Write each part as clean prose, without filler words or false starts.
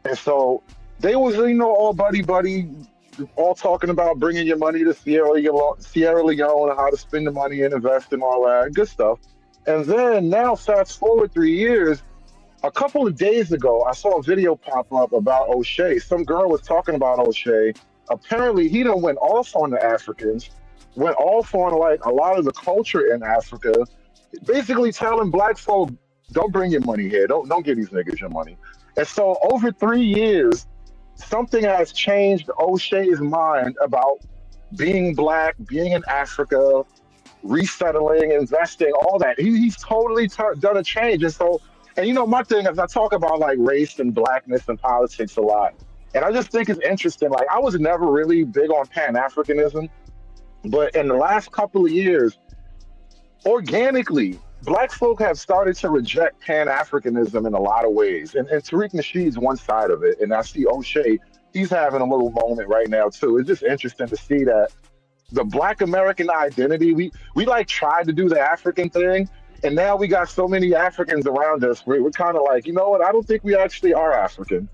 And so they was, all buddy buddy, all talking about bringing your money to Sierra Leone, and how to spend the money and invest and all that good stuff. And then now, fast forward 3 years, a couple of days ago, I saw a video pop up about O'Shea. Some girl was talking about O'Shea. Apparently, he done went off on the Africans, went off on like a lot of the culture in Africa, basically telling black folk, "Don't bring your money here. Don't give these niggas your money." And so, over 3 years, something has changed O'Shea's mind about being black, being in Africa, resettling, investing, all that. He's totally done a change. And so, and my thing is, I talk about like race and blackness and politics a lot. And I just think it's interesting. Like, I was never really big on Pan Africanism, but in the last couple of years, organically, black folk have started to reject Pan Africanism in a lot of ways. And Tariq Nasheed's one side of it. And I see O'Shea, he's having a little moment right now, too. It's just interesting to see that the Black American identity, we like tried to do the African thing, and now we got so many Africans around us. We're kind of like, you know what? I don't think we actually are African.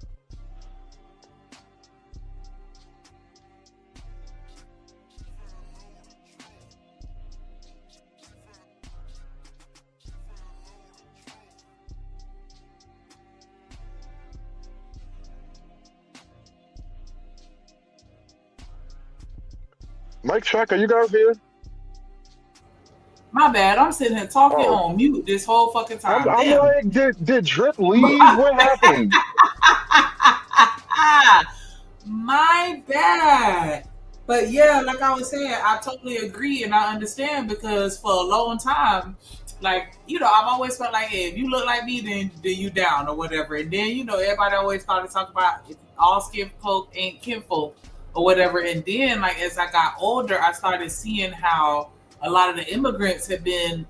Mike Check, are you guys here? My bad. I'm sitting here talking Oh, on mute this whole fucking I'm, time. I'm Damn. like, did Drip leave? What happened? My bad. But yeah, like I was saying, I totally agree and I understand because for a long time, like, I've always felt like, hey, if you look like me, then you down or whatever. And then, everybody always started talking about if all skin folk ain't kinfolk or whatever. And then, like, as I got older, I started seeing how a lot of the immigrants have been,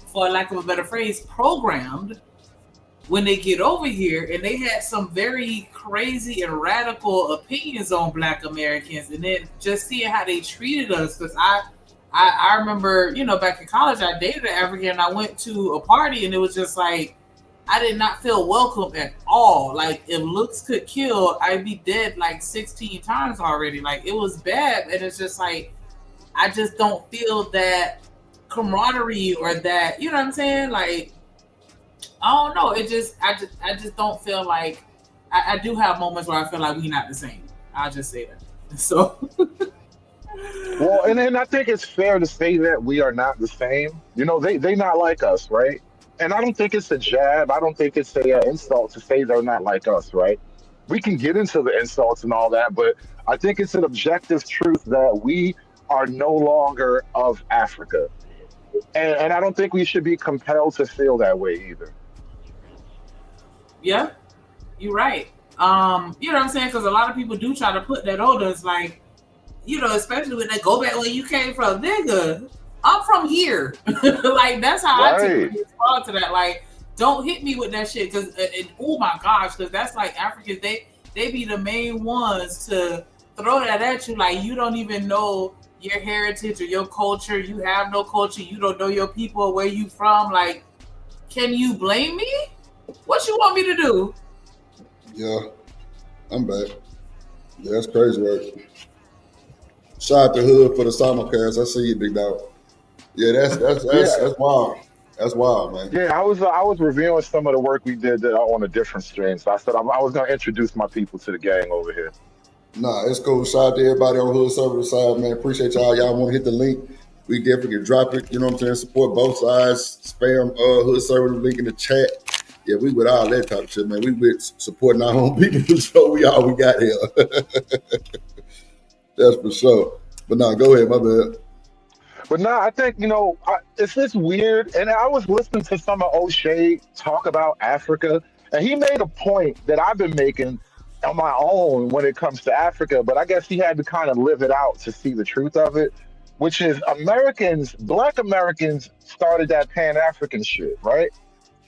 for lack of a better phrase, programmed when they get over here, and they had some very crazy and radical opinions on Black Americans, and then just seeing how they treated us. Because I remember, back in college, I dated an African, and I went to a party, and it was just like I did not feel welcome at all. Like, if looks could kill, I'd be dead like 16 times already. Like, it was bad, and it's just like I just don't feel that camaraderie or that, you know what I'm saying? Like, I don't know. I just don't feel like I do have moments where I feel like we not the same. I'll just say that. So Well, and I think it's fair to say that we are not the same. They not like us, right? And I don't think it's a jab. I don't think it's a insult to say they're not like us, right? We can get into the insults and all that, but I think it's an objective truth that we are no longer of Africa. And I don't think we should be compelled to feel that way either. yeah, you're right. You know what I'm saying? Because a lot of people do try to put that on us, like, especially when they go back where you came from, nigga. I'm from here. Like, that's how I Right. typically respond to that. Like, don't hit me with that shit, because oh my gosh, because that's like Africans. They be the main ones to throw that at you. Like, you don't even know your heritage or your culture. You have no culture. You don't know your people, where you from. Like, can you blame me? What you want me to do? Yeah, I'm back. Yeah, that's crazy work. Shout out to Hood for the simulcast. I see you, big dog. Yeah, Yeah. that's wild. That's wild, man. Yeah, I was reviewing some of the work we did on a different stream. So I said I was going to introduce my people to the gang over here. Nah, it's cool. Shout out to everybody on Hood Server side, man. Appreciate y'all. Y'all want to hit the link? We definitely can drop it. You know what I'm saying? Support both sides. Spam Hood Server link in the chat. Yeah, we with all that type of shit, man. We with supporting our own people, so we all we got here. That's for sure. But nah, go ahead, my bad. But no, I think it's just weird. And I was listening to some of O'Shea talk about Africa, and he made a point that I've been making on my own when it comes to Africa. But I guess he had to kind of live it out to see the truth of it, which is Americans, Black Americans, started that Pan African shit, right?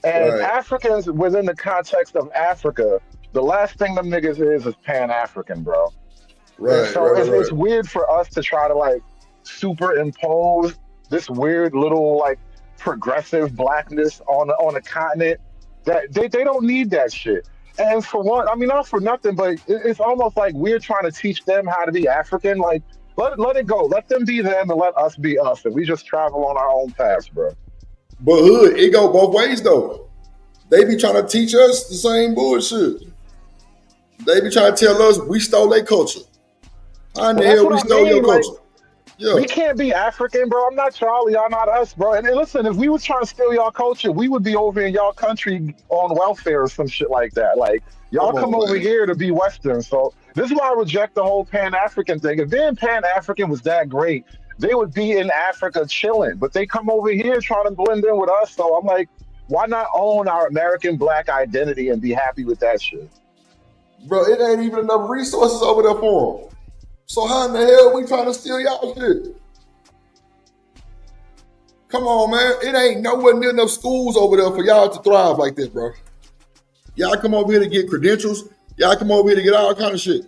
And Right, Africans within the context of Africa, the last thing them niggas is Pan African, bro. And right, so right, it's right. weird for us to try to like superimpose this weird little like progressive blackness on a continent that they don't need that shit. And for one, I mean, not for nothing, but it's almost like we're trying to teach them how to be African. Like, let it go. Let them be them and let us be us. And we just travel on our own paths, bro. But hood, it go both ways though. They be trying to teach us the same bullshit. They be trying to tell us we stole their culture. How in the hell we stole your culture? Yeah. We can't be African, bro. I'm not y'all. Y'all not us, bro. And listen, if we was trying to steal y'all culture, we would be over in y'all country on welfare or some shit like that. Like, y'all come over here to be Western. So this is why I reject the whole Pan-African thing. If being Pan-African was that great, they would be in Africa chilling. But they come over here trying to blend in with us. So I'm like, why not own our American black identity and be happy with that shit? Bro, it ain't even enough resources over there for them. So how in the hell we trying to steal y'all shit? Come on, man. It ain't nowhere near enough schools over there for y'all to thrive like that, bro. Y'all come over here to get credentials. Y'all come over here to get all kind of shit.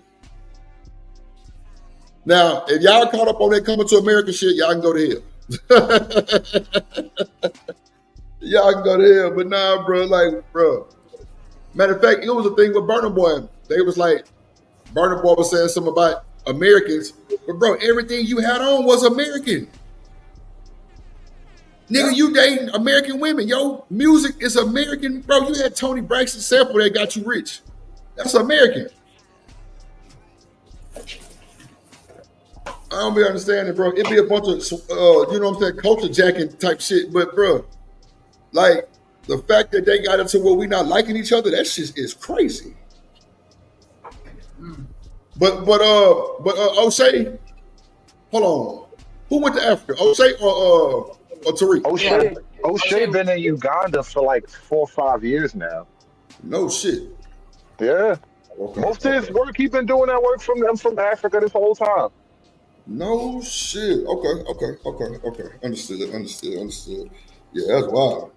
Now, if y'all caught up on that coming to America shit, y'all can go to hell. Y'all can go to hell. But nah, bro, like, bro. Matter of fact, it was a thing with Burna Boy. They was like, Burna Boy was saying something about Americans, but bro, everything you had on was American. Nigga, you dating American women. Yo, music is American. Bro, you had Tony Braxton sample that got you rich. That's American. I don't be understanding, bro. It be a bunch of, you know what I'm saying, culture jacking type shit. But bro, like the fact that they got into where we not liking each other, that shit is crazy. But O'Shea, hold on. Who went to Africa? O'Shea or Tariq? O'Shea been in Uganda for like 4 or 5 years now. No shit. Yeah. Okay. Most of his work, he's been doing that work from Africa this whole time. No shit. Okay. Understood. Yeah, that's wild.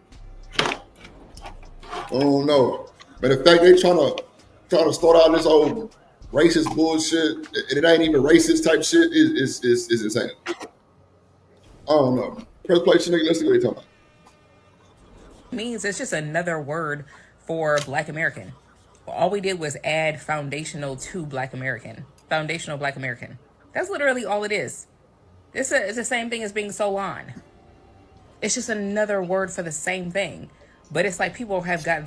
Oh no. But the fact they trying to start out this old racist bullshit, and it ain't even racist type shit, is insane. I don't know. Press play, nigga. Let's see what they talking about. Means it's just another word for Black American. All we did was add foundational to Black American. Foundational Black American. That's literally all it is. It's the same thing as being so on. It's just another word for the same thing. But it's like people have gotten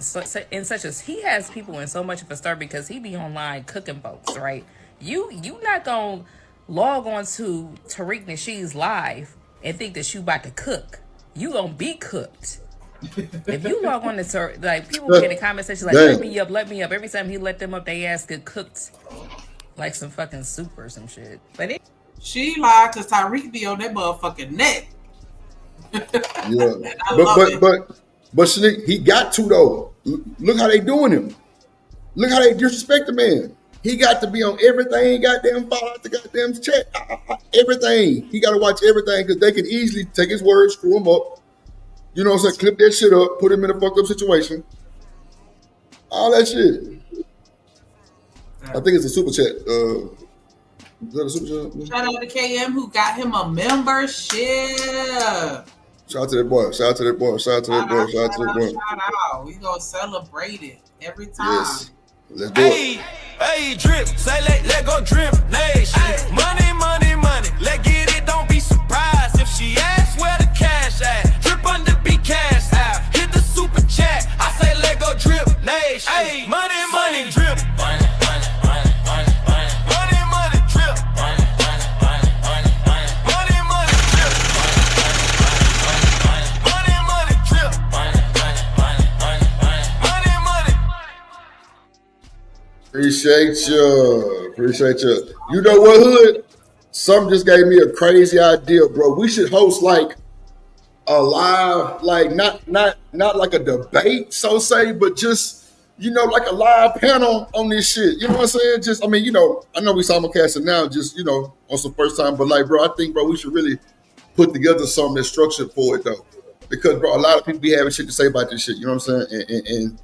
in such as he has people in so much of a stir because he be online cooking folks, right? You not gonna log on to Tariq Nasheed's live and think that you about to cook. You gonna be cooked. If you log on to like people get in the comment section like let me up. Every time he let them up, they ass get cooked like some fucking soup or some shit. But she lied because Tariq be on that motherfucking neck. Yeah, but Shanique, he got to though. Look how they doing him. Look how they disrespect the man. He got to be on everything. Goddamn, follow out the goddamn chat. Everything. He got to watch everything because they can easily take his words, screw him up. You know what I'm saying? Clip that shit up, put him in a fucked up situation. All that shit. I think it's a super chat. Is that a super chat? Shout out to KM who got him a membership. Shout out to that boy. Shout out. We gonna celebrate it every time. Yes. Let's do it. Hey, drip. Say let go drip nation. Money. Let get it. Don't be surprised if she asks where the cash at. Drip under be cash out. Hit the super chat. I say let go drip nation. Hey, money drip. Money drip. Appreciate you. You know what, Hood? Some just gave me a crazy idea, bro. We should host like a live, like not like a debate, so say, but just, you know, like a live panel on this shit. You know what I'm saying? Just, I mean, you know, I know we simulcasting now, just, you know, on some first time, but like, bro, I think, bro, we should really put together something that's structured for it, though. Because, bro, a lot of people be having shit to say about this shit, you know what I'm saying? And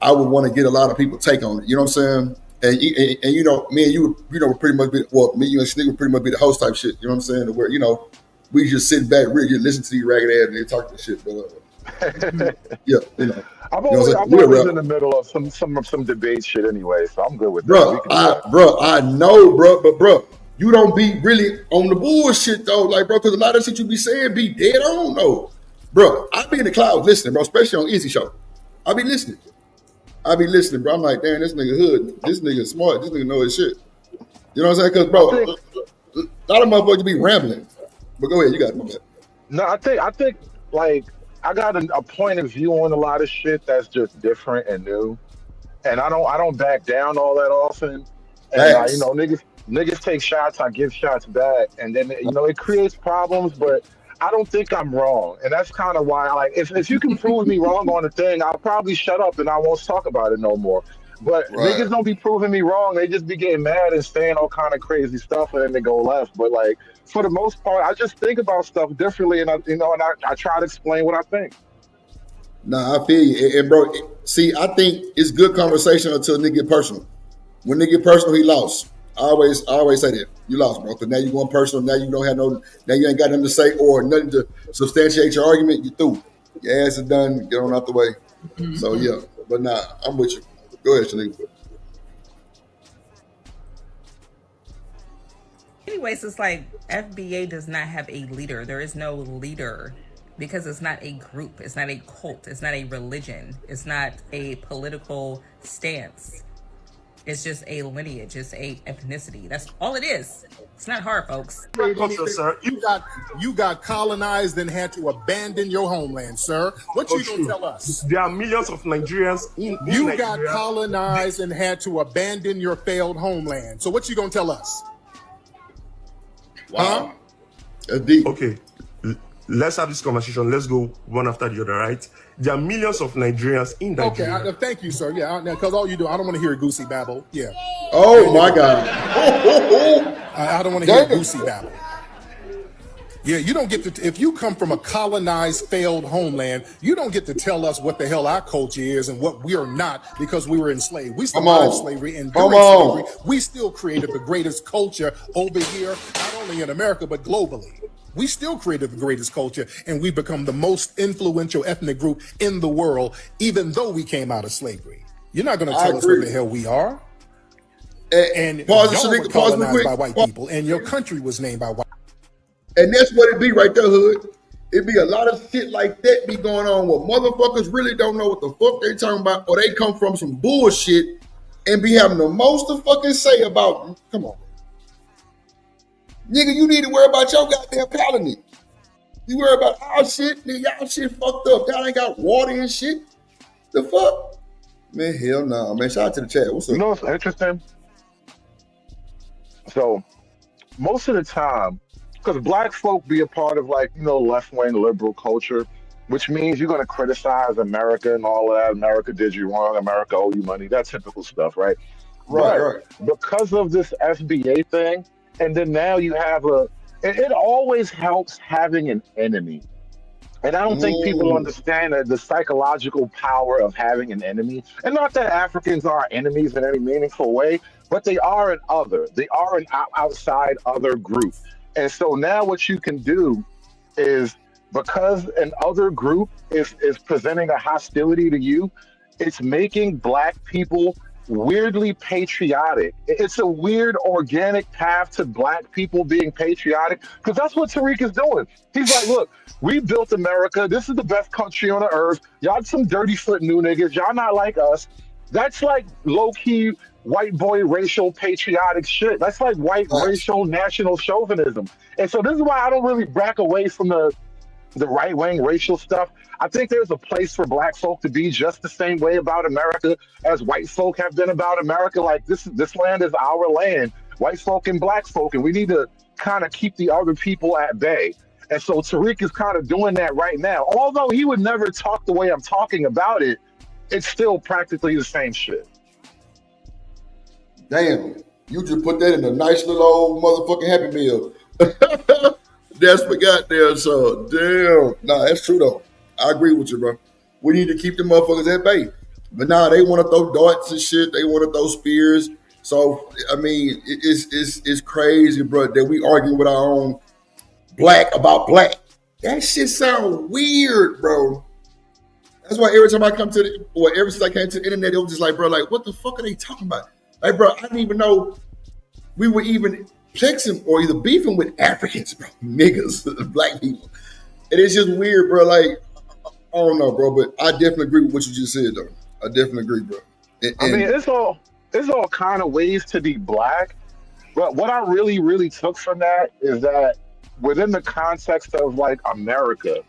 I would want to get a lot of people take on it, you know what I'm saying? And you know, me and you would pretty much be, well, me, you and Sneak would pretty much be the host type shit, you know what I'm saying? Where, you know, we just sit back, really just listen to these ragged ass and they talk this shit. But Yeah, you know I'm what I'm always saying? I'm We're always real. in the middle of some debate shit anyway, so I'm good with that. We can do that. I know, bro, but bro, you don't be really on the bullshit though, like, bro, because a lot of shit you be saying be dead on though, bro. I be in the clouds listening, bro, especially on Easy Show. I be listening. Bro. I'm like, damn, this nigga hood, this nigga smart, this nigga know his shit. You know what I'm saying? Because, I bro, think a lot of motherfuckers be rambling. But go ahead, you got it, my bad. no, I think like I got a point of view on a lot of shit that's just different and new, and I don't back down all that often. And Facts. niggas take shots, I give shots back, and then it creates problems. But I don't think I'm wrong, and that's kind of why. Like, if you can prove me wrong on a thing, I'll probably shut up and I won't talk about it no more. But Right. niggas don't be proving me wrong. They just be getting mad and saying all kind of crazy stuff, and then they go left. But like for the most part, I just think about stuff differently, and I try to explain what I think. Nah, I feel you. And bro, see, I think it's good conversation until nigga get personal. When nigga get personal, he lost. I always say that. You lost, bro. Because now you going personal. Now you don't have no. Now you ain't got nothing to say or nothing to substantiate your argument. You through. Your ass is done. Get on out the way. So yeah. But nah, I'm with you. Go ahead, Shanique. Anyways, it's like FBA does not have a leader. There is no leader because it's not a group. It's not a cult. It's not a religion. It's not a political stance. It's just a lineage. It's a ethnicity. That's all it is. It's not hard, folks. Culture, sir. You got colonized and had to abandon your homeland, sir. What you gonna tell us? There are millions of Nigerians in You got Nigeria. colonized and had to abandon your failed homeland. So what you gonna tell us? Wow. That's deep. Okay, let's have this conversation. Let's go one after the other, right? There are millions of Nigerians in Okay, Nigeria. thank you, sir. Yeah, because all you do, I don't want to hear goosey babble. Yeah, Oh my God. I don't want to hear Damn. goosey babble. Yeah, you don't get to, if you come from a colonized, failed homeland, you don't get to tell us what the hell our culture is and what we are not because we were enslaved. We Come survived on. slavery, and Come during on. slavery, we still created the greatest culture over here, not only in America, but globally. We still created the greatest culture, and we've become the most influential ethnic group in the world, even though we came out of slavery. You're not going to I tell us what agree. the hell we are. And Pause it, y'all were Shanique. Pause real colonized quick. by white people, and your country was named by white. And that's what it be right there, hood. It be a lot of shit like that be going on where motherfuckers really don't know what the fuck they talking about, or they come from some bullshit and be having the most to fucking say about. Come on, nigga, you need to worry about your goddamn colony. You worry about our shit, nigga. Y'all shit fucked up. Y'all ain't got water and shit. The fuck, man? Hell no, man. Shout out to the chat. What's up? You know what's interesting? So most of the time, because black folk be a part of like left wing liberal culture, which means you're gonna criticize America and all of that. America did you wrong. America owe you money. That typical stuff, right? Right. But because of this FBA thing, and then now you have it always helps having an enemy. And I don't think people understand the psychological power of having an enemy. And not that Africans are enemies in any meaningful way, but they are an other. They are an outside other group. And so now what you can do is, because an other group is presenting a hostility to you, it's making black people weirdly patriotic. It's a weird organic path to black people being patriotic, because that's what Tariq is doing. He's like, look, we built America. This is the best country on the earth. Y'all some dirty foot new niggas. Y'all not like us. That's like low-key white boy racial patriotic shit. That's like white racial national chauvinism. And so this is why I don't really back away from the right-wing racial stuff. I think there's a place for black folk to be just the same way about America as white folk have been about America. Like, this land is our land, white folk and black folk, and we need to kind of keep the other people at bay. And so Tariq is kind of doing that right now. Although he would never talk the way I'm talking about it, it's still practically the same shit. Damn, you just put that in a nice little old motherfucking Happy Meal. That's what got there, so damn. Nah, that's true though. I agree with you, bro. We need to keep the motherfuckers at bay. But nah, they want to throw darts and shit. They want to throw spears. So I mean, it's crazy, bro, that we argue with our own black about black. That shit sound weird, bro. That's why every time I come to the, or ever since I came to the internet, it was just like, bro, like, what the fuck are they talking about? Like, bro, I didn't even know we were even flexing or either beefing with Africans, bro, niggas, black people. And it's just weird, bro. Like, I don't know, bro, but I definitely agree with what you just said, though. I definitely agree, bro. I mean, it's all kind of ways to be black, but what I really took from that is that within the context of like America,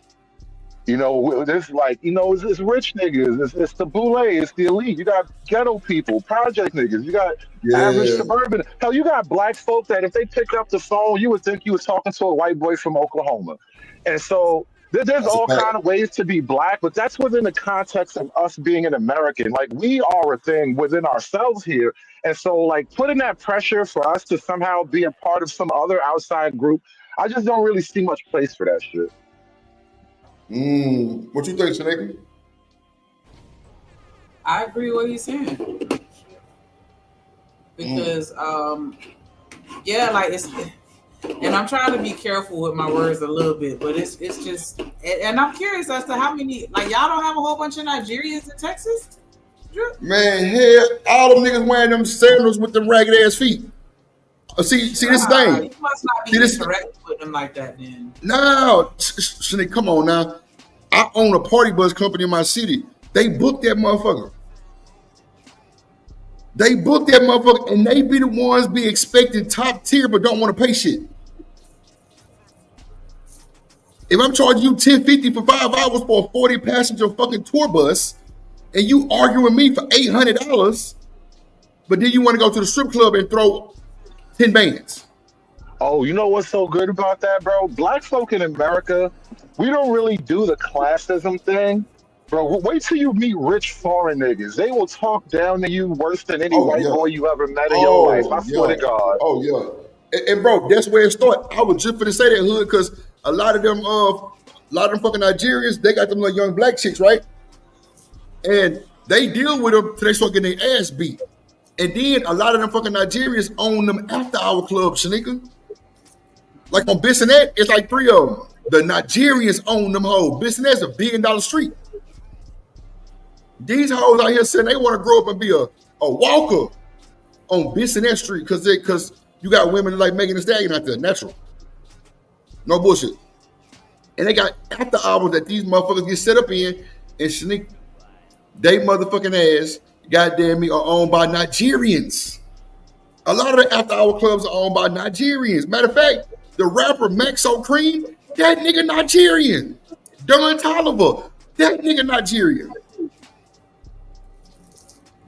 you know, there's like, you know, it's rich niggas, it's the boule, it's the elite. You got ghetto people, project niggas. You got average Yeah, suburban. Hell, you got black folk that if they pick up the phone, you would think you was talking to a white boy from Oklahoma. And so there's that's a all fact. kind of ways to be black, but that's within the context of us being an American. Like we are a thing within ourselves here. And so like putting that pressure for us to somehow be a part of some other outside group, I just don't really see much place for that shit. What you think, Shanika? I agree with what he's saying because, yeah, like it's, and I'm trying to be careful with my words a little bit, but it's just, and I'm curious as to how many, like y'all don't have a whole bunch of Nigerians in Texas? Man, hell, all them niggas wearing them sandals with them ragged ass feet. See this thing. You must not See be this. correct with them like that then. No, Shanika, come on now. I own a party bus company in my city. They book that motherfucker. They book that motherfucker, and they be the ones be expecting top tier, but don't want to pay shit. If I'm charging you $10.50 for 5 hours for a 40 passenger fucking tour bus, and you arguing with me for $800, but then you want to go to the strip club and throw 10 bands. Oh, you know what's so good about that, bro? Black folk in America, we don't really do the classism thing. Bro, wait till you meet rich foreign niggas. They will talk down to you worse than any white boy you ever met in your life. I swear to God. Oh, yeah. And bro, that's where it started. I was just finna say that, hood, because a lot of them fucking Nigerians, they got them little young black chicks, right? And they deal with them till they start getting their ass beat. And then a lot of them fucking Nigerians own them after our club, Shanika. Like on Bissonnette, it's like 3 of them. The Nigerians own them hoes. Bissonnette's a $1 billion street. These hoes out here saying they want to grow up and be a walker on Bissonnette Street because you got women like Megan Thee Stallion out there, natural. No bullshit. And they got after hours that these motherfuckers get set up in and Shanika, they motherfucking ass, goddamn me, are owned by Nigerians. A lot of the after hour clubs are owned by Nigerians. Matter of fact, the rapper Maxo Cream, that nigga Nigerian. Don Toliver, that nigga Nigerian.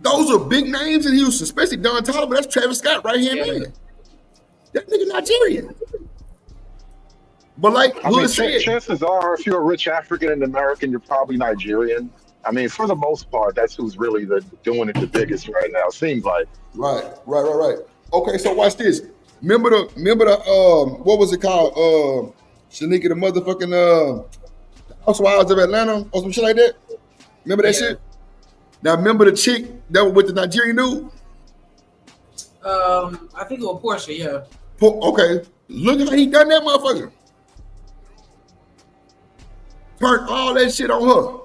Those are big names in Houston, especially Don Toliver. That's Travis Scott right hand man. That nigga Nigerian. But like Hood said, chances are, if you're a rich African and American, you're probably Nigerian. I mean, for the most part, that's who's really doing it the biggest right now. Seems like. Right. Okay, so watch this. Remember the what was it called? Shanika, the motherfucking Housewives of Atlanta or some shit like that. Remember that shit? Now remember the chick that was with the Nigerian dude? I think it was Portia, yeah. Okay, look how he done that motherfucker. Turned all that shit on her.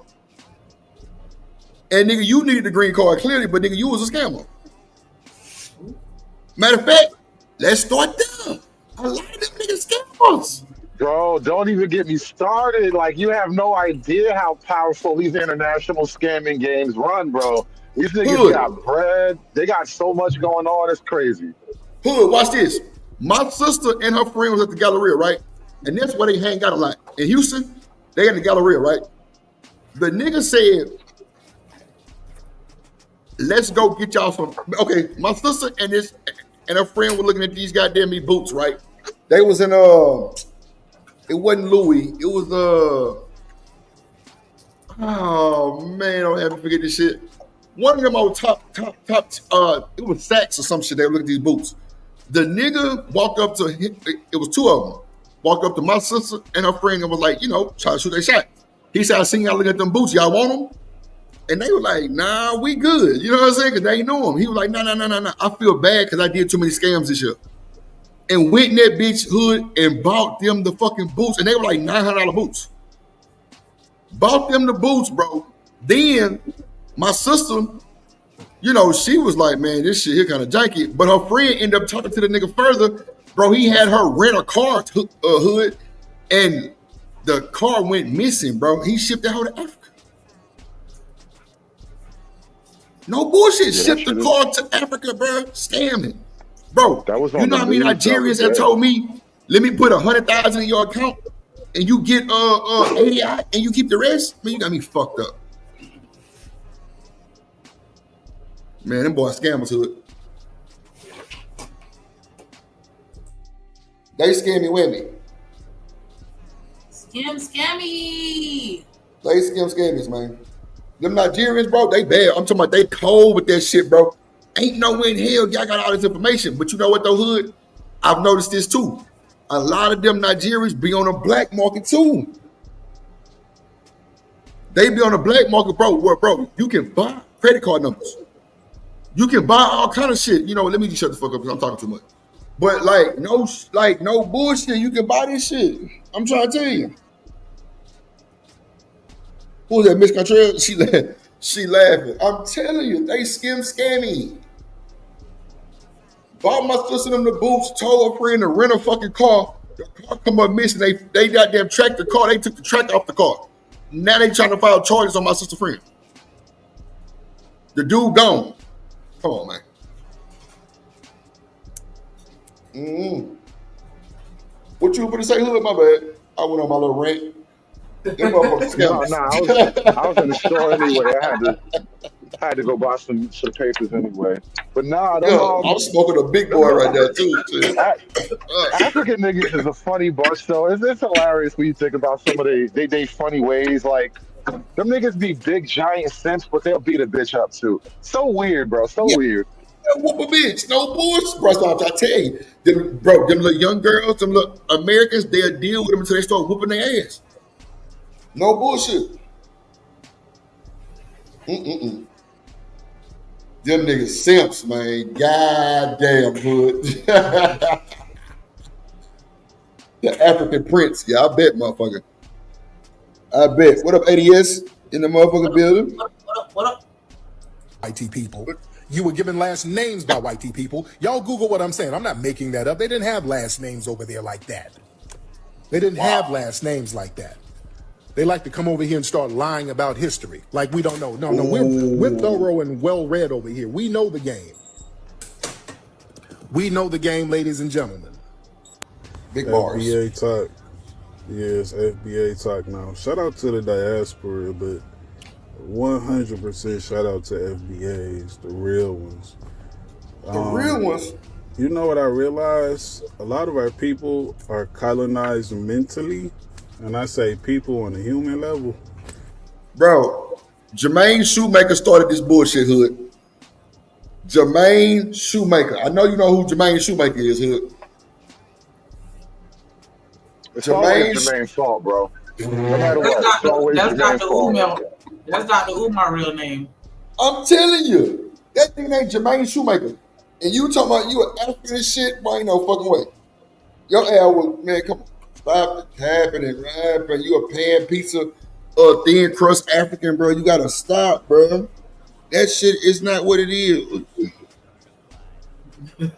And nigga, you needed the green card clearly, but nigga, you was a scammer. Matter of fact, let's start there. A lot of them niggas scammers. Bro, don't even get me started. Like, you have no idea how powerful these international scamming games run, bro. These niggas got bread. They got so much going on. It's crazy. Hood, watch this. My sister and her friend was at the Galleria, right? And that's where they hang out a lot. In Houston, they in the Galleria, right? The nigga said, let's go get y'all some. Okay, my sister and her friend were looking at these goddamn boots, right? They was in it wasn't Louis. It was oh man, don't ever forget this shit. One of them old top. It was Saks or some shit. They were looking at these boots. The nigga walked up to him. It was 2 of them. Walked up to my sister and her friend and was like, try to shoot their shot. He said, I seen y'all looking at them boots. Y'all want them? And they were like, nah, we good. You know what I'm saying? Because they ain't know him. He was like, nah. I feel bad because I did too many scams this year. And went in that bitch hood and bought them the fucking boots. And they were like $900 boots. Bought them the boots, bro. Then my sister, you know, she was like, man, this shit here kind of janky. But her friend ended up talking to the nigga further. Bro, he had her rent a car hood, and the car went missing, bro. He shipped that hoe to Africa. No bullshit. Yeah, Shipped the car to Africa, bro. Scamming. Bro, That was on you know the how many news the other Nigerians have day. told me, let me put 100,000 in your account and you get AI and you keep the rest? Man, you got me fucked up. Man, them boys scammers hood. They scammy with me. Scammy. They scammies, man. Them Nigerians, bro, they bad. I'm talking about they cold with that shit, bro. Ain't no way in hell y'all got all this information. But you know what, though, hood? I've noticed this, too. A lot of them Nigerians be on the black market, too. They be on the black market, bro, where, bro, you can buy credit card numbers. You can buy all kind of shit. You know, let me just shut the fuck up because I'm talking too much. But, no bullshit. You can buy this shit. I'm trying to tell you. Who was that, Miss Contrell? She laughing. I'm telling you, they scammy. Bought my sister them the boots, told her friend to rent a fucking car. The car come up missing. They goddamn tracked the car. They took the track off the car. Now they trying to file charges on my sister friend. The dude gone. Come on, man. What you gonna say, hood? My bad. I went on my little rant. Them motherfuckers No, scammers. I was in the store anyway. I had to go buy some papers anyway. But nah, them, Yo, I'm smoking a big boy right now too. Shit. African niggas is a funny bunch, though. It's hilarious when you think about some of they funny ways. Like, them niggas be big, giant simps, but they'll beat a bitch up, too. So weird, bro. So Yeah. weird. Whoop a bitch, no bullshit, bro. So I tell you, them little young girls, them little Americans, they'll deal with them until they start whooping their ass. No bullshit. Them niggas simps, man. Goddamn hood. The African Prince. Yeah, I bet, motherfucker. I bet. What up, ADS in the motherfucking building? What up? IT people. You were given last names by white people. Y'all Google what I'm saying. I'm not making that up. They didn't have last names over there like that. They didn't have last names like that. They like to come over here and start lying about history like we don't know. No, we're thorough and well-read over here. We know the game. We know the game, ladies and gentlemen. Big bars. FBA talk. Yes, FBA talk now. Shout out to the diaspora, but 100% shout out to FBAs, the real ones. The real ones. You know what I realized? A lot of our people are colonized mentally, and I say people on a human level. Bro, Jermaine Shoemaker started this bullshit, hood. Jermaine Shoemaker. I know you know who Jermaine Shoemaker is, hood. It's always Jermaine's fault, bro. No matter what, it's always That's Jermaine's Dr. fault. Umar. That's Dr. Umar real name. I'm telling you, that thing ain't Jermaine Shoemaker. And you talking about you an African and shit, boy, ain't no fucking way. Your ass was, man, come on. Stop tapping and rapping. You a pan pizza, thin crust African, bro. You gotta stop, bro. That shit is not what it is.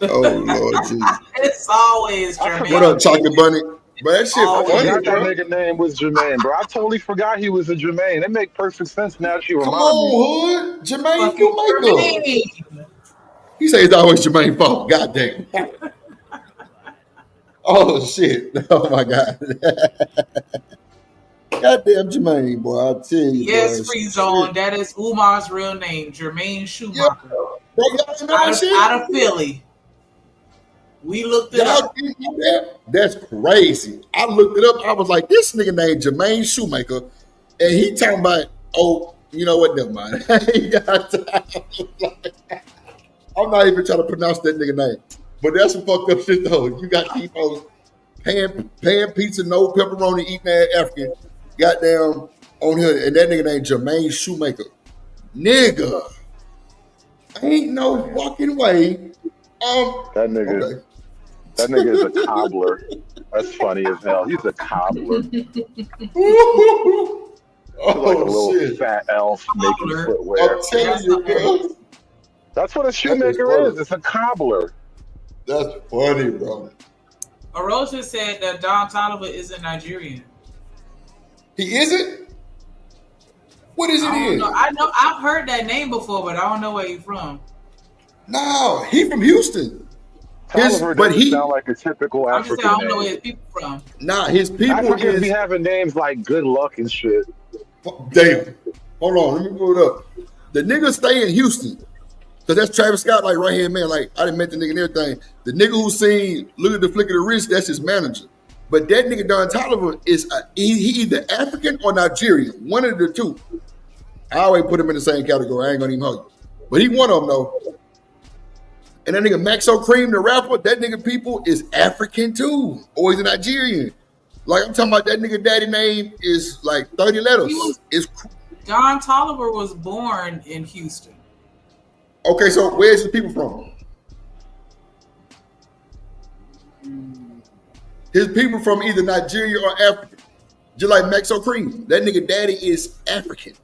Oh, Lord Jesus. It's always Jermaine. What up, Chocolate Bunny? But that shit Oh, I funny, forgot that bro. nigga name was Jermaine, bro. I totally forgot he was a Jermaine. That make perfect sense now that you Come remind me. on, hood. Jermaine Fucking Shoemaker. Jermaine. He say it's always Jermaine's fault. Goddamn. Oh, shit. Oh, my God. Goddamn Jermaine, boy. I tell you, Yes, boy. Free Zone. That is Umar's real name, Jermaine Yeah. Schumacher. Bro, y'all know that shit? Out of Philly. We looked it Y'all up. didn't know that? That's crazy. I looked it up. I was like, this nigga named Jermaine Shoemaker. And he talking about, oh, you know what? Never mind. I ain't got time. I'm not even trying to pronounce that nigga name. But that's some fucked up shit, though. You got these folks pan pizza, no pepperoni, eating that African. Goddamn on here. And that nigga named Jermaine Shoemaker. Nigga. Ain't no fucking way. That nigga, Okay. that nigga is a cobbler. That's funny as hell. He's a cobbler. Like a Oh little shit! fat elf making Cobbler. footwear. I'm telling you, bro. That's what a That is shoemaker funny. is. It's a cobbler. That's funny, bro. Arosa said that Don Toliver isn't Nigerian. He isn't. What is it I don't in? know. I know I've heard that name before, but I don't know where he's from. No, he from Houston. Tolliver but doesn't he sound like a typical I'm just saying I African don't know where name. his people from. nah, his people Africans be is having names like Good Luck and shit. damn. Hold on, let me pull it up. The nigga stay in Houston. Cause that's Travis Scott, like right hand man. Like I didn't met the nigga and everything. The nigga who seen Look at the Flick of the Wrist, that's his manager. But that nigga Don Toliver is he either African or Nigerian, one of the two. I always put him in the same category. I ain't gonna even hug you, but he one of them though. And that nigga Maxo Cream, the rapper, that nigga people is African too, or he's a Nigerian. Like I'm talking about that nigga daddy name is like 30 letters. It's Don Toliver was born in Houston. okay. So where's the people from? His people from either Nigeria or Africa. Just like Maxo Cream. That nigga daddy is African.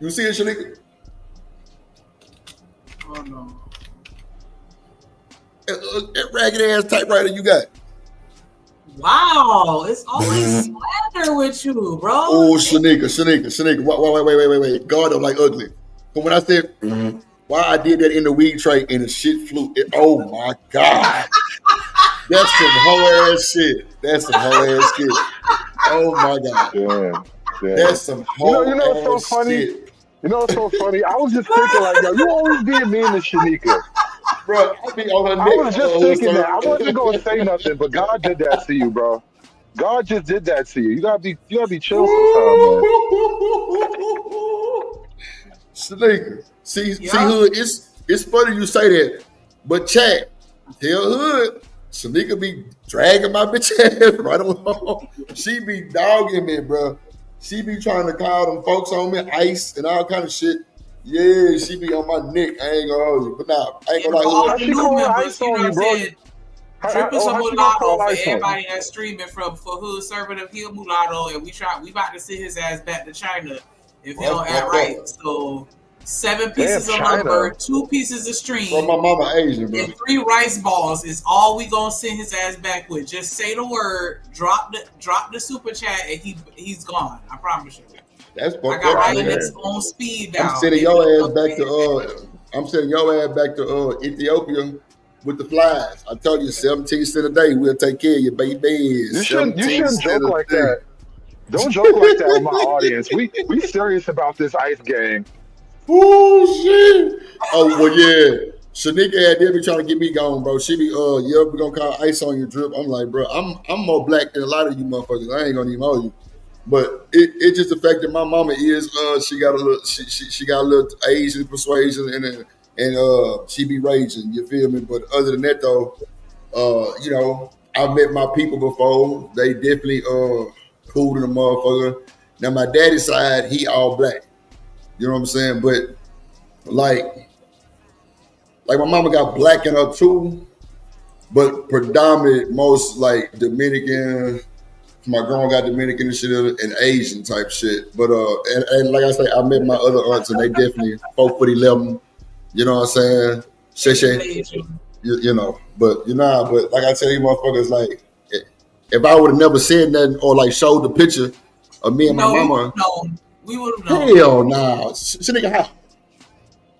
You see it, Shanika? Oh no. That ragged ass typewriter you got. Wow, it's always slander with you, bro. Oh, Shanika. Wait. God don't like ugly. But when I said why I did that in the weed tray and the shit flew, oh my God. That's some whole ass shit. That's some whole ass shit. Oh my God. Damn. That's some whole You know what's so ass funny? shit. You know what's so funny? I was just thinking like, yo, you always being mean to Shanika. Bro, I be on her I neck. was just thinking that. I wasn't gonna say nothing, but God did that to you, bro. God just did that to you. You gotta be chill sometime, man. Shanika. See, Hood, it's funny you say that, but chat, tell Hood, Shanika be dragging my bitch ass right along. She be dogging me, bro. She be trying to call them folks on me, ice and all kind of shit. Yeah, she be on my neck. I ain't gonna hold you, but nah, I ain't gonna lie. all Hood. the She new call members, ice you know on what you, I'm bro. saying? Tripping some How she gonna mulatto call for ice on you? everybody that's streaming for Hood Conservative Hill Mulatto, and we about to send his ass back to China if he don't act right. So 7 pieces of China. lumber, 2 pieces of Bro, string, my mama Asian, bro. and 3 rice balls is all we gonna send his ass back with. Just say the word, drop the super chat, and he's gone. I promise you. That's I fucked got up. Alex on speed dial. I'm sending your ass back to I'm sending your ass back to Ethiopia with the flies. I told you 17 cents a day. We'll take care of you, baby. You shouldn't 17 cents joke a like day. that. Don't joke like that with my audience. We serious about this ice game. Oh shit. Oh well, yeah. Shanika had there be trying to get me gone, bro. She be yeah, we gonna call ice on your drip. I'm like, bro, I'm more black than a lot of you motherfuckers. I ain't gonna even hold you. But it just the fact that my mama is she got a little she got a little Asian persuasion and she be raging, you feel me? But other than that though, you know, I've met my people before. They definitely cool to the motherfucker. Now my daddy's side, he all black. You know what I'm saying? But like my mama got black in her too, but predominant most like Dominican. My grandma got Dominican and shit and Asian type shit. But and like I say, I met my other aunts and they definitely 4'11". You know what I'm saying? Shay. You know, but but like I tell you motherfuckers, like if I would have never said nothing or like showed the picture of me and my mama. We would have known. Hell nah. Shit nigga how?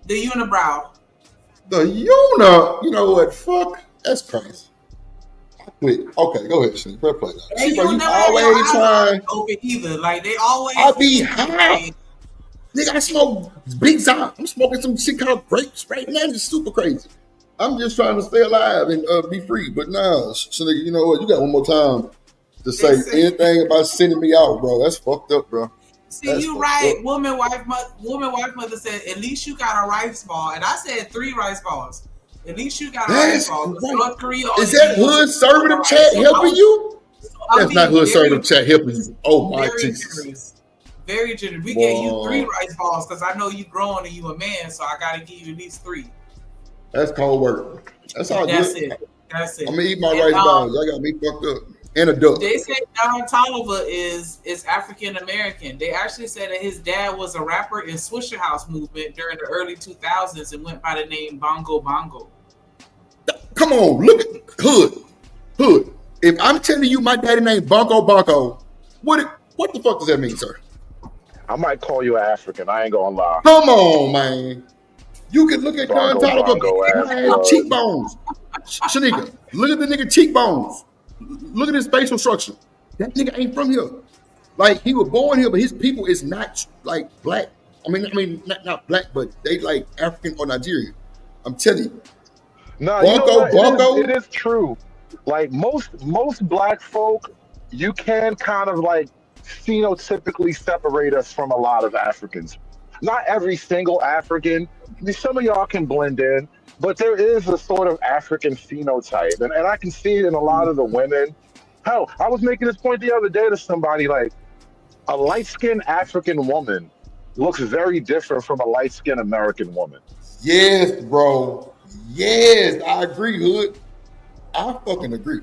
The unibrow. The you know what? Fuck. That's crazy. Wait, okay, go ahead, Shane. Play that. See, bro, you always trying. Over either, like they always. I be high. Nigga, I smoke big time. I'm smoking some shit called grapes right now. It's super crazy. I'm just trying to stay alive and be free. But nah, so nigga, you know what? You got one more time to say anything about sending me out, bro. That's fucked up, bro. See, you right. Woman, wife, mother said, at least you got a rice ball. And I said 3 rice balls. At least you got a rice ball. Right. North Korea is that hood conservative chat helping you? That's not hood very, conservative chat helping you. Oh my Jesus. Generous. Very generous. We gave you 3 rice balls because I know you growing and you a man, so I gotta give you at least 3. That's cold work. That's all That's good. it. That's I'm it. gonna eat my And rice balls. I got me fucked up. And a duck. they say Don Tolliver is African American. They actually said that his dad was a rapper in Swisher House movement during the early 2000s and went by the name Bongo Bongo. Come on, look at Hood. If I'm telling you my daddy named Bongo Bongo, what the fuck does that mean, sir? I might call you an African. I ain't gonna lie. Come on, man. You can look at Don Tolliver, Bongo, cheekbones. Shanika, look at the nigga cheekbones. Look at his facial structure. That nigga ain't from here. Like, he was born here, but his people is not like black. I mean, not black, but they like African or Nigerian. I'm telling you. No, Bongo. It is true. Like most black folk, you can kind of like phenotypically separate us from a lot of Africans. Not every single African. I mean, some of y'all can blend in, but there is a sort of African phenotype, and I can see it in a lot of the women. Hell, I was making this point the other day to somebody, like, a light-skinned African woman looks very different from a light-skinned American woman. Yes, bro. Yes, I agree, Hood. I fucking agree.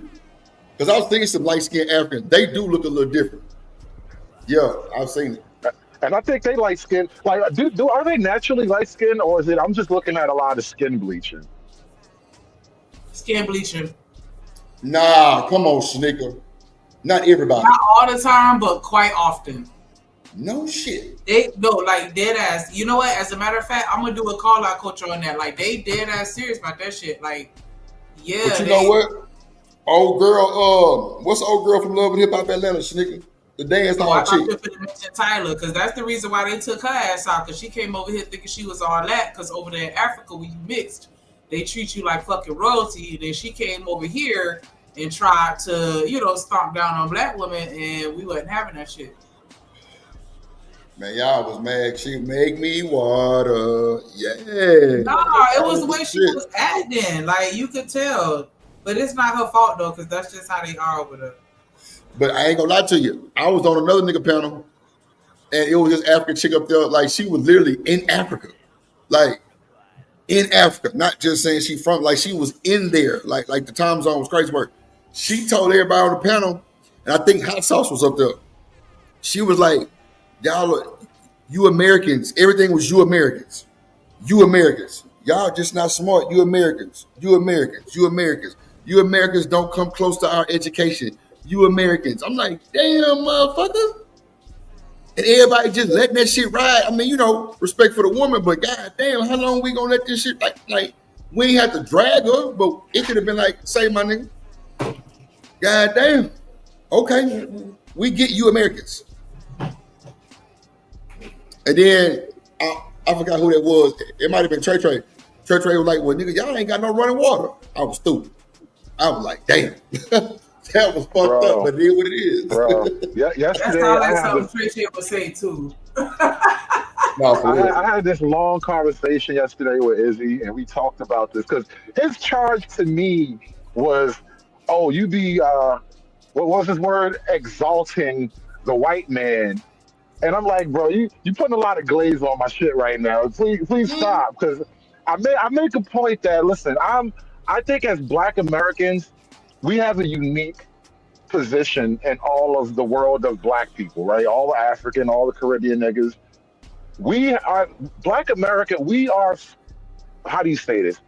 Because I was thinking some light-skinned Africans. They do look a little different. Yeah, I've seen it. And I think they light-skinned. Like, are they naturally light-skinned, or is it I'm just looking at a lot of skin bleaching? Skin bleaching. Nah, come on, Shanika. Not everybody. Not all the time, but quite often. No shit. Like dead ass. You know what? As a matter of fact, I'm gonna do a call out culture on that. Like, they dead ass serious about that shit. Like, yeah. But you know what? Old girl, what's the old girl from Love and Hip Hop Atlanta, Shanika? The dance hall chick. I thought you mention Tyler, because that's the reason why they took her ass out, because she came over here thinking she was all that, because over there in Africa, when you mixed, they treat you like fucking royalty. And then she came over here and tried to, stomp down on black women, and we wasn't having that shit. Man, y'all was mad. She make me water. Yeah. Nah, it was the way she was acting. Like, you could tell. But it's not her fault, though, because that's just how they are over there. But I ain't gonna lie to you. I was on another nigga panel, and it was this African chick up there. Like, she was literally in Africa. Like, in Africa. Not just saying she from, like, she was in there. Like the time zone was crazy work. She told everybody on the panel, and I think Hot Sauce was up there. She was like, y'all, you Americans, everything was you Americans. You Americans. Y'all just not smart. You Americans. You Americans. You Americans. You Americans don't come close to our education. You Americans. I'm like, damn, motherfucker. And everybody just letting that shit ride. I mean, respect for the woman, but god damn, how long we gonna let this shit, like we ain't have to drag her, but it could have been like, say my nigga. God damn. Okay, we get you Americans. And then I forgot who that was. It might have been Trey. Trey was like, well, nigga, y'all ain't got no running water. I was stupid. I was like, damn. That was fucked up, but it is what it is. Bro. Yeah, yesterday, that's something Tracy would say too. I had this long conversation yesterday with Izzy, and we talked about this because his charge to me was, oh, you be, what was his word? Exalting the white man. And I'm like, bro, you putting a lot of glaze on my shit right now. Please stop, because I make a point that, listen, I think as Black Americans, we have a unique position in all of the world of Black people, right? All the African, all the Caribbean niggas. We are Black America. We are, how do you say this?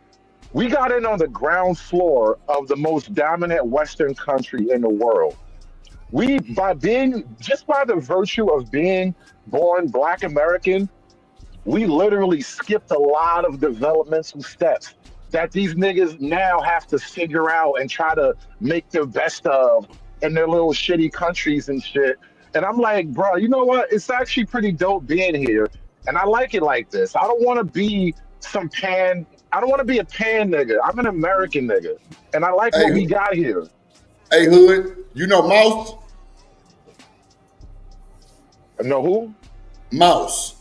We got in on the ground floor of the most dominant Western country in the world. We, by the virtue of being born Black American, we literally skipped a lot of developmental steps that these niggas now have to figure out and try to make the best of in their little shitty countries and shit. And I'm like, bro, you know what? It's actually pretty dope being here. And I like it like this. I don't want to be a pan nigga. I'm an American nigga. And I like what we got here. Hey, Hood, you know Mouse? Know who? Mouse.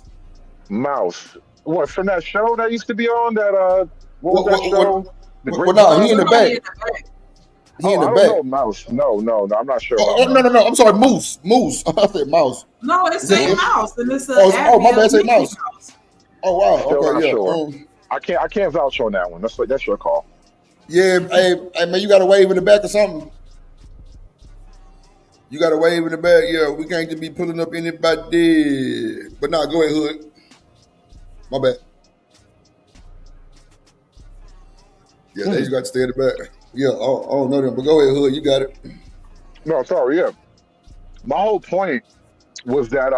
What, from that show that used to be on that, what was that show? No, he in the back. He in the back. I don't know Mouse. No, I'm not sure. No. I'm sorry, Moose. I said Mouse. No, it's saying Mouse, and it's my bad, say Mouse. Oh wow. Still okay, not yeah. Sure. I can't vouch on that one. That's your call. Yeah, hey, man, you got a wave in the back or something? You got a wave in the back? Yeah, we can't just be pulling up anybody. But nah, go ahead, Hood. My bad. Yeah, they just got to stay in the back. Yeah, I don't know them, but go ahead, Hood. You got it. No, sorry, yeah. My whole point was that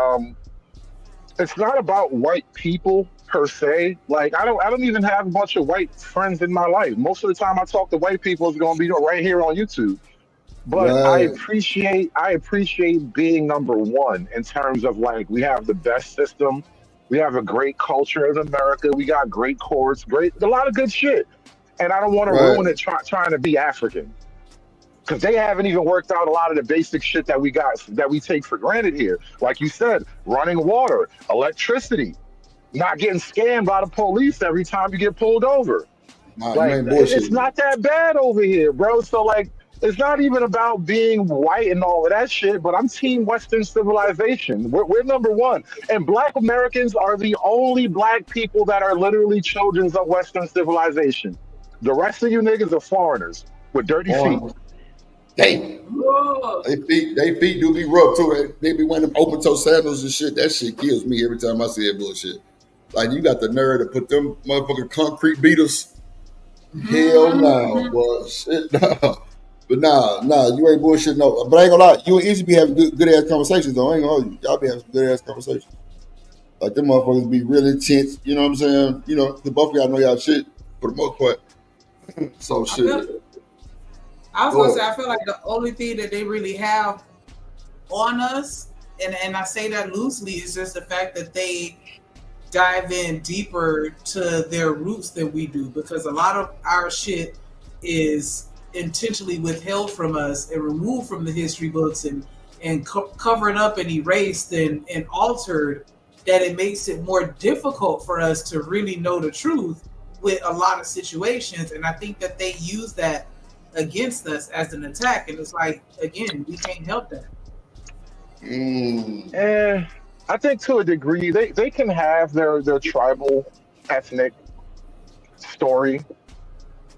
it's not about white people per se. Like I don't even have a bunch of white friends in my life. Most of the time I talk to white people is gonna be right here on YouTube. But Right. I appreciate being number one in terms of like we have the best system, we have a great culture in America, we got great courts, great a lot of good shit. And I don't want to Right. ruin it trying to be African because they haven't even worked out a lot of the basic shit that we got that we take for granted here. Like you said, running water, electricity, not getting scammed by the police every time you get pulled over. Nah, you Like ain't it's bullshitting. not that bad over here, bro. So like it's not even about being white and all of that shit, but I'm team Western civilization. We're number one. And black Americans are the only black people that are literally children of Western civilization. The rest of you niggas are foreigners with dirty feet. On. Damn. Whoa. They feet do be rough too. They be wearing them open toe sandals and shit. That shit kills me every time I see that bullshit. Like you got the nerve to put them motherfucking concrete beaters. Hell no, boy. Shit, no. But nah, you ain't bullshit. No, but I ain't gonna lie. You and Easy be having good ass conversations though. I ain't gonna hold you. Y'all be having some good ass conversations. Like them motherfuckers be really intense. You know what I'm saying? You know, the both of y'all know y'all shit for the most part. So I feel, shit. I was Go gonna say, ahead. I feel like the only thing that they really have on us, and I say that loosely, is just the fact that they dive in deeper to their roots than we do, because a lot of our shit is intentionally withheld from us and removed from the history books and covered up and erased and altered, that it makes it more difficult for us to really know the truth with a lot of situations. And I think that they use that against us as an attack, and it's like, again, we can't help that. Mm, And I think to a degree they can have their tribal ethnic story.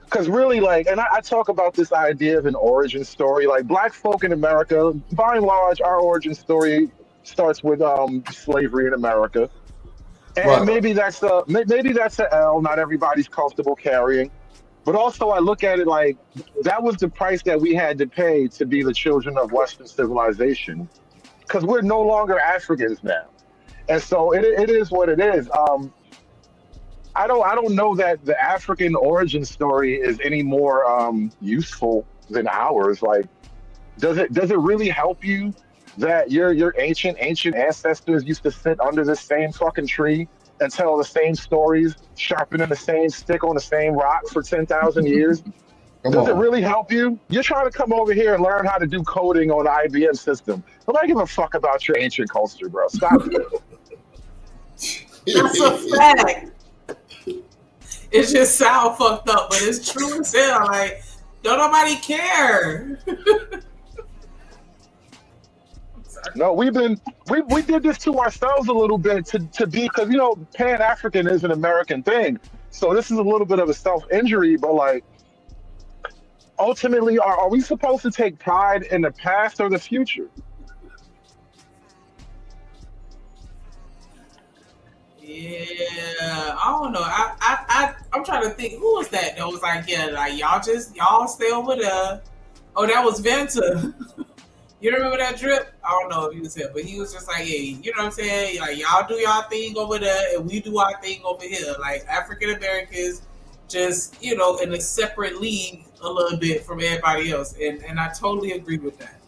Because really, like, and I talk about this idea of an origin story. Like, black folk in America, by and large, our origin story starts with slavery in America, and right. maybe that's a L. Not everybody's comfortable carrying, but also I look at it like that was the price that we had to pay to be the children of Western civilization. Because we're no longer Africans now, and so it is what it is. I don't know that the African origin story is any more useful than ours. Like, does it really help you that your ancient ancestors used to sit under the same fucking tree and tell the same stories, sharpening the same stick on the same rock for 10,000 years? Come Does it on. really help you? You're trying to come over here and learn how to do coding on the IBM system. Nobody give a fuck about your ancient culture, bro. Stop it. That's a fact. It just sound fucked up, but it's true as hell. Like, don't nobody care. No, we did this to ourselves a little bit to be because Pan African is an American thing. So this is a little bit of a self injury, but like ultimately, are we supposed to take pride in the past or the future? Yeah, I don't know. I'm trying to think. Who was that? That was like, yeah, like y'all stay over there. Oh, that was Venta. You remember that drip? I don't know if he was here, but he was just like, hey, you know what I'm saying? Like, y'all do y'all thing over there, and we do our thing over here. Like, African Americans, just in a separate league a little bit from everybody else, and I totally agree with that.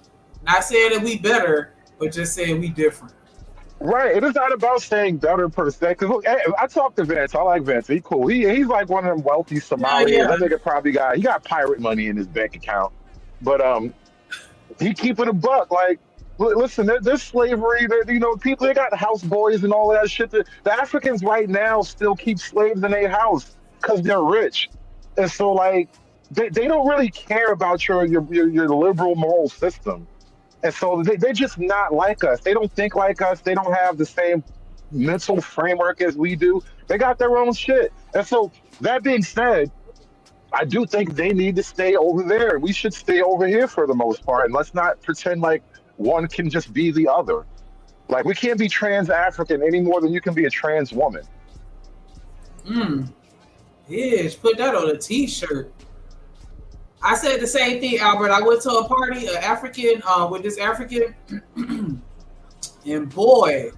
Not saying that we better, but just saying we different. Right. It is not about saying better per se. Because look, I talked to Vince. I like Vince. He cool. He's like one of them wealthy Yeah, Somalians. yeah. That nigga probably got pirate money in his bank account. But he keep it a buck. Like, listen, there's slavery. People they got houseboys and all of that shit. The Africans right now still keep slaves in their house because they're rich, and so like they don't really care about your liberal moral system, and so they just not like us. They don't think like us. They don't have the same mental framework as we do. They got their own shit, and so that being said, I do think they need to stay over there. We should stay over here for the most part, and let's not pretend like one can just be the other. Like we can't be trans African any more than you can be a trans woman. Yeah, put that on a t-shirt. I said the same thing, Albert. I went to a party, an African, with this African, and boy,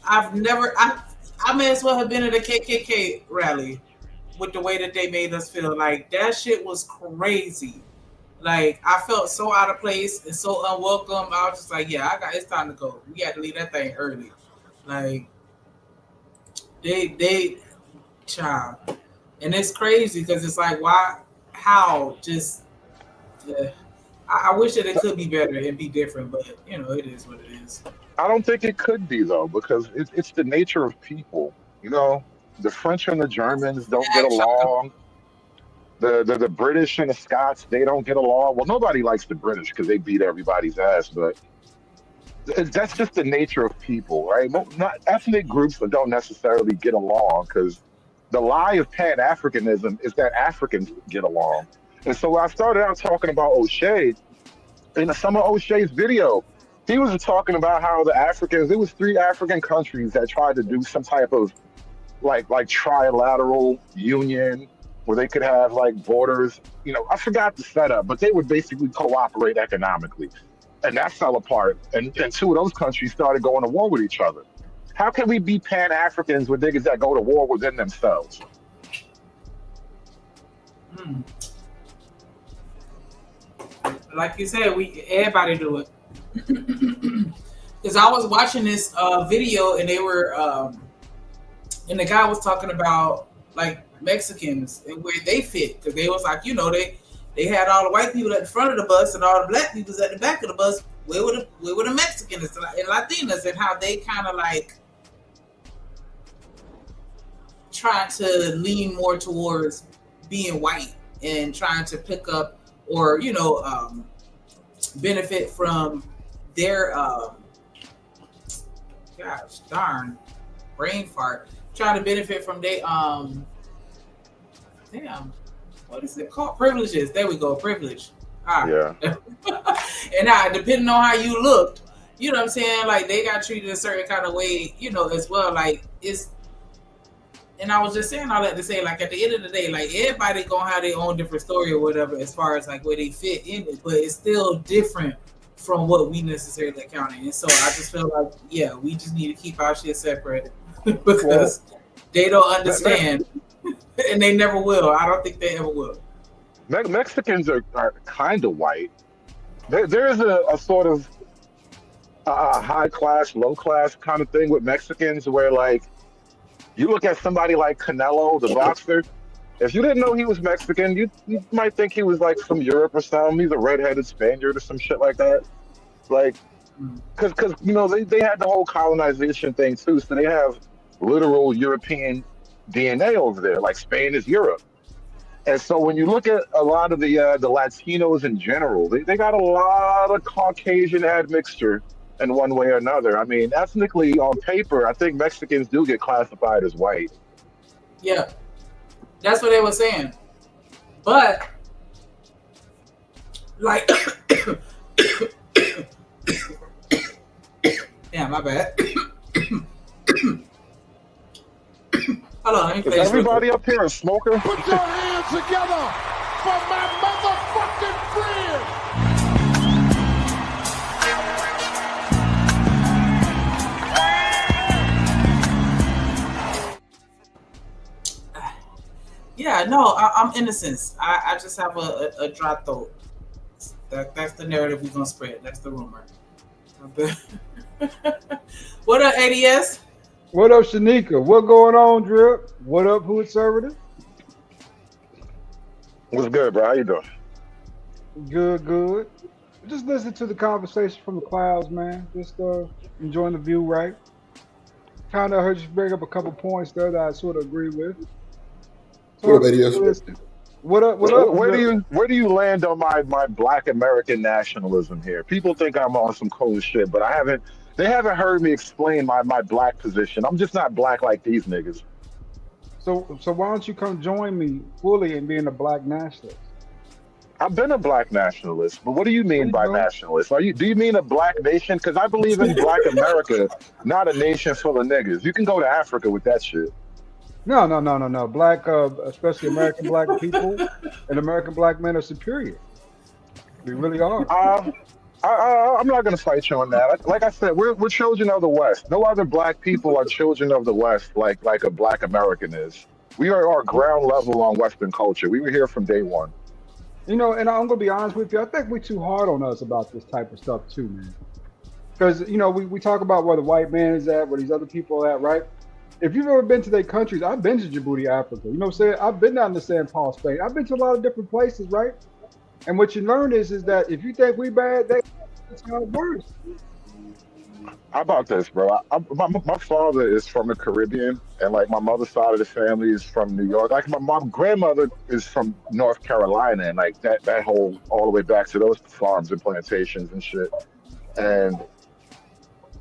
I may as well have been at a KKK rally with the way that they made us feel. Like that shit was crazy. Like I felt so out of place and so unwelcome. I was just like, yeah, it's time to go. We had to leave that thing early. Like they child. And it's crazy because it's like, why, how, just, I wish that it could be better and be different, but, you know, it is what it is. I don't think it could be, though, because it's the nature of people. You know, the French and the Germans don't get along. The British and the Scots, they don't get along. Well, nobody likes the British because they beat everybody's ass, but that's just the nature of people, right? Not ethnic groups that don't necessarily get along because the lie of Pan-Africanism is that Africans get along. And so I started out talking about O'Shea. In some of O'Shea's video, he was talking about how the Africans, it was 3 African countries that tried to do some type of like trilateral union where they could have like borders. You know, I forgot the setup, but they would basically cooperate economically. And that fell apart. And 2 of those countries started going to war with each other. How can we be Pan-Africans with niggas that go to war within themselves? Like you said, everybody do it. Because I was watching this video and they were, and the guy was talking about like Mexicans and where they fit. Because they was like, you know, they had all the white people at the front of the bus and all the black people at the back of the bus. Where were the Mexicans and Latinas, and how they kind of like trying to lean more towards being white and trying to pick up or, you know, benefit from their, gosh darn, brain fart, trying to benefit from their, what is it called? Privileges. There we go, privilege. Yeah. And now, depending on how you looked, you know what I'm saying? Like, they got treated a certain kind of way, you know, as well. Like, and I was just saying all that to say, like, at the end of the day, like, everybody gonna have their own different story or whatever as far as, like, where they fit in it. But it's still different from what we necessarily counting. And so I just feel like, yeah, we just need to keep our shit separate because they don't understand. And they never will. I don't think they ever will. Mexicans are kind of white. There is a sort of high class, low class kind of thing with Mexicans where, like, you look at somebody like Canelo, the boxer. If you didn't know he was Mexican, you might think he was like from Europe or something. He's a redheaded Spaniard or some shit like that. Like, because you know they had the whole colonization thing too, so they have literal European DNA over there. Like Spain is Europe. And so when you look at a lot of the Latinos in general, they got a lot of Caucasian admixture in one way or another. I mean, ethnically on paper, I think Mexicans do get classified as white. Yeah, that's what they were saying. But like, yeah, my bad. Hold on, let me Is everybody up here a smoker? Put your hands together for my motherfucking friend. Yeah, no, I'm innocent. I just have a dry throat. That's the narrative we're gonna spread. That's the rumor. What up, ADS? What up, Shanika? What going on, Drip? What up, Hood Conservative? What's good, bro? How you doing? Good. Just listen to the conversation from the clouds, man. Just enjoying the view, right? Kind of heard you bring up a couple points there that I sort of agree with. So, What up, ADS? What up? Where do you land on my Black American nationalism here? People think I'm on some cool shit, but they haven't heard me explain my black position. I'm just not black like these niggas. So why don't you come join me fully in being a black nationalist? I've been a black nationalist, but what do you There mean you by go. nationalist? Do you mean a black nation? Because I believe in Black America, not a nation full of niggas. You can go to Africa with that shit. No, no, no, no, no. Black, especially American black people and American black men are superior. They really are. Uh, I'm not gonna fight you on that. Like I said, we're children of the West. No other black people are children of the West like a black American is. We are our ground level on Western culture. We were here from day one. You know, and I'm gonna be honest with you. I think we're too hard on us about this type of stuff too, man. Because we talk about where the white man is at, where these other people are at, right? If you've ever been to their countries, I've been to Djibouti, Africa. You know what I'm saying? I've been down to St. Paul, Spain. I've been to a lot of different places, right? And what you learn is that if you think we bad, that's how it works. How about this, bro? My father is from the Caribbean, and like my mother's side of the family is from New York. Like my mom, grandmother is from North Carolina, and like that whole all the way back to those farms and plantations and shit. And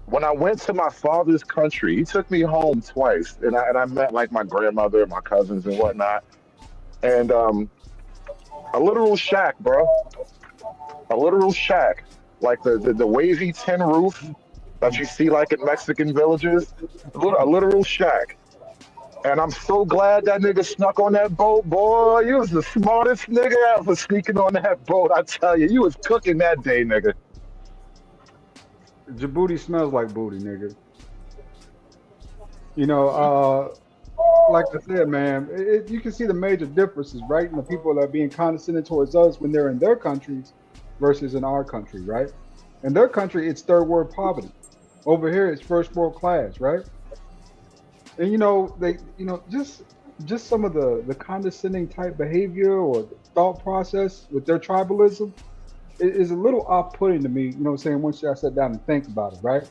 when I went to my father's country, he took me home twice, and I met like my grandmother, my cousins, and whatnot. And a literal shack, bro, a literal shack, like the wavy tin roof that you see like in Mexican villages, a literal shack. And I'm so glad that nigga snuck on that boat, boy. You was the smartest nigga ever sneaking on that boat. I tell you, you was cooking that day, nigga. Djibouti smells like booty, nigga. You know, like I said, man, you can see the major differences, right? And the people that are being condescending towards us when they're in their countries versus in our country, right? In their country, it's third world poverty. Over here, it's first world class, right? And just some of the condescending type behavior or thought process with their tribalism is a little off-putting to me. You know what I'm saying? Once I sat down and think about it, right?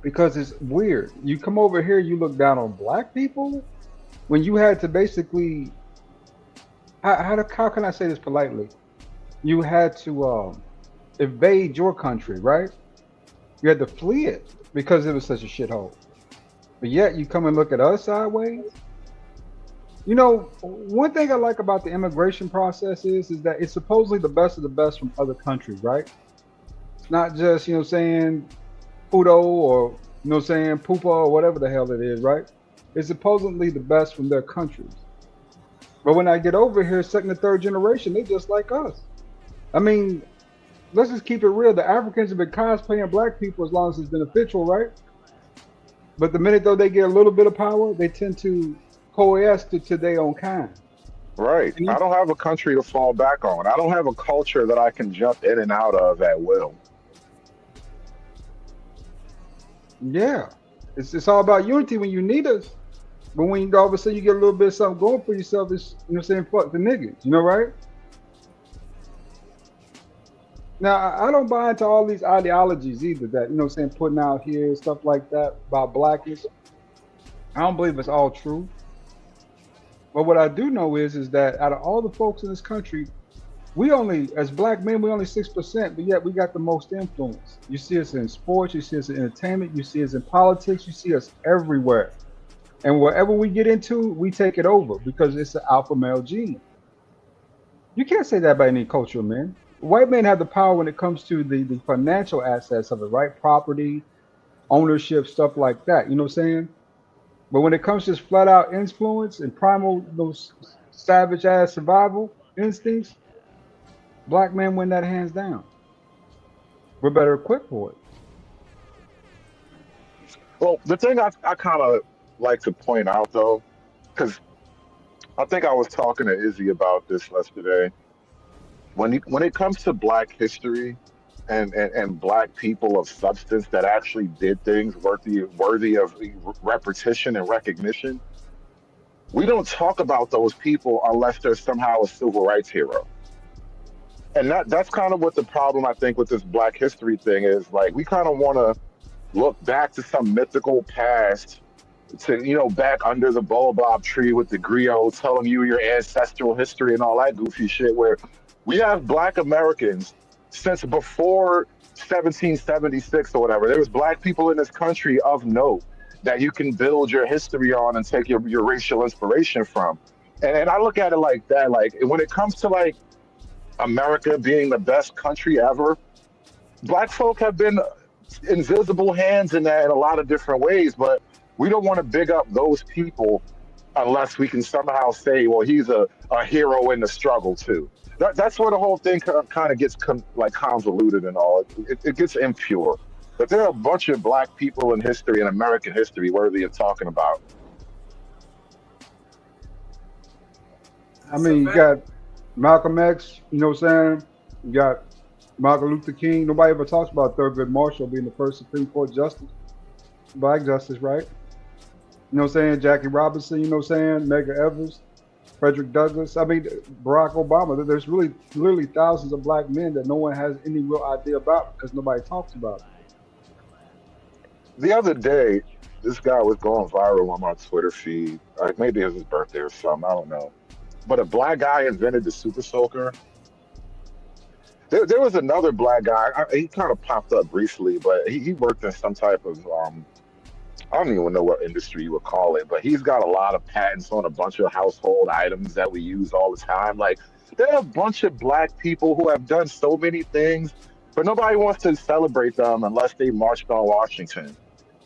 Because it's weird. You come over here, you look down on black people when you had to basically, how can I say this politely? You had to evade your country, right? You had to flee it because it was such a shithole. But yet you come and look at us sideways. You know, one thing I like about the immigration process is that it's supposedly the best of the best from other countries, right? It's not just, you know what I'm saying, Puto or, you know what I'm saying, Pupa or whatever the hell it is, right? It's supposedly the best from their countries. But when I get over here, second and third generation, they're just like us. I mean, let's just keep it real. The Africans have been cosplaying black people as long as it's beneficial, right? But the minute though they get a little bit of power, they tend to coalesce to their own kind. Right. And I don't have a country to fall back on. I don't have a culture that I can jump in and out of at will. yeah, it's all about unity when you need us. But when all of a sudden you get a little bit of something going for yourself, it's, you know what I'm saying, fuck the niggas, you know, right? Now, I don't buy into all these ideologies either that, you know what I'm saying, putting out here, stuff like that about blackness. I don't believe it's all true. But what I do know is that out of all the folks in this country, we only, as black men, we only 6%, but yet we got the most influence. You see us in sports, you see us in entertainment, you see us in politics, you see us everywhere. And wherever we get into, we take it over because it's the alpha male gene. You can't say that about any culture, man. White men have the power when it comes to the financial assets of it, right? Property, ownership, stuff like that. You know what I'm saying? But when it comes to just flat out influence and primal, those savage ass survival instincts, black men win that hands down. We're better equipped for it. Well, the thing I kind of like to point out though, because I think I was talking to Izzy about this yesterday. When it comes to Black history and Black people of substance that actually did things worthy of repetition and recognition, we don't talk about those people unless they're somehow a civil rights hero. And that's kind of what the problem I think with this Black history thing is. Like we kind of want to look back to some mythical past, to back under the baobab tree with the griot telling you your ancestral history and all that goofy shit, where we have Black Americans since before 1776 or whatever. There was Black people in this country of note. that you can build your history on and take your racial inspiration from. And I look at it like that. Like when it comes to like America being the best country ever, black folk have been invisible hands in that in a lot of different ways, but we don't want to big up those people unless we can somehow say, well, he's a hero in the struggle too. That's where the whole thing kind of gets like convoluted and all. It gets impure. But there are a bunch of black people in history and American history worthy of talking about. I That's a mean, you fact. got Malcolm X, you know what I'm saying? You got Martin Luther King. Nobody ever talks about Thurgood Marshall being the first Supreme Court justice, black justice, right? You know what I'm saying? Jackie Robinson, you know what I'm saying? Medgar Evers, Frederick Douglass. I mean, Barack Obama. There's really literally thousands of black men that no one has any real idea about because nobody talks about it. The other day, this guy was going viral on my Twitter feed. Like maybe it was his birthday or something. I don't know. But a black guy invented the Super Soaker. There was another black guy. He kind of popped up briefly, but he worked in some type of I don't even know what industry you would call it, but he's got a lot of patents on a bunch of household items that we use all the time. Like there are a bunch of black people who have done so many things, but nobody wants to celebrate them unless they marched on Washington.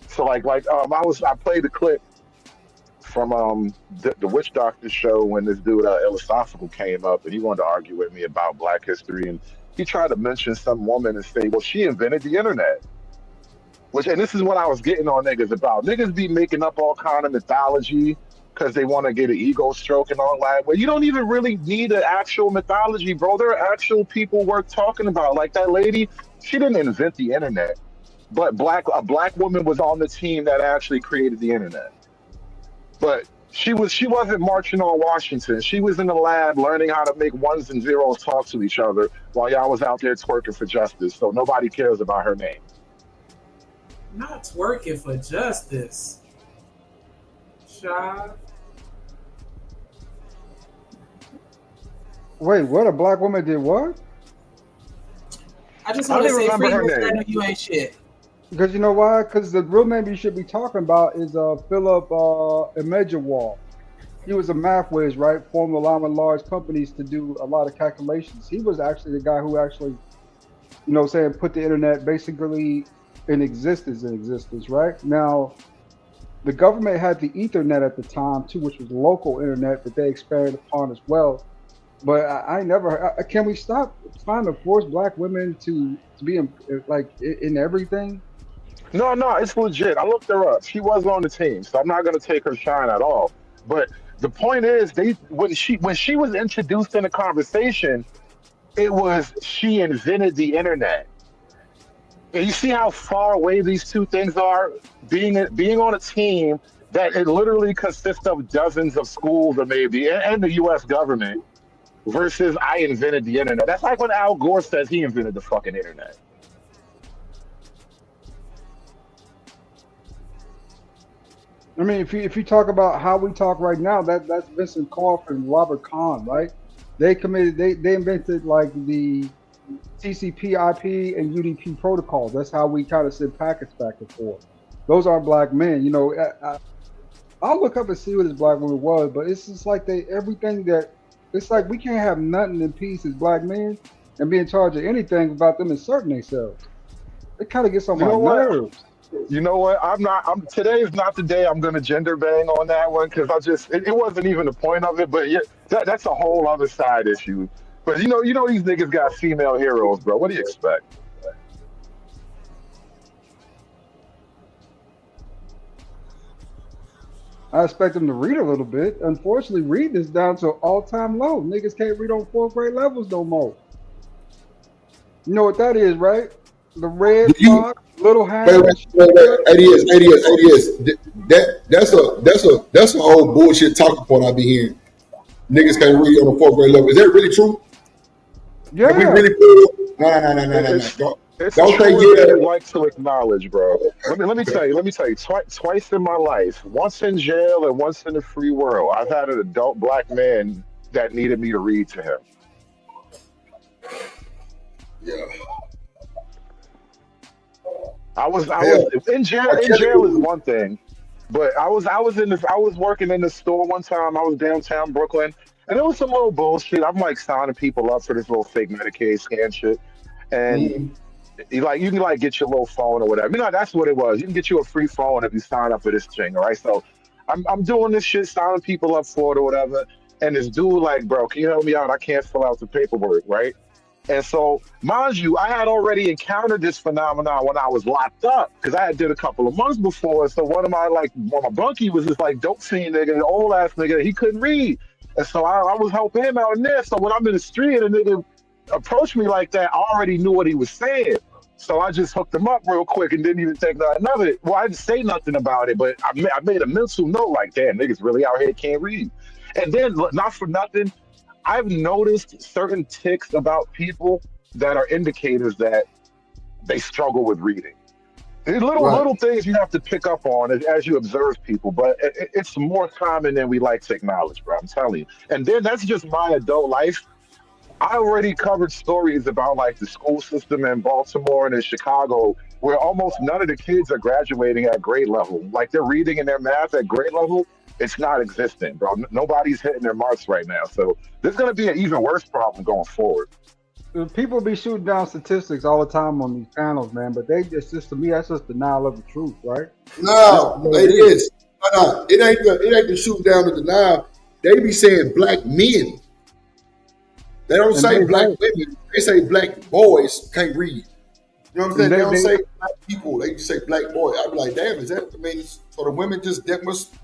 So I played the clip from the Witch Doctor show when this dude Philosophical came up and he wanted to argue with me about Black history, and he tried to mention some woman and say, well, she invented the internet. And this is what I was getting on niggas about. Niggas be making up all kind of mythology because they want to get an ego stroke and all that. Well, you don't even really need an actual mythology, bro. There are actual people worth talking about. Like that lady, she didn't invent the internet, but a black woman was on the team that actually created the internet. But she wasn't marching on Washington. She was in the lab learning how to make ones and zeros talk to each other while y'all was out there twerking for justice. So nobody cares about her name. Not twerking for justice. Shy. Wait, what? A black woman did what? I just I want don't to even say remember free her Miss name. Daniel, you ain't shit. Because you know why? Because the real name you should be talking about is Philip Imejawal. He was a math whiz, right? Formed allowing large companies to do a lot of calculations. He was actually the guy who actually, you know, saying put the internet basically in existence, right? Now, the government had the Ethernet at the time too, which was local internet that they expanded upon as well. But I never. Can we stop trying to force black women to be in everything? No, it's legit. I looked her up. She was on the team, so I'm not gonna take her shine at all. But the point is, when she was introduced in the conversation, it was she invented the internet. And you see how far away these two things are? Being on a team that it literally consists of dozens of schools or maybe and the US government versus I invented the internet. That's like when Al Gore says he invented the fucking internet. I mean, if you talk about how we talk right now, that's Vincent Cerf and Robert Kahn, right? They invented like the TCP, IP, and UDP protocols. That's how we kind of send packets back and forth. Those aren't black men, you know. I'll look up and see what this black woman was, but it's just like it's like we can't have nothing in peace as black men and be in charge of anything without them inserting themselves. It kind of gets on You my know what? nerves. You know what? Today is not the day I'm gonna gender bang on that one because it wasn't even the point of it. But yeah, that's a whole other side issue. But you know these niggas got female heroes, bro. What do you expect? I expect them to read a little bit. Unfortunately, reading is down to an all-time low. Niggas can't read on fourth grade levels no more. You know what that is, right? The red box, little hand. Wait. ADS. That's a whole bullshit talking point I be hearing. Niggas can't read on the fourth grade level. Is that really true? Yeah. Have we really No. It's Don't true say as yeah. they like to acknowledge, bro. Let me tell you. Twice in my life, once in jail and once in the free world, I've had an adult black man that needed me to read to him. Yeah. I was in jail. In jail is one thing. But I was working in the store one time. I was downtown Brooklyn, and it was some little bullshit. I'm like signing people up for this little fake Medicaid scan shit, and Mhm. you can like get your little phone or whatever. You know, that's what it was. You can get you a free phone if you sign up for this thing, all right? So I'm doing this shit, signing people up for it or whatever. And this dude like, bro, can you help me out? I can't fill out the paperwork, right? And so, mind you, I had already encountered this phenomenon when I was locked up because I had did a couple of months before. So one of my bunkie was just like dope fiend nigga, an old ass nigga. He couldn't read, and so I was helping him out in there. So when I'm in the street and a nigga approached me like that, I already knew what he was saying. So I just hooked him up real quick and didn't even take nothing of it. Well, I didn't say nothing about it, but I made a mental note like, damn, niggas really out here can't read. And then, look, not for nothing, I've noticed certain tics about people that are indicators that they struggle with reading. There's Right. little things you have to pick up on as you observe people, but it's more common than we like to acknowledge, bro. I'm telling you. And then that's just my adult life. I already covered stories about like the school system in Baltimore and in Chicago, where almost none of the kids are graduating at grade level. Like they're reading and their math at grade level, it's not existent, bro. Nobody's hitting their marks right now. So this is going to be an even worse problem going forward. People be shooting down statistics all the time on these panels, man. But it's just to me, that's just denial of the truth, right? No, That's what it is. No, it ain't the shoot down the denial. They be saying black men. They don't And say they black right. women. They say black boys can't read. You know what I'm saying? And They don't they say black people. They just say black boy. I be like, damn, is that? I mean, so the women just that must,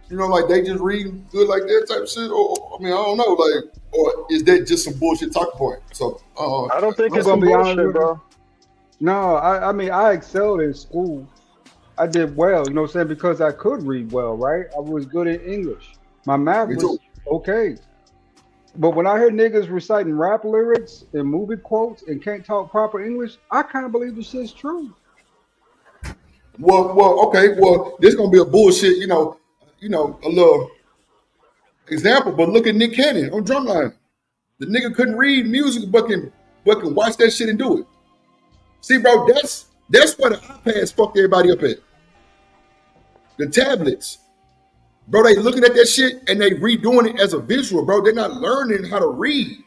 you know, like they just read good like that type of shit. Or I mean, I don't know, like, or is that just some bullshit talking point? So, I don't think I'm it's some gonna be honest bullshit, with you. bro. No, I mean I excelled in school. I did well, you know what I'm saying, because I could read well, right? I was good in English. My math me was too. okay. But when I hear niggas reciting rap lyrics and movie quotes and can't talk proper English, I can't believe this shit's true. Okay. Well, this gonna be a bullshit. A little example. But look at Nick Cannon on Drumline. The nigga couldn't read music, but can watch that shit and do it. See, bro, that's where the iPads fucked everybody up at. The tablets, bro. They looking at that shit and they redoing it as a visual, bro. They're not learning how to read.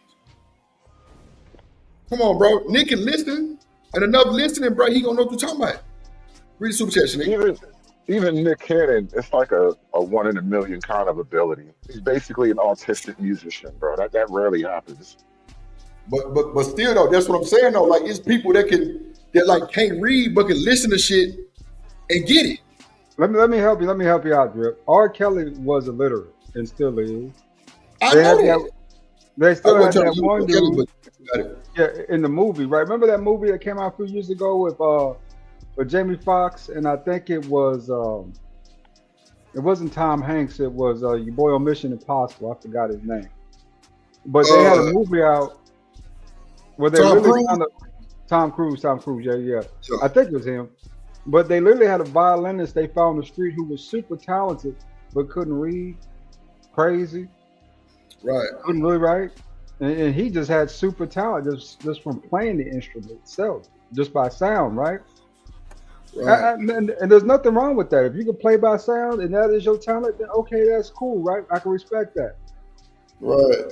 Come on, bro. Nick can listen, and enough listening, bro. He gonna know what you're talking about. Read the super chat, Nick. Even Nick Cannon, it's like a one in a million kind of ability. He's basically an autistic musician, bro. That rarely happens. But still though, that's what I'm saying though. Like it's people that can't read but can listen to shit and get it. Let me help you. Let me help you out, Drip. R. Kelly was illiterate and still is. I They know had that. that. They I still had wasn't trying that to one look at it, dude. but got it. Yeah, in the movie, right? Remember that movie that came out a few years ago with Jamie Foxx, and I think it wasn't Tom Hanks. It was your boy on Mission Impossible. I forgot his name. But they had a Uh, movie out where they Tom literally Cruise. kind of Tom Cruise, yeah. Sure. I think it was him. But they literally had a violinist they found on the street who was super talented but couldn't read, crazy, Right. couldn't really write, and he just had super talent just from playing the instrument itself, just by sound, right? Right. And there's nothing wrong with that. If you can play by sound and that is your talent, then okay, that's cool, right? I can respect that. Right.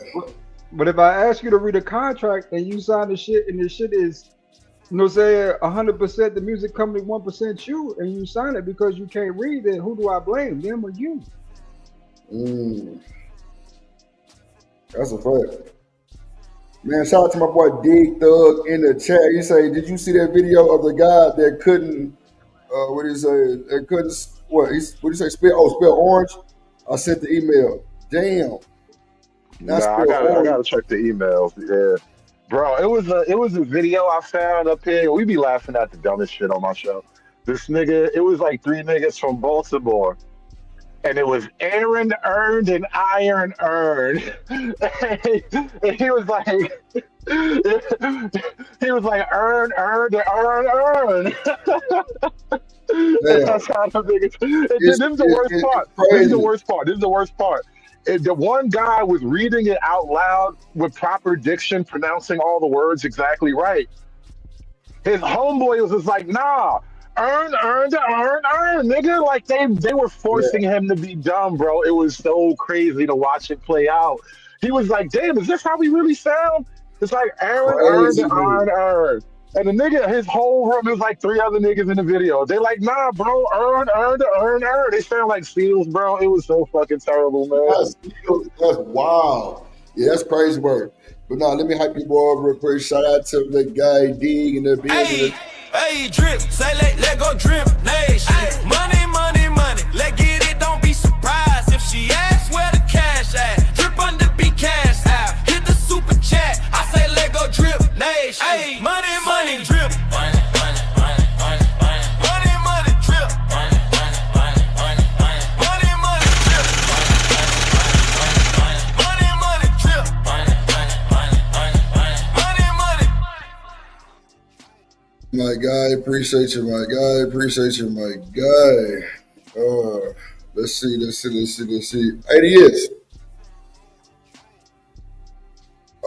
But if I ask you to read a contract and you sign the shit and the shit is, say 100% the music company, 1% you, and you sign it because you can't read, then who do I blame, them or you? That's a fact. Man, shout out to my boy Dig Thug in the chat. He say, did you see that video of the guy that couldn't what did he say? That couldn't what did he say? Spell orange? I sent the email. Damn. Not Nah, I spell gotta orange. check the emails. Yeah, bro, it was a video I found up here. We be laughing at the dumbest shit on my show. This nigga, it was like three niggas from Baltimore, and it was Aaron earned and Iron earned. And he was like, earn, earned, and earn. Damn. That's how the niggas. And It's, this is the it, worst it's part. This is the crazy. worst part. This is the worst part. And the one guy was reading it out loud with proper diction, pronouncing all the words exactly right. His homeboy was just like, nah, earn, nigga. Like they were Yeah, forcing him to be dumb, bro. It was so crazy to watch it play out. He was like, "Damn, is this how we really sound?" It's like Aaron earned, crazy move. earned. And the nigga, his whole room is like three other niggas in the video. They like, nah, bro, earn. They sound like seals, bro. It was so fucking terrible, man. That's wild. Yeah, that's crazy work. But now let me hype you boy up real quick. Shout out to the guy Dig and the Hey, business. hey, drip, say let go drip, nation. Money, money, money, let get it, don't be surprised if she asks where the cash at. Drip under be cash out, hit the super chat, I say let go drip, nation. Hey, money, money, drip. Money, money, money, money, money. Money, money, drip. Money, money, money, money, money. Money, money, drip. Money, money, drip. Money, money, money, money, money. Money, money. My guy, appreciate you, my guy. Appreciate you, my guy. Let's see. 80 years.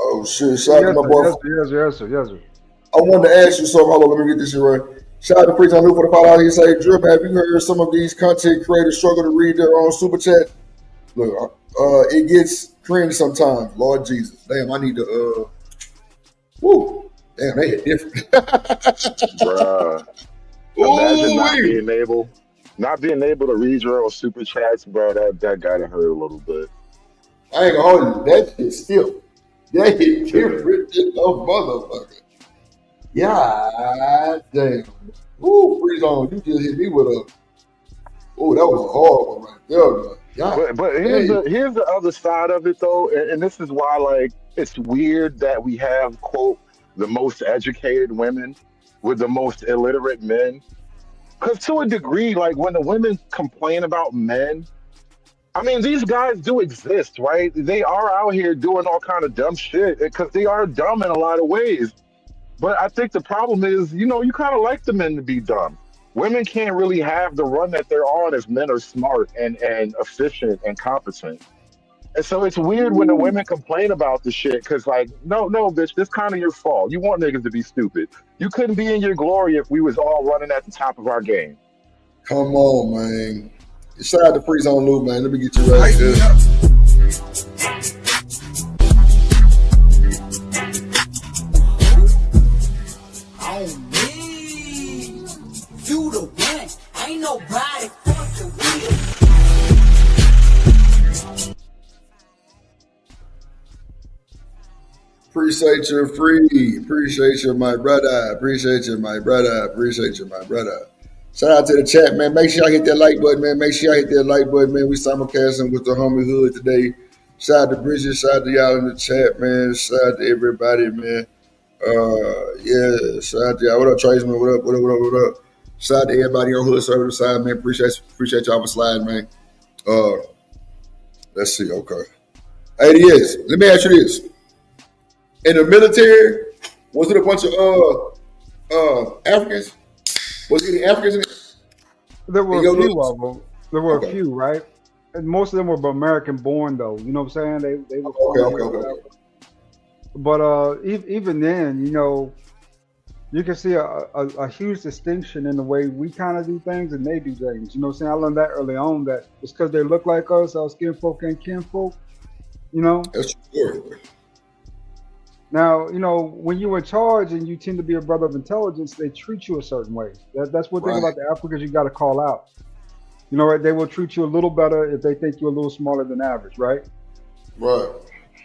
Oh shit! Shout out to Yes, my sir. boy. Yes, sir. I wanted to ask you something. Hold on, let me get this shit right. Shout out to Preach on New for the call out. He say, Drip, have you heard some of these content creators struggle to read their own super chat? Look, it gets cringe sometimes. Lord Jesus, damn, I need to. Woo, damn, they hit different. Bruh. Imagine Ooh-wee. not being able to read your own super chats, bro. That gotta hurt a little bit. I ain't gonna hold you. That shit still. That hit different than a motherfucker. Yeah, damn. Ooh, Freeze on. You just hit me with a. Oh, that was a hard one right there, man. Yeah. But here's the other side of it though, and this is why like it's weird that we have quote the most educated women with the most illiterate men. Because to a degree, like when the women complain about men, I mean these guys do exist, right? They are out here doing all kind of dumb shit because they are dumb in a lot of ways. But I think the problem is, you know, you kind of like the men to be dumb. Women can't really have the run that they're on as men are smart and efficient and competent. And so it's weird when the women complain about the shit because, like, no, bitch, this kind of your fault. You want niggas to be stupid. You couldn't be in your glory if we was all running at the top of our game. Come on, man. Shout out to Freeze on Lou, man. Let me get you right there. On me, you the one, ain't nobody fucking with. Appreciate you, Free. Appreciate you, my brother. Appreciate you, my brother. Appreciate you, my brother. Shout out to the chat, man. Make sure y'all hit that like button, man. Make sure y'all hit that like button, man. We simulcasting with the homie hood today. Shout out to Bridget. Shout out to y'all in the chat, man. Shout out to everybody, man. Yeah. Shout out to y'all. What up, Trace, man? What up? Shout out to everybody on Hood Service side, man. Appreciate y'all for sliding, man. Let's see. Okay. 80 years. Let me ask you this. In the military, was it a bunch of Africans? Was it any Africans in it? There were In your a few list? of them. There were a Okay. few, right? And most of them were American born, though. You know what I'm saying? They were Okay, from okay, here or okay. whatever. But even then, you know, you can see a huge distinction in the way we kind of do things and they do things. You know what I'm saying? I learned that early on that it's because they look like us, our skin folk and kinfolk, you know? That's true. Now, you know, when you're in charge and you tend to be a brother of intelligence, they treat you a certain way. That's one thing Right. about the Africans you got to call out. You know, right? They will treat you a little better if they think you're a little smarter than average, right? Right.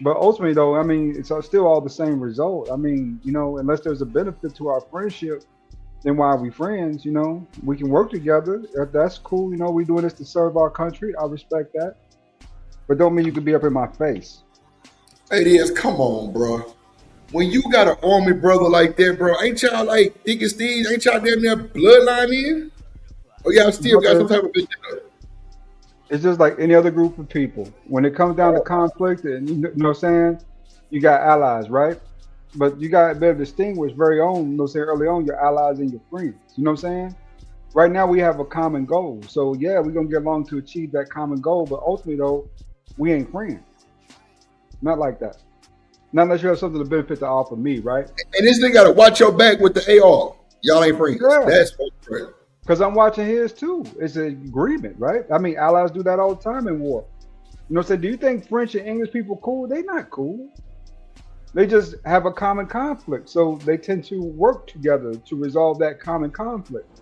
But ultimately, though, I mean, it's still all the same result. I mean, you know, unless there's a benefit to our friendship, then why are we friends? You know, we can work together. That's cool. You know, we're doing this to serve our country. I respect that. But don't mean you can be up in my face. It is. Come on, bro. When you got an army brother like that, bro, ain't y'all like thick as thieves? Ain't y'all damn near bloodline in? Or y'all still got some type of bitch? It's just like any other group of people. When it comes down to conflict, and you know what I'm saying, you got allies, right? But you got to better distinguish very own, you know what I'm saying, early on, your allies and your friends. You know what I'm saying? Right now, we have a common goal. So, yeah, we're going to get along to achieve that common goal. But ultimately, though, we ain't friends. Not like that. Not unless you have something to benefit to offer me, right? And this nigga got to watch your back with the AR. Y'all ain't friends. Yeah. That's crazy. Because I'm watching his too. It's an agreement, right? I mean, allies do that all the time in war. You know what I'm saying? Do you think French and English people cool? They not cool. They just have a common conflict. So they tend to work together to resolve that common conflict.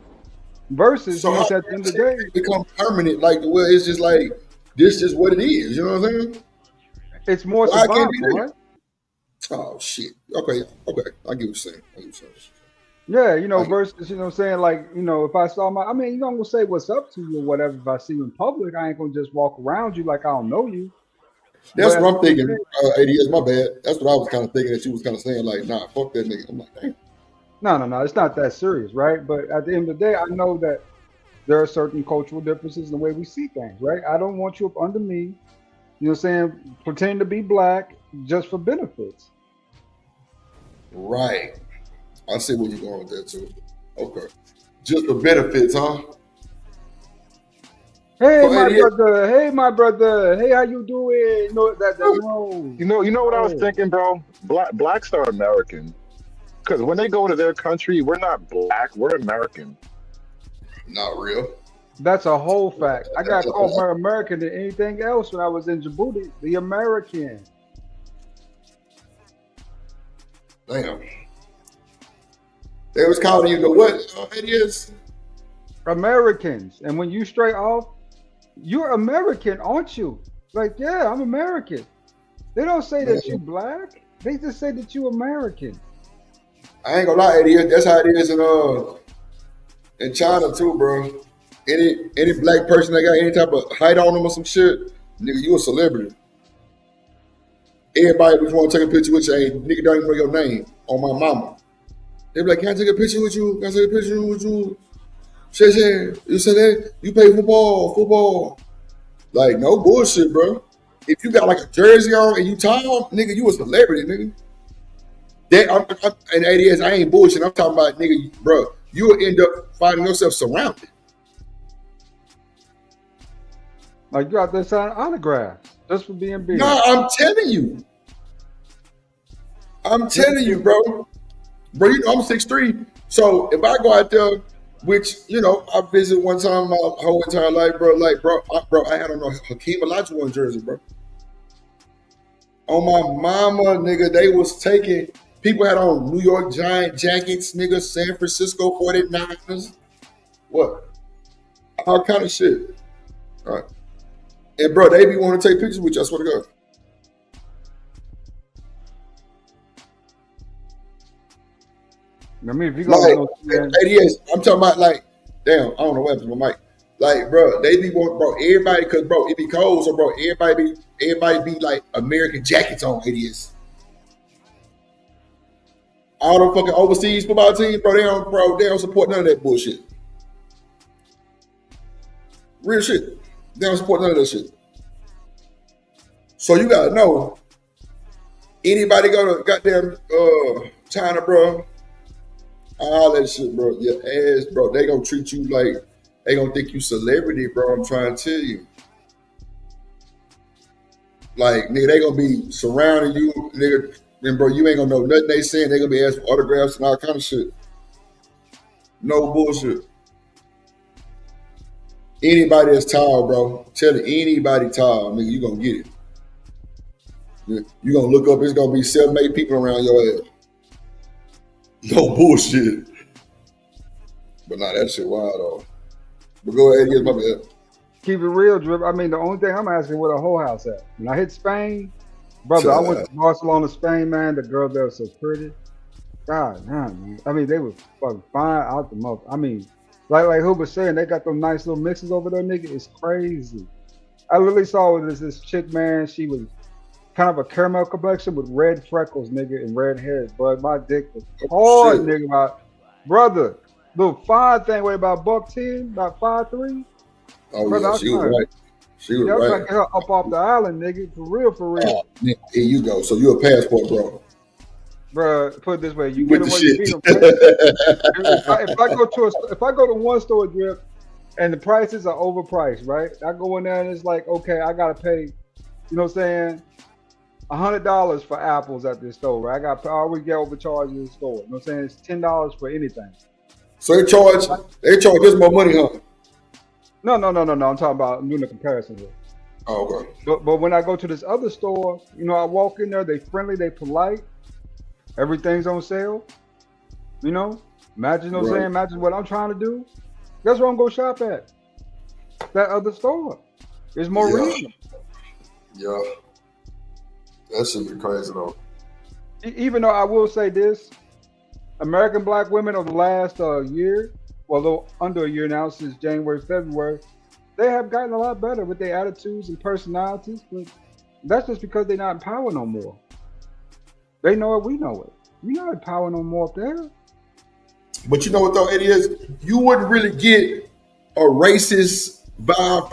Versus, So at how the end of the day, become permanent? Like, well, it's just like this is what it is. You know what I'm saying? it's more Why can't survival, it be that? right? Oh shit. Okay. I get what you're saying. Yeah, I get- versus, what I'm saying, like, if I saw I mean, I'm gonna say what's up to you or whatever. If I see you in public, I ain't gonna just walk around you like I don't know you. That's But what I'm thinking. ADS, my bad. That's what I was kind of thinking that she was kind of saying, like, nah, fuck that nigga. I'm like, dang. no, it's not that serious, right? But at the end of the day, I know that there are certain cultural differences in the way we see things, right? I don't want you up under me, pretend to be black just for benefits. Right. I see where you're going with that too. Okay. Just for benefits, huh? Hey, So my ADS, brother. Hey, my brother. Hey, how you doing? No. You know what I was No. thinking, bro? Blacks are American. Because when they go to their country, we're not black, we're American. not real. That's a whole fact. I got called more American than anything else when I was in Djibouti. The American. Damn. They was calling you the what? ADS? Americans. And when you straight off, you're American, aren't you? Like, yeah, I'm American. They don't say that you black. They just say that you American. I ain't gonna lie, ADS. That's how it is in China too, bro. Any black person that got any type of height on them or some shit, nigga, you a celebrity. Everybody just want to take a picture with you. Hey, nigga, don't even know your name. On my mama. They be like, can I take a picture with you? Can I take a picture with you? Shit, you said that? You play football. Like, no bullshit, bro. If you got like a jersey on and you tall, nigga, you a celebrity, nigga. And ADS, I ain't bullshit. I'm talking about, nigga, bro, you will end up finding yourself surrounded. Like, you out there signing autographs just for being big. No, I'm telling you. Bro. Bro, I'm 6'3". So if I go out there, which, I visit one time my whole entire life, bro. Like, bro, I had on a Hakeem Olajuwon jersey, bro. On my mama, nigga, they was taking, people had on New York Giant jackets, nigga, San Francisco 49ers. What? All kind of shit. All right. And, bro, they be wanting to take pictures with you, I swear to God. I mean, if you go Like, ADS, I'm talking about, like, damn, I don't know what happened to my mic. Like, bro, they be want, bro, everybody, cause bro, it be cold, so bro, everybody be like American jackets on ADS. All them fucking overseas football teams, bro, they don't support none of that bullshit. Real shit. They don't support none of that shit. So you gotta know, anybody go to goddamn China, bro, all that shit, bro, your ass, bro, they gonna treat you like, they gonna think you celebrity, bro, I'm trying to tell you. Like, nigga, they gonna be surrounding you, nigga, and bro, you ain't gonna know nothing they saying. They gonna be asking for autographs and all kind of shit. No bullshit. Anybody that's tall, bro, tell anybody tall, nigga, you gonna get it. You gonna look up, it's gonna be 7, 8 people around your ass. No bullshit. But nah, that shit wild though. But go ahead and get my bad. Keep it real, Drip. I mean, the only thing I'm asking where the whole house at. When I hit Spain, brother, I went to Barcelona, Spain, man. The girls there were so pretty. God damn, man. I mean, they were fucking fine out the mouth. I mean, like Hoop was saying, they got them nice little mixes over there, nigga. It's crazy. I literally saw this chick, man. She was kind of a caramel complexion with red freckles, nigga, and red hair. But my dick was hard, nigga. My brother, little fine thing weighed about $110, about 5'3". Oh, brother, yeah, she was right. She was I was right. trying to get her up off the island, nigga. For real, for real. Oh, here you go. So you a passport, bro. Bruh, put it this way, you With get the them where you shit. beat them. If I go to one store, Drip, and the prices are overpriced, right? I go in there and it's like, okay, I gotta pay, you know what I'm saying, $100 for apples at this store, right? I always get overcharged in the store. You know what I'm saying? It's $10 for anything. So they charge us more money, huh? No. I'm talking about I'm doing a comparison here. Oh, okay. But when I go to this other store, you know, I walk in there, they friendly, they polite, everything's on sale. You know, imagine what I'm saying, imagine what I'm trying to do. That's where I'm gonna shop at. That other store. It's more reasonable. Yeah. That should be crazy though. Even though I will say this, American black women over the last year, well, a little under a year now, since January, February, they have gotten a lot better with their attitudes and personalities. But that's just because they're not in power no more. They know it, we know it. We're not in power no more up there. But you know what though, it is? You wouldn't really get a racist vibe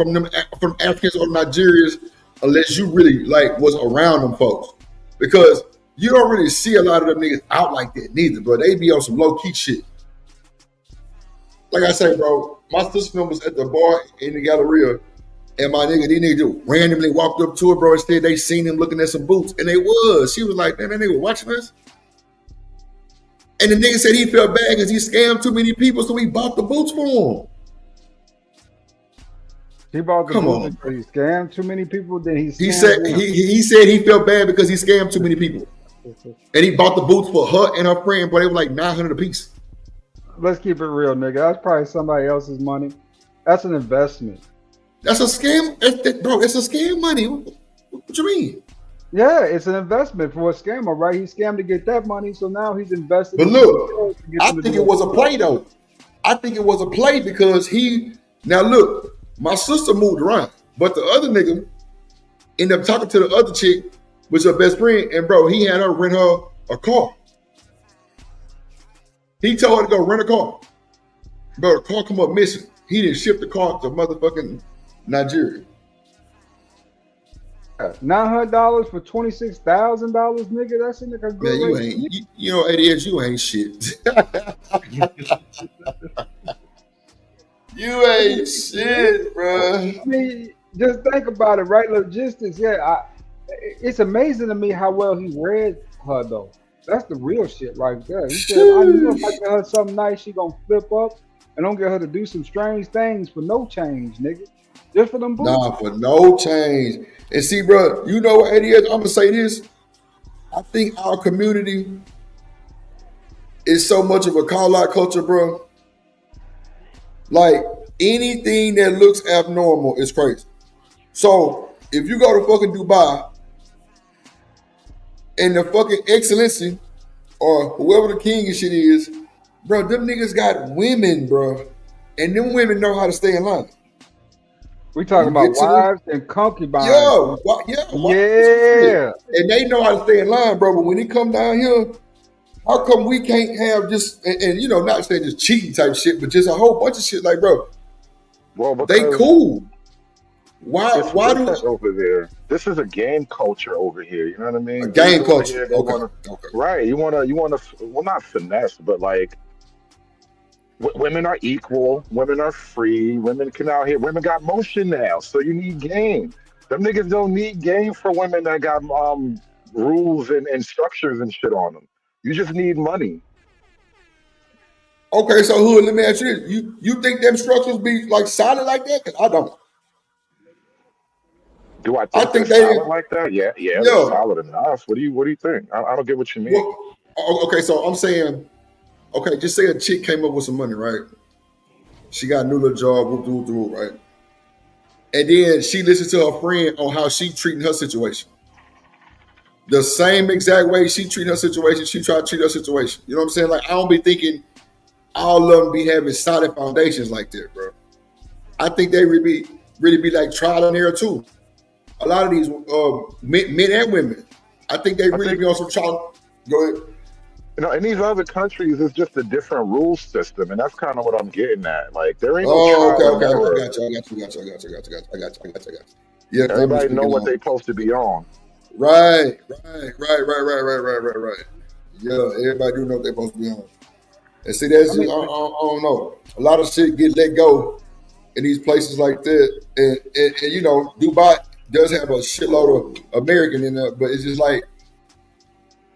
from Africans or Nigerians unless you really like was around them folks. Because you don't really see a lot of them niggas out like that neither, bro. They be on some low-key shit. Like I say, bro, my sister was at the bar in the Galleria, and my nigga, these niggas just randomly walked up to her, bro. Instead, they seen him looking at some boots, and they was. She was like, man, that nigga watching us? And the nigga said he felt bad because he scammed too many people, so he bought the boots for him. He bought the boots because he scammed too many people, then he said he felt bad because he scammed too many people. And he bought the boots for her and her friend, but they were like $900 a piece. Let's keep it real, nigga. That's probably somebody else's money. That's an investment. That's a scam, bro. It's a scam money. What you mean? Yeah, it's an investment for a scammer, right? He scammed to get that money, so now he's invested. But look, I think it was a play though. I think it was a play because now look, my sister moved around, but the other nigga ended up talking to the other chick, which her best friend, and bro, he had her rent her a car. He told her to go rent a car. Bro, the car come up missing. He didn't ship the car to motherfucking Nigeria. $900 for $26,000, nigga. That's a nigga good. Man, you know, ADS, you ain't shit. You ain't shit, bro. I mean, just think about it, right? Logistics, yeah. It's amazing to me how well he read her, though. That's the real shit right there. He said, I knew if I get her something nice, she gonna flip up and don't get her to do some strange things for no change, nigga. Just for them boots. Nah, for no change. And see, bro, you know what, ADS, I'm gonna say this. I think our community is so much of a call-out culture, bro. Like, anything that looks abnormal is crazy. So, if you go to fucking Dubai, and the fucking excellency, or whoever the king and shit is, bro, them niggas got women, bro. And them women know how to stay in line. We talking about wives and concubines. Yeah. And they know how to stay in line, bro. But when they come down here, how come we can't have just, and you know, not saying just cheating type shit, but just a whole bunch of shit like, bro, well, they cool. Why do over there? This is a game culture over here. You know what I mean? A game culture. Here, okay. Right. You want to. Well, not finesse, but like, women are equal. Women are free. Women can out here. Women got motion now, so you need game. Them niggas don't need game for women that got rules and structures and shit on them. You just need money. Okay, so Hood, let me ask you this: you think them structures be like solid like that? Cause I don't. Do I think they're solid like that? Yeah, they're solid enough. What do you think? I don't get what you mean. Well, okay, so I'm saying, okay, just say a chick came up with some money, right? She got a new little job, right? And then she listened to her friend on how she treating her situation. The same exact way she treat her situation, she tried to treat her situation. You know what I'm saying? Like, I don't be thinking all of them be having solid foundations like that, bro. I think they really be like trial and error too. A lot of these men and women, I think they really be on some trial. Go ahead. You know, in these other countries, it's just a different rule system, and that's kind of what I'm getting at. Like, there ain't no trial and error. I got you. Yeah, everybody know what they supposed to be on. Right. Yeah, everybody do know what they're supposed to be on. And see, that's just, I don't know. A lot of shit get let go in these places like that. And you know, Dubai does have a shitload of American in there, but it's just like,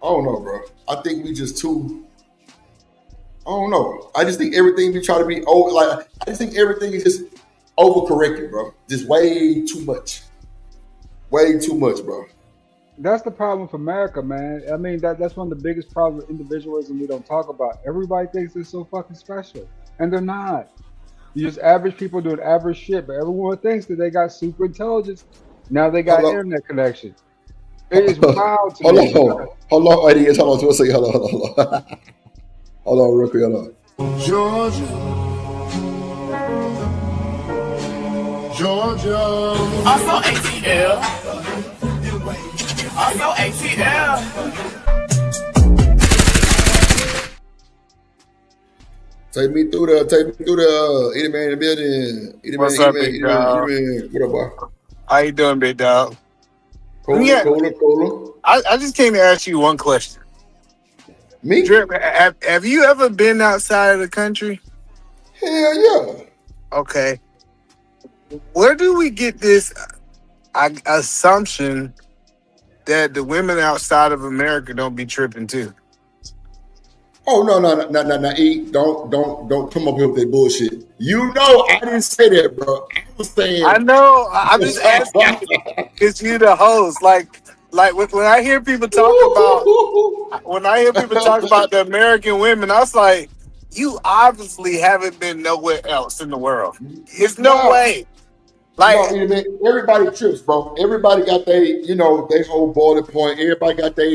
I don't know, bro. I think we just too I don't know. I just think everything we try to be over. Like I just think everything is just overcorrected, bro. Just way too much. Way too much, bro. That's the problem with America, man. I mean, that's one of the biggest problems with individualism we don't talk about. Everybody thinks they're so fucking special, and they're not. You just average people doing average shit, but everyone thinks that they got super intelligence. Now they got internet connection. It is wild to me. Hold on, idiots. Hold on, hold on. Hold on, real quick. Hold on. Georgia. Also ATL. Also ATL. Take me through the Eddie Man in the building. Eddie What's Man, up, big dog? What up, boy? How you doing, big dog? Cola. I just came to ask you one question. Me? Drip, have you ever been outside of the country? Hell yeah. Okay. Where do we get this assumption that the women outside of America don't be tripping too? Oh no, E. Don't come up here with that bullshit. You know I didn't say that, bro. I was saying I know. I'm just asking because you the host. Like when I hear people talk about the American women, I was like, you obviously haven't been nowhere else in the world. It's no way. Like everybody trips, bro. Everybody got their whole boiling point. Everybody got their,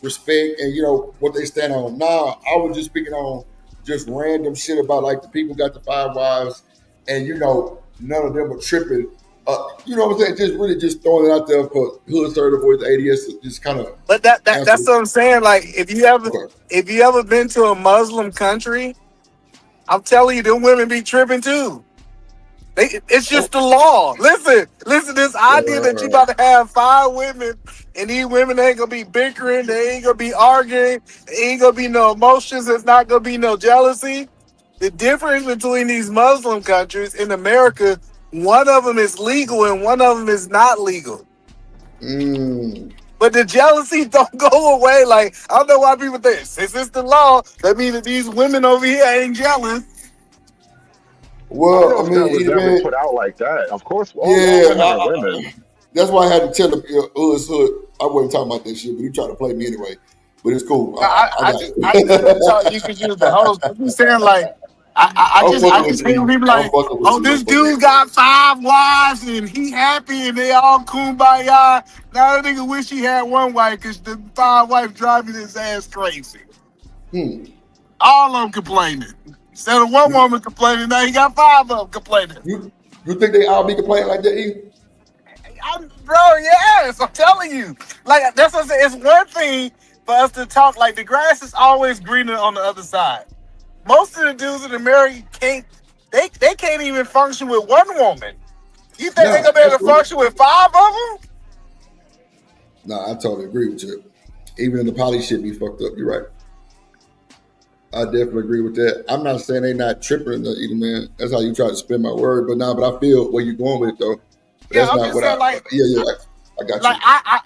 respect and what they stand on. Nah, I was just speaking on just random shit about like the people got the 5 wives, and none of them are tripping. You know what I'm saying? Just really just throwing it out there for hood serve voice ADS, just kind of. But that's what I'm saying. Like if you ever been to a Muslim country, I'm telling you, them women be tripping too. It's just the law. Listen, this idea that you about to have 5 women and these women ain't gonna be bickering, they ain't gonna be arguing, there ain't gonna be no emotions, there's not gonna be no jealousy. The difference between these Muslim countries in America, one of them is legal and one of them is not legal. But the jealousy don't go away. Like, I don't know why people think, since it's the law, that means that these women over here ain't jealous. Well, I mean, that was never put out like that. Of course, all women. That's why I had to tell him, hood. I wasn't talking about that shit, but he tried to play me anyway. But it's cool. I just thought you could use the host. I'm saying like, I just hear people like, oh, this dude got 5 wives and he happy and they all kumbaya. Now that nigga wish he had 1 wife because the 5 wives driving his ass crazy. All of them complaining. Instead of 1 woman complaining, now he got 5 of them complaining. You think they all be complaining like that, E? Bro, yes, I'm telling you. Like, that's what I'm saying. It's one thing for us to talk, like, the grass is always greener on the other side. Most of the dudes in America can't even function with 1 woman. You think they're going to be able to function with 5 of them? Nah, I totally agree with you. Even in the poly shit be fucked up. You're right. I definitely agree with that. I'm not saying they not tripping either, man. That's how you try to spin my word. But I feel where you're going with it, though. Yeah, I'm just saying, I got you. Like,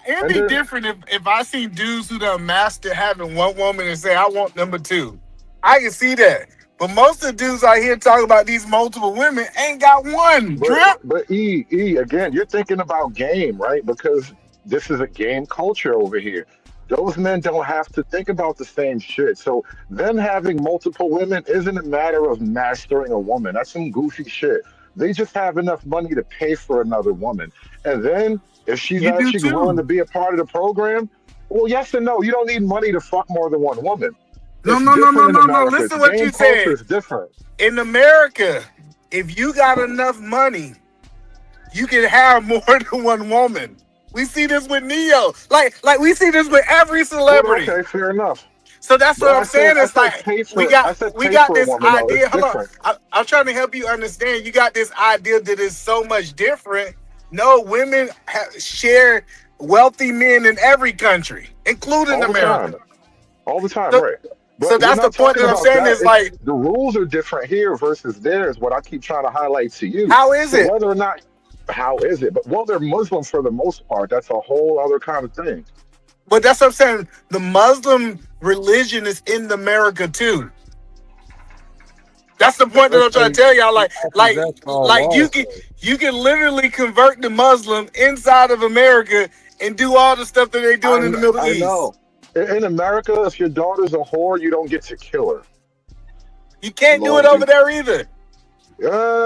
it'd be different if I see dudes who done mastered having 1 woman and say, I want number 2. I can see that. But most of the dudes out here talking about these multiple women ain't got 1. Drip. But E, again, you're thinking about game, right? Because this is a game culture over here. Those men don't have to think about the same shit. So them having multiple women isn't a matter of mastering a woman. That's some goofy shit. They just have enough money to pay for another woman. And then if she's actually willing to be a part of the program, well, yes and no. You don't need money to fuck more than 1 woman. No. Listen to what you said. Is different. In America, if you got enough money, you can have more than 1 woman. We see this with Neo. Like we see this with every celebrity. Okay, fair enough. So that's what I'm saying. It's like we got this idea. Hold on. I'm trying to help you understand. You got this idea that is so much different. No, women share wealthy men in every country, including America. All the time, right. But so that's the point that I'm saying is like the rules are different here versus theirs. What I keep trying to highlight to you. How is it? Whether or not, how is it? But they're Muslim for the most part. That's a whole other kind of thing. But that's what I'm saying. The Muslim religion is in America too. That's the point that I'm trying to tell y'all. Like That's all laws. you can literally convert the Muslim inside of America and do all the stuff that they're doing in the Middle I East. know. In America, if your daughter's a whore, you don't get to kill her. You can't do it over there either.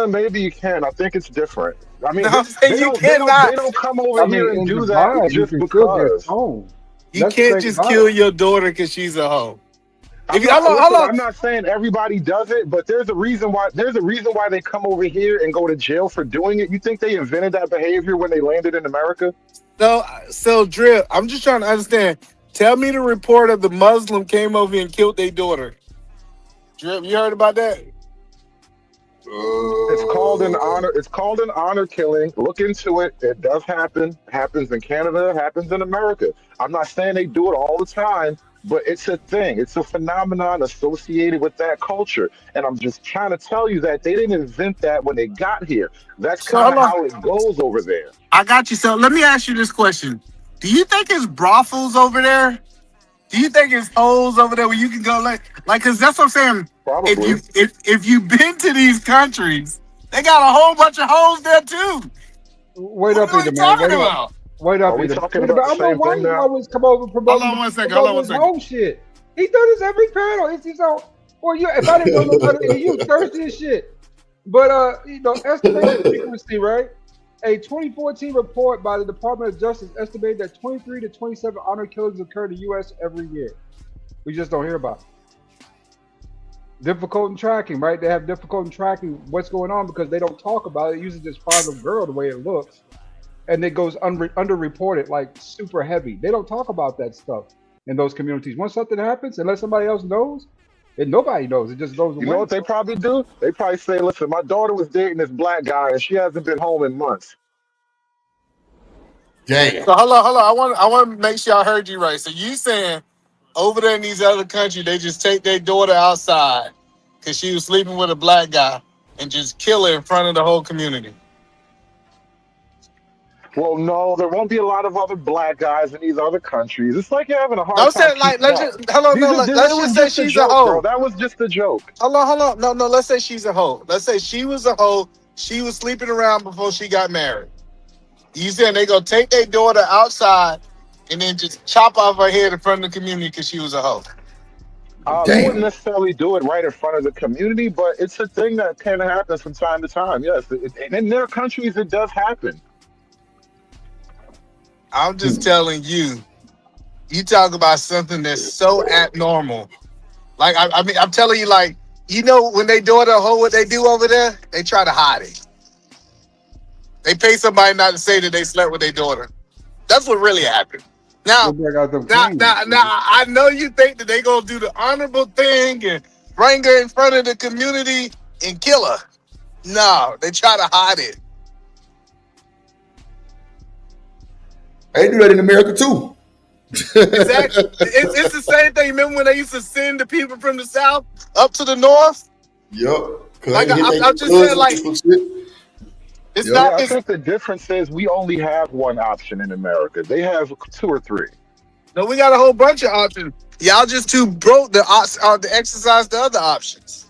Maybe you can. I think it's different. I mean, No, I'm saying you they cannot. don't come over here and in do Dubai, that you just can still get because. stoned. You That's the can't thing just about kill it. your daughter because she's a hoe. I'm Hold on. I'm not saying everybody does it, but there's a reason why they come over here and go to jail for doing it. You think they invented that behavior when they landed in America? So Drip, I'm just trying to understand. Tell me the report of the Muslim came over and killed their daughter. Drip, you heard about that? It's called an honor. It's called an honor killing. Look into it. It does happen. Happens in Canada. Happens in America. I'm not saying they do it all the time, but it's a thing. It's a phenomenon associated with that culture. And I'm just trying to tell you that they didn't invent that when they got here. That's So kind of hold on. how it goes over there. I got you. So let me ask you this question. Do you think it's brothels over there? Do you think it's holes over there where you can go like cause that's what I'm saying. Probably. If you've been to these countries, they got a whole bunch of holes there too. Wait What up, are either you man. talking about? Wait up, Are we either. talking Wait about the I don't know same why thing you now? always come over and promote Hold on one second. his own shit. He does this every panel. He's on. Well, if I didn't know no better than you, thirsty as shit. But estimated frequency, right? A 2014 report by the Department of Justice estimated that 23 to 27 honor killings occur in the U.S. every year. We just don't hear about it. Difficult in tracking, right? They have difficult in tracking what's going on because they don't talk about it. Usually just find a girl the way it looks, and it goes underreported, like super heavy. They don't talk about that stuff in those communities. Once something happens, unless somebody else knows, and nobody knows, it just goes away. You know what they probably do? They probably say, "Listen, my daughter was dating this black guy, and she hasn't been home in months." Damn. So hold on. I want to make sure I heard you right. So you saying over there in these other countries, they just take their daughter outside because she was sleeping with a black guy and just kill her in front of the whole community? Well, no, there won't be a lot of other black guys in these other countries. It's like you're having a hard I'm time saying like keeping let's up. just hold on. These No, are- let's that was just say just a she's a joke, hoe. bro. That was just a joke. Hold on. No. Let's say she's a hoe. Let's say she was a hoe. She was sleeping around before she got married. You saying they gonna take their daughter outside and then just chop off her head in front of the community because she was a hoe? They wouldn't necessarily do it right in front of the community, but it's a thing that can happen from time to time. Yes, and in their countries, it does happen. I'm just telling you. You talk about something that's so abnormal. Like I mean, I'm telling you, like when they daughter a hoe, what they do over there? They try to hide it. They pay somebody not to say that they slept with their daughter. That's what really happened. Now, I know you think that they gonna do the honorable thing and bring her in front of the community and kill her. No, they try to hide it. They do that in America too. Exactly. It's the same thing. Remember when they used to send the people from the South up to the North? Yep. Like I'm just saying, like it's not. I think the difference is we only have one option in America. They have 2 or 3. No, we got a whole bunch of options. Y'all just too broke to exercise the other options.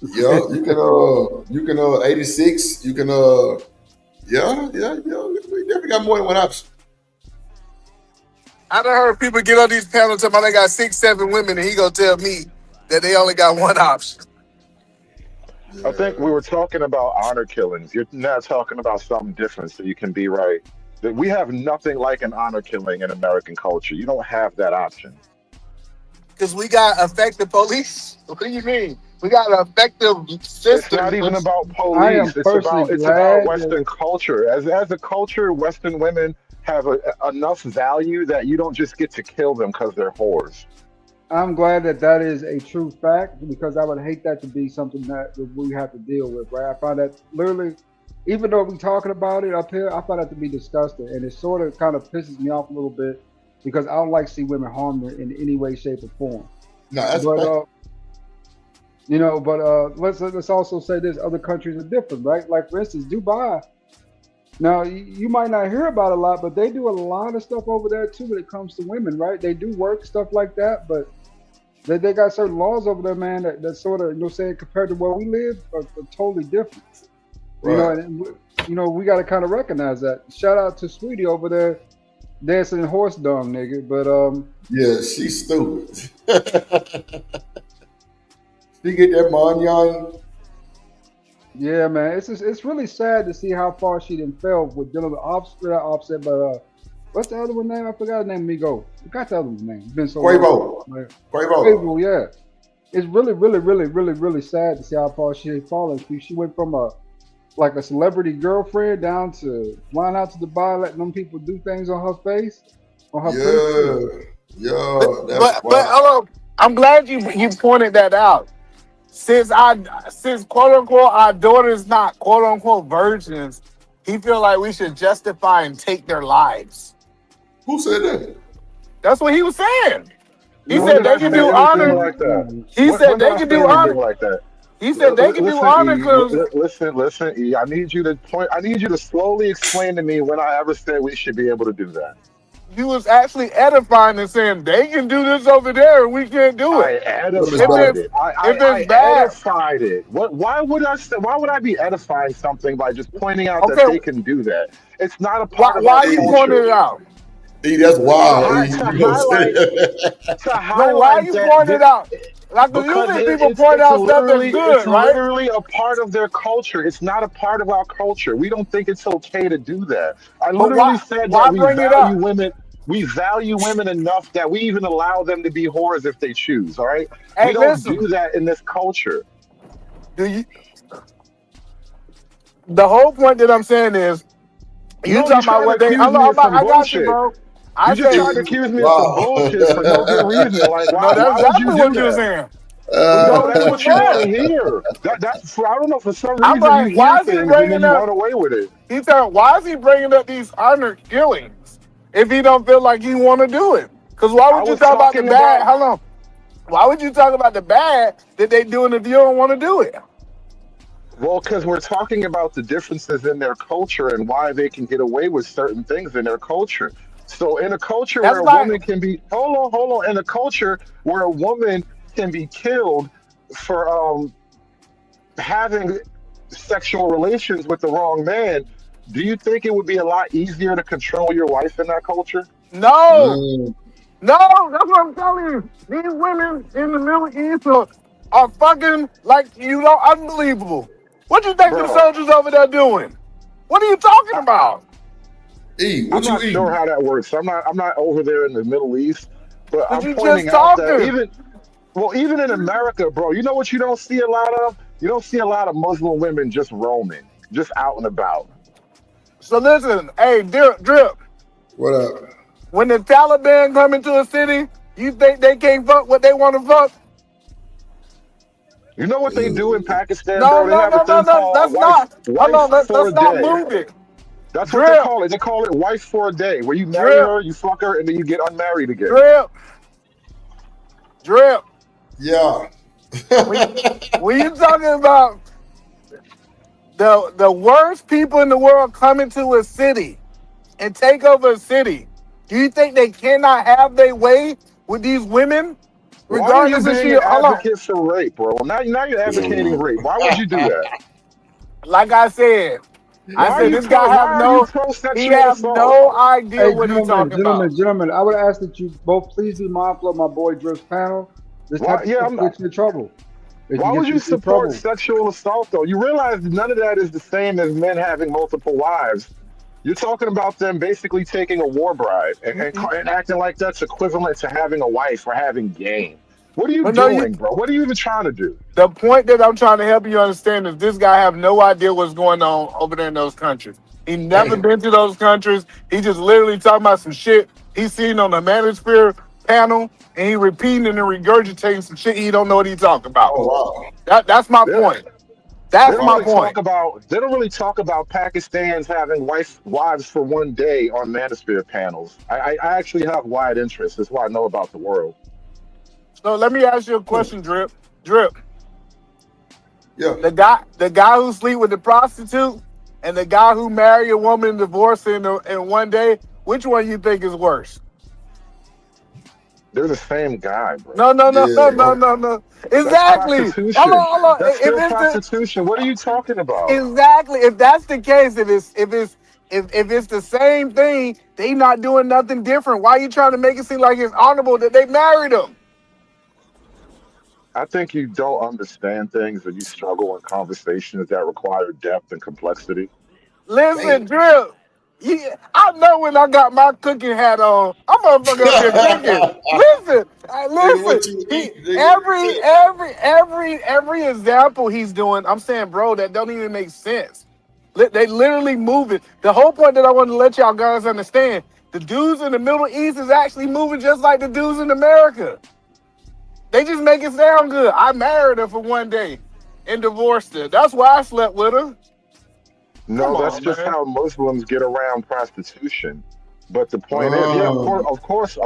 Yeah, you can 86. You can yeah. We definitely got more than one option. I done heard people get on these panels talking about they got 6, 7 women, and he gonna tell me that they only got one option. I think we were talking about honor killings. You're now talking about something different, so you can be right. That we have nothing like an honor killing in American culture. You don't have that option. Because we got effective police. What do you mean? We got an effective system. It's not even about police. It's about Western culture. As a culture, Western women have enough value that you don't just get to kill them because they're whores. I'm glad that is a true fact, because I would hate that to be something that we have to deal with, right? I find that literally, even though we're talking about it up here, I find that to be disgusting. And it sort of kind of pisses me off a little bit because I don't like to see women harmed in any way, shape, or form. No, that's let's also say this: other countries are different, right? Like for instance, Dubai. Now you might not hear about it a lot, but they do a lot of stuff over there too when it comes to women, right? They do work stuff like that, but They got certain laws over there, man, that sort of, saying compared to where we live, are totally different. Right. We got to kind of recognize that. Shout out to Sweetie over there dancing in horse dung, nigga. But Yeah, she's stupid. She get that Manyan. yeah, man, it's really sad to see how far she done fell with dealing with Offset, but what's the other one name? I forgot the name. Migo. I forgot the other one's name. It's been so Quavo. long. Quavo. Quavo, yeah. It's really, really, really, really, really sad to see how far she had fallen. She went from a celebrity girlfriend down to flying out to Dubai, letting them people do things on her face, on her face. Yeah, that's But wild. hello, I'm glad you pointed that out. Since quote unquote our daughters not quote unquote virgins, he feel like we should justify and take their lives. Who said that? That's what he was saying. He When said did I they can say do anything honor. like that? He When said did they I can say do anything honor. like that? He said they can do honor because Listen, E. I need you to slowly explain to me when I ever said we should be able to do that. you was actually edifying and saying they can do this over there and we can't do I it. edified it. If I it's bad, edified it. Why would I be edifying something by just pointing out that Okay. they can do that? It's not a part of why our are you culture. pointing it out? E, that's wild. To E. You gonna say that? To No, why highlight you that pointing it out? Like because usually people point out stuff that's good, it's right? literally a part of their culture. It's not a part of our culture. We don't think it's okay to do that. I But literally said why that we bring it value up? women. We value women enough that we even allow them to be whores if they choose. All right, Hey, we don't listen. do that in this culture. Do you? The whole point that I'm saying is, you No, talking you're trying about to what they? accuse me of some I got you, bullshit. bro. I You just said tried to accuse me of some Wow. bullshit for no good reason. Like, no. why That's would you exactly do what you're that? saying. No, that's It what was you want to bad. hear. That's I don't know. For some I'm reason, you like, why hear is he things and then bringing you up? run away with it. He said, why is he bringing up these honored killings if he don't feel like he want to do it? Because why I would you was talk about the talking bad? about. How long? Why would you talk about the bad that they doing if you don't want to do it? Well, because we're talking about the differences in their culture and why they can get away with certain things in their culture. So, in a culture where That's a like, woman can be, hold on, in a culture where a woman can be killed for having sexual relations with the wrong man, do you think it would be a lot easier to control your wife in that culture? no. Mm. No, that's what I'm telling you. These women in the Middle East are fucking like unbelievable. What you think the Bro, soldiers over there doing? What are you talking about? E, I'm what you not sure eating? how that works. I'm not over there in the Middle East, but But I'm you pointing just out that talking. even in America, bro, you know what you don't see a lot of? You don't see a lot of Muslim women just roaming, just out and about. So listen, hey, Drip, What up? when the Taliban come into a city, you think they can't fuck what they want to fuck? You know what they do in Pakistan, No, bro? They no, have a no, no, thing no. called That's not. Hold wife on, for let's a not day. move it. That's what they Drip, call it. They call it wife for a day, where you marry Drip, her, you fuck her, and then you get unmarried again. Drip. Yeah. When you talking about the worst people in the world coming to a city and take over a city, do you think they cannot have their way with these women, Why are you regardless if being she? an Hold on. advocate for rape, bro? Now you're advocating rape. Why would you do that? Like I said, Why are you this guy why have are you no. pro He sexual have assault? no idea Hey, what he's talking about. gentlemen, I would ask that you both please be mindful of my boy Drip's panel. This Why? type of Yeah, stuff I'm not. gets you in trouble. It Why can would get you you in support trouble. sexual assault, though? You realize none of that is the same as men having multiple wives. You're talking about them basically taking a war bride and acting like that's equivalent to having a wife or having game. What are you But no, doing, bro? What are you even trying to do? the point that I'm trying to help you understand is this guy have no idea what's going on over there in those countries. He never Damn. been to those countries. He just literally talking about some shit he seen on the Manosphere panel, and he repeating and regurgitating some shit he don't know what he talking about. Oh wow. That's my They, point. they That's don't my really talk point. about they don't really talk about Pakistan's having wives for one day on manosphere panels. I actually have wide interest. That's why I know about the world. So let me ask you a question, Drip. Drip, Yeah. the guy who sleep with the prostitute and the guy who marry a woman and divorce in one day, which one you think is worse? They're the same guy, bro. No. Yeah. That's Exactly. prostitution. Hold on. That's If still it's the prostitution. What are you talking about? exactly, if that's the case, if it's the same thing, they not doing nothing different. Why are you trying to make it seem like it's honorable that they married him? I think you don't understand things and you struggle in conversations that require depth and complexity. Listen, Damn. Drip. I know when I got my cooking hat on, I'm motherfucker up here cooking. Listen, Nigga, listen. what you eat, Every example he's doing, I'm saying, bro, that don't even make sense. They literally moving. The whole point that I want to let y'all guys understand, the dudes in the Middle East is actually moving just like the dudes in America. They just make it sound good. I married her for one day and divorced her. That's why I slept with her. No, Come that's on, just man. how Muslims get around prostitution. But the point is, yeah, of course,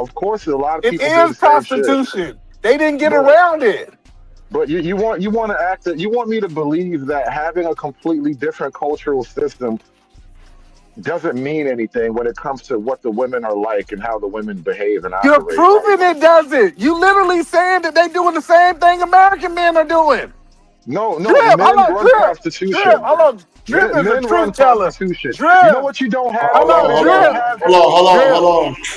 a lot of It people do the is same shit. prostitution. They didn't get But around it. but you want to act that you want me to believe that having a completely different cultural system doesn't mean anything when it comes to what the women are like and how the women behave and You're operate. proving it doesn't. You literally saying that they doing the same thing American men are doing. No, Drip, men hold on, run Drip, prostitution. hold on. Drip is a Men run truth teller. prostitution. Drip, You know what you don't have? hold on, Men Drip, don't have.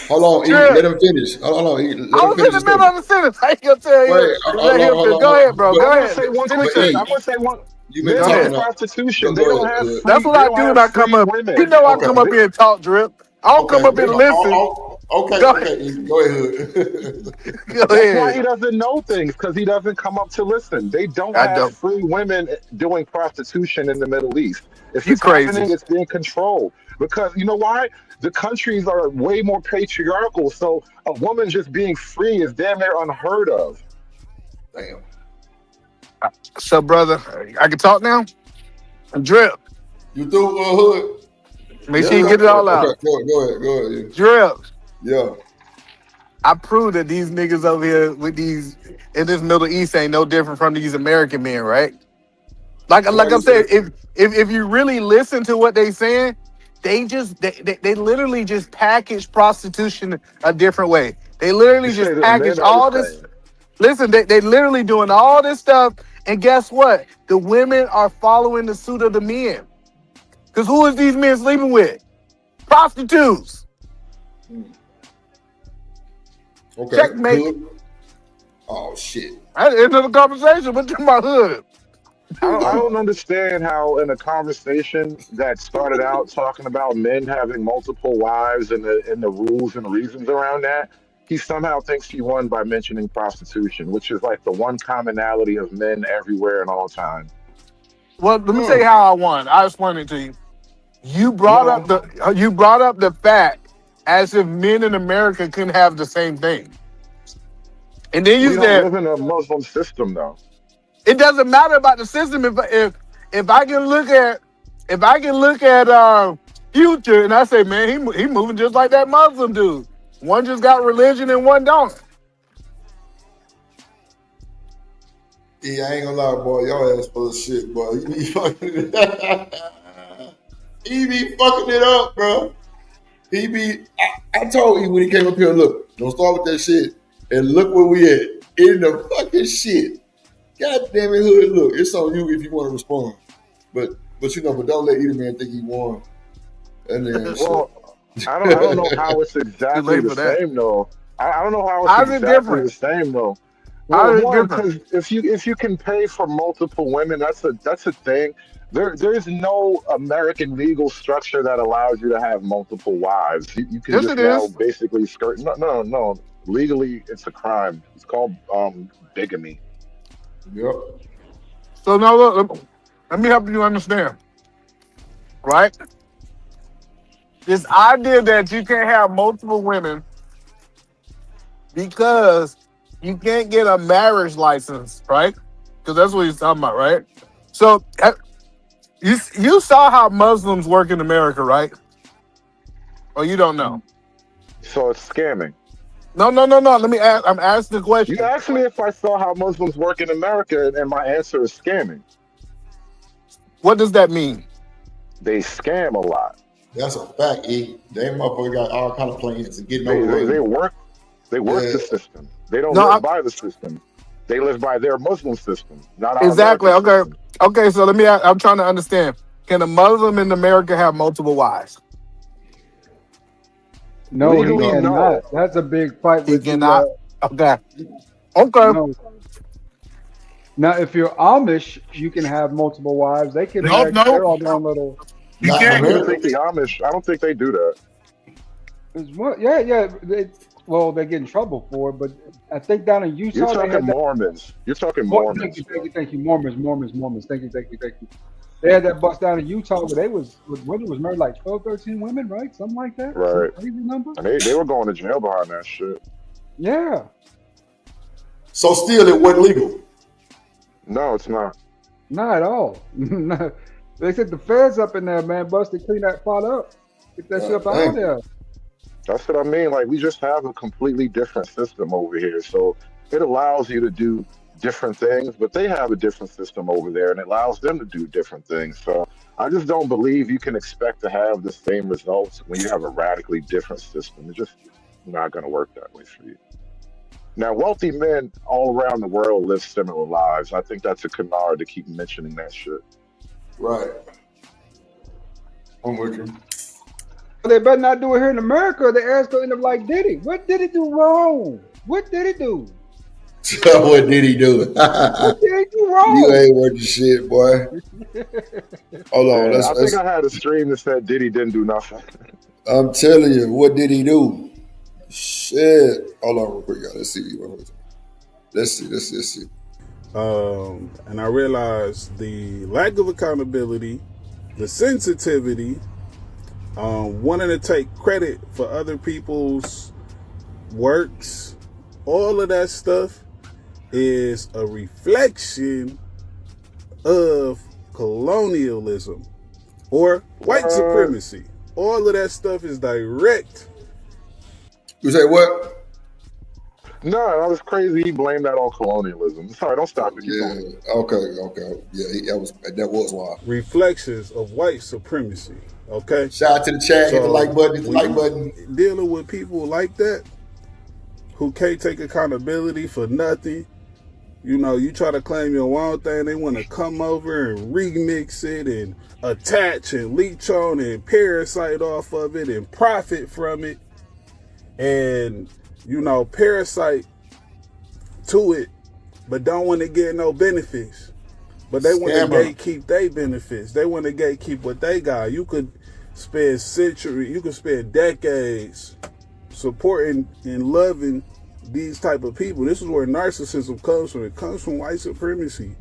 Hold on. E, Drip. let him finish. Hold on. E, I let him was in finish the his middle statement. of the sentence. I ain't gonna tell Wait, you. Let him finish. Go ahead, bro. But, Go I'm gonna ahead. say one quick Finish thing. it. I'm gonna say one. you been Men Go run ahead. talking. prostitution. Go ahead. That's what They I don't do have when I come free up. women. You know I Okay. come up here and talk, Drip. I don't come up here to listen. Okay. Go ahead. E, go ahead. Go That's why he ahead. doesn't know things because he doesn't come up to listen. They don't I have don't. free women doing prostitution in the Middle East. If You it's crazy. happening, it's being controlled. Because you know why? The countries are way more patriarchal. So a woman just being free is damn near unheard of. Damn. So, brother, I can talk now? Drip. You through Hood? Make sure you get it all out. Okay. Go ahead. Drip. Yeah. I proved that these niggas over here with these in this Middle East ain't no different from these American men, right? Like I'm saying, if you really listen to what they saying, they literally just package prostitution a different way. They literally You say just that package men are all the this. same. Listen, they literally doing all this stuff, and guess what? The women are following the suit of the men. Because who is these men sleeping with? Prostitutes. Okay. Checkmate. Hood. Oh shit. That's the end of the conversation. But to my hood. I don't understand how in a conversation that started out talking about men having multiple wives and the rules and reasons around that, he somehow thinks he won by mentioning prostitution, which is like the one commonality of men everywhere and all time. Well, let me tell you how I won. I explained it to you. You brought No, up the fact as if men in America couldn't have the same thing. And then you we don't said live in a Muslim system though. it doesn't matter about the system if I can look at Future and I say, man, he moving just like that Muslim dude. One just got religion and one don't. Yeah, I ain't gonna lie, boy. Y'all ass full of shit, boy. You be fucking he be fucking it up, bro. He be. I told you when he came up here, look, don't start with that shit, and look where we at in the fucking shit. God damn it, Hood. Look, it's on you if you want to respond, but don't let either man think he won. And then Well, I don't know how it's exactly the same though. I don't know how it's exactly the same though. Well, one, because if you can pay for multiple women, that's a thing. There's no American legal structure that allows you to have multiple wives. You can just now basically skirt. No. Legally, it's a crime. It's called bigamy. Yep. So now look, let me help you understand. Right? This idea that you can't have multiple women because you can't get a marriage license, right? Because that's what he's talking about, right? So you saw how Muslims work in America, right? Or you don't know? So it's scamming. No. Let me ask. I'm asking the question. You asked me if I saw how Muslims work in America, and my answer is scamming. What does that mean? They scam a lot. That's a fact, E. They motherfucker got all kind of plans to get over. They work. They work Yeah. the system. They don't No, live by the system. They live by their Muslim system, not our exactly. American Okay. system. Okay. So I'm trying to understand. Can a Muslim in America have multiple wives? No, he Legally, No, no. cannot. That's a big fight he with cannot. the. Okay. Okay. No. Now, if you're Amish, you can have multiple wives. They can No, have no. their own little. You Not in I can't. don't America. think the Amish. I don't think they do that. It's what? Yeah, yeah. Well, they get in trouble for it, but I think down in You're Utah they talking had that. Mormons. You're talking Thank Mormons. you, thank you, thank you. Mormons. Thank you. They had that bust down in Utah where they was married like 12, 13 women, right? Something like that. Some Right. crazy number. And they were going to jail behind that shit. Yeah. So still, it wasn't legal. No, it's not. Not at all. No. They said the feds up in there, man, busted, clean that pot up. Get that shit up out Dang. of there. That's what I mean. Like, we just have a completely different system over here. So it allows you to do different things, but they have a different system over there and it allows them to do different things. So I just don't believe you can expect to have the same results when you have a radically different system. It's just not going to work that way for you. Now, wealthy men all around the world live similar lives. I think that's a canard to keep mentioning that shit. Right. I'm with you. They better not do it here in America or their ass gonna end up like Diddy. What did he do wrong? What did he do? What did he do? What did he do wrong? You ain't worth the shit, boy. Hold on. Yeah, I think I had a stream that said Diddy didn't do nothing. I'm telling you, what did he do? Shit. Hold on real quick, y'all. Let's see. And I realized the lack of accountability, the sensitivity, wanting to take credit for other people's works, all of that stuff is a reflection of colonialism or white supremacy. All of that stuff is direct. You say what? No, that was crazy. He blamed that on colonialism. Sorry, don't stop me. Keep going. Okay. Yeah, that was wild. Reflections of white supremacy. Okay. Shout out to the chat. Hit the So, like button. Hit the when like you button. dealing with people like that who can't take accountability for nothing. You know, you try to claim your own thing, they want to come over and remix it and attach and leech on and parasite off of it and profit from it. And, you know, parasite to it, but don't want to get no benefits. But they want to Scammer. gatekeep their benefits. They want to gatekeep what they got. You could spend decades supporting and loving these type of people. This is where narcissism comes from. It comes from white supremacy.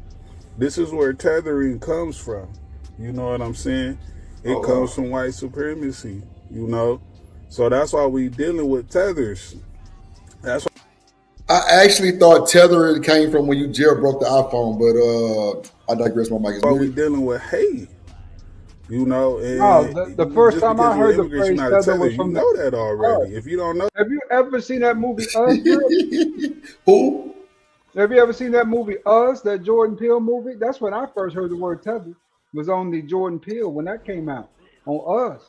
This is where tethering comes from. You know what I'm saying? It comes from white supremacy, you know? So that's why we dealing with tethers. That's why I actually thought tethering came from when you jailbroke the iPhone, but I digress. My mic is we muted. dealing with hate. You know, and No, the first just time because I you're heard the immigrant, you're phrase not a tether tether. was You from know that already. If you don't know, Have you ever seen that movie Us? Who? Have you ever seen that movie Us, that Jordan Peele movie? That's when I first heard the word tether. Was on the Jordan Peele when that came out on Us.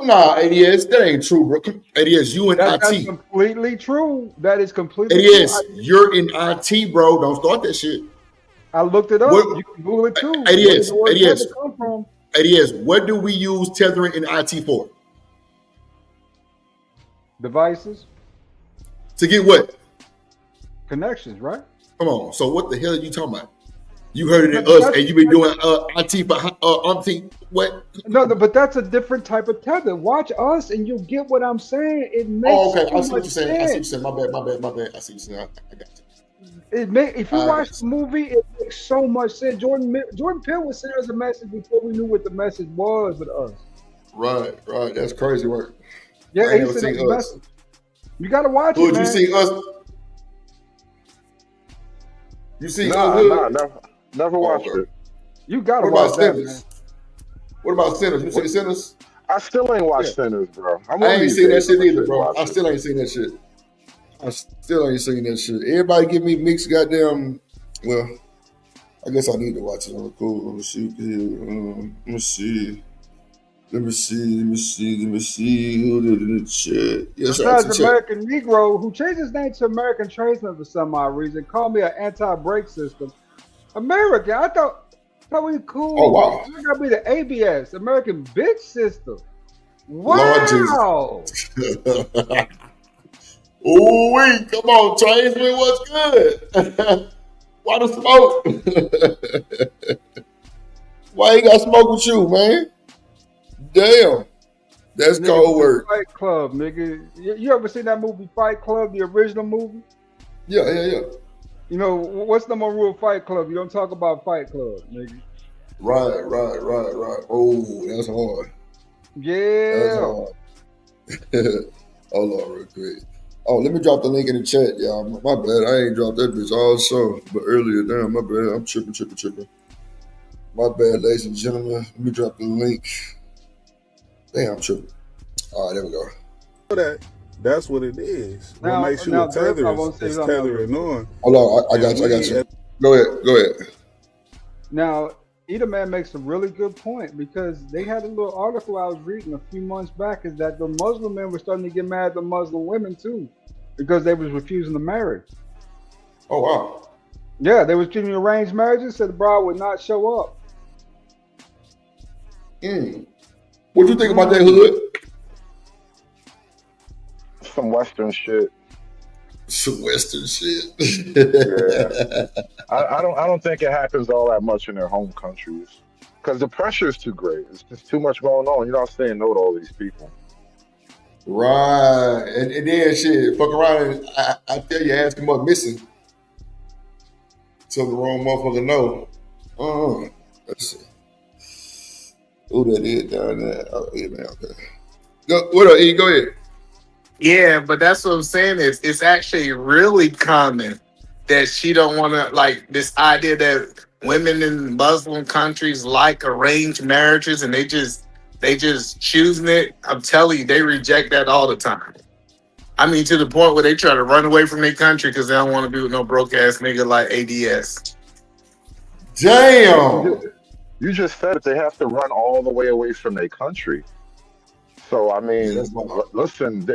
Nah, ADS, that ain't true, bro. ADS, you in That's IT. completely true. That is completely true. ADS, you're in IT, bro. Don't start that shit. I looked it up. What- You can Google it too. ADS, Where does the word ADS. tether come from? ADS, what do we use tethering in IT for? Devices, To get what? connections, right? Come on. So what the hell are you talking about? You heard it in But us, that's- and you've been doing IT for what? No, but that's a different type of tether. Watch Us, and you'll get what I'm saying. It makes Oh, okay. so I see what much you're saying. I see what you're sense. saying. My bad. I see what you're saying. I got you. If you watch the movie, it makes so much sense. Jordan Peele was sending us a message before we knew what the message was with Us. Right. That's crazy work. Yeah, I ain't he never sent us seen a Us. message. You gotta watch Hood, it, man. you see us? You see Nah, Hood? never watched okay. it. You gotta What watch about that, man. Sinners? What about Sinners? You see Sinners? I still ain't watched Sinners, bro. I ain't seen that shit either, bro. I still ain't seen that shit. Everybody give me mixed goddamn. Well, I guess I need to watch it. Cool. Let me see. Let me see. Who did it in the chat? Yes, shout out to Besides the chat. American Negro, who changed his name to American Tradesman for some odd reason, called me an anti-brake system. American, I thought we cool. Oh, wow. I gotta be the ABS, American Bitch System. Lord Wow. Ooh, wait, come on, Tradesman, what's good? Why the smoke? Why he got smoke with you, man? Damn. That's Nigga, cold work. Fight Club, nigga. You ever seen that movie Fight Club, the original movie? Yeah. You know, what's the rule of Fight Club? You don't talk about Fight Club, nigga. Right. Oh, that's hard. Yeah. That's hard. Hold on real quick. Oh, let me drop the link in the chat, y'all. My bad. I ain't dropped that bitch also, but earlier, damn, my bad. I'm tripping. My bad, ladies and gentlemen. Let me drop the link. Damn, I'm tripping. All right, there we go. That's what it is. Now- What makes you now, a tether Griff, I won't say is something. tethering on. Hold on, I got you. Go ahead. Now, Edaman makes a really good point because they had a little article I was reading a few months back is that the Muslim men were starting to get mad at the Muslim women too because they was refusing to marry. Oh, wow. Yeah, they was giving arranged marriages, said the bride would not show up. What you think about that, Hood? Some Western shit. Some Western shit. Yeah. I don't think it happens all that much in their home countries because the pressure is too great. It's just too much going on. You're not saying no to all these people. Right. And then shit, fuck around and I tell you, ask him up missing. Tell the wrong motherfucker no. Let's see. Who that is down there? Oh, yeah, man, okay. What up, E? Go ahead. Yeah, but that's what I'm saying is it's actually really common that she don't want to, like, this idea that women in Muslim countries like arranged marriages and they just choosing it. I'm telling you, they reject that all the time. I mean, to the point where they try to run away from their country because they don't want to be with no broke ass nigga like ADS. Damn. You just said it. They have to run all the way away from their country. So I mean, listen,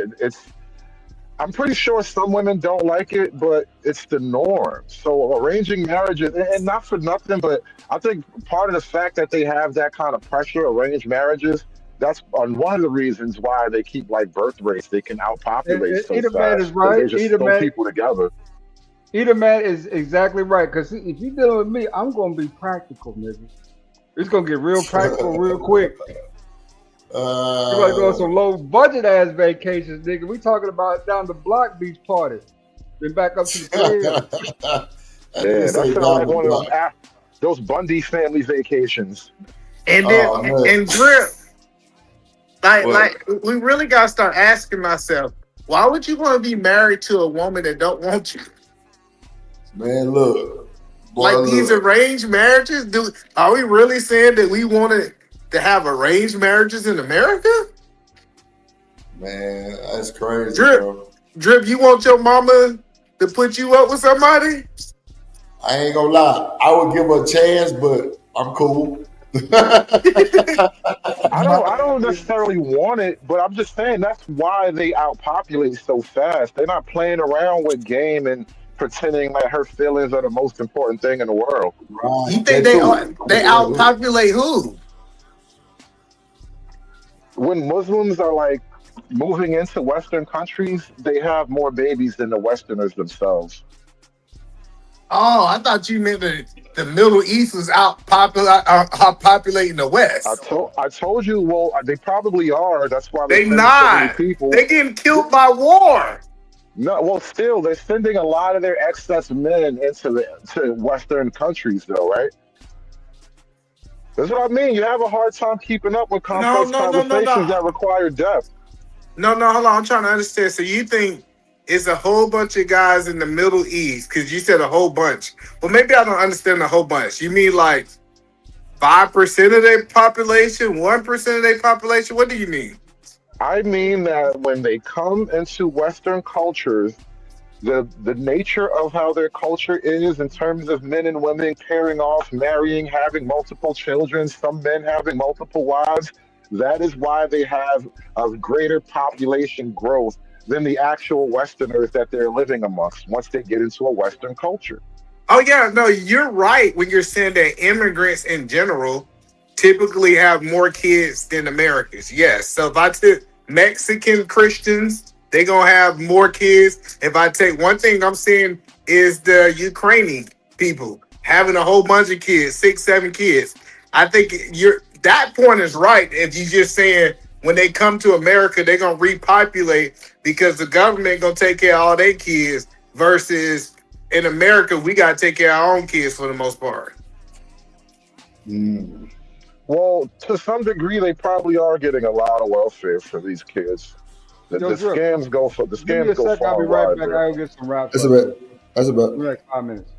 I'm pretty sure some women don't like it, but it's the norm. So arranging marriages, and not for nothing, but I think part of the fact that they have that kind of pressure, arranged marriages, that's one of the reasons why they keep like birth rates. They can outpopulate so Edaman fast. is right. They just throw people together. Edaman is exactly right because if you're dealing with me, I'm going to be practical, nigga. It's going to get real practical real quick. We're going to go on some low budget ass vacations, nigga. We talking about down the block beach party. Then back up to the crib. Yeah, that sounds like one of those Bundy family vacations. And then, and Drip, like we really got to start asking ourselves, why would you want to be married to a woman that don't want you? Man, look. Boy, like these arranged marriages, are we really saying that we wanted to have arranged marriages in America? Man, that's crazy, Drip, bro. Drip, you want your mama to put you up with somebody? I ain't gonna lie. I would give her a chance, but I'm cool. I don't necessarily want it, but I'm just saying that's why they outpopulate so fast. They're not playing around with game and pretending like her feelings are the most important thing in the world. Right. You think they outpopulate who? When Muslims are like moving into Western countries, they have more babies than the Westerners themselves. Oh, I thought you meant the Middle East was outpopulating the West. I told you. Well, they probably are. That's why they sending not. So many people. They getting killed by war. No, well, still they're sending a lot of their excess men to Western countries, though, right? That's what I mean. You have a hard time keeping up with complex conversations that require depth. No, hold on. I'm trying to understand. So you think it's a whole bunch of guys in the Middle East? Because you said a whole bunch. Well, maybe I don't understand the whole bunch. You mean like 5% of their population, 1% of their population? What do you mean? I mean that when they come into Western cultures, the nature of how their culture is in terms of men and women pairing off, marrying, having multiple children, some men having multiple wives, That is why they have a greater population growth than the actual Westerners that they're living amongst once they get into a Western culture. Oh yeah, no, you're right when you're saying that immigrants in general typically have more kids than Americans. Yes. So if I took Mexican Christians, they're gonna have more kids. If I take one thing I'm seeing is the Ukrainian people having a whole bunch of kids, 6, 7 kids. I think that point is right. If you just saying when they come to America, they're gonna repopulate because the government gonna take care of all their kids versus in America, we gotta take care of our own kids for the most part. Mm. Well, to some degree, they probably are getting a lot of welfare for these kids. The Drip, scams go for give me a far second. I'll be and right wide, back. bro. I'll get some wraps That's up about. That's about. in the next 5 minutes.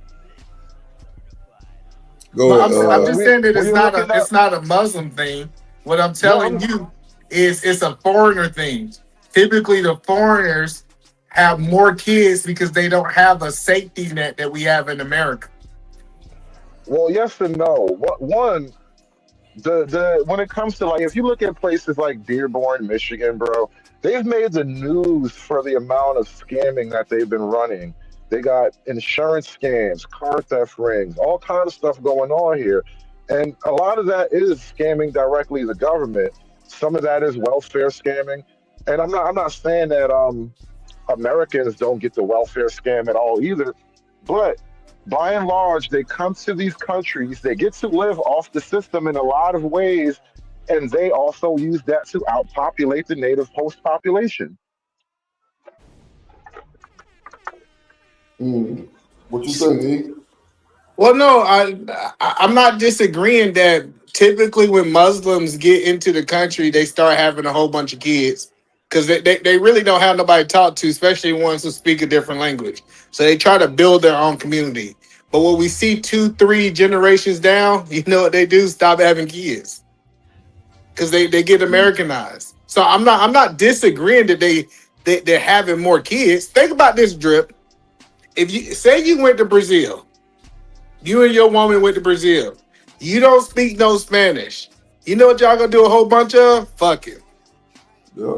Go But ahead. I'm just saying that When you're looking up, it's not a Muslim thing. What I'm no, telling you is it's a foreigner thing. Typically, the foreigners have more kids because they don't have a safety net that we have in America. well, yes and no. One, the when it comes to, like, if you look at places like Dearborn, Michigan, bro, they've made the news for the amount of scamming that they've been running. They got insurance scams, car theft rings, all kind of stuff going on here, and a lot of that is scamming directly the government. Some of that is welfare scamming, and I'm not saying that Americans don't get the welfare scam at all either, but by and large, they come to these countries, they get to live off the system in a lot of ways, and they also use that to outpopulate the native host population. Mm. What you think, E? Well, no, I'm not disagreeing that typically when Muslims get into the country, they start having a whole bunch of kids because they really don't have nobody to talk to, especially ones who speak a different language. So they try to build their own community. But when we see 2, 3 generations down, you know what they do? Stop having kids because they get Americanized. So I'm not disagreeing that they're having more kids. Think about this, Drip. If you say you went to Brazil. You and your woman went to Brazil. You don't speak no Spanish. You know what y'all gonna do a whole bunch of? Fuck it. Yeah.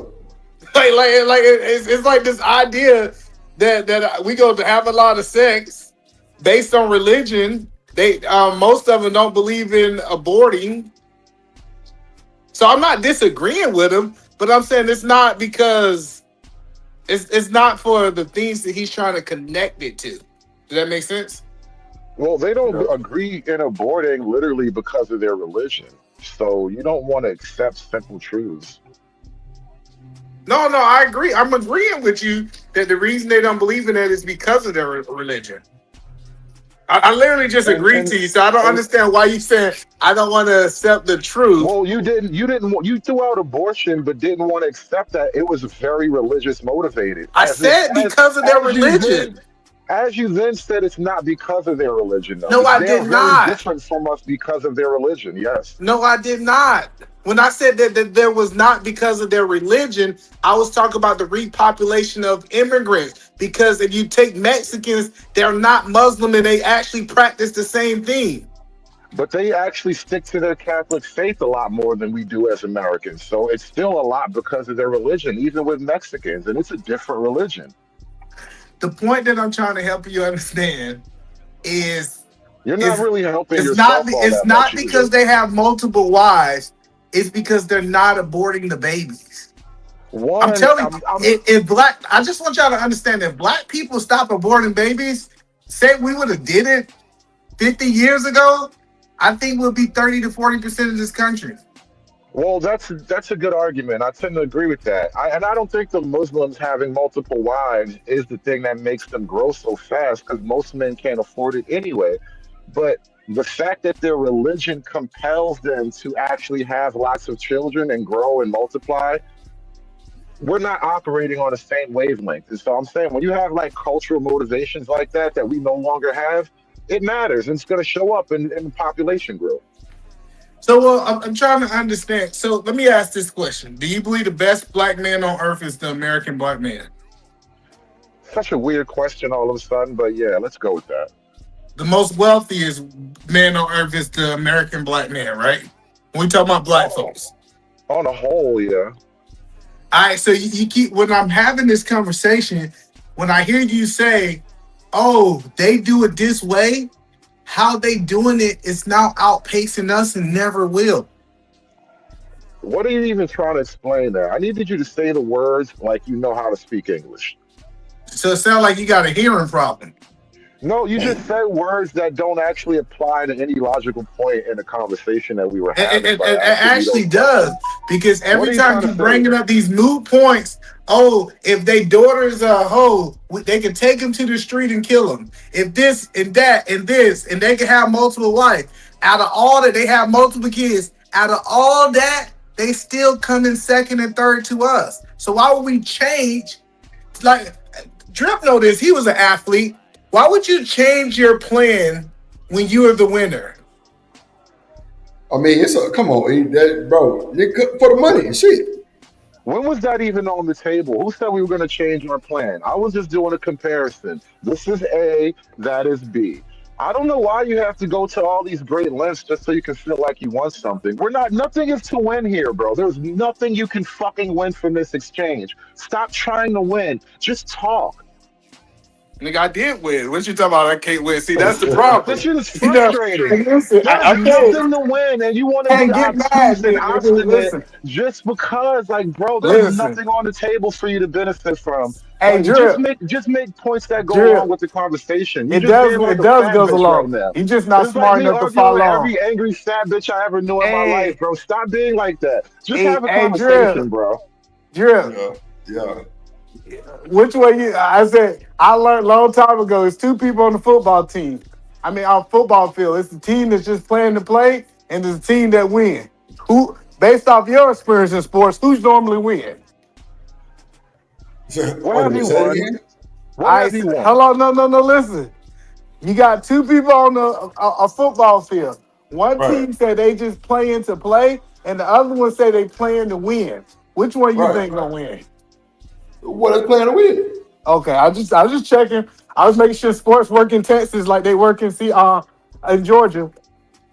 It's like this idea that we go to have a lot of sex based on religion. They most of them don't believe in aborting. So I'm not disagreeing with him, but I'm saying it's not because it's not for the things that he's trying to connect it to. Does that make sense? Well, they don't Yeah. agree in aborting literally because of their religion. So you don't want to accept simple truths. No, I agree. I'm agreeing with you that the reason they don't believe in that is because of their religion. I literally just And agreed and to you, so I don't and understand why you said I don't want to accept the truth. well, you threw out abortion, but didn't want to accept that it was very religious motivated. I said because of their religion. As you then said, it's not because of their religion, though. No, I They're did very not. different from us because of their religion. Yes. No, I did not. When I said that there was not because of their religion, I was talking about the repopulation of immigrants. Because if you take Mexicans, they're not Muslim and they actually practice the same thing. But they actually stick to their Catholic faith a lot more than we do as Americans. So it's still a lot because of their religion, even with Mexicans, and it's a different religion. The point that I'm trying to help you understand is You're not really helping it's yourself not all it's that not much because either. they have multiple wives. It's because they're not aborting the babies. I'm One, telling you, if black, I just want y'all to understand that black people stop aborting babies. Say we would have did it 50 years ago, I think we'll be 30 to 40% of this country. well, that's a good argument. I tend to agree with that. And I don't think the Muslims having multiple wives is the thing that makes them grow so fast, because most men can't afford it anyway. But the fact that their religion compels them to actually have lots of children and grow and multiply, we're not operating on the same wavelength. And so I'm saying when you have like cultural motivations like that we no longer have, it matters, and it's going to show up in the population growth. So, well, I'm trying to understand. So, let me ask this question: do you believe the best black man on earth is the American black man? Such a weird question all of a sudden, but yeah, let's go with that. The most wealthiest man on earth is the American black man, right? When we talk about black folks. On a whole, yeah. All right, so you keep when I'm having this conversation, when I hear you say, "Oh, they do it this way," how they doing it is now outpacing us and never will. What are you even trying to explain there? I needed you to say the words like you know how to speak English. So it sounds like you got a hearing problem. No, you just said words that don't actually apply to any logical point in the conversation that we were having It by asking you actually those does questions. because What every are you time trying to you say? bringing up these moot points, oh, if they daughter's a hoe, they can take him to the street and kill him. If this and that and this, and they can have multiple wives. Out of all that, they have multiple kids. Out of all that, they still come in second and third to us. So why would we change? Like Drip know this, he was an athlete. Why would you change your plan when you are the winner? I mean, come on, bro. For the money and shit. When was that even on the table? Who said we were going to change our plan? I was just doing a comparison. This is A, that is B. I don't know why you have to go to all these great lengths just so you can feel like you won something. Nothing is to win here, bro. There's nothing you can fucking win from this exchange. Stop trying to win. Just talk. Nigga, I did win. What you talking about? I can't win. See, that's the problem. This shit is You know, frustrating. listen, There's nothing to win, and you want to can't be get mad, obtuse and nigga. obstinate Listen, just because, like, bro, there's listen. nothing on the table for you to benefit from. Hey, Like, Drip, just make points that go Drip. along with the conversation. You It just does. being like It a does fat goes bitch right along. now. He's just not It's like smart me enough to arguing with follow on. every fat bitch I ever knew in my Hey, life, bro. Stop being like that. Just hey, have a hey, conversation, Drip, bro. Drip. Yeah. Which way you? I said I learned a long time ago. It's two people on the football team. I mean, on football field, it's the team that's just playing to play, and there's a team that win. Who, based off your experience in sports, who's normally win? What have you won? What I have you won? hello, no. Listen, you got two people on a football field. One team said they just playing to play, and the other one say they playing to win. Which one you think gonna win? What they playing to win? Okay, I was just checking. I was making sure sports work in Texas like they work in Georgia.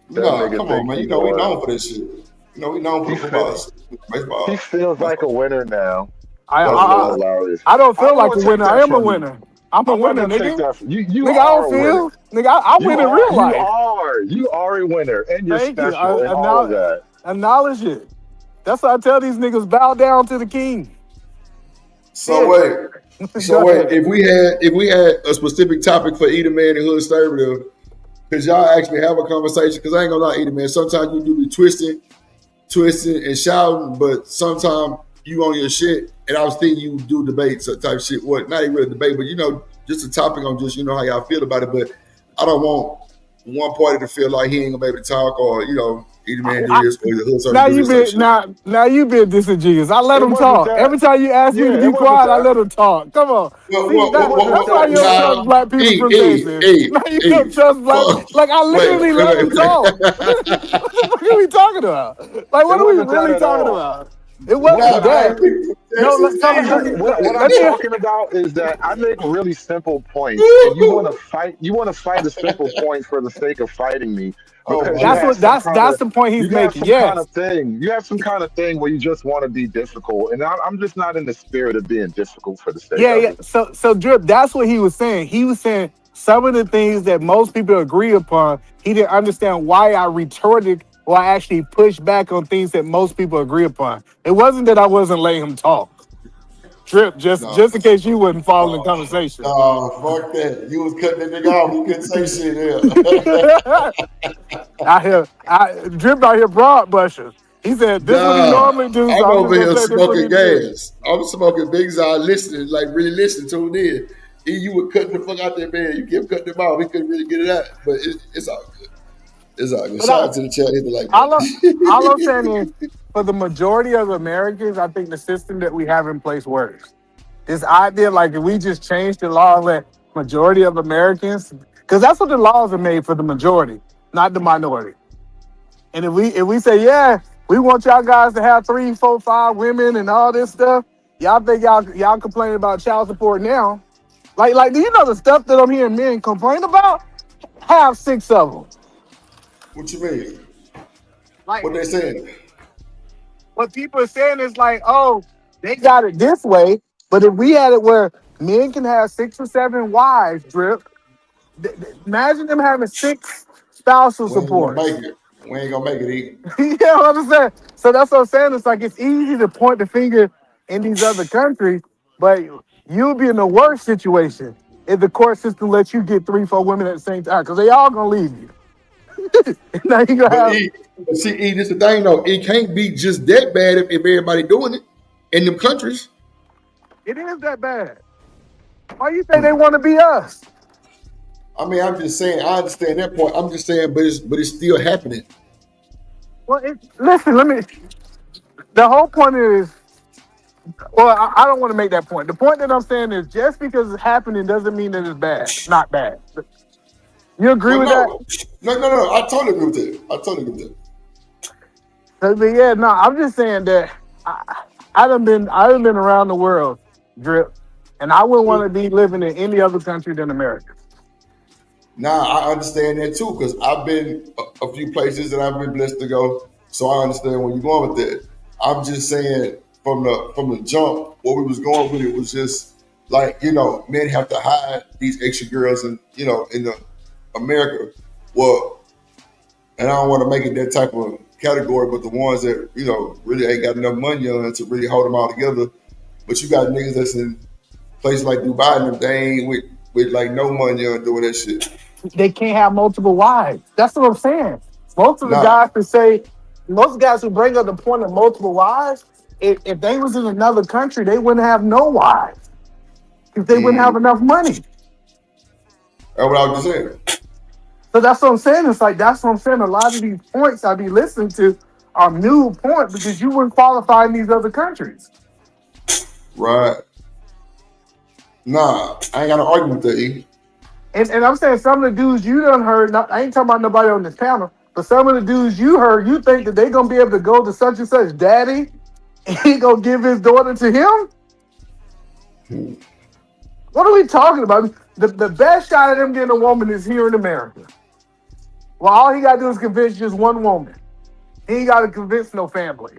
No, come on, man. You know we known for this shit. You know we known for baseball. He feels like a winner now. I don't feel like a winner. I am a winner. I'm a winner, nigga. You nigga, are I don't feel. Nigga, I win in real life. You are a winner, and you're Thank special, you. and all of that. Acknowledge it. That's why I tell these niggas bow down to the king. So wait. If we had a specific topic for Eater Man and Hood Conservative, could y'all actually have a conversation? Because I ain't gonna lie, Eater Man, sometimes you do be twisting and shouting, but sometimes you on your shit. And I was thinking you do debates type shit. What? Not even a debate, but just a topic on just how y'all feel about it. But I don't want one party to feel like he ain't gonna be able to talk, or Eater Man do this, or the Hood Conservative. Now you been disingenuous. I let him talk. Every time you ask me to be quiet, I let him talk. Come on. That's why you don't trust black people from Texas. Now you don't trust black. Like I literally let him talk. What the fuck are we talking about? Like what are we really talking about? It wasn't that. What I'm talking about is that I make really simple points, and you want to fight. You want to fight a simple point for the sake of fighting me. That's the point he's making. Yes. You have some kind of thing where you just want to be difficult, and I'm just not in the spirit of being difficult for the sake of it. So Drip, that's what he was saying. He was saying some of the things that most people agree upon. He didn't understand why I retorted or I actually pushed back on things that most people agree upon. It wasn't that I wasn't letting him talk. Drip, just in case you wouldn't follow the conversation. Oh, fuck that. You was cutting that nigga off. You couldn't say shit there. Drip out here broad bushing. He said, this is what he normally do. I'm over here smoking gas. I'm smoking big eye, listening, like really listening, tuned in. You were cutting the fuck out there, man. You kept cutting him off. He couldn't really get it out. But it's all good. It's all good. Shout out to the chat. All I'm saying is, for the majority of Americans, I think the system that we have in place works. This idea, like, if we just change the law that majority of Americans, because that's what the laws are made for, the majority, not the minority. And if we say, yeah, we want y'all guys to have 3, 4, 5 women and all this stuff, y'all think y'all complaining about child support now? Like, do you know the stuff that I'm hearing men complain about? Have 6 of them. What you mean? Like, what they saying? what people are saying is like, oh, they got it this way. But if we had it where men can have 6 or 7 wives, Drip, imagine them having 6 spousal We ain't gonna supports. make it. We ain't gonna make it. E. You know what I'm saying? So that's what I'm saying. It's like it's easy to point the finger in these other countries, but you'll be in the worst situation if the court system lets you get 3, 4 women at the same time, because they all gonna leave you. Now you gonna But have E, see, E, this the thing though. It can't be just that bad if everybody doing it in them countries. it is that bad. Why you think they want to be us? I mean, I'm just saying. I understand that point. I'm just saying, but it's still happening. Well, listen, let me. The whole point is, well, I don't want to make that point. The point that I'm saying is, just because it's happening doesn't mean that it's bad. It's not bad. You agree with that? No. I totally agree with that. I totally agree with that. But yeah, no, I'm just saying that I done been around the world, Drip, and I wouldn't want to be living in any other country than America. Nah, I understand that too, because I've been a few places that I've been blessed to go, so I understand where you're going with that. I'm just saying from the jump, where we was going with it was just like, men have to hide these extra girls in the America. Well, and I don't want to make it that type of category, but the ones that really ain't got enough money on to really hold them all together. But you got niggas that's in places like Dubai and them, they ain't with like no money on doing that shit. They can't have multiple wives. That's what I'm saying. Most of the guys who bring up the point of multiple wives, if they was in another country, they wouldn't have no wives if they wouldn't have enough money. That's what I was just saying. So that's what I'm saying. It's like, that's what I'm saying. A lot of these points I be listening to are new points because you wouldn't qualify in these other countries. Right. Nah, I ain't got no argument with that, E. And I'm saying some of the dudes you done heard, I ain't talking about nobody on this panel, but some of the dudes you heard, you think that they going to be able to go to such and such daddy and he going to give his daughter to him? What are we talking about? The best shot at him getting a woman is here in America. Well, all he got to do is convince just one woman. He ain't got to convince no family.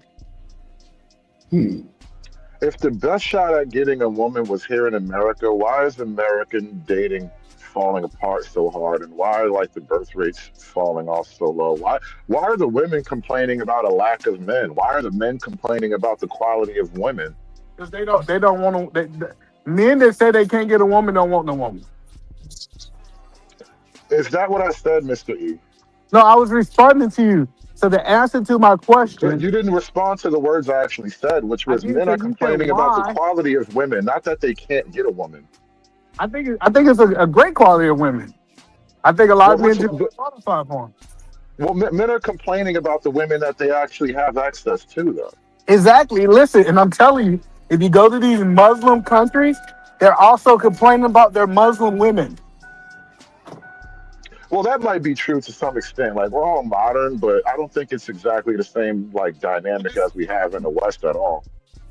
If the best shot at getting a woman was here in America, why is American dating falling apart so hard, and why are the birth rates falling off so low? Why are the women complaining about a lack of men? Why are the men complaining about the quality of women? Because they don't want to. Men that say they can't get a woman don't want no woman. Is that what I said, Mr. E? No, I was responding to you. So the answer to my question, you didn't respond to the words I actually said, which was men are complaining about the quality of women, not that they can't get a woman. I think it's a great quality of women. I think a lot of men just qualify for them. Well, men are complaining about the women that they actually have access to, though. Exactly. Listen, and I'm telling you, if you go to these Muslim countries, they're also complaining about their Muslim women. Well, that might be true to some extent. We're all modern, but I don't think it's exactly the same dynamic as we have in the West at all.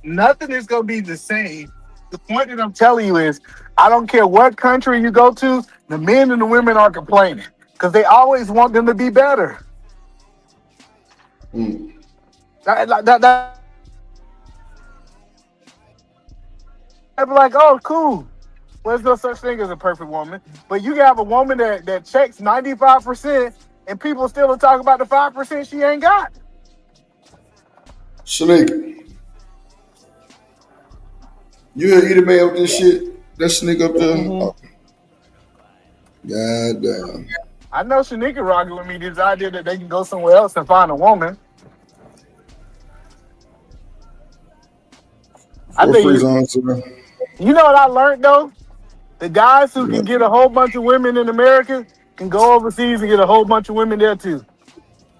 Nothing is going to be the same. The point that I'm telling you is, I don't care what country you go to, the men and the women are complaining because they always want them to be better. They'd be like, oh, cool. Well, there's no such thing as a perfect woman. But you can have a woman that checks 95% and people still talk about the 5% she ain't got. Shalik, you hear Eddie Man with this shit? That sneak up there? Oh. God damn. I know Shanika rocking with me this idea that they can go somewhere else and find a woman. You know what I learned though? The guys who can get a whole bunch of women in America can go overseas and get a whole bunch of women there too.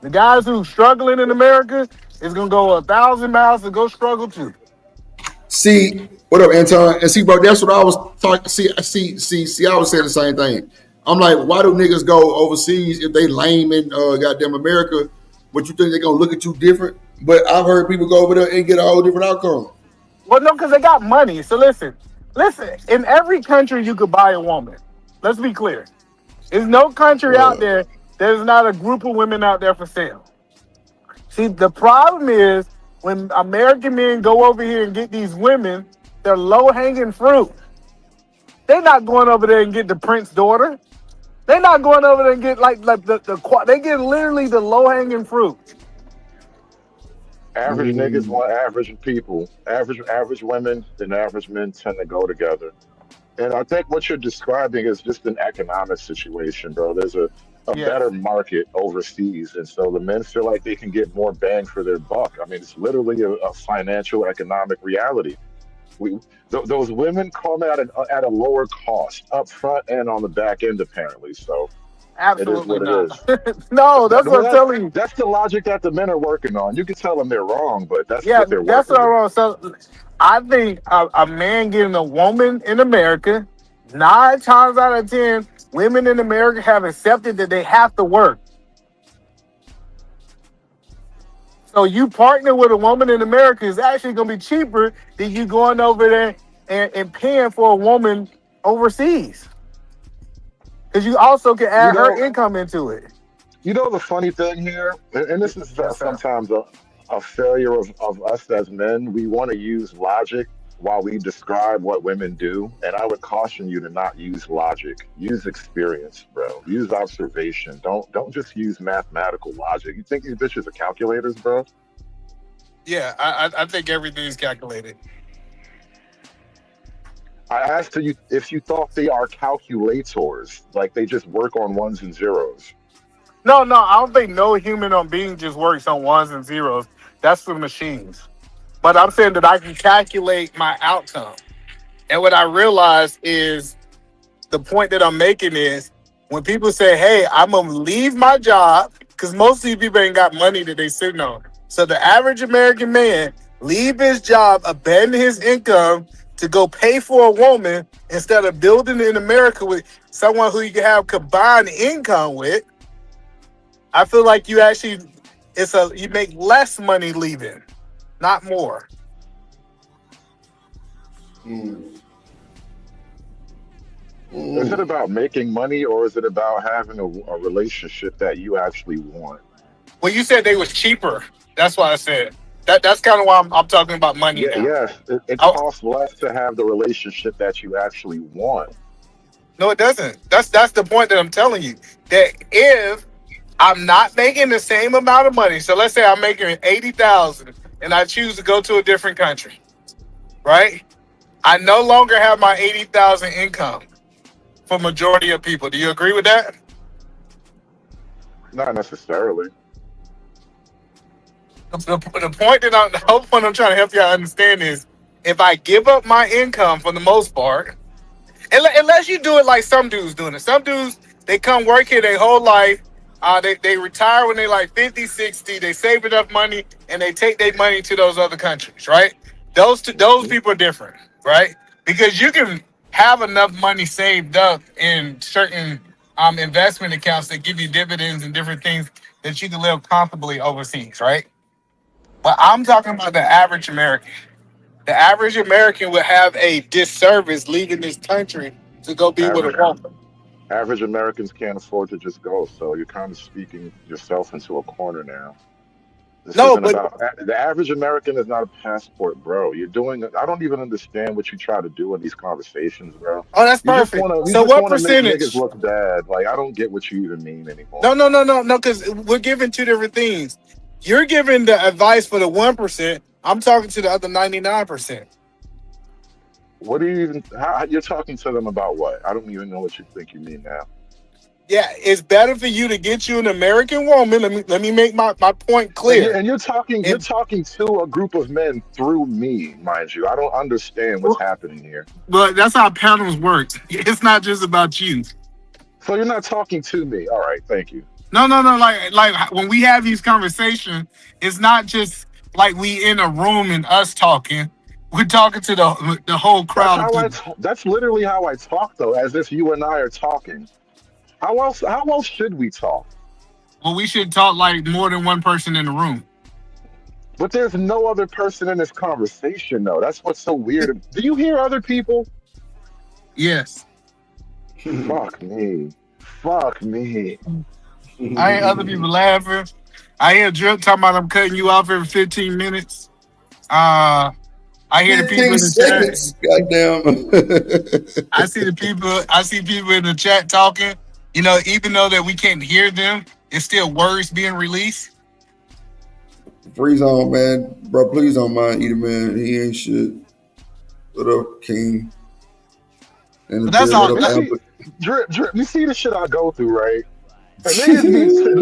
The guys who struggling in America is gonna go 1,000 miles to go struggle too. See, what up, Anton? And see, bro, that's what I was talking. See, I was saying the same thing. I'm like, why do niggas go overseas if they lame in goddamn America? But you think they're gonna look at you different? But I've heard people go over there and get a whole different outcome. Well, no, because they got money. So listen. In every country you could buy a woman. Let's be clear. There's no country out there there's not a group of women out there for sale. See, the problem is when American men go over here and get these women, they're low hanging fruit. They're not going over there and get the prince's daughter. They're not going over there and get like they get literally the low hanging fruit. Average niggas want average people. Average women and average men tend to go together. And I think what you're describing is just an economic situation, bro. There's a Yeah, better market overseas, and so the men feel like they can get more bang for their buck. I mean, it's literally a financial economic reality. Those women come at a lower cost up front and on the back end, apparently. So it is absolutely what it not. is. No, that's what I'm telling you. That's the logic that the men are working on. You can tell them they're wrong, but that's Yeah, what they're that's working what I'm with. wrong. So I think a man getting a woman in America, 9 times out of 10, women in America have accepted that they have to work. So you partner with a woman in America is actually going to be cheaper than you going over there and paying for a woman overseas. Because you also can You add her know, income into it. You know the funny thing here, and this is Yes, sir. sometimes a failure of us as men. We want to use logic while we describe what women do, and I would caution you to not use logic. Use experience, bro. Use observation. Don't just use mathematical logic. You think these bitches are calculators, bro? Yeah, I think everything's calculated. I asked you if you thought they are calculators, like they just work on ones and zeros. No, I don't think no human on being just works on ones and zeros. That's for machines. But I'm saying that I can calculate my outcome. And what I realize is the point that I'm making is when people say, hey, I'm going to leave my job, because most of these people ain't got money that they sitting on. So the average American man leave his job, abandon his income to go pay for a woman instead of building in America with someone who you can have combined income with. I feel like you make less money leaving, not more. Is it about making money or is it about having a relationship that you actually want? Well, you said they was cheaper. That's why I said that's kind of why I'm talking about money Yeah, now. yes, it Oh, costs less to have the relationship that you actually want. no, it doesn't. That's the point that I'm telling you. That if I'm not making the same amount of money, so let's say I'm making 80,000 and I choose to go to a different country, right? I no longer have my 80,000 income for majority of people. Do you agree with that? Not necessarily. The point that the whole point I'm trying to help y'all understand is if I give up my income for the most part, unless you do it like some dudes doing it. Some dudes, they come work here their whole life. They retire when they like 50, 60. They save enough money and they take their money to those other countries, right? Those Hmm. people are different, right? Because you can have enough money saved up in certain investment accounts that give you dividends and different things that you can live comfortably overseas, right? But I'm talking about the average American. The average American would have a disservice leaving this country to go be with a Average woman. average Americans can't afford to just go, so you're kind of speaking yourself into a corner now. This No, isn't but about the average American is not a passport, bro. You're doing I don't even understand what you try to do in these conversations, bro. oh, that's You just perfect. wanna you So just what wanna make niggas percentage? look bad. Like I don't get what you even mean anymore. No, because we're giving two different things. You're giving the advice for the 1%. I'm talking to the other 99%. What do you even how you're talking to them about what? I don't even know what you think you mean now. Yeah, it's better for you to get you an American woman. Let me make my point And you're clear. and you're And talking to a group of men through me, mind you. I don't understand what's happening here. but that's how panels work. It's not just about you. So you're not talking to me. All right, thank you. No. Like when we have these conversations, it's not just like we in a room and us talking. We're talking to the whole That's crowd of how people. that's literally how I talk though, as if you and I are talking. How else should we talk? Well, we should talk like more than one person in the room. But there's no other person in this conversation though. That's what's so weird. Do you hear other people? Yes, Fuck me. Fuck me. I hear other people laughing. I hear Drip talking about I'm cutting you off every 15 minutes. I hear the people 15 in the seconds. Goddamn. chat. I see people in the chat talking. You know, even though that we can't hear them, it's still words being released. Freeze on, man. Bro, please don't mind Eater Man. He ain't shit. What up, King? And But that's all. what up, Albert? Drip, you see the shit I go through, right? And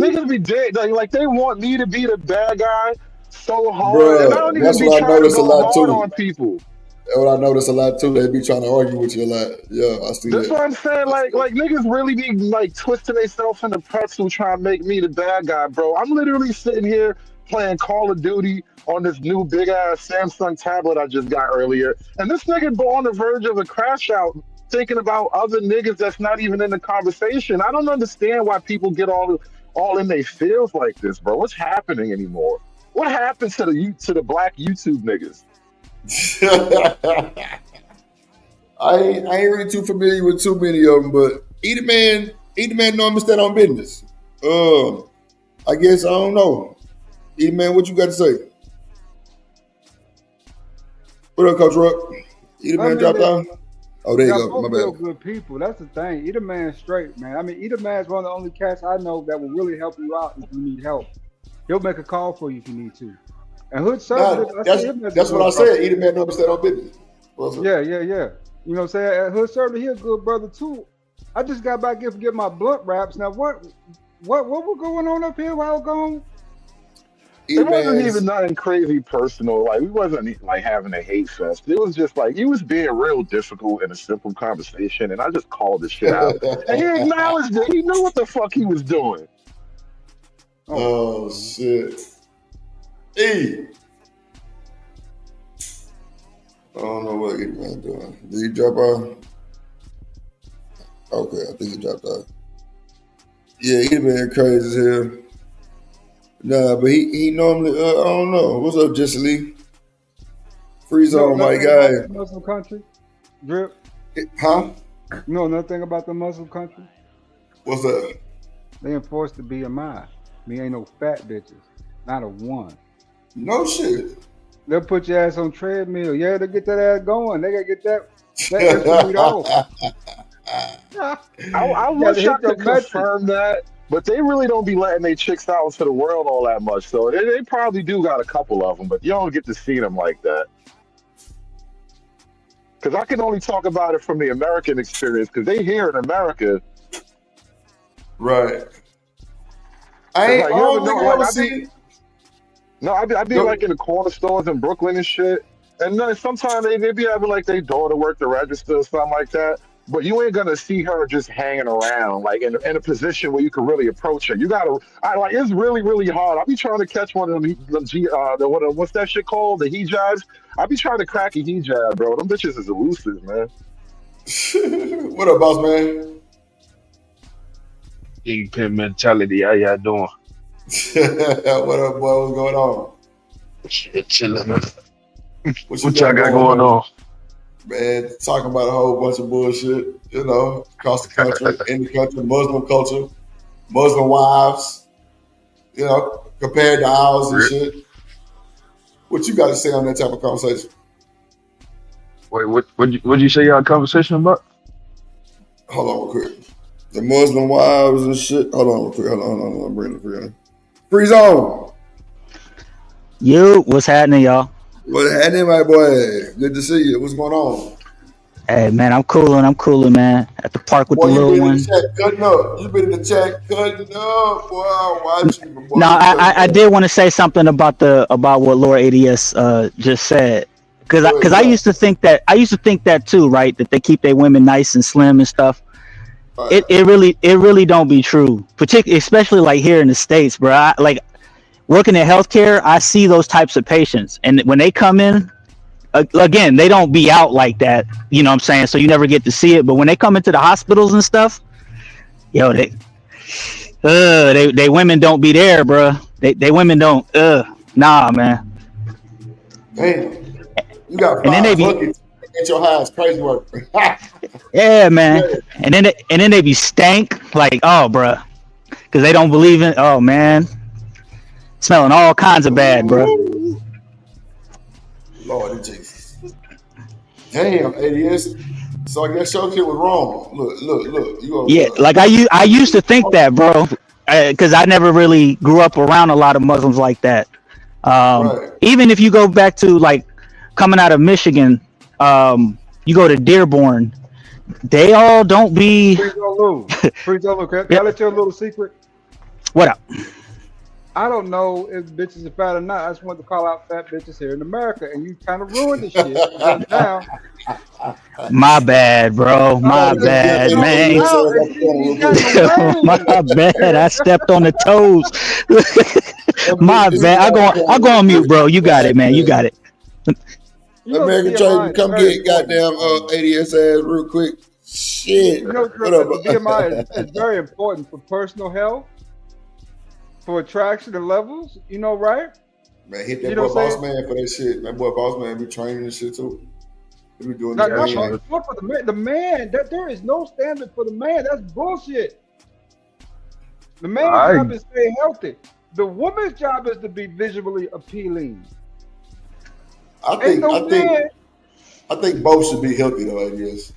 niggas be dead. Like they want me to be the bad guy so hard, and I don't Bruh, even that's be what I trying to notice a go lot hard too. on people. That's what I notice a lot too. They be trying to argue with you a lot. Yeah, I see That's that. what I'm saying. Like niggas really be like twisting themselves in the pretzel trying to make me the bad guy, bro. I'm literally sitting here playing Call of Duty on this new big ass Samsung tablet I just got earlier, and this nigga on the verge of a crash out, thinking about other niggas that's not even in the conversation. I don't understand why people get all in their feels like this, bro. What's happening anymore? What happened to the black YouTube niggas? I ain't really too familiar with too many of them, but Eater Man normally stand on business. I guess I don't know. Eater Man, what you got to say? What up, Coach Ruck? Eater Man dropped down. Oh, there you go. My Real bad. good people. That's the thing. Eater Man straight, man. I mean, Eater Man's one of the only cats I know that will really help you out if you need help. He'll make a call for you if you need to. And Hood Service, That's what I said. Eater Man normally stand on business. Yeah. You know what I'm saying? At Hood Service, he a good brother too. I just got back here to get my blunt wraps. Now what was going on up here while gone? It wasn't even nothing crazy personal. Like, we wasn't like having a hate fest. It was just like, he was being real difficult in a simple conversation, and I just called the shit out. And he acknowledged it. He knew what the fuck he was doing. Oh shit. Hey. I don't know what Eater Man doing. Did he drop out? Okay, I think he dropped out. Yeah, Eater Man crazy as hell. Nah, but he normally, I don't know. What's up, Jesse Lee? Freeze on, my guy. Muslim country? Drip? Huh? You know nothing about the Muslim country? What's that? They enforce the BMI. Me ain't no fat bitches. Not a one. No shit. They'll put your ass on treadmill. Yeah, they'll get that ass going. They gotta get that extra weight off. I wish I could confirm that, but they really don't be letting their chicks out into the world all that much. So they probably do got a couple of them, but you don't get to see them like that. Because I can only talk about it from the American experience, because they here in America. Right. I don't think I ever seen. No, I'd be like in the corner stores in Brooklyn and shit. And then sometimes they be having like their daughter work the register or something like that. But you ain't gonna see her just hanging around like in a position where you can really approach her. You gotta, it's really, really hard. I be trying to catch one of them, what's that shit called? The hijabs. I be trying to crack a hijab, bro. Them bitches is elusive, man. What up, boss man? Kingpin mentality. How y'all doing? What up, boy? What's going on? Shit, chilling. What y'all got going on? Man, talking about a whole bunch of bullshit, you know, across the country, in the country, Muslim culture, Muslim wives, you know, compared to ours and shit. What you got to say on that type of conversation? Wait, what'd you say y'all conversation about? Hold on real quick. The Muslim wives and shit. Hold on real quick. Hold on. I'm bringing it for you. Freeze on. Yo, what's happening, y'all? What's happening, my boy? Good to see you. What's going on? Hey, man, I'm cooling, man. At the park with the little one. You been in the chat cutting up. Boy, I'm watching you. No, I did want to say something about what Laura ADS just said. Because I used to think that too, right? That they keep their women nice and slim and stuff. Right. It really don't be true. Especially like here in the States, bro. Like working in healthcare, I see those types of patients, and when they come in, again, they don't be out like that. You know what I'm saying? So you never get to see it. But when they come into the hospitals and stuff, yo, they women don't be there, bro. They women don't. Nah, man. Damn. You got and then they be at your house, crazy work. Yeah, man. Yeah. And then they be stank, like, oh, bro, because they don't believe in. Oh, man, smelling all kinds of bad, bro. Lord Jesus. Damn, ADS. So I guess your shit was wrong. Look. You over Yeah, there. like I used to think that, bro, because I never really grew up around a lot of Muslims like that. Right. Even if you go back to like coming out of Michigan, you go to Dearborn, they all don't be. Freeze on Lou. Can I let you a little secret? What up? I don't know if bitches are fat or not. I just want to call out fat bitches here in America, and you kind of ruined the shit. Just now. My bad, bro. My bad, man. My bad. I stepped on the toes. My bad. I go on mute, bro. You got it, man. You got it. American Trader, come get goddamn ADS ass real quick. Shit. You know, What up? BMI is very important for personal health, for attraction and levels. You know, right? Man, hit that boy Boss Man for that shit. That boy Boss Man be training and shit too. He be doing Not that. for the man. That there is no standard for the man. That's bullshit. The man's job is to stay healthy. The woman's job is to be visually appealing. I think both should be healthy though, I guess.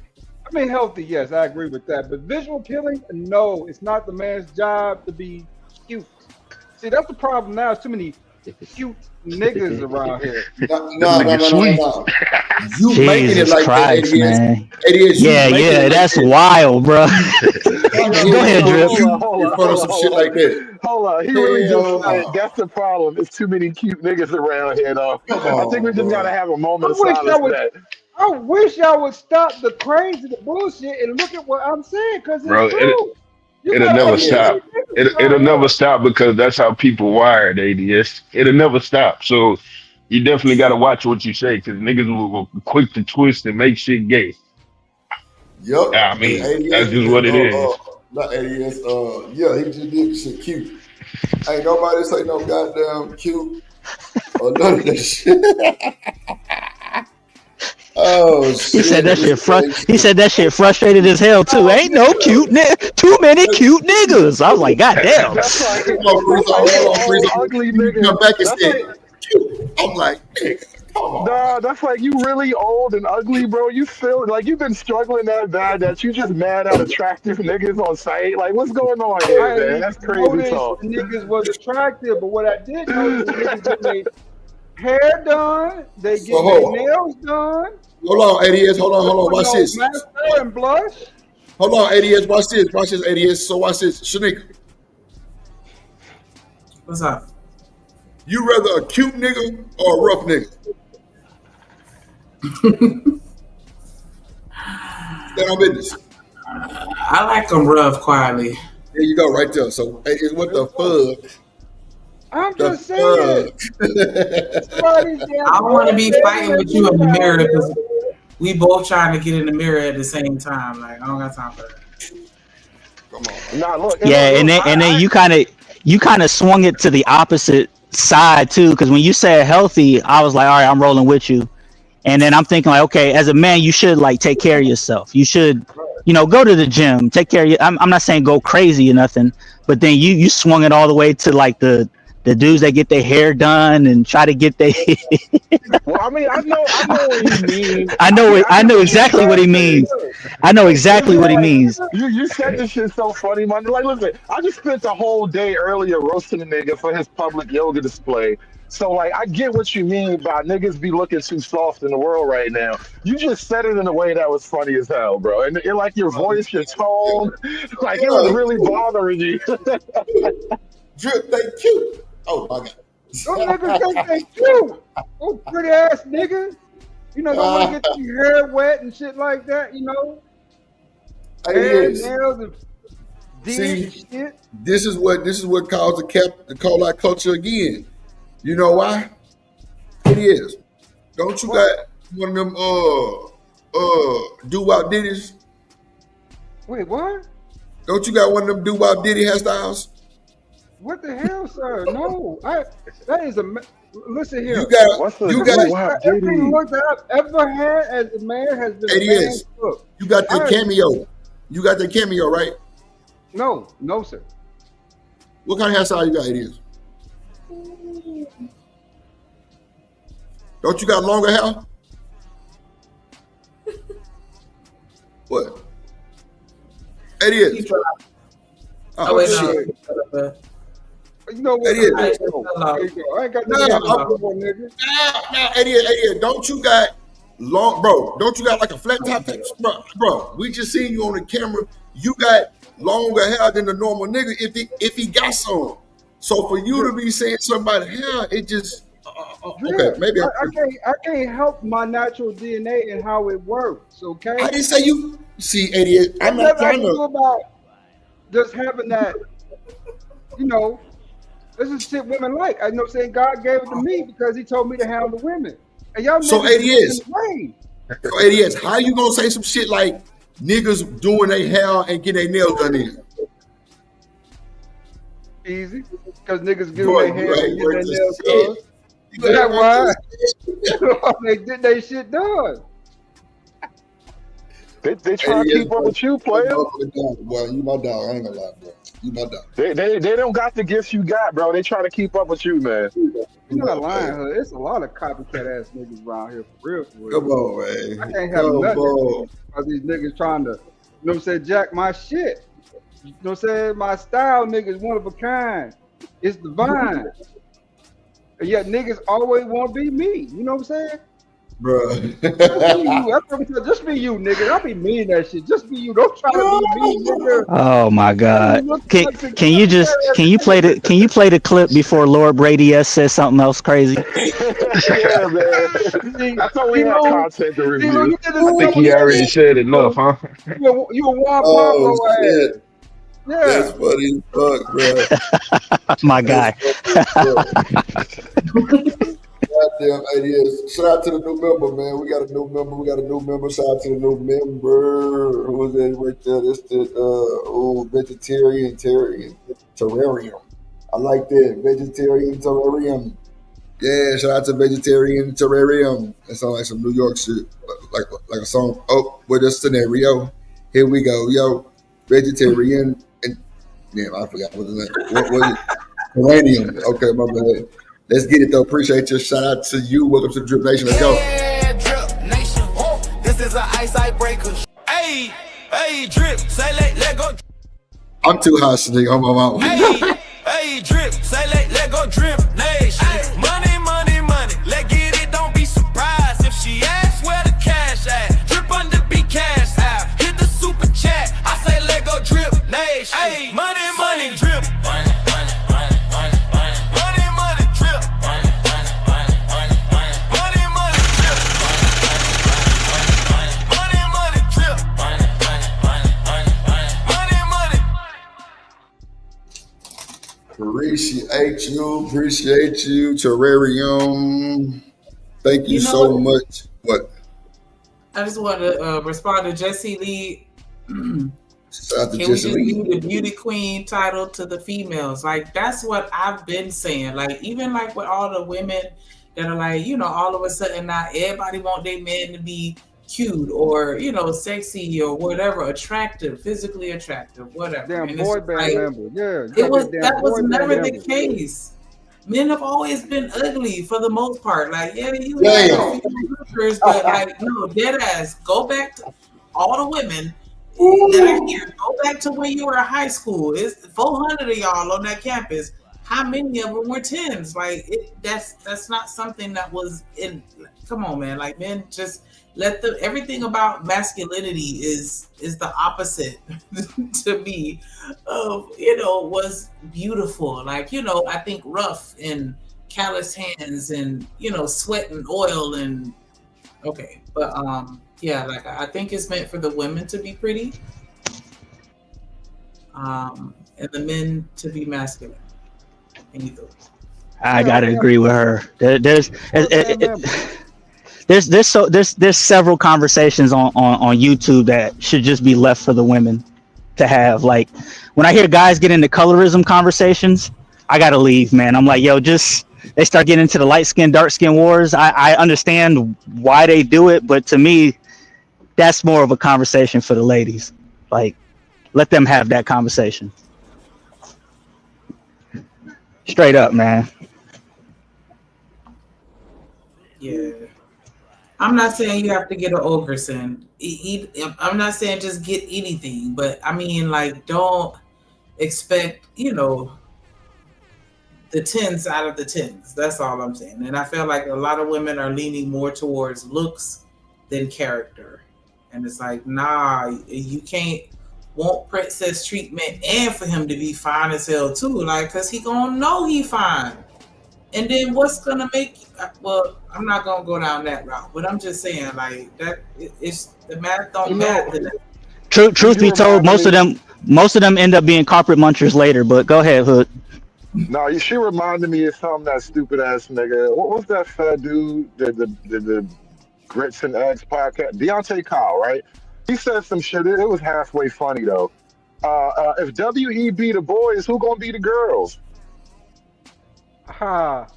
I mean, healthy, yes, I agree with that. But visual appealing, no, it's not the man's job to be cute. See, that's the problem now. It's too many cute niggas around here. No. You Jesus making it like Christ, that, man. ADS, Yeah, that's wild, bro. Go ahead, Drip. In front of some shit like that. Hold on. He really just said that's the problem. It's too many cute niggas around here, though. I think we just gotta have a moment of silence for that. I wish y'all would stop the crazy, the bullshit, and look at what I'm saying, because it's true. It'll never stop. It'll never stop because that's how people wired, ADS. It'll never stop. So you definitely got to watch what you say because niggas will quick to twist and make shit gay. Yup. I mean, ADS, that's just what it is. Not ADS. Yeah, he just did shit cute. Ain't nobody say no goddamn cute or none of that shit. Oh shit! He said that shit. He said that shit frustrated as hell too. Ain't no cute too many cute niggas. I was like, God damn. That's like ugly niggas. Come back and say cute. I'm like, come on. Nah, that's like you really old and ugly, bro. You feel like you've been struggling that bad that you just mad at attractive niggas on site. Like, what's going on here, man? That's crazy talk. Niggas was attractive, but what I did notice is niggas get their hair done, they get their nails done. Hold on, ADS. Hold on. Watch this. Mascara and blush. Hold on, ADS. Watch this, ADS. So watch this. Shanika. What's up? You rather a cute nigga or a rough nigga? Stand on business. I like them rough, quietly. There you go, right there. So what the fuck? I'm just saying. I don't want to be fighting with you in the mirror because we both trying to get in the mirror at the same time. Like, I don't got time for that. Come on. Nah, look. Yeah, and then you kind of swung it to the opposite side too, because when you said healthy, I was like, all right, I'm rolling with you. And then I'm thinking like, okay, as a man, you should like take care of yourself. You should, go to the gym, take care of you. I'm not saying go crazy or nothing, but then you swung it all the way to like the dudes that get their hair done and try to get their. Well, I mean, I know what he means. I know exactly what he means. I know exactly what he means. You said this shit so funny, man. Like, listen, I just spent the whole day earlier roasting a nigga for his public yoga display. So, like, I get what you mean by niggas be looking too soft in the world right now. You just said it in a way that was funny as hell, bro. And it, like your voice, your tone, like it was really bothering you. Drip, they cute. Oh my God. Those niggas think they cute. Those pretty ass niggas. Don't want to get your hair wet and shit like that, Hair, nails, and shit. This is what caused the call out culture again. You know why? It is. Don't you got one of them doo-wop ditties? Wait, what? Don't you got one of them doo-wop ditty hairstyles? What the hell, sir? No, that is listen here. Every look that I've ever had as a man has been a man's look. You got the cameo. You got the cameo, right? No, sir. What kind of hairstyle you got? It is. Don't you got longer hair? What? 88. Oh, wait, shit. no. You know what? There you There go. you go. There you go. I ain't got Nah, nothing to nigga. Nah, 88. Don't you got long, bro? Don't you got like a flat top, bro? We just seen you on the camera. You got longer hair than the normal nigga if he got some. So for you to be saying somebody hair, it just okay. Maybe I can't help my natural DNA and how it works. Okay. I didn't say you. See, 88. I'm not trying to. About just having that. You know, this is shit women like. I know, saying God gave it to me because He told me to handle women. And y'all So niggas 80 years. in the way. So 80 years. How you gonna say some shit like niggas doing their hair and get their nails done in? Easy, because niggas get Boy, their hair you and ain't get worth their the nails shit. done. That's why they get their shit done. They trying to keep up with you, player. Well, you my dog. I ain't gonna lie, bro. You my dog. They don't got the gifts you got, bro. They trying to keep up with you, man. You're not lying, huh? It's a lot of copycat ass niggas around here for real. Come on, man. I can't have nothing because these niggas trying to, you know what I'm saying, jack my shit. You know what I'm saying? My style, nigga, is one of a kind. It's divine. And yet niggas always want to be me. You know what I'm saying? Bro. Just be you, nigga. Don't be mean that shit. Just be you. Don't try to be me, nigga. Oh my God! Can you play the clip before Lord Brady S says something else crazy? Yeah, man. I thought we had content to review. I think he already said enough, huh? You a Juan Pablo ass. Yeah. That's funny as fuck, bro. My guy. Goddamn ideas. Shout out to the new member, man. We got a new member. Shout out to the new member. Who is that right there? That's the vegetarian terrarium. I like that. Vegetarian terrarium. Yeah, shout out to vegetarian terrarium. That sounds like some New York shit. Like a song. Oh, with a scenario. Here we go, yo. Vegetarian and damn, I forgot what was it. What was it? Terrarium. Okay, my bad. Let's get it though. Appreciate you. Shout out to you. Welcome to Drip Nation. Let's go. Yeah, Drip Nation. This is an ice breaker. Hey, Drip. Say let go. I'm too hot, Sneak. I'm on. Hey, Drip. Say let go. Drip Nation. Money, money, money. Let get it. Don't be surprised if she asks where the cash at. Drip under be cash out. Hit the super chat. I say let go. Drip Nation. Hey, money, money, drip. Appreciate you, Terrarium. Thank you so much. What? I just want to respond to Jesse Lee. Shout out to Can Jesse we just Lee. give the beauty queen title to the females? Like, that's what I've been saying. Like, even like with all the women that are like, you know, all of a sudden now everybody want their men to be cute or, you know, sexy or whatever, attractive, physically attractive, whatever. Damn And boy it's band like, member. Yeah. that was never the case. Men have always been ugly for the most part. Like, yeah, you have hookers, but like, no, dead ass. Go back to all the women that are here. Go back to when you were in high school. It's 400 of y'all on that campus. How many of them were 10s? Like, that's not something that was in. Come on, man. Like, men just let everything about masculinity is the opposite to me of, you know, was beautiful. Like, you know, I think rough and callous hands and, you know, sweat and oil and okay. But yeah, like I think it's meant for the women to be pretty. And the men to be masculine. I gotta agree with her. There's several conversations on YouTube that should just be left for the women to have. Like, when I hear guys get into colorism conversations, I gotta leave, man. I'm like, yo, they start getting into the light skin, dark skin wars. I understand why they do it, but to me, that's more of a conversation for the ladies. Like, let them have that conversation. Straight up, man. Yeah. I'm not saying you have to get an Ogerson. I'm not saying just get anything, but I mean, like, don't expect, the tens out of the tens. That's all I'm saying. And I feel like a lot of women are leaning more towards looks than character. And it's like, nah, you can't want princess treatment and for him to be fine as hell too. Like, cause he gonna know he fine. And then what's gonna make? Well, I'm not gonna go down that route, but I'm just saying, like that. It's the math don't math. Truth be told, most of them end up being corporate munchers later. But go ahead, Hood. No, she reminded me of something, that stupid ass nigga. What was that fat dude? The Grits and Eggs podcast. Deontay Kyle, right? He said some shit. It was halfway funny though. If WE be the boys, who gonna be the girls? Ha.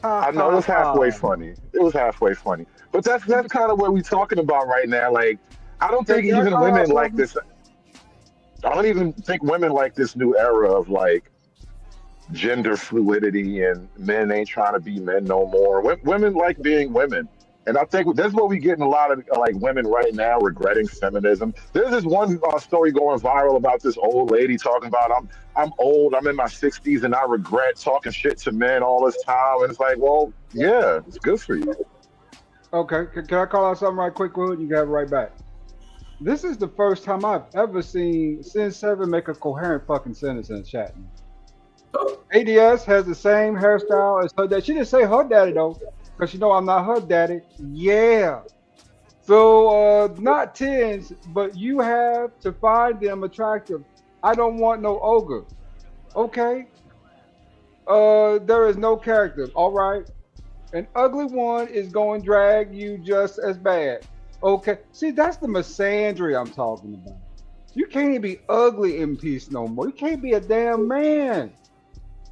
I know it was halfway funny. It was halfway funny. But that's kind of what we're talking about right now. Like, I don't think even women like this. I don't even think women like this new era of like gender fluidity and men ain't trying to be men no more. Women like being women. And I think that's what we getting a lot of like women right now regretting feminism. There's this one story going viral about this old lady talking about I'm old, I'm in my 60s, and I regret talking shit to men all this time. And it's like, well, yeah, it's good for you. Okay, can I call out something right quick, Hood? You got it right back. This is the first time I've ever seen Sin 7 make a coherent fucking sentence in the chat. ADS has the same hairstyle as her dad. She didn't say her daddy though, because you know I'm not her daddy. Yeah. So not tens, but you have to find them attractive. I don't want no ogre. Okay. There is no character. All right. An ugly one is going to drag you just as bad. Okay. See, that's the misandry I'm talking about. You can't even be ugly in peace no more. You can't be a damn man.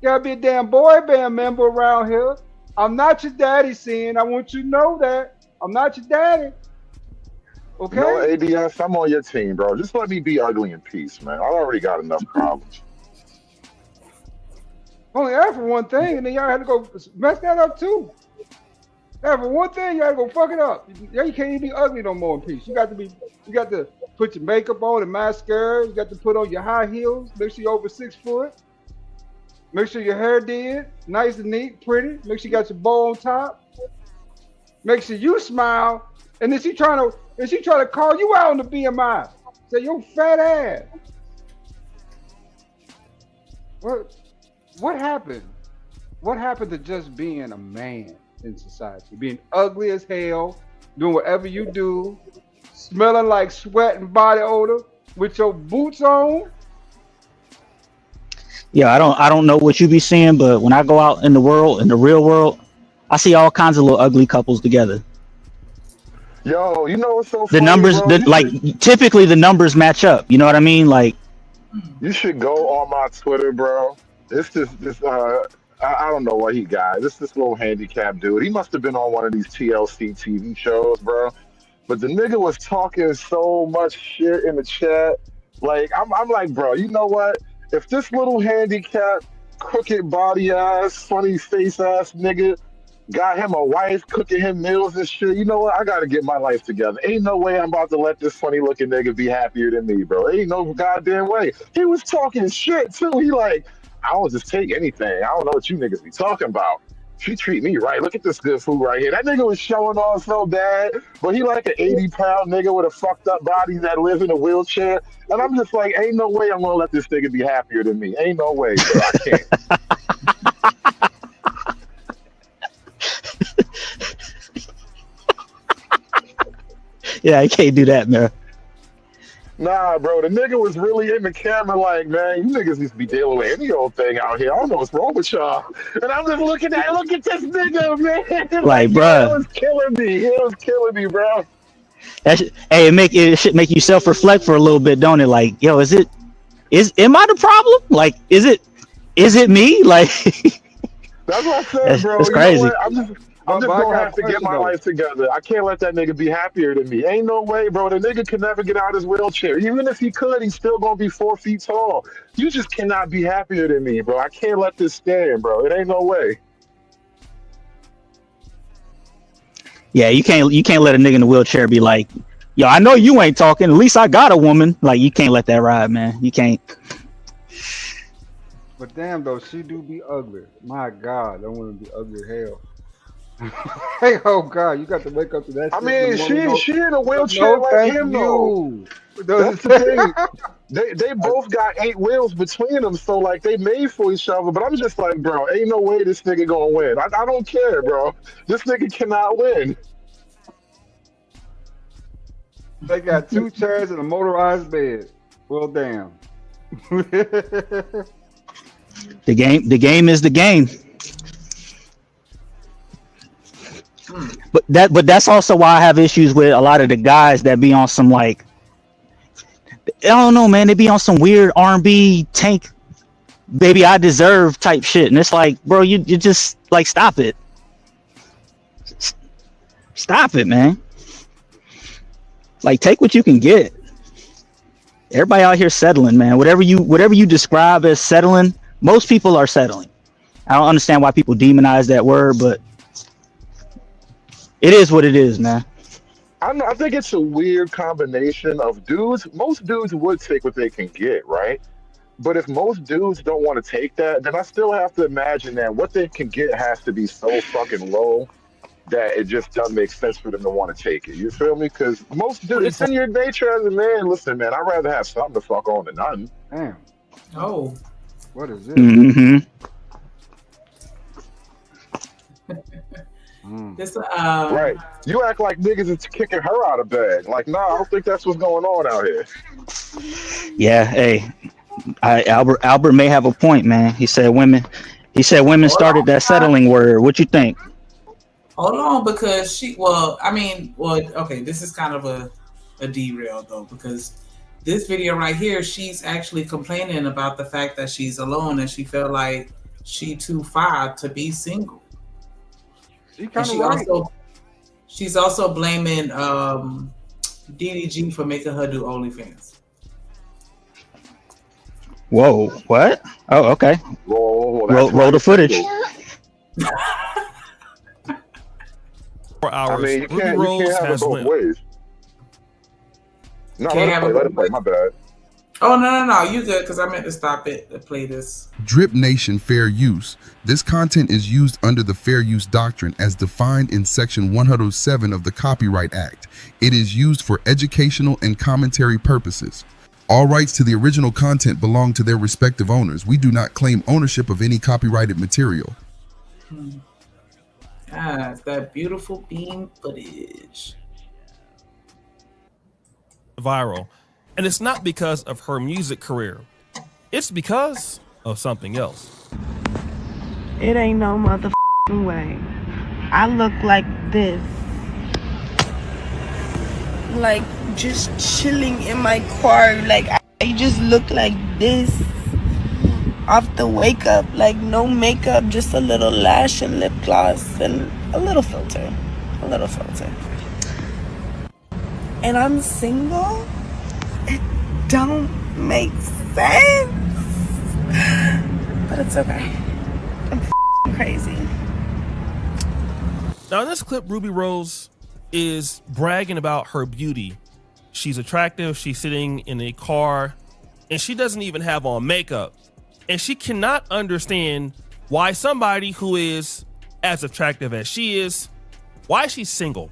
You gotta be a damn boy band member around here. I'm not your daddy, Sin. I want you to know that. I'm not your daddy. Okay? No, ADS, I'm on your team, bro. Just let me be ugly in peace, man. I already got enough problems. Only asked for one thing, and then y'all had to go mess that up too. Yeah, for one thing, you had to go fuck it up. Yeah, you can't even be ugly no more in peace. You got to put your makeup on and mascara. You got to put on your high heels. Make sure you're over 6 foot. Make sure your hair did nice and neat, pretty. Make sure you got your bow on top. Make sure you smile. And then she trying to call you out on the BMI. Say your fat ass. What happened? What happened to just being a man in society? Being ugly as hell, doing whatever you do, smelling like sweat and body odor, with your boots on. Yeah, I don't know what you be seeing, but when I go out in the world, in the real world, I see all kinds of little ugly couples together. Yo, you know what's so The funny, numbers, bro? typically the numbers match up. You know what I mean? Like, You should go on my Twitter, bro. It's this I don't know what he got. This little handicapped dude. He must have been on one of these TLC TV shows, bro. But the nigga was talking so much shit in the chat. Like, I'm like, bro, you know what? If this little handicapped, crooked body ass, funny face ass nigga got him a wife cooking him meals and shit, you know what? I gotta get my life together. Ain't no way I'm about to let this funny looking nigga be happier than me, bro. Ain't no goddamn way. He was talking shit too. He like, I don't just take anything. I don't know what you niggas be talking about. She treat me right. Look at this good food right here. That nigga was showing off so bad, but he like an 80-pound nigga with a fucked up body that lives in a wheelchair. And I'm just like, ain't no way I'm gonna let this nigga be happier than me. Ain't no way, bro. I can't. yeah, I can't do that, man. Nah, bro, the nigga was really in the camera like, man, you niggas used to be dealing with any old thing out here. I don't know what's wrong with y'all. And I'm just looking at, look at this nigga, man. Like, bro. bruh. It was killing me. It was killing me, bro. It should make you self-reflect for a little bit, don't it? Like, yo, am I the problem? Like, is it me? Like, that's what I said, bro. That's you crazy. Know what? I'm just gonna have to get my life together. I can't let that nigga be happier than me. Ain't no way, bro. The nigga can never get out of his wheelchair. Even if he could, he's still gonna be 4 feet tall. You just cannot be happier than me, bro. I can't let this stand, bro. It ain't no way. Yeah, you can't let a nigga in the wheelchair be like, yo, I know you ain't talking. At least I got a woman. Like, you can't let that ride, man. You can't. But damn though, she do be ugly. My God, that woman be ugly as hell. Hey, oh God, you got to wake up to that. I shit in mean, the morning. she in a wheelchair No, like thank him though. you. That's the thing. They both got 8 wheels between them, so like they made for each other. But I'm just like, bro, ain't no way this nigga gonna win. I don't care, bro. This nigga cannot win. They got 2 chairs and a motorized bed. Well, damn. The game is the game. But that's also why I have issues with a lot of the guys that be on some like, I don't know, man. They be on some weird R&B Tank, baby I deserve type shit, and it's like, bro, you just like stop it, man. Like, take what you can get. Everybody out here settling, man. Whatever you describe as settling, most people are settling. I don't understand why people demonize that word, but it is what it is, man. I think it's a weird combination of dudes. Most dudes would take what they can get, right? But if most dudes don't want to take that, then I still have to imagine that what they can get has to be so fucking low that it just doesn't make sense for them to want to take it. You feel me? Because most dudes, it's in your nature as a man. Listen, man, I'd rather have something to fuck on than nothing. Damn. Oh. What is it? Mm-hmm. This Right. You act like niggas is kicking her out of bed. Like, nah, I don't think that's what's going on out here. Yeah, hey, Albert may have a point, man. He said women started that settling word. What you think? Hold on, because okay, this is kind of a derail though, because this video right here, she's actually complaining about the fact that she's alone and she felt like she too far to be single. She's also blaming DDG for making her do OnlyFans. Whoa, what? Oh, okay. Roll the footage. 4 hours. I mean, you Ruby can't Rose have it has both won. ways. No, Can't let it play. My bad. Oh, no, you good, because I meant to stop it to play this. Drip Nation Fair Use. This content is used under the Fair Use Doctrine as defined in Section 107 of the Copyright Act. It is used for educational and commentary purposes. All rights to the original content belong to their respective owners. We do not claim ownership of any copyrighted material. It's that beautiful beam footage. Viral. And it's not because of her music career. It's because of something else. It ain't no motherfucking way. I look like this. Like, just chilling in my car. Like, I just look like this. Off the wake up. Like, no makeup. Just a little lash and lip gloss. And a little filter. And I'm single? It don't make sense. But it's okay. I'm crazy. Now in this clip, Ruby Rose is bragging about her beauty. She's attractive, she's sitting in a car, and she doesn't even have on makeup. And she cannot understand why somebody who is as attractive as she is, why she's single.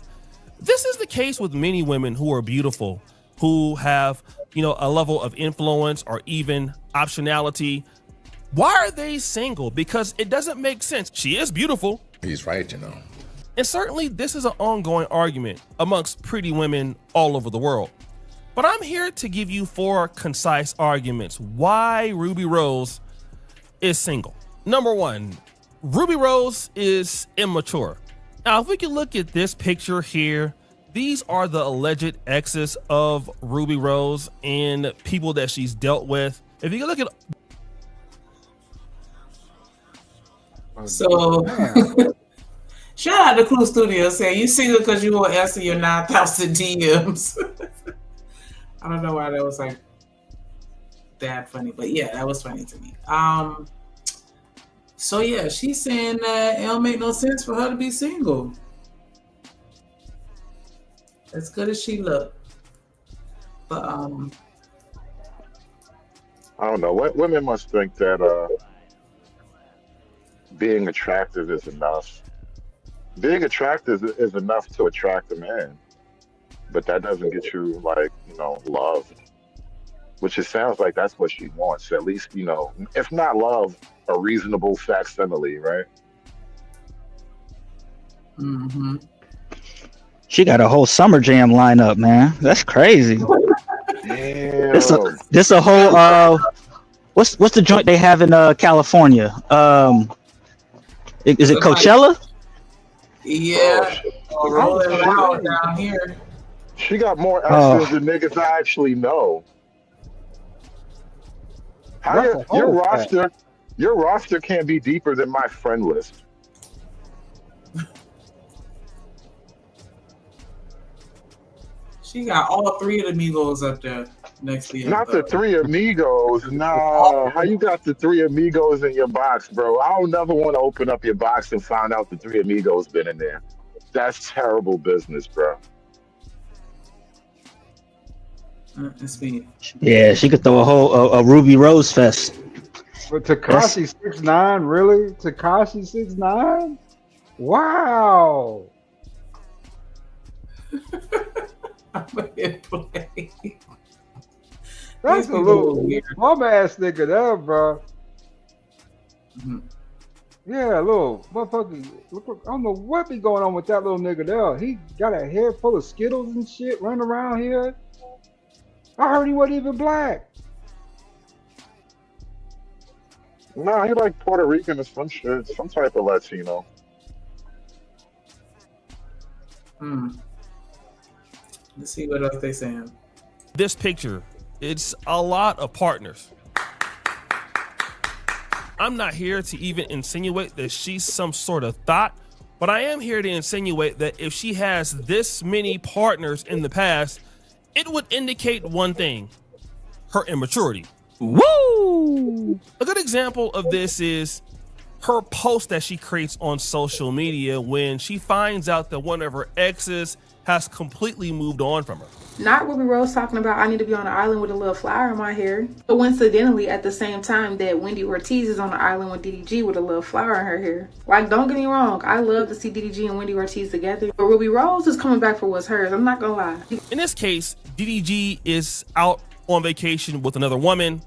This is the case with many women who are beautiful, who have, a level of influence or even optionality. Why are they single? Because it doesn't make sense. She is beautiful. He's right, And certainly this is an ongoing argument amongst pretty women all over the world. But I'm here to give you 4 concise arguments why Ruby Rose is single. Number 1, Ruby Rose is immature. Now, if we can look at this picture here, these are the alleged exes of Ruby Rose and people that she's dealt with. If you can look at... So, shout out to Clue Studio saying you single because you won't answer your 9,000 DMs. I don't know why that was like that funny, but yeah, that was funny to me. So yeah, she's saying that it don't make no sense for her to be single. as good as she looked. But I don't know. Women must think that being attractive is enough. Being attractive is enough to attract a man, but that doesn't get you like loved. Which it sounds like that's what she wants. At least if not love, a reasonable facsimile, right? mm-hmm. She got a whole summer jam lineup, man. That's crazy. Damn. This a whole what's the joint they have in California? Is it Coachella? Yeah, rolling loud down here. She got more Oh. exes than niggas I actually know. That's a whole fact. Your roster can't be deeper than my friend list. She got all three of the Migos up there next to you. Not the three amigos. Nah, how you got the three amigos in your box, bro? I don't never want to open up your box and find out the three amigos been in there. That's terrible business, bro. It's me. Yeah, she could throw a whole a Ruby Rose fest. But Tekashi 6ix9ine, really? Tekashi 6ix9ine? Wow. That's a little bum ass nigga there, bro. Mm-hmm. Yeah, little motherfucker. Look, I don't know what be going on with that little nigga there. He got a head full of Skittles and shit running around here. I heard he wasn't even black. Nah, he like Puerto Rican or some shit, some type of Latino. Let's see what else they saying. This picture, it's a lot of partners. I'm not here to even insinuate that she's some sort of thought, but I am here to insinuate that if she has this many partners in the past, it would indicate one thing: her immaturity. Woo! A good example of this is her post that she creates on social media when she finds out that one of her exes has completely moved on from her. Not Ruby Rose talking about I need to be on an island with a little flower in my hair. But coincidentally, at the same time that Wendy Ortiz is on the island with DDG with a little flower in her hair. Like, don't get me wrong, I love to see DDG and Wendy Ortiz together. But Ruby Rose is coming back for what's hers. I'm not gonna lie. In this case, DDG is out on vacation with another woman,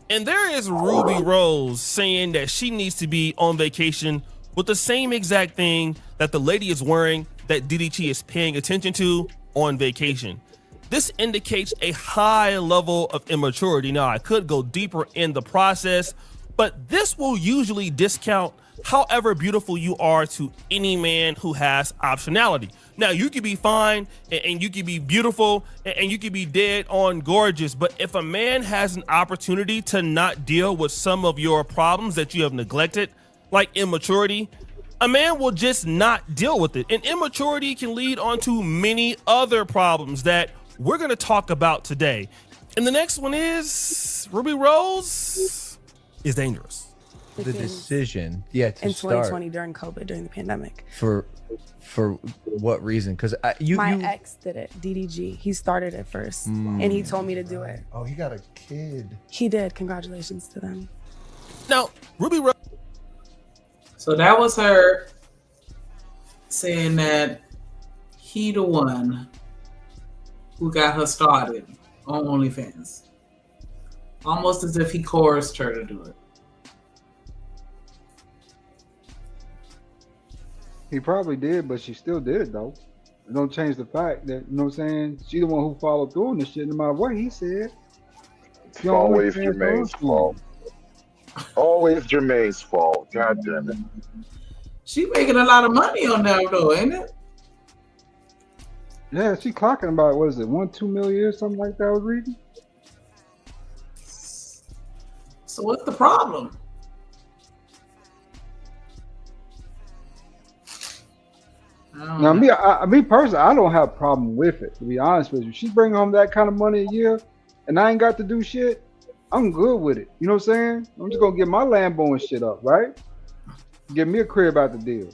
and there is Ruby Rose saying that she needs to be on vacation with the same exact thing that the lady is wearing that DDG is paying attention to on vacation. This indicates a high level of immaturity. Now, I could go deeper in the process, but this will usually discount however beautiful you are to any man who has optionality. Now, you could be fine and you could be beautiful and you could be dead on gorgeous, but if a man has an opportunity to not deal with some of your problems that you have neglected, like immaturity, a man will just not deal with it. And immaturity can lead on to many other problems that we're going to talk about today. And the next one is Ruby Rose is dangerous. The decision, to in start 2020 during COVID, during the pandemic. for what reason? Because My ex did it, DDG. He started it first, and he told me to do it. Oh, he got a kid. He did. Congratulations to them. Now, Ruby Rose. So that was her saying that he the one who got her started on OnlyFans. Almost as if he coerced her to do it. He probably did, but she still did it though. It don't change the fact that, you know what I'm saying, she the one who followed through on this shit no matter what he said. It's always Jermaine's fault. Always Jermaine's fault. God damn it. She making a lot of money on that though, ain't it? Yeah, she clocking about, what is it, 1-2 million or something like that I was reading? So what's the problem? Now, me personally, I don't have a problem with it, to be honest with you. She's bringing home that kind of money a year, and I ain't got to do shit. I'm good with it. You know what I'm saying? I'm just gonna get my Lambo and shit up, right? Get me a crib out the deal.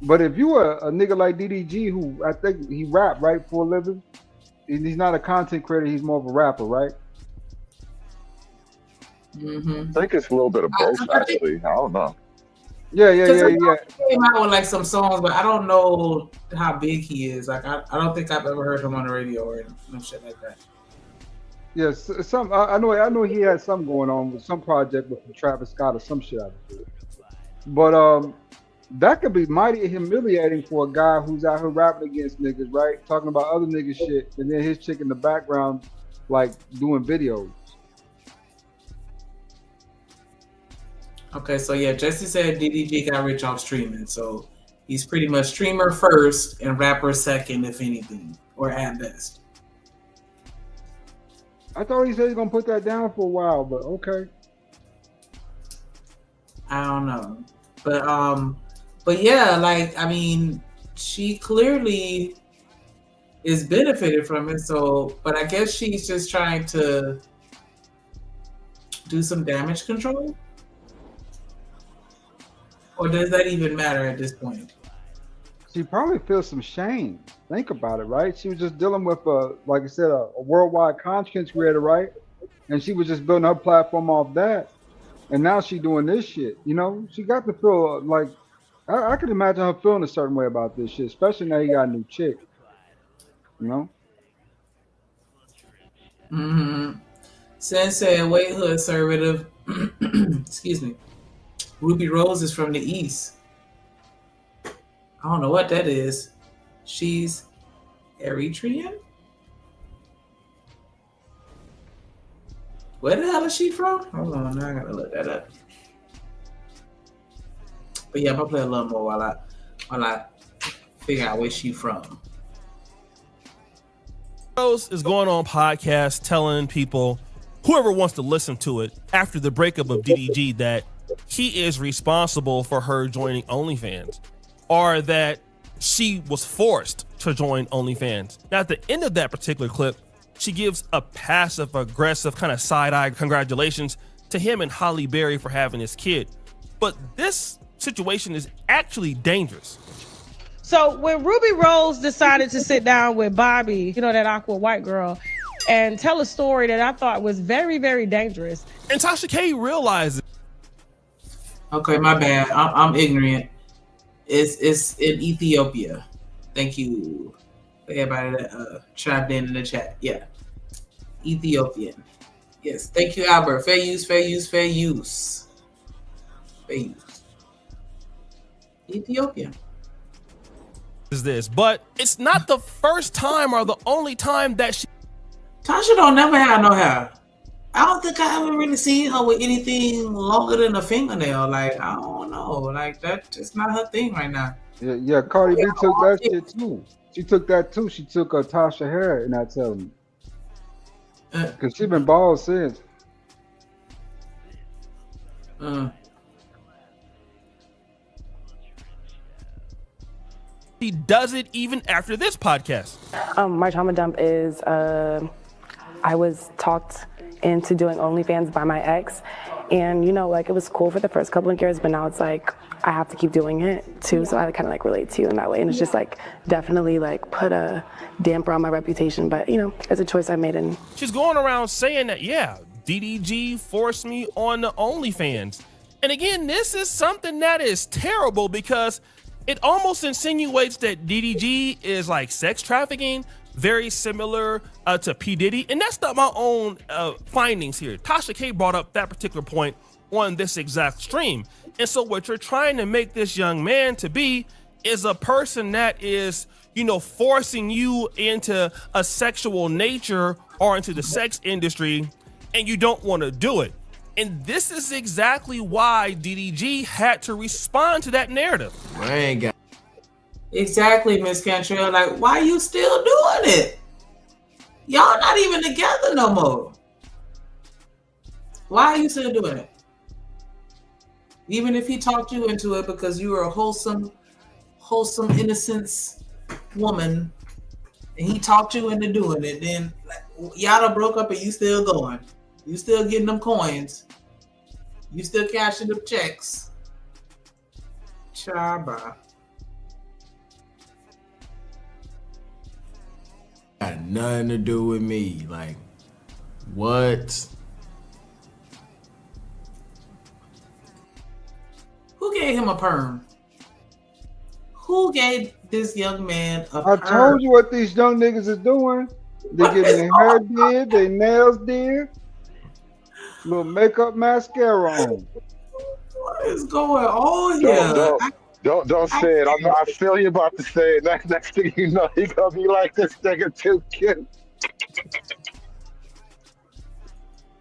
But if you are a nigga like DDG, who I think he rap right for a living, and he's not a content creator, he's more of a rapper, right? Mm-hmm. I think it's a little bit of both, actually. I don't know. Yeah. He came out with like some songs, but I don't know how big he is. Like I don't think I've ever heard him on the radio or no shit like that. Yes, I know he had something going on with some project with Travis Scott or some shit out of it. But that could be mighty humiliating for a guy who's out here rapping against niggas, right? Talking about other niggas shit, and then his chick in the background, like doing videos. Okay, so yeah, Jesse said DDG got rich off streaming, so he's pretty much streamer first and rapper second, if anything, or at best. I thought he said he's gonna put that down for a while, but okay. I don't know, but yeah, like I mean, she clearly is benefited from it. So, but I guess she's just trying to do some damage control, or does that even matter at this point? She probably feels some shame. Think about it, right? She was just dealing with like I said, a worldwide content creator, right? And she was just building her platform off that. And now she doing this shit. You know, she got to feel like I could imagine her feeling a certain way about this shit, especially now you got a new chick. You know? Mm-hmm. Sensei, Wait Hood Conservative. Excuse me. Ruby Rose is from the East. I don't know what that is. She's Eritrean? Where the hell is she from? Hold on, now I gotta look that up. But yeah, I'm gonna play a little more while I figure out where she from. Rose is going on podcasts telling people, whoever wants to listen to it, after the breakup of DDG, that he is responsible for her joining OnlyFans, or that she was forced to join OnlyFans. Now, at the end of that particular clip, she gives a passive aggressive kind of side-eye congratulations to him and Holly Berry for having his kid. But this situation is actually dangerous. So when Ruby Rose decided to sit down with Bobby, you know, that awkward white girl, and tell a story that I thought was very, very dangerous. And Tasha K realizes. Okay, my bad. I'm ignorant. It's in Ethiopia. Thank you for everybody that chimed in the chat. Yeah, Ethiopian. Yes, thank you, Albert. Fair use, fair use, fair use. Fair use. Ethiopian. Is this, but it's not the first time or the only time that she. Tasha don't never have no hair. I don't think I ever really seen her with anything longer than a fingernail. Like, I don't know. Like, that's just not her thing right now. Yeah, Cardi B took that shit too. She took that too. She took Tasha hair in that telling. Because she been bald since. He does it even after this podcast. My trauma dump is I was talked into doing OnlyFans by my ex, and you know, like, it was cool for the first couple of years, but now it's like I have to keep doing it too, so I kind of like relate to you in that way, and it's just like definitely like put a damper on my reputation, but you know, it's a choice I made. And she's going around saying that, yeah, DDG forced me on the OnlyFans. And again, this is something that is terrible because it almost insinuates that DDG is like sex trafficking, very similar to P. Diddy. And that's not my own findings here. Tasha K brought up that particular point on this exact stream. And so what you're trying to make this young man to be is a person that is, you know, forcing you into a sexual nature or into the sex industry, and you don't want to do it. And this is exactly why DDG had to respond to that narrative. Exactly, Miss Cantrell. Like, why you still doing it? Y'all not even together no more. Why are you still doing it? Even if he talked you into it because you were a wholesome innocence woman, and he talked you into doing it, then y'all done broke up and you still going. You still getting them coins. You still cashing them checks. Chaba. got nothing to do with me. Like, what? Who gave him a perm? Who gave this young man a I perm? told you what these young niggas is doing. They getting their hair did, their nails did, little makeup, mascara on. What is going on here? Don't say it. I feel you about to say it. Next thing you know, he gonna be like, this nigga too cute.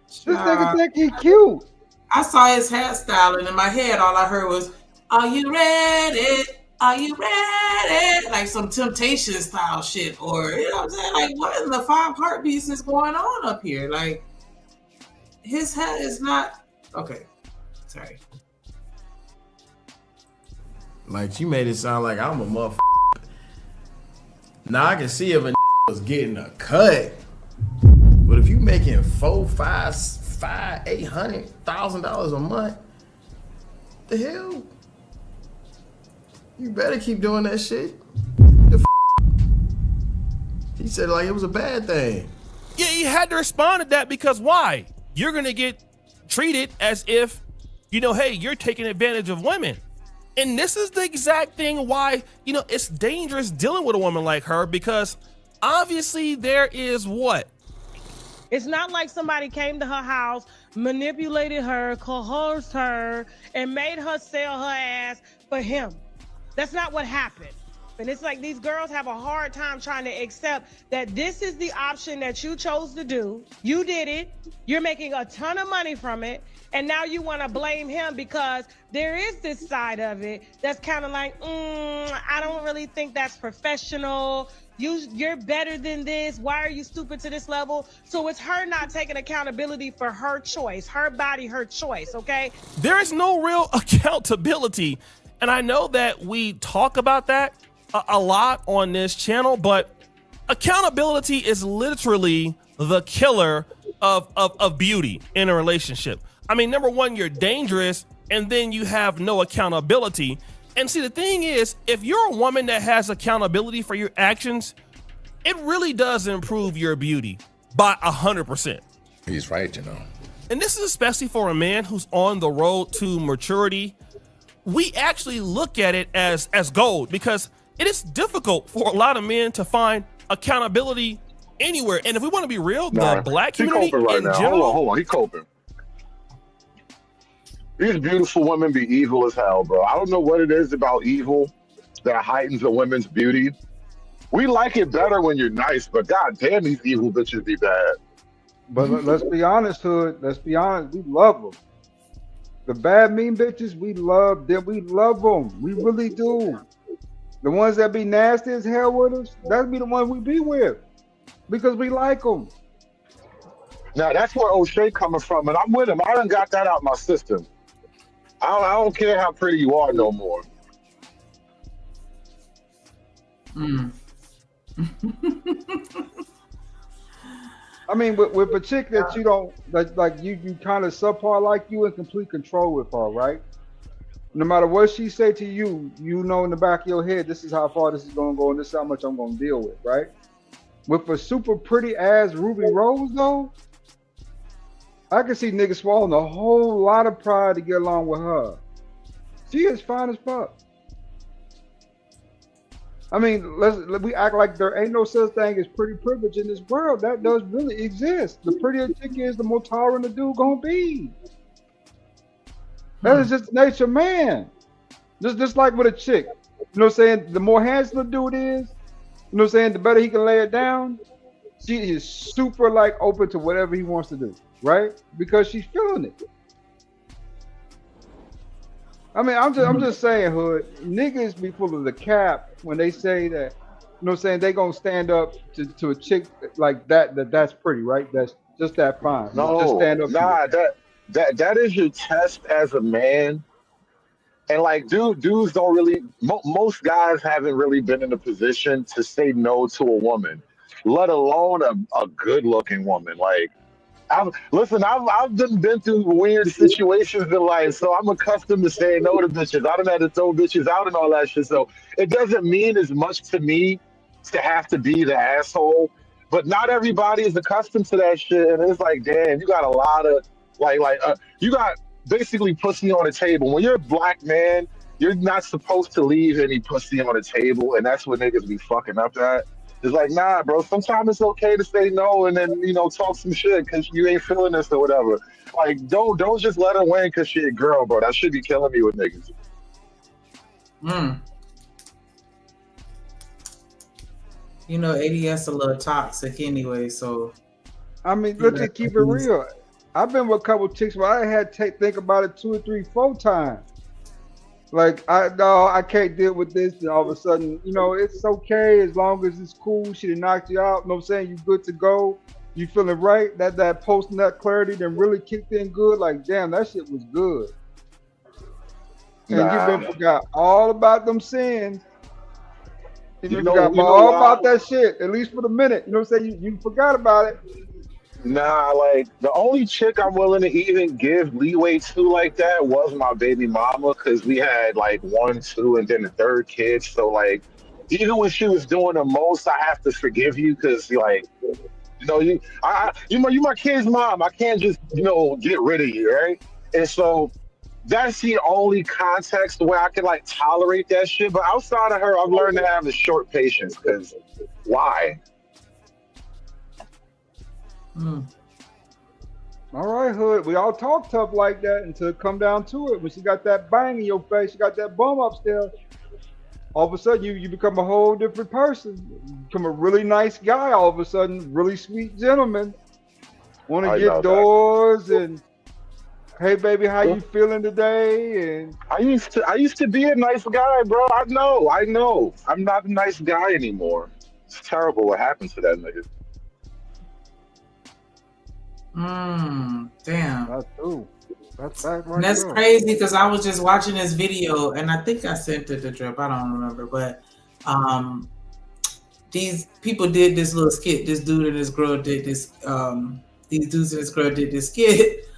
This nigga think he cute. I saw his hairstyle, and in my head, all I heard was, "Are you ready? Are you ready?" Like some Temptation style shit, or you know what I'm saying? Like, what in the 5 heartbeats is going on up here? Like, his hair is not okay. Sorry. Like, you made it sound like I'm a motherfucker. Now I can see if a was getting a cut, but if you making $800,000 a month, the hell, you better keep doing that shit. He said it like it was a bad thing. Yeah, you had to respond to that because why? You're gonna get treated as if, you know, hey, you're taking advantage of women. And this is the exact thing why, you know, it's dangerous dealing with a woman like her, because obviously there is what? It's not like somebody came to her house, manipulated her, coerced her, and made her sell her ass for him. That's not what happened. And it's like these girls have a hard time trying to accept that this is the option that you chose to do. You did it. You're making a ton of money from it. And now you want to blame him because there is this side of it that's kind of like, I don't really think that's professional. You're better than this. Why are you stupid to this level? So it's her not taking accountability for her choice, her body, her choice, okay? There is no real accountability. And I know that we talk about that a lot on this channel, but accountability is literally the killer of beauty in a relationship. I mean, number one, you're dangerous, and then you have no accountability. And see, the thing is, if you're a woman that has accountability for your actions, it really does improve your beauty by 100%. He's right, you know. And this is especially for a man who's on the road to maturity. We actually look at it as gold, because it is difficult for a lot of men to find accountability anywhere. And if we want to be real, the black community in general. Hold on, he coping. These beautiful women be evil as hell, bro. I don't know what it is about evil that heightens a woman's beauty. We like it better when you're nice, but god damn, these evil bitches be bad. But let's be honest, Hood. Let's be honest. We love them. The bad, mean bitches, we love them. We love them. We really do. The ones that be nasty as hell with us, that'd be the ones we be with, because we like them. Now that's where O'Shea coming from, and I'm with him. I done got that out my system. I don't care how pretty you are no more. I mean, with a chick that you don't like you kind of subpar, like you in complete control with her, right? No matter what she say to you, you know in the back of your head, this is how far this is gonna go, and this is how much I'm gonna deal with, right? With a super pretty ass Ruby Rose though, I can see niggas swallowing a whole lot of pride to get along with her. She is fine as fuck. I mean, we act like there ain't no such thing as pretty privilege in this world. That does really exist. The prettier chick is, the more tolerant the dude gonna be. That is just nature, man. Just like with a chick. You know what I'm saying? The more handsome the dude is, you know what I'm saying, the better he can lay it down. She is super like open to whatever he wants to do, right? Because she's feeling it. I mean, I'm just saying, Hood, niggas be full of the cap when they say that, you know what I'm saying, they gonna stand up to a chick like that's pretty, right? That's just that fine. No, just stand up. Nah, that is your test as a man. And like, dudes don't really, most guys haven't really been in a position to say no to a woman, let alone a good looking woman. Like, I've been through weird situations in life, so I'm accustomed to saying no to bitches. I done had to throw bitches out and all that shit. So it doesn't mean as much to me to have to be the asshole. But not everybody is accustomed to that shit, and it's like, damn, you got a lot of you got basically pussy on the table. When you're a black man, you're not supposed to leave any pussy on the table, and that's what niggas be fucking up at. It's like, nah, bro. Sometimes it's okay to say no and then talk some shit because you ain't feeling this or whatever. Like, don't just let her win because she a girl, bro. That should be killing me with niggas. ADS a little toxic anyway, so. I mean, let's just keep it real. I've been with a couple chicks where I had to think about it 2 or 3, 4 times. Like, I can't deal with this. And all of a sudden, it's okay as long as it's cool. She done knocked you out. You know what I'm saying? You good to go. You feeling right. That post-nut clarity then really kicked in good. Like, damn, that shit was good. And you been forgot all about them sins. You forgot all about that shit, at least for the minute. You know what I'm saying? You forgot about it. Nah, like the only chick I'm willing to even give leeway to like that was my baby mama, because we had like 1, 2, and then the 3rd kid. So like, even when she was doing the most, I have to forgive you because like, you my kid's mom. I can't just get rid of you, right? And so that's the only context where I can like tolerate that shit. But outside of her, I've learned to have a short patience because why? All right, Hood. We all talk tough like that until it come down to it. When she got that bang in your face, she got that bum upstairs. All of a sudden, you become a whole different person. You become a really nice guy. All of a sudden, really sweet gentleman. Want to get doors and hey, baby, how you feeling today? And I used to be a nice guy, bro. I know. I'm not a nice guy anymore. It's terrible what happened to that nigga. Damn. That's true. That's right. And that's crazy because I was just watching this video and I think I sent it to Drip. I don't remember, but these people did this little skit. This dude and this girl did this. These dudes and this girl did this skit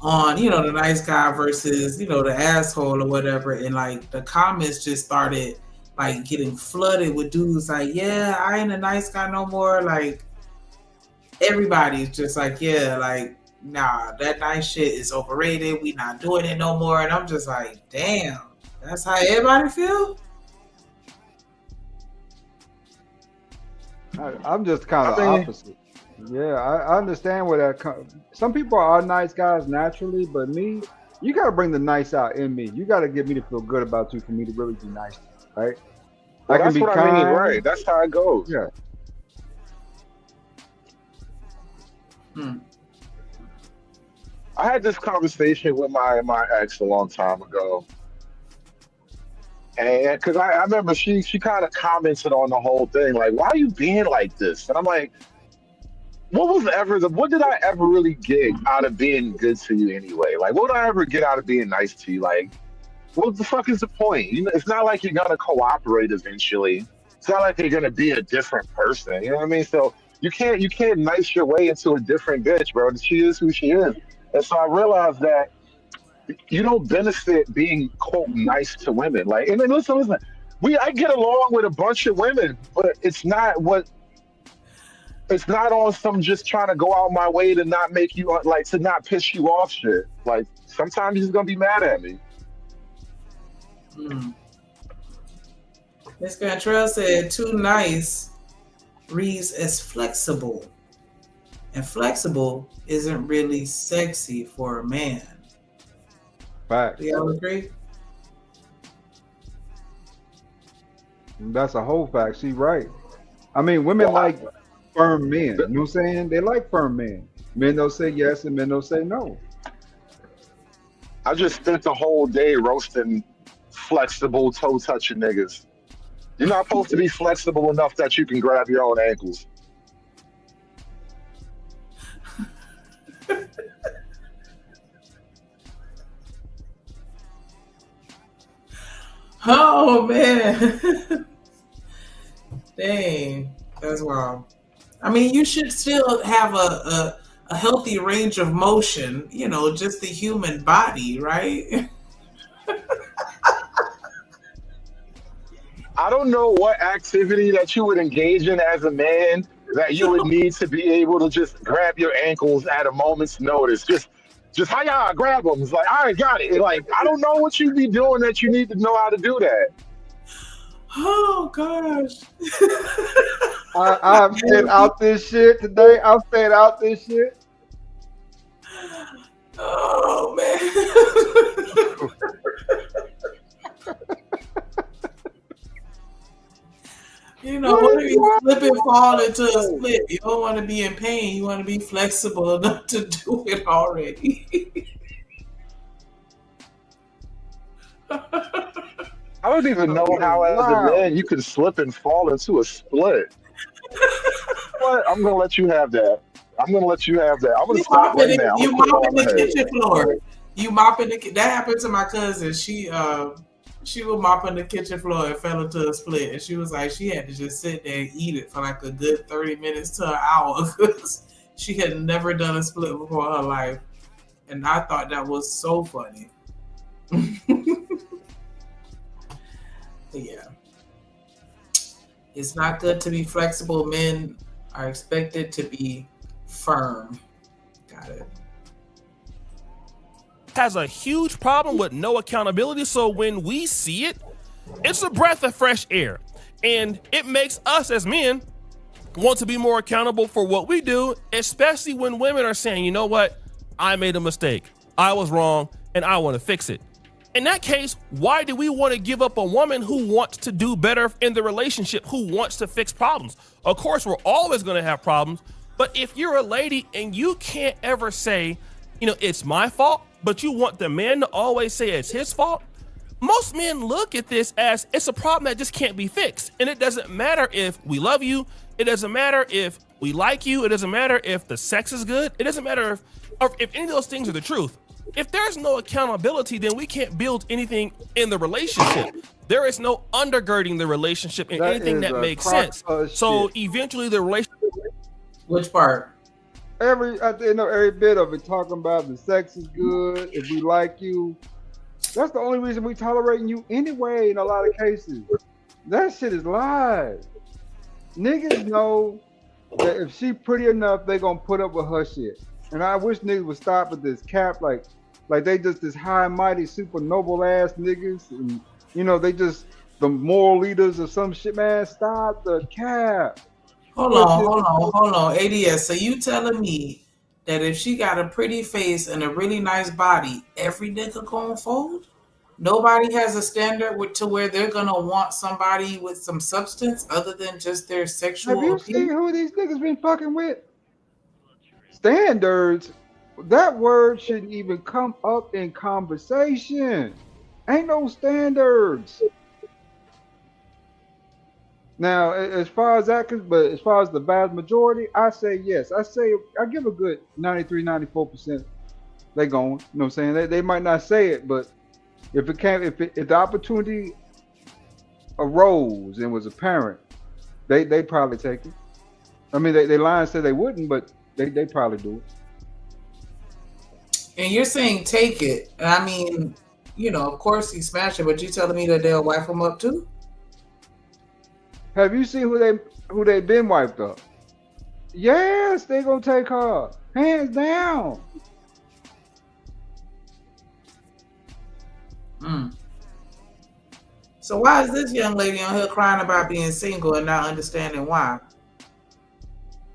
on the nice guy versus the asshole or whatever, and like the comments just started like getting flooded with dudes like, yeah, I ain't a nice guy no more. Like everybody's just like, yeah, like, nah, that nice shit is overrated. We not doing it no more. And I'm just like, damn, that's how everybody feel? I'm just kind of opposite. Yeah, I understand where that comes. Some people are nice guys naturally, but me, you got to bring the nice out in me. You got to get me to feel good about you for me to really be nice to you, right? Well, that's what I mean, right? That's how it goes. Yeah. I had this conversation with my ex a long time ago, and because I remember she kind of commented on the whole thing, like, why are you being like this? And I'm like, what did I ever really get out of being good to you anyway? Like, what did I ever get out of being nice to you? Like, what the fuck is the point? It's not like you're gonna cooperate eventually. It's not like you're gonna be a different person. You know what I mean? So you can't nice your way into a different bitch, bro. She is who she is. And so I realized that you don't benefit being quote nice to women. Like, and then listen, I get along with a bunch of women, but it's not on some just trying to go out my way to not make you like to not piss you off shit. Like sometimes you're just gonna be mad at me. Miss Cantrell said too nice reads as flexible. And flexible isn't really sexy for a man. Fact. Do y'all agree? That's a whole fact. She's right. I mean, women like firm men. You know what I'm saying? They like firm men. Men don't say yes and men don't say no. I just spent the whole day roasting flexible toe touching niggas. You're not supposed to be flexible enough that you can grab your own ankles. Oh man. Dang, that's wild. I mean, you should still have a healthy range of motion, just the human body, right? I don't know what activity that you would engage in as a man that you would need to be able to just grab your ankles at a moment's notice. Just how y'all grab them. It's like, I got it. Like, I don't know what you be doing that you need to know how to do that. Oh gosh. I'm staying out this shit today. I'm staying out this shit. Oh man. You know, what if you slip and fall into a split? You don't want to be in pain. You want to be flexible enough to do it already. I don't even know how, as a man, you can slip and fall into a split. What? I'm gonna let you have that. I'm gonna stop right now. You mopping the kitchen floor. You mopping the. That happened to my cousin. She was mopping the kitchen floor and fell into a split, and she was like, she had to just sit there and eat it for like a good 30 minutes to an hour because she had never done a split before in her life, and I thought that was so funny. Yeah, it's not good to be flexible. Men are expected to be firm. Got it. Has a huge problem with no accountability. So when we see it, it's a breath of fresh air. And it makes us as men want to be more accountable for what we do, especially when women are saying, you know what, I made a mistake. I was wrong and I want to fix it. In that case, why do we want to give up a woman who wants to do better in the relationship, who wants to fix problems? Of course, we're always going to have problems. But if you're a lady and you can't ever say, you know, it's my fault, but you want the man to always say it's his fault, most men look at this as it's a problem that just can't be fixed. And it doesn't matter if we love you. It doesn't matter if we like you. It doesn't matter if the sex is good. It doesn't matter if any of those things are the truth. If there's no accountability, then we can't build anything in the relationship. There is no undergirding the relationship in anything that makes sense. So eventually the relationship... Which part? Every bit of it, talking about the sex is good, if we like you. That's the only reason we tolerating you anyway in a lot of cases. That shit is lies. Niggas know that if she pretty enough, they gonna put up with her shit. And I wish niggas would stop with this cap, like they just this high and mighty, super noble ass niggas, and you know they just the moral leaders of some shit. Man, stop the cap. Hold on. ADS. So you telling me that if she got a pretty face and a really nice body, every nigga gonna fold? Nobody has a standard to where they're gonna want somebody with some substance other than just their sexual appeal? Have you seen who these niggas been fucking with? Standards. That word shouldn't even come up in conversation. Ain't no standards. Now, as far as that, but as far as the vast majority, I say yes. I give a good 93, 94%. They going. You know what I'm saying? They might not say it, but if the opportunity arose and was apparent, they probably take it. I mean, they lie and say they wouldn't, but they probably do it. And you're saying take it. And I mean, you know, of course he smashed it, but you telling me that they'll wipe him up too? Have you seen who they been wiped up? Yes, they gonna take her. Hands down. So why is this young lady on here crying about being single and not understanding why?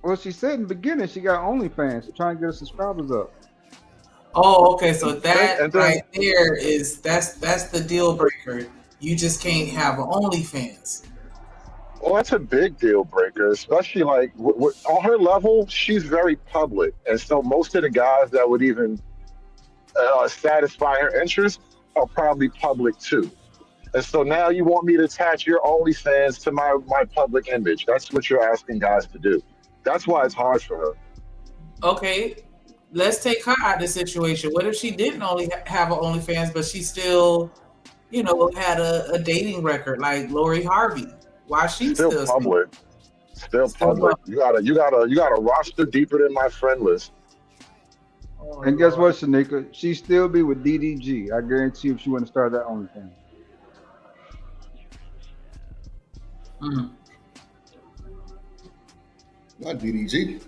Well, she said in the beginning she got OnlyFans to try and get her subscribers up. Oh, okay. So that right there that's the deal breaker. You just can't have an OnlyFans. Well, that's a big deal breaker, especially like on her level, she's very public. And so most of the guys that would even satisfy her interest are probably public too. And so now you want me to attach your OnlyFans to my public image. That's what you're asking guys to do. That's why it's hard for her. Okay, let's take her out of the situation. What if she didn't only have an OnlyFans, but she still, you know, had a dating record like Lori Harvey? Why she's still public? Still public. You got a roster deeper than my friend list. Oh, and guess what, Shanika? She'd still be with DDG. I guarantee you, if she wouldn't start that OnlyFans. Not DDG.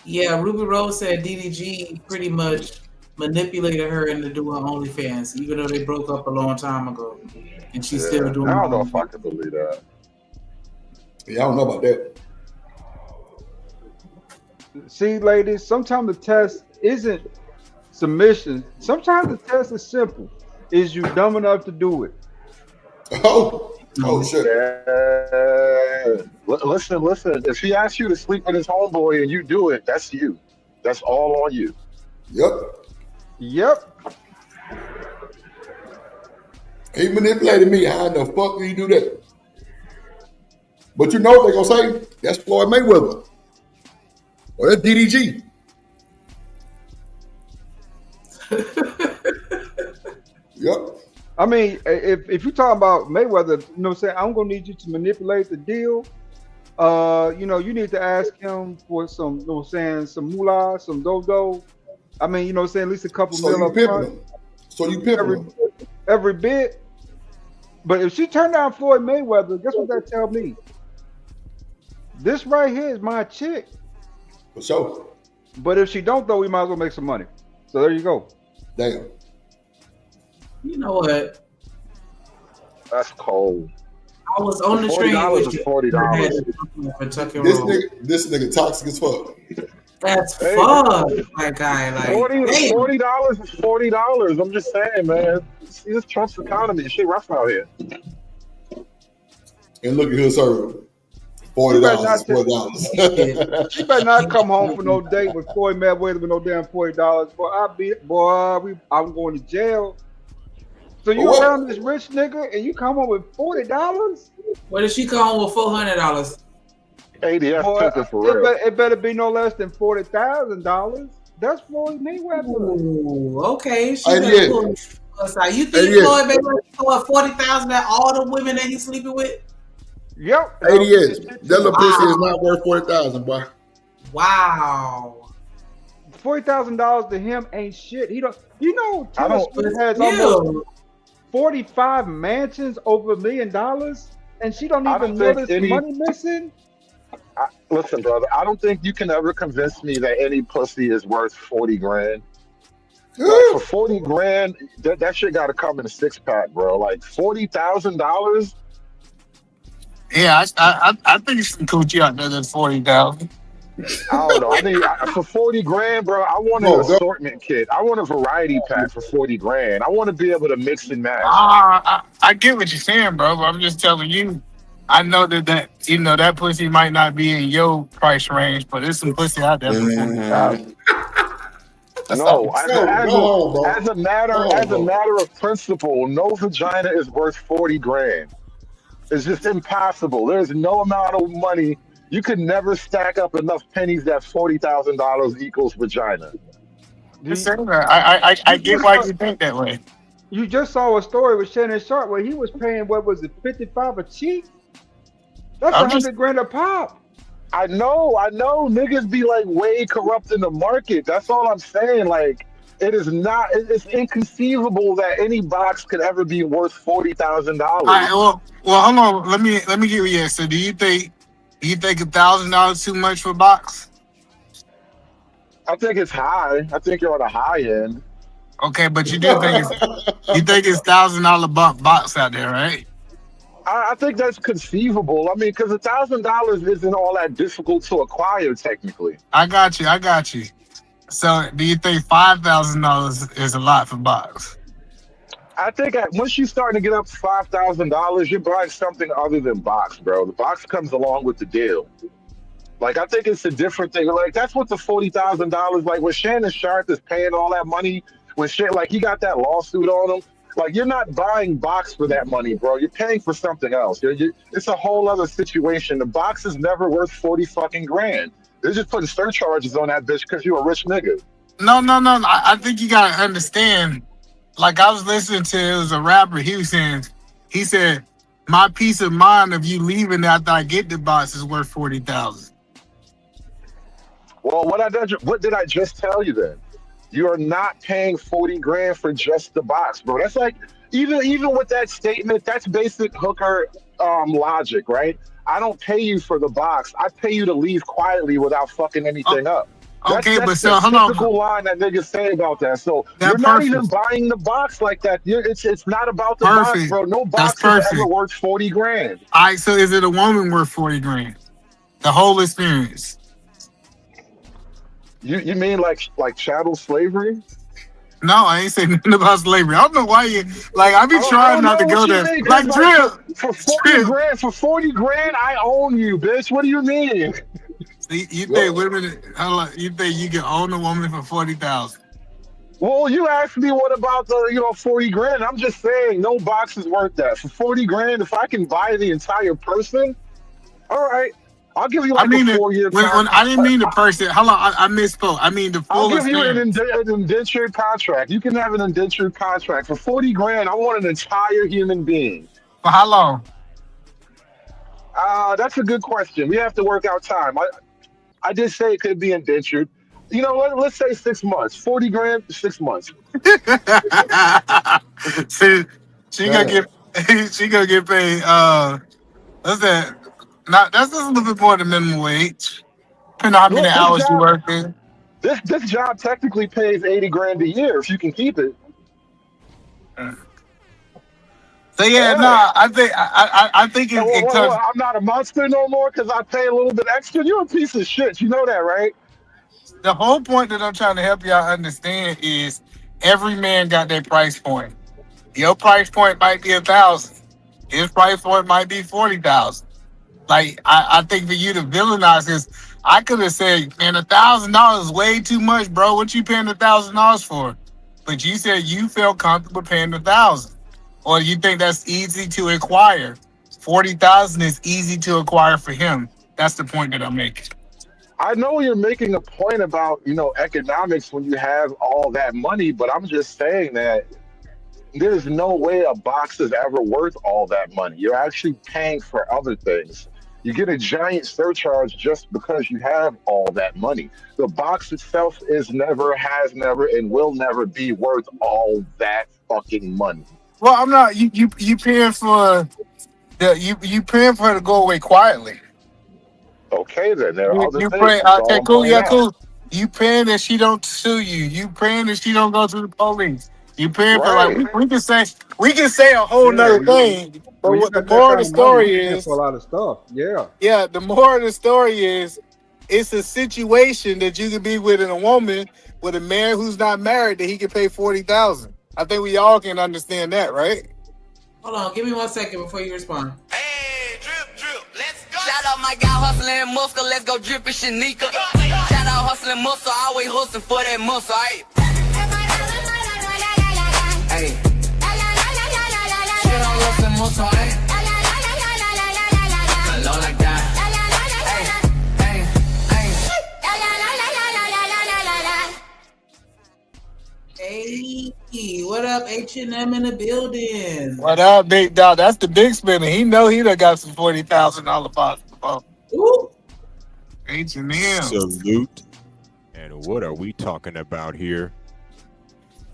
Yeah, Ruby Rose said DDG pretty much manipulated her into doing OnlyFans, even though they broke up a long time ago, and she's still doing. I don't know if I can believe that. Yeah, I don't know about that. See, ladies, sometimes the test isn't submission. Sometimes the test is simple. Is you dumb enough to do it? Oh shit. Yeah. Listen. If she asks you to sleep with his homeboy and you do it, that's you. That's all on you. Yep. He manipulated me. How in the fuck do you do that? But you know what they're gonna say? That's Floyd Mayweather. Or that's DDG. Yep. I mean, if you talk about Mayweather, you know what I'm saying, I'm gonna need you to manipulate the deal. You know, you need to ask him for some, you know what I'm saying, some moolah, some dodo. I mean, you know what I'm saying, at least a couple mil up front. So you pimping him. Every bit. But if she turned down Floyd Mayweather, guess what that tell me? This right here is my chick. For sure. But if she don't, though, we might as well make some money. So there you go. Damn. You know what? That's cold. I was on the train. $40 is $40. This nigga toxic as fuck. That's fuck, that guy. Like $40 is $40. I'm just saying, man. See, this Trump's economy. Shit rough out here. And look at his server. $40. $40. She better not come home for no date with Floyd Mayweather with no damn $40. I'm going to jail. So you around this rich nigga and you come home with $40? What did she come home with $400? ADF took it for real. It better be no less than $40,000. That's Floyd Mayweather. Ooh, okay. She ADF. You think Floyd Mayweather for $40,000 at all the women that he's sleeping with? Yep. ADS. That little pussy is not worth $40,000, boy. Wow. $40,000 to him ain't shit. He don't. You know, Taylor Swift has almost 45 mansions over $1 million, and she don't even notice money missing. Listen, brother, I don't think you can ever convince me that any pussy is worth 40 grand. Like, for 40 grand, that shit got to come in a 6-pack, bro. Like $40,000. Yeah, I think some coochie out there that's 40,000. I don't know. I think for 40 grand, bro, I want an assortment kit. I want a variety pack for 40 grand. I want to be able to mix and match. I get what you're saying, bro, but I'm just telling you. I know that you know that pussy might not be in your price range, but there's some pussy out there for 40,000. No, as a matter of principle, no vagina is worth 40 grand. It's just impossible. There's no amount of money. You could never stack up enough pennies that $40,000 equals vagina. I get why you think that way. You just saw a story with Shannon Sharp where he was paying, what was it, 55 a cheek? That's 100 grand a pop. I know. Niggas be like way corrupt in the market. That's all I'm saying. Like, it's inconceivable that any box could ever be worth $40,000. Well, hold on. Let me give you this. So do you think $1,000 too much for a box? I think it's high. I think you're on the high end. Okay, but you do think it's $1,000 box out there, right? I think that's conceivable. I mean, because $1,000 isn't all that difficult to acquire, technically. I got you. So, do you think $5,000 is a lot for box? I think once you start to get up to $5,000, you're buying something other than box, bro. The box comes along with the deal. Like, I think it's a different thing. Like, that's what the $40,000, like, when Shannon Sharp is paying all that money, when like, he got that lawsuit on him, like, you're not buying box for that money, bro. You're paying for something else. It's a whole other situation. The box is never worth 40 fucking grand. They're just putting surcharges on that bitch because you're a rich nigga. No. I think you gotta understand. Like, I was listening to, it was a rapper. He said, my peace of mind of you leaving after I get the box is worth 40,000. Well, what did I just tell you then? You are not paying 40 grand for just the box, bro. That's like, even with that statement, that's basic hooker logic, right? I don't pay you for the box. I pay you to leave quietly without fucking anything up. Okay, but That's so the hold on. typical line that niggas say about that. So That's you're not even perfect. buying the box like that. It's not about the box, Perfect. bro. No That's box is ever perfect. worth 40 grand. All right, so is it a woman worth 40 grand? The whole experience. You mean like chattel slavery? No, I ain't saying nothing about slavery. I don't know why you like. I be I trying don't not to know go what you there. mean. Like 'Cause, Drip, for 40 grand, for 40 grand, I own you, bitch. What do you mean? You think women? You think you can own a woman for 40,000? Well, you asked me what about the 40 grand. I'm just saying no box is worth that. For 40 grand, if I can buy the entire person, all right. I'll give you I like mean, a 4-year when contract. I didn't mean the person. Hold on, I misspoke. I mean the I'll full give you an experience. indentured contract. You can have an indentured contract. For 40 grand, I want an entire human being. For how long? That's a good question. We have to work out time. I did say it could be indentured. Let's say 6 months. 40 grand, 6 months. See, she gonna get she gonna get paid. What's that? That's just a little bit more than minimum wage. Depending on how many Look, hours you work in. This job technically pays 80 grand a year if you can keep it. So yeah, no, I think it comes. I'm not a monster no more because I pay a little bit extra. You're a piece of shit. You know that, right? The whole point that I'm trying to help y'all understand is every man got their price point. Your price point might be 1,000. His price point might be 40,000. Like I think for you to villainize this, I could have said, man, $1,000 is way too much, bro. What you paying $1,000 for? But you said you felt comfortable paying 1,000. Or you think that's easy to acquire? 40,000 is easy to acquire for him. That's the point that I'm making. I know you're making a point about, economics when you have all that money, but I'm just saying that there's no way a box is ever worth all that money. You're actually paying for other things. You get a giant surcharge just because you have all that money. The box itself is never, has never, and will never be worth all that fucking money. Well, I'm not. You paying for you paying for her to go away quietly. Okay, then there are other You things. pray. That's all Okay, I'm cool. pointing Yeah, out. cool. You praying that she don't sue you. You praying that she don't go to the police. You praying for Right. we can say a whole nother thing. But When you what the got that moral of kind the of money, story you paying is, for a lot of stuff. Yeah. yeah, the moral of the story is, it's a situation that you could be with a woman with a man who's not married that he can pay 40,000. I think we all can understand that, right? Hold on, give me 1 second before you respond. Shout out my guy hustling muscle, let's go drippin' Shanika. Shout out hustling muscle, always hustling for that muscle, ayy. Hey. Shout out hustling muscle, ayy. Low like that. Hey, what up, H&M in the building? What up, big dog? That's the big spinner. He know he done got some $40,000 box. Ooh. H&M. Salute. And what are we talking about here?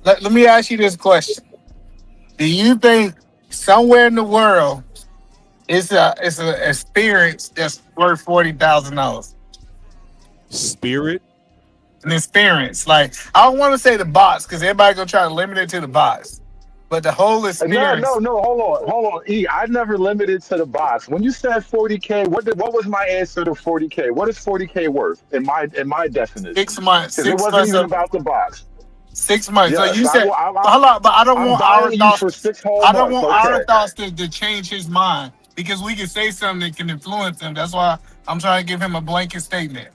Let me ask you this question. Do you think somewhere in the world it's an experience that's worth $40,000? Spirit? An experience. Like, I don't want to say the box because everybody gonna try to limit it to the box. But the whole experience. No, hold on. E, I never limited to the box. When you said 40K, what was my answer to 40K? What is 40K worth in my definition? 6 months. Because it wasn't even about the box. 6 months. Yes, so you said, hold on, but I don't I'm want our buying you thoughts. for 6 whole I don't months. want our Okay. thoughts to change his mind because we can say something that can influence him. That's why I'm trying to give him a blanket statement.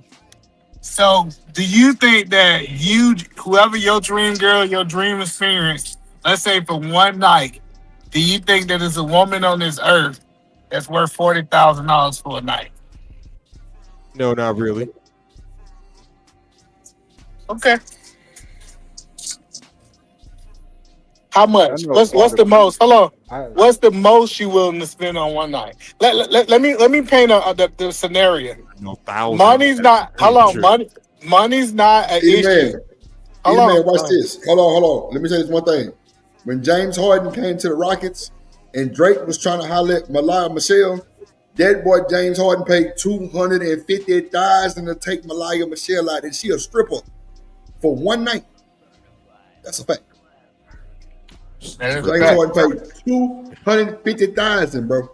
So, do you think that whoever your dream girl, your dream experience, let's say for one night, do you think that there's a woman on this earth that's worth $40,000 for a night? No, not really. Okay. How much? What's the most? Hold on. What's the most you willing to spend on one night? Let me paint the scenario. No, thousands. Money's not. Hold on. Money's not an issue. Man, watch this. Hold on. Let me say this one thing. When James Harden came to the Rockets and Drake was trying to holler at Michelle, That boy James Harden paid $250,000 to take Malaya Michelle out, and she a stripper for one night. That's a fact. James Harden paid $250,000, bro.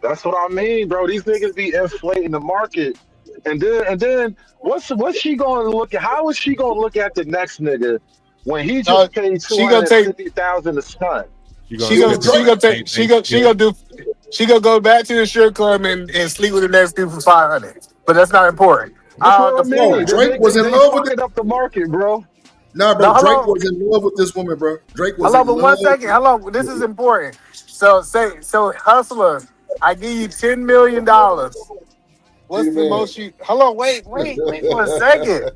That's what I mean, bro. These niggas be inflating the market. And then what's she gonna look at? How is she gonna look at the next nigga when he just paid $250,000 to stunt? She gonna go back to the strip club and sleep with the next dude for $500. But that's not important. That's what I mean. Drake was in love with it. Up the market, bro. Nah, bro. Drake was in love with this woman, bro. Drake was. Hello, in but love. 1 second. Hello, this is important. So Hustler, I give you $10 million. What's the most you? Hello, wait for a second.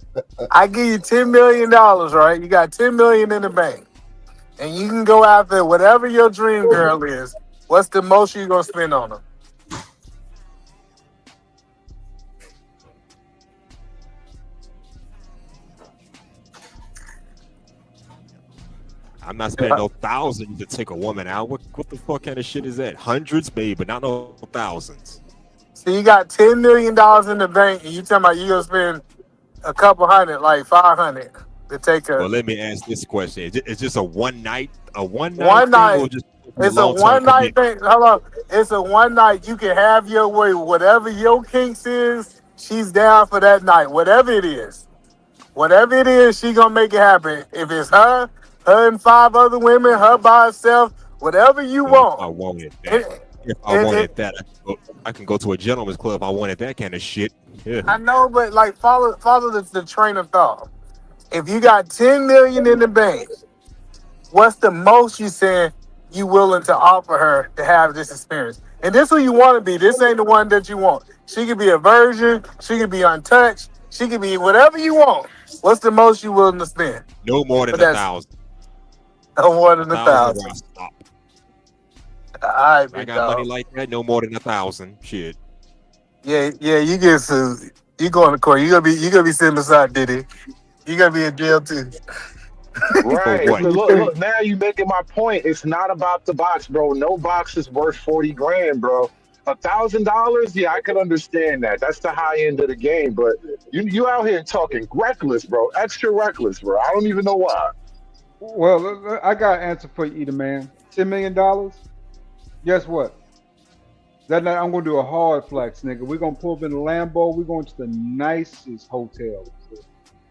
I give you $10 million, right? You got $10 million in the bank, and you can go after whatever your dream girl is. What's the most you gonna spend on her? I'm not spending no thousands to take a woman out. What the fuck kind of shit is that? Hundreds, maybe, but not no thousands. So you got $10 million in the bank, and you talking about you gonna spend a couple hundred, like $500, to take her. Well, let me ask this question: Is just a one night? One night. It's a one night thing. Hello, it's a one night. You can have your way. Whatever your kinks is, she's down for that night. Whatever it is, she gonna make it happen. If it's her and 5 other women, her by herself, whatever you want. I wanted that. If I wanted that, I can go to a gentleman's club. If I wanted that kind of shit. Yeah. I know, but like follow the train of thought. If you got $10 million in the bank, what's the most you saying you willing to offer her to have this experience? And this who you want to be. This ain't the one that you want. She could be a virgin. She could be untouched. She could be whatever you want. What's the most you willing to spend? No more than 1,000. No more than 1,000. Stop. All right, I got money like that. No more than 1,000. Shit. Yeah. You get sued. You going to court. You gonna be sitting beside Diddy. You gonna be in jail too. Right. Look, now you making my point. It's not about the box, bro. No box is worth 40 grand, bro. $1,000, yeah, I could understand that. That's the high end of the game, but you out here talking reckless, bro. Extra reckless, bro. I don't even know why. Well, I got an answer for you, Eater Man. $10 million. Guess what? That night I'm gonna do a hard flex, nigga. We're gonna pull up in a Lambo. We're going to the nicest hotel.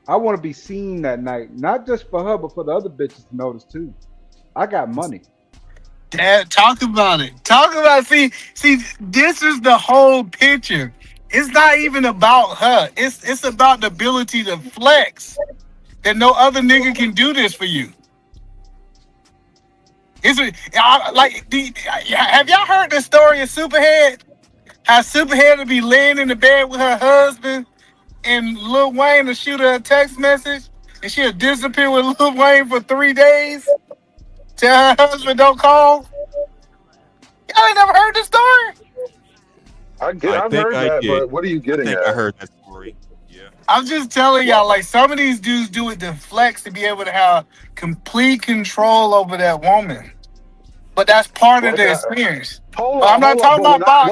I want to be seen that night, not just for her, but for the other bitches to notice too. I got money. Dad, talk about it. See, this is the whole picture. It's not even about her. It's about the ability to flex. That no other nigga can do this for you. Have y'all heard the story of Superhead? How Superhead would be laying in the bed with her husband, and Lil Wayne will shoot her a text message, and she'll disappear with Lil Wayne for 3 days. Tell her husband don't call. Y'all ain't never heard this story? I've heard that, but what are you getting at? I heard that story. Yeah. I'm just telling y'all, like, some of these dudes do it to flex, to be able to have complete control over that woman. But that's part of the experience. I'm not talking about box.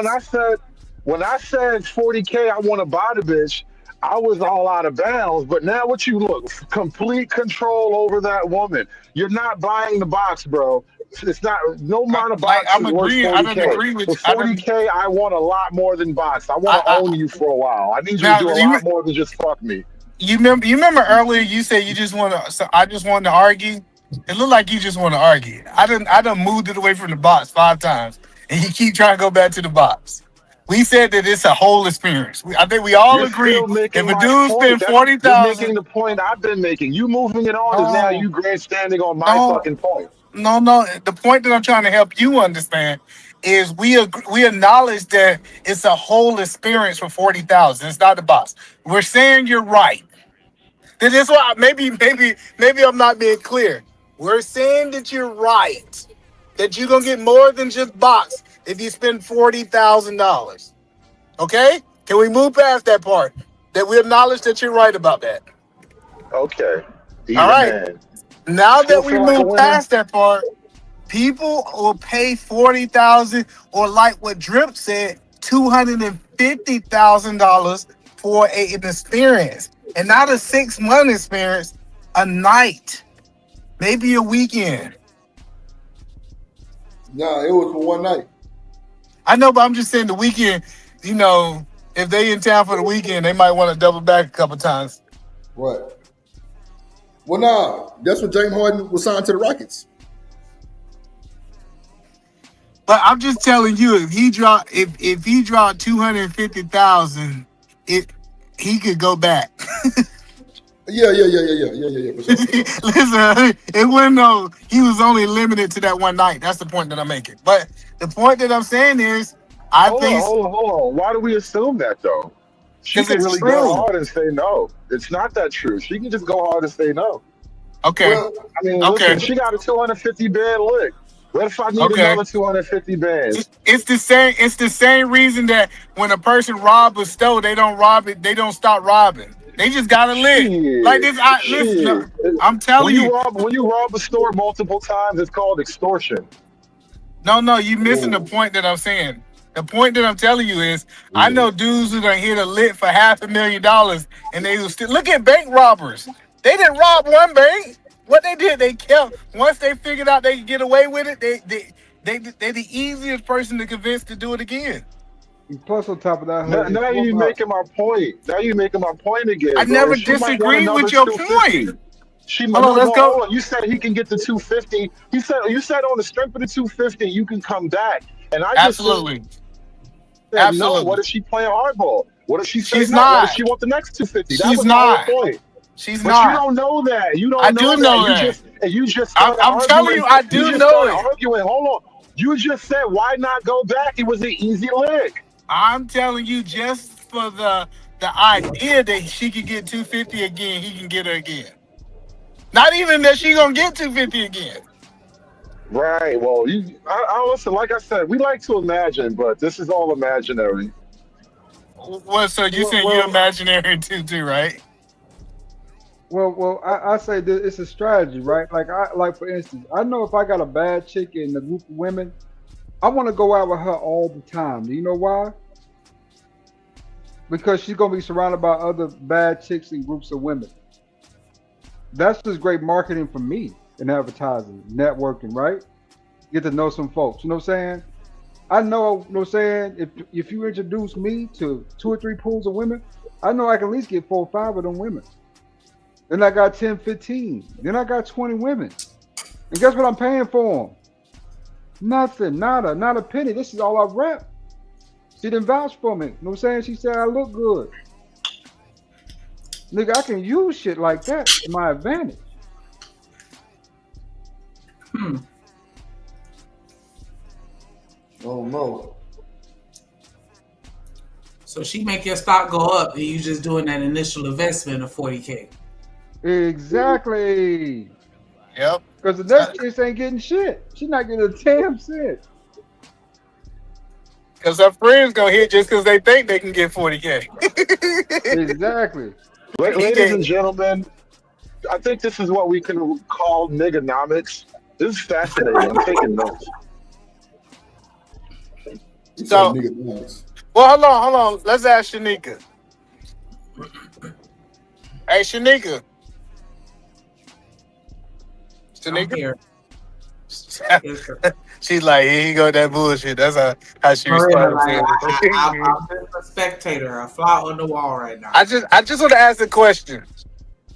When I said 40K, I want to buy the bitch, I was all out of bounds. But now what you look, complete control over that woman. You're not buying the box, bro. It's not, no amount of box is worth 40K. I don't agree with you. For 40K, I want a lot more than box. I want to own you for a while. I need you to do a lot more than just fuck me. You remember earlier you said you just want to, so I just wanted to argue? It looked like you just want to argue. I done moved it away from the box 5 times, and you keep trying to go back to the box. We said that it's a whole experience. I think we all agree. If a dude spend 40,000, you're making the point I've been making. You moving it on is now you grandstanding on my fucking point. No. The point that I'm trying to help you understand is we acknowledge that it's a whole experience for 40,000. It's not the box. We're saying you're right. This is why maybe I'm not being clear. We're saying that you're right. That you're gonna get more than just box if you spend $40,000. Okay? Can we move past that part? That we acknowledge that you're right about that. Okay. All right. Now that we move past that part, people will pay $40,000, or like what Drip said, $250,000 for an experience, and not a 6-month experience, a night, maybe a weekend. Nah, it was for one night. I know, but I'm just saying the weekend. You know, if they in town for the weekend, they might want to double back a couple times. Right. Well, nah, that's when James Harden was signed to the Rockets. But I'm just telling you, if he dropped 250,000, he could go back. Yeah. For sure. Listen, it wasn't no. He was only limited to that one night. That's the point that I'm making. But the point that I'm saying is, Hold on. Why do we assume that though? She can it's really true. go hard and say no. It's not that true. She can just go hard and say no. Okay. Well, I mean, listen, she got a 250 band lick. What if I need another 250 bands? It's the same. It's the same reason that when a person robs a store, they don't rob it. They don't stop robbing. They just gotta live like this. Listen, I'm telling you. When you rob a store multiple times, it's called extortion. No, you missing the point that I'm saying. The point that I'm telling you is, I know dudes who done hit a lick for $500,000, and they will still look at bank robbers. They didn't rob one bank. What they did, they kept. Once they figured out they could get away with it, they the easiest person to convince to do it again. Plus, on top of that, now you're making my point. Now you're making my point again. I bro. never She might want disagreed with another your 250. point. Let's go. You said he can get the 250. You said on the strength of the 250, you can come back. And I just Absolutely. said, no. What if she playing hardball? What if she says She's no? not. What if she want the next 250? That She's was not. my whole point. She's But not. you don't know that. You don't I know do that. know that. You just I'm started telling you, I do you just know started it. arguing. Hold on. You just said, why not go back? It was an easy lick. I'm telling you, just for the idea that she could get 250 again, he can get her again. Not even that she gonna get 250 again. Right. Well, I listen. Like I said, we like to imagine, but this is all imaginary. Well, so you said you're imaginary too, right? Well, I say that it's a strategy, right? Like for instance, I know if I got a bad chick in a group of women, I want to go out with her all the time. Do you know why? Because she's gonna be surrounded by other bad chicks in groups of women. That's just great marketing for me in advertising, networking, right? Get to know some folks. You know what I'm saying? I know, you know what I'm saying? If you introduce me to 2 or 3 pools of women, I know I can at least get 4 or 5 of them women. Then I got 10, 15. Then I got 20 women. And guess what I'm paying for them? Nothing, not a penny. This is all I rep. She didn't vouch for me. You know what I'm saying? She said I look good. Nigga, I can use shit like that to my advantage. Oh no. So she make your stock go up, and you just doing that initial investment of $40K. Exactly. Yep. Because the next chick ain't getting shit. She's not getting a damn cent. Because her friends gonna hit just because they think they can get 40K. Exactly. Ladies and gentlemen, I think this is what we can call niggonomics. This is fascinating. I'm taking notes. So, well, hold on. Let's ask Shanika. Hey, Shanika. Shanika? She's like, here you go, that bullshit. That's how she responds. I'm a spectator, a fly on the wall right now. I just want to ask a question.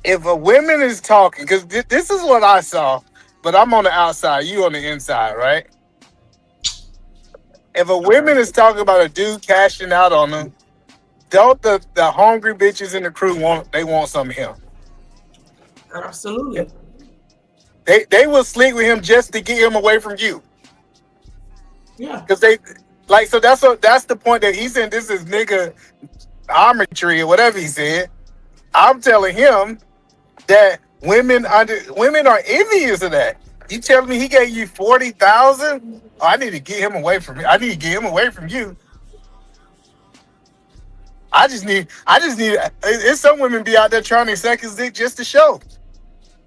If a woman is talking, because this is what I saw, but I'm on the outside, you on the inside, right? If a woman is talking about a dude cashing out on them, don't the hungry bitches in the crew want some of him? Absolutely. They will sleep with him just to get him away from you. Yeah. Because they like, so that's the point that he said this is nigga armatry or whatever he said. I'm telling him that women are envious of that. You telling me he gave you 40,000? Oh, I need to get him away from me. I need to get him away from you. I just need. It's some women be out there trying to suck his dick just to show.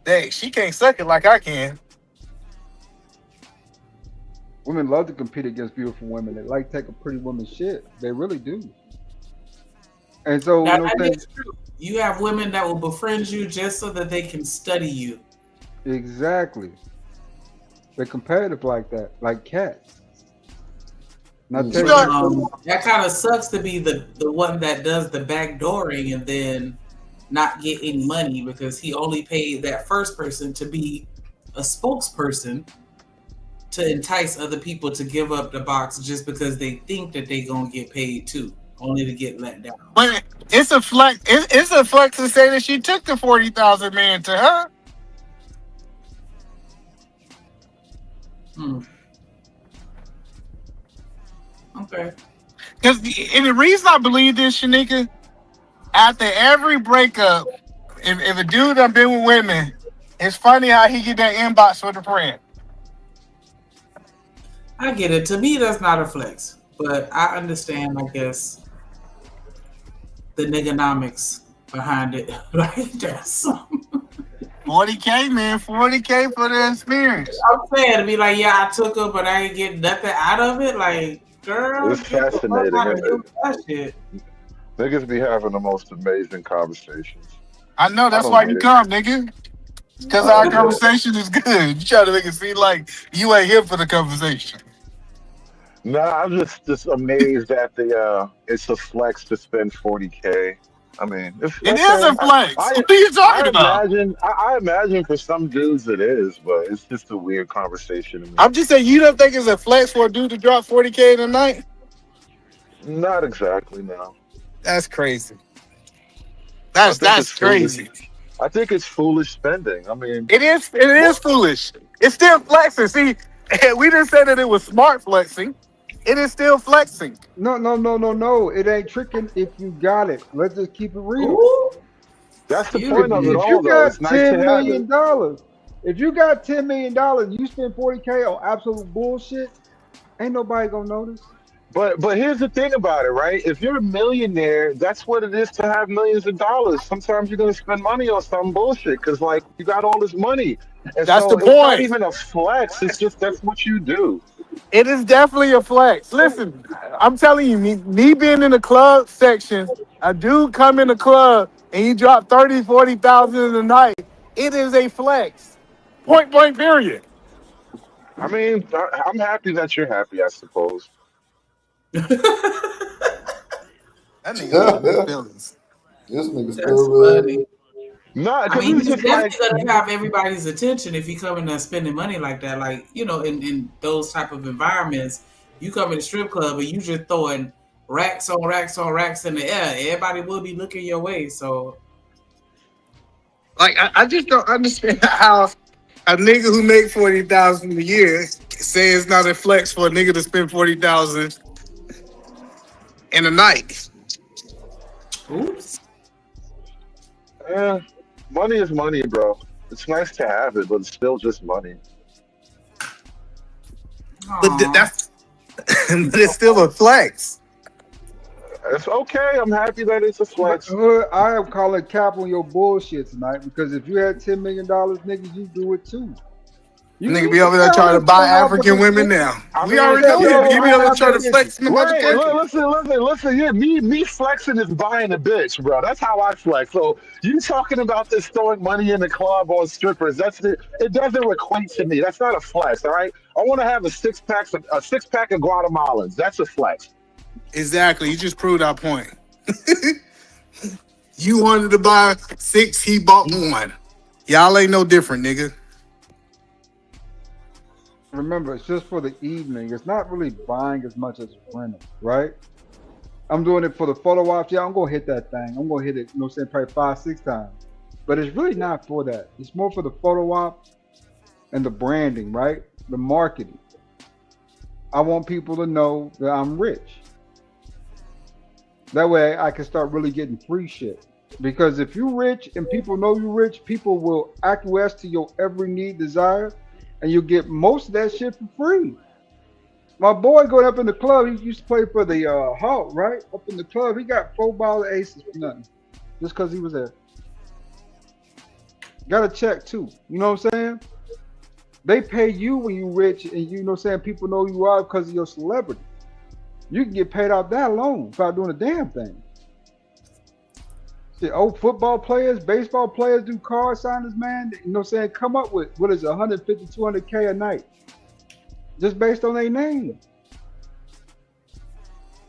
Dang, she can't suck it like I can. Women love to compete against beautiful women. They like taking pretty women's shit. They really do. And so, you know, That things is true. You have women that will befriend you just so that they can study you. exactly. They're competitive like that, like cats. Not But, taking that kind of sucks to be the one that does the backdooring and then not get any money because he only paid that first person to be a spokesperson to entice other people to give up the box just because they think that they gonna get paid too, only to get let down. But it's a flex. It's a flex to say that she took the 40,000 man to her. Okay. Because the reason I believe this, Shanika, after every breakup, if a dude done been with women, it's funny how he get that inbox with a friend. I get it. To me, that's not a flex, but I understand, I guess, the niggonomics behind it. Like that's 40K, man. 40K for the experience. I'm saying to be like, yeah, I took her, but I ain't getting nothing out of it. Like, girl, It's get the fuck fascinating. out of Isn't here it? with that shit. Niggas be having the most amazing conversations. I know, that's don't why get you it. come, nigga. Because I our don't get it. conversation is good. You try to make it seem like you ain't here for the conversation. Nah, I'm just amazed that it's a flex to spend 40K. I mean, It is a flex. What are you talking about? I imagine for some dudes it is, but it's just a weird conversation to me. I'm just saying, you don't think it's a flex for a dude to drop 40K in a night? Not exactly, no. That's crazy. I think That's it's foolish. crazy. I think it's foolish spending. I mean, It is foolish. It's still flexing. See, we didn't say that it was smart flexing. It is still flexing. No. It ain't tricking if you got it. Let's just keep it real. Ooh. that's the If, point of it if all, you though. got It's nice to $10 have million, it. if you got $10 million, you spend 40K on absolute bullshit, ain't nobody gonna notice. But here's the thing about it, right? If you're a millionaire, that's what it is to have millions of dollars. Sometimes you're gonna spend money on some bullshit because, like, you got all this money, and That's so the it's not point. even a flex. It's just that's what you do. It is definitely a flex. Listen, I'm telling you, me being in the club section, a dude come in the club and he drop 30, 40,000 in a night. It is a flex. Point blank, period. I mean, I'm happy that you're happy, I suppose. That nigga got no feelings. This nigga That's still funny. No, I because mean, it's he's just like definitely gonna have everybody's attention if you come in there spending money like that. Like, you know, in those type of environments, you come in a strip club and you just throwing racks on racks on racks in the air. Everybody will be looking your way. So Like, I just don't understand how a nigga who make 40,000 a year say it's not a flex for a nigga to spend 40,000 in a night. oops. money is money, bro. It's nice to have it, but it's still just money. But that's but it's still a flex. It's okay. I'm happy that it's a flex. I am calling cap on your bullshit tonight because if you had $10 million, nigga, you do it too. Nigga be over there trying to buy African women now. We already know that. You be over there trying to flex in the motherfucker. Listen. Yeah, me flexing is buying a bitch, bro. That's how I flex. So you talking about this throwing money in the club on strippers? It doesn't equate to me. That's not a flex. All right. I want to have a six pack of Guatemalans. That's a flex. Exactly. You just proved our point. You wanted to buy 6, he bought 1. Y'all ain't no different, nigga. Remember, it's just for the evening. It's not really buying as much as renting, right? I'm doing it for the photo ops. Yeah, I'm going to hit that thing. I'm going to hit it, you know what I'm saying, probably 5, 6 times. But it's really not for that. It's more for the photo op and the branding, right? The marketing. I want people to know that I'm rich. That way I can start really getting free shit. Because if you're rich and people know you're rich, people will acquiesce to your every need, desire, and you'll get most of that shit for free. My boy going up in the club, he used to play for the Hawk, right? Up in the club, he got 4 ball aces for nothing. Just because he was there. Got a check too. You know what I'm saying? They pay you when you rich, and you know what I'm saying, people know who you are because of your celebrity. You can get paid out that alone without doing a damn thing. Shit, old football players, baseball players do card signings, man. You know what I'm saying? Come up with, what is it, 150, 200K a night. Just based on their name.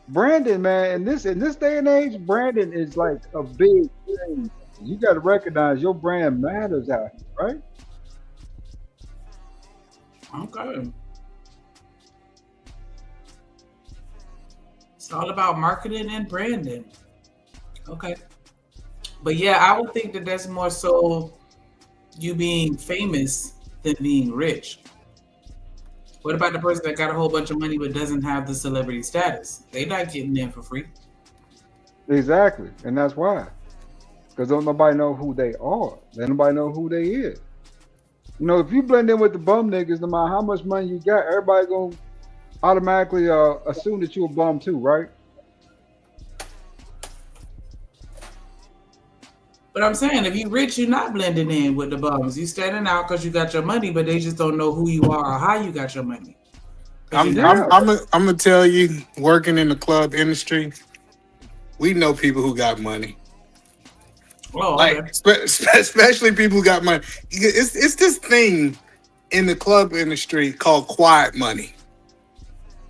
Brandon, man, in this day and age, Brandon is like a big thing. You got to recognize your brand matters out here, right? Okay. It's all about marketing and branding. Okay. But yeah, I would think that that's more so you being famous than being rich. What about the person that got a whole bunch of money but doesn't have the celebrity status? They not getting in for free. Exactly. And that's why. Because don't nobody know who they are. Don't nobody know who they is. You know, if you blend in with the bum niggas, no matter how much money you got, everybody gonna automatically assume that you a bum too, right? But I'm saying, if you rich, you're not blending in with the bums. You standing out because you got your money, but they just don't know who you are or how you got your money. I'm gonna tell you, working in the club industry, we know people who got money. Oh, like okay. especially people who got money. It's this thing in the club industry called quiet money.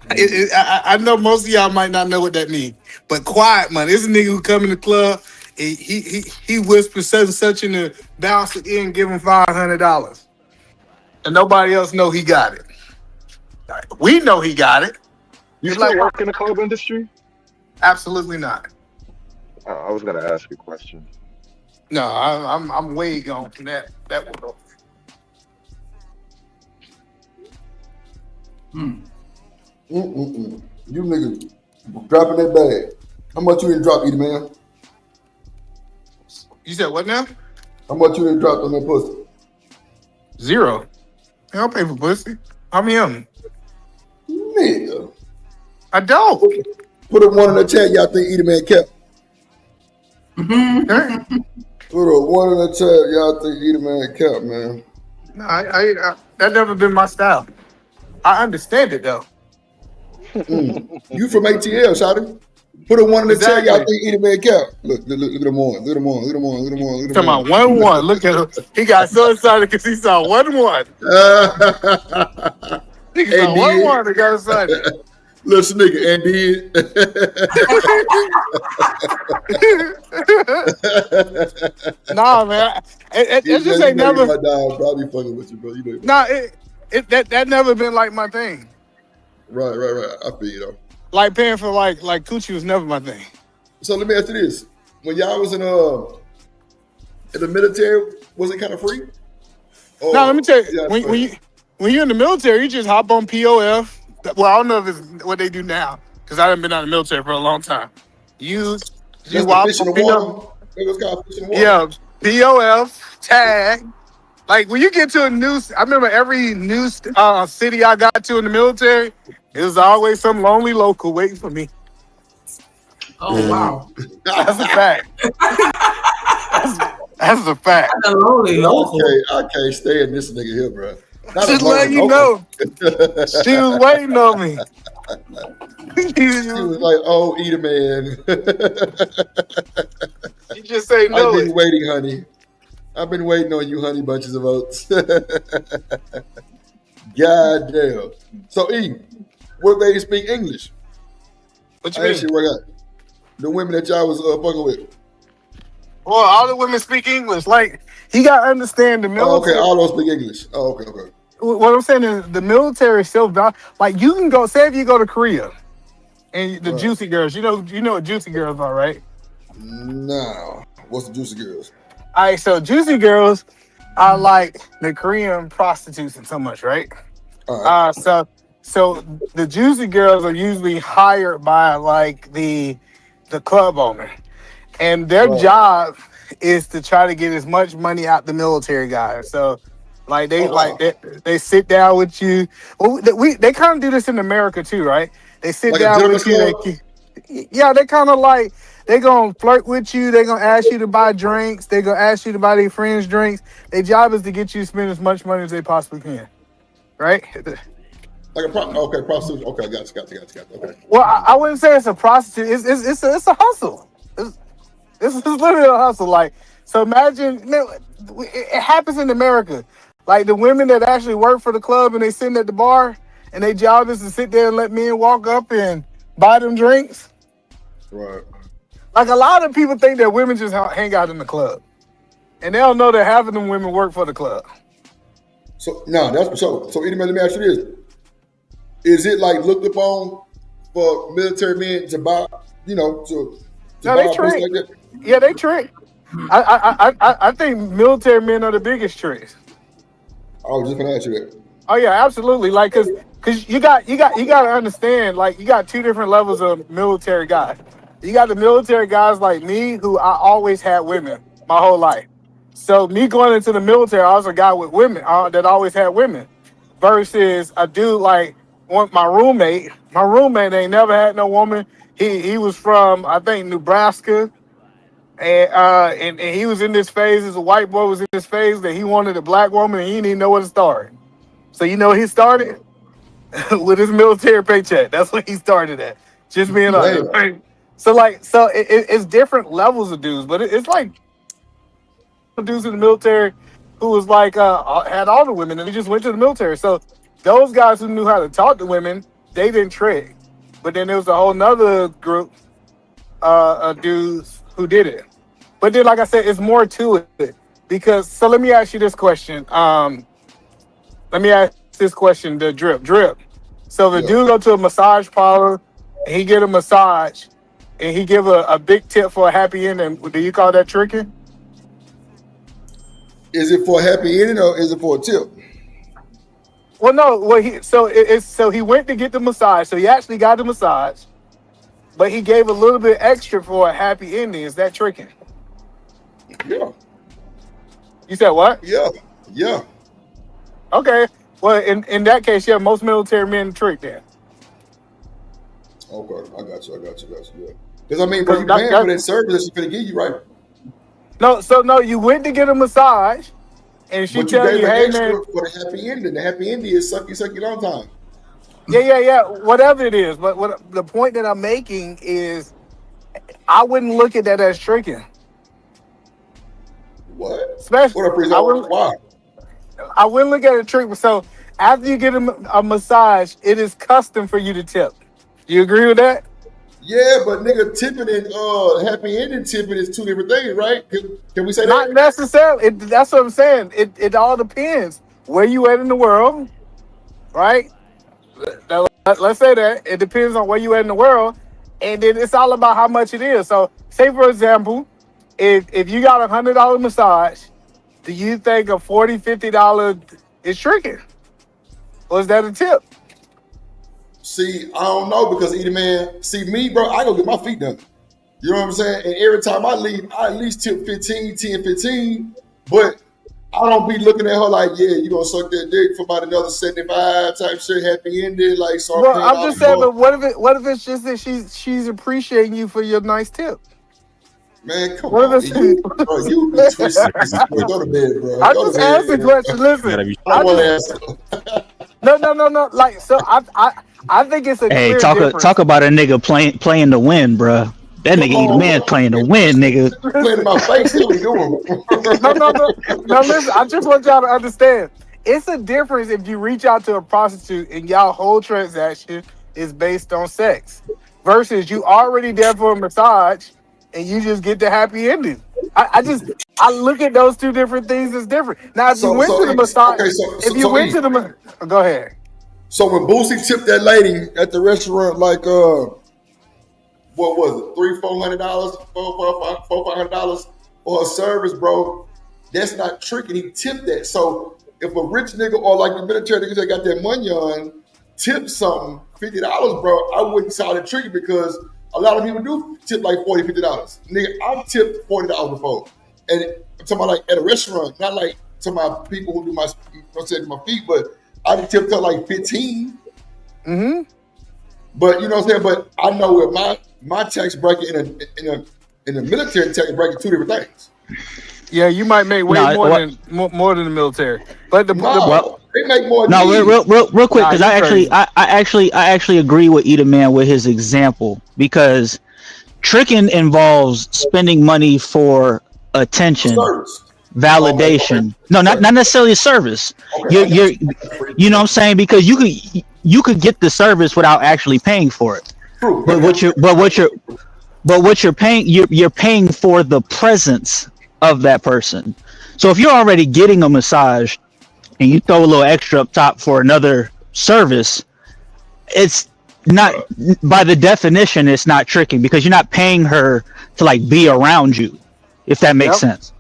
I know most of y'all might not know what that means, but quiet money. It's a nigga who come in the club. He whispers such and such in the bouncer in, give him $500, and nobody else know he got it. We know he got it. You still work in the club industry? Absolutely not. I was gonna ask you a question. No, I'm way gone from that world. You niggas dropping that bag. How much you didn't drop, Edie, man? You said what now? How much you didn't drop on that pussy? 0. I don't pay for pussy. I'm him. Nigga. I don't. Put a 1 in the chat, y'all think Edie Man kept. Put a 1 in the chat, y'all think Edie Man kept, man. No, I that never been my style. I understand it though. You from ATL, shawty? Put a 1 in the chat, y'all think Edie Man kept. Look at them on. Look at them on. Look at them on. Look at them on. Look at them Talking about 1-1. Look at him. He got so excited because he saw 1-1. He saw 1-1 and got excited. Listen, nigga, and did. Nah, man. It just ain't never. My dog, bro, I be fucking with you, bro. You know. Nah, that never been like my thing. Right. I feel you though. Like paying for like coochie was never my thing. So let me ask you this: when y'all was in the military, was it kind of free? No, let me tell you. When you're in the military, you just hop on POF. Well, I don't know if it's what they do now because I haven't been out of the military for a long time. You hop on POF. It was called Fish in the Water. Yeah, POF tag. Like when you get to a new, I remember every new city I got to in the military, it was always some lonely local waiting for me. Oh wow, that's a fact. That's a fact. That's a lonely local. I can't stay in this nigga here, bro. Just letting you know, she was waiting on me. She was like, "Oh, Edie Man." You just say no. I've been waiting, honey. I've been waiting on you, honey bunches of oats. God damn. So, E, what they speak English? What you mean? Actually, what the women that y'all was fucking with. Well, all the women speak English. Like, you got to understand the military. Oh, okay, all those speak English. Oh, okay. What I'm saying is the military is so like you can go, say if you go to Korea and the Juicy Girls, you know what Juicy Girls are, right? No. What's the Juicy Girls? All right, so Juicy Girls are like the Korean prostitutes and so much, right? So the Juicy Girls are usually hired by like the club owner, and their job is to try to get as much money out the military guys. So like they sit down with you. Well, they kind of do this in America too, right? They sit like down with you. They kind of like. They're going to flirt with you. They're going to ask you to buy drinks. They're going to ask you to buy their friends drinks. Their job is to get you to spend as much money as they possibly can. right? Like okay, prostitute. Okay, got you. Okay. Well, I wouldn't say it's a prostitute. It's a hustle. It's literally a hustle. Like, so imagine, man, it happens in America. Like the women that actually work for the club and they sitting at the bar and their job is to sit there and let men walk up and buy them drinks. Right. Like a lot of people think that women just hang out in the club, and they don't know that half of them women work for the club. So no, that's so. So anyway, let me ask you this: is it like looked upon for military men to buy? You know, to No, buy they a pussy trick. like that? Yeah, they trick. I think military men are the biggest tricks. I was just gonna ask you that. Oh yeah, absolutely. Like, cause you got to understand. Like, you got two different levels of military guys. You got the military guys like me, who I always had women my whole life. So me going into the military, I was a guy with women that always had women. Versus a dude like my roommate. My roommate ain't never had no woman. He was from, I think, Nebraska. And he was in this phase as a white boy was in this phase that he wanted a black woman and he didn't even know where to start. So you know he started with his military paycheck. That's what he started at. Just being honest. Right? So it's different levels of dudes, but it's like dudes in the military who was like had all the women and he just went to the military. So those guys who knew how to talk to women, they didn't trick. But then there was a whole nother group of dudes who did it. But then, like I said, it's more to it. Because, so let me ask you this question. The drip. So the dude go to a massage parlor, and he get a massage, and he give a big tip for a happy ending. Do you call that tricking? Is it for a happy ending or is it for a tip? Well, no. Well, he went to get the massage. So he actually got the massage, but he gave a little bit extra for a happy ending. Is that tricking? Yeah. You said what? Yeah. Okay. Well, in that case, yeah, most military men trick that. Okay, I got you. Yeah. Because I mean, bro, you paying for that service that she's gonna give you, right? No, you went to get a massage, and she tell you, hey man, for the happy ending. The happy ending is sucky long time. Yeah, whatever it is. But what the point that I'm making is, I wouldn't look at that as tricking. What? Especially, why? I wouldn't look at it trick. So after you get a massage, it is custom for you to tip. You agree with that? Yeah, but nigga, tipping and happy ending tipping is two different things, right? Can we say that? Not necessarily. That's what I'm saying. It all depends where you at in the world, right? Let's say that it depends on where you at in the world, and then it's all about how much it is. So, say for example, if you got $100 massage, do you think a $40, $50 is tricking, or is that a tip? See, I don't know because either man, see me, bro, I go get my feet done. You know what I'm saying? And every time I leave, I at least tip 15, but I don't be looking at her like, yeah, you gonna suck that dick for about another 75 type shit, happy ending, like so. Well, I'm just saying, but what if it's just that she's appreciating you for your nice tip? Man, come on. You be twisted. Go to bed, bro. I just asked the question. Listen. No. Like, so I think it's a clear difference. Talk about a nigga playing to win, bro. That nigga eat man playing to win, nigga. Playing in my face, what we doing? No, listen, I just want y'all to understand. It's a difference if you reach out to a prostitute and y'all whole transaction is based on sex versus you already there for a massage and you just get the happy ending. I look at those two different things as different. Now, if you went to the massage, go ahead. So when Boosie tipped that lady at the restaurant, like, what was it, $300-$400, $400-$500 for her service, bro? That's not tricking. He tipped that. So if a rich nigga or like the military niggas that got their money on tip something $50, bro, I wouldn't call it tricky because a lot of people do tip like $40, $50. Nigga, I've tipped $40 before, and I'm talking about like at a restaurant, not like to my people who do my feet, but I tipped her like 15. Mm-hmm. But you know what I'm saying. But I know with my tax bracket in a military tax bracket, two different things. Yeah, you might make way more than the military. But They make more. No, than real quick, Nah, because you I actually agree with Eda Man with his example, because tricking involves spending money for attention, service. validation. No, not necessarily a service. You're you know what I'm saying, because you could get the service without actually paying for it. True. But what you're paying, you're paying for the presence of that person. So if you're already getting a massage and you throw a little extra up top for another service, it's not, by the definition, it's not tricking, because you're not paying her to like be around you, if that makes sense.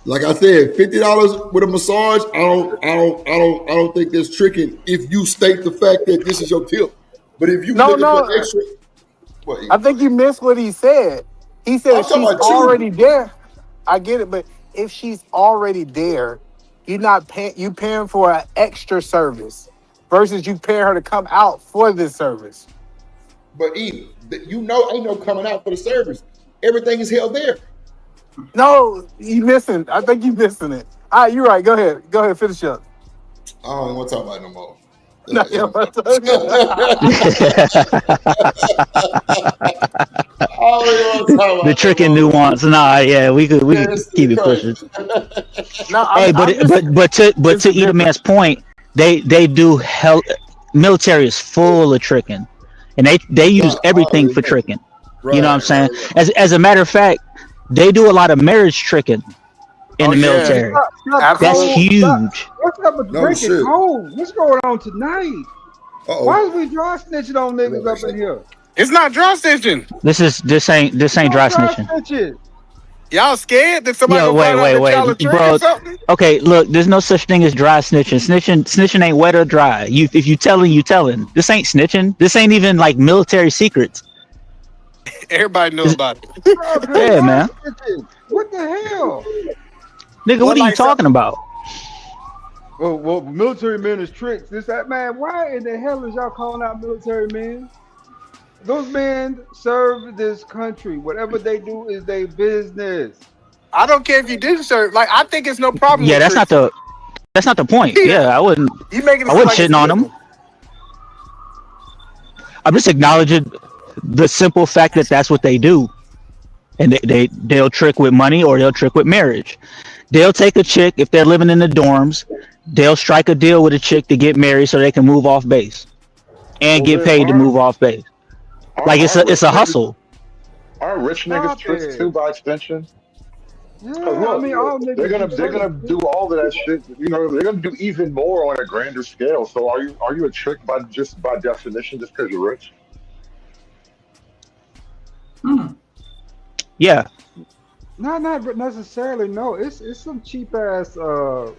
Like I said, $50 with a massage. I don't think that's tricking if you state the fact that this is your tip. But if you looking for extra, I think you missed what he said. He said if she's already there. I get it, but if she's already there, you're not paying. You paying for an extra service versus you paying her to come out for this service. But ain't no coming out for the service. Everything is held there. No, you missing. I think you missing it. All right, you're right. Go ahead, finish up. I don't want to talk about it no more. No, The trick and nuance. Nah, yeah, we could keep it pushing. Hey, but to Eda Man's point, they do military is full of tricking, and they use everything for tricking. You know what I'm saying? As a matter of fact, they do a lot of marriage tricking in the military. That's huge. What's up with drinking cold? What's going on tonight? Why is we dry snitching on niggas up in here? It's not dry snitching. This ain't dry snitching. Y'all scared that somebody Yo, wait, bro. Okay, look, there's no such thing as dry snitching. Snitching ain't wet or dry. If you telling, you telling. This ain't snitching. This ain't even like military secrets. Everybody knows about it. Yeah, man. What the hell? Nigga, what are you talking about? Well, military men is tricks. This, that, man. Why in the hell is y'all calling out military men? Those men serve this country. Whatever they do is their business. I don't care if you didn't serve. Like, I think it's no problem. Yeah, that's not the point. Yeah, I wouldn't shitting on them. I'm just acknowledging the simple fact that that's what they do, and they'll trick with money or they'll trick with marriage. They'll take a chick if they're living in the dorms. They'll strike a deal with a chick to get married so they can move off base and get paid to move off base. Like it's a hustle. Are rich niggas tricks too by extension? Yeah, Look, I mean, all niggas they're gonna do all of that shit. You know, they're gonna do even more on a grander scale. So are you a trick by definition just because you're rich? Yeah. Not necessarily. No, it's some cheap ass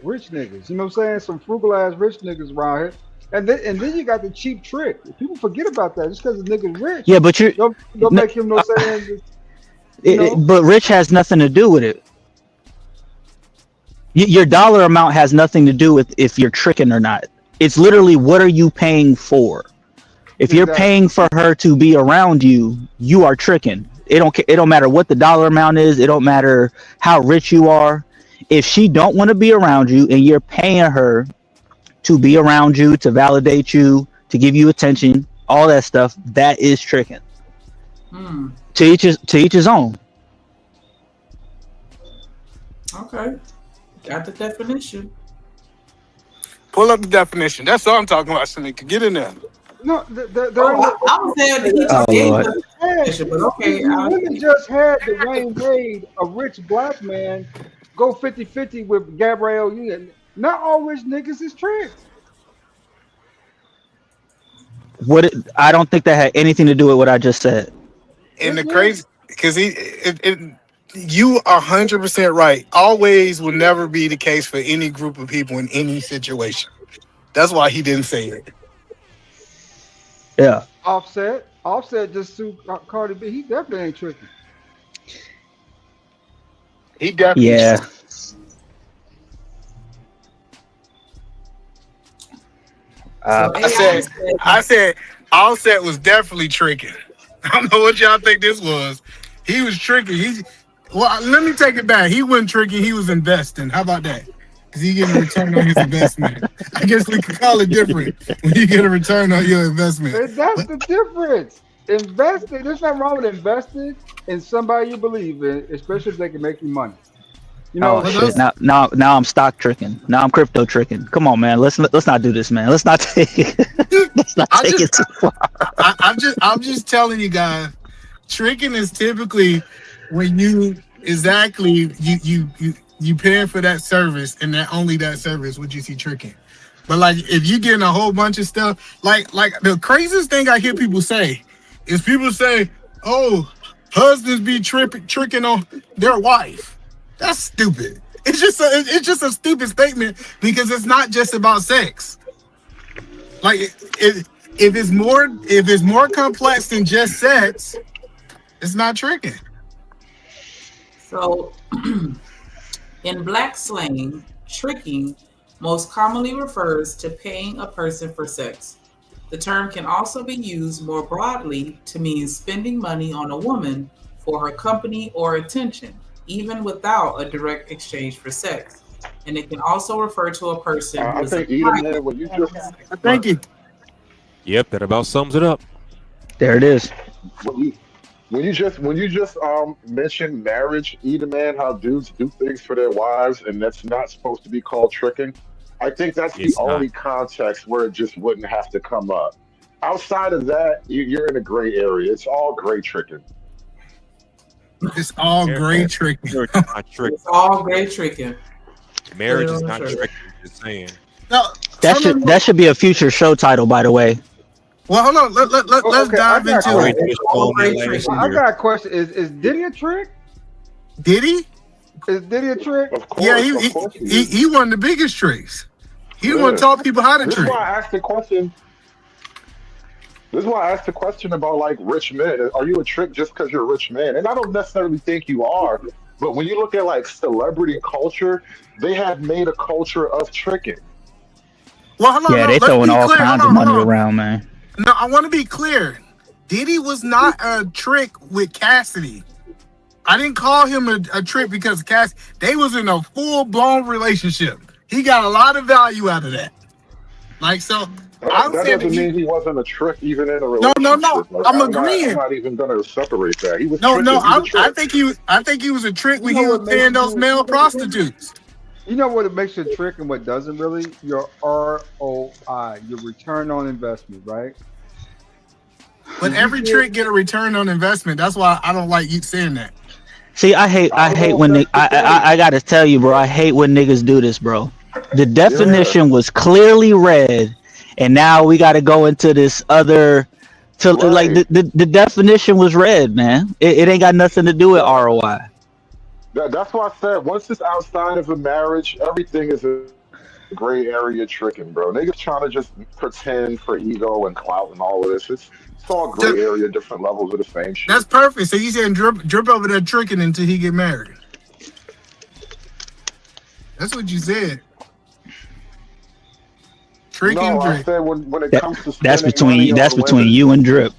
rich niggas. You know what I'm saying? Some frugal ass rich niggas around here. And then you got the cheap trick. People forget about that just because the nigga's rich. Yeah, but you're don't make him no saying. But rich has nothing to do with it. Your dollar amount has nothing to do with if you're tricking or not. It's literally what are you paying for? If you're paying for her to be around you, you are tricking. It don't matter what the dollar amount is. It don't matter how rich you are. If she don't want to be around you and you're paying her to be around you, to validate you, to give you attention, all that stuff, that is tricking. To each his own. Okay. Got the definition. Pull up the definition. That's all I'm talking about, Shanika. Get in there. No, I was saying that he just gave the definition, but okay. We just had Dwayne Wade, a rich black man, go 50-50 with Gabrielle Union. Not all rich niggas is tricks. I don't think that had anything to do with what I just said. And the crazy, because you are 100% right. Always will never be the case for any group of people in any situation. That's why he didn't say it. Yeah. Offset just sued Cardi B. He definitely ain't tricking. He definitely. Yeah. I said Offset was definitely tricking. I don't know what y'all think this was. He was tricking. Well, let me take it back. He wasn't tricking. He was investing. How about that? because he getting a return on his investment. I guess we could call it different when you get a return on your investment. That's the difference. Investing. There's nothing wrong with investing in somebody you believe in, especially if they can make you money. You know, Oh shit! Now I'm stock tricking. Now I'm crypto tricking. Come on, man. Let's not do this, man. Let's not take it too far. I'm just telling you guys, tricking is typically when you paying for that service and that only that service would you see tricking. But like if you getting a whole bunch of stuff, like the craziest thing I hear people say is people say, "Oh, husbands be tricking on their wife." That's stupid. It's just a stupid statement because it's not just about sex. Like if it's more complex than just sex, it's not tricking. So, in black slang, tricking most commonly refers to paying a person for sex. The term can also be used more broadly to mean spending money on a woman for her company or attention, even without a direct exchange for sex. And it can also refer to a person who I is think Eden had what you just. Thank you. Yep, that about sums it up. There it is. When you just mentioned marriage, Eden, man, how dudes do things for their wives, and that's not supposed to be called tricking. I think that's the only context where it just wouldn't have to come up. Outside of that, you're in a gray area. It's all gray tricking. It's all gray tricking. It's all gray tricking. Marriage is not tricking. Just saying. No, That should be a future show title, by the way. Well, hold on. Let's dive into it. I got a question. Is Diddy a trick? Diddy? Is Diddy a trick? Of course, Yeah, of course he is. he one of the biggest tricks. He the one taught people how to This is trick. why I asked the question. This is why I asked the question about like rich men. Are you a trick just because you're a rich man? And I don't necessarily think you are. But when you look at like celebrity culture, they have made a culture of tricking. Well, hold on, Yeah, no, they let's throwing be all clear. kinds Hold of on, money hold on. around, man. No, I want to be clear. Diddy was not a trick with Cassidy. I didn't call him a trick because Cassidy, they was in a full-blown relationship. He got a lot of value out of that. Like, so, I'm That saying doesn't mean he wasn't a trick even in a No, relationship. Like, I'm not- agreeing. I'm not even going to separate that. He was No, tricking. He's a I trick. think he was a trick when You he know was what paying makes those you- male prostitutes. You know what it makes you a trick and what doesn't really? Your ROI, your return on investment, right? But every trick get a return on investment. That's why I don't like you saying that. See, I hate when I gotta tell you, bro. I hate when niggas do this, bro. The definition was clearly read, and now we got to go into this other. Like the definition was read, man. It ain't got nothing to do with ROI. That's why I said once it's outside of a marriage, everything is a gray area tricking, bro. Niggas trying to just pretend for ego and clout and all of this. It's all gray area, different levels of the same shit. That's perfect. So you saying drip over there tricking until he get married. That's what you said. Tricking, No, I drip. said when it comes to That's spending money on between women, you and Drip.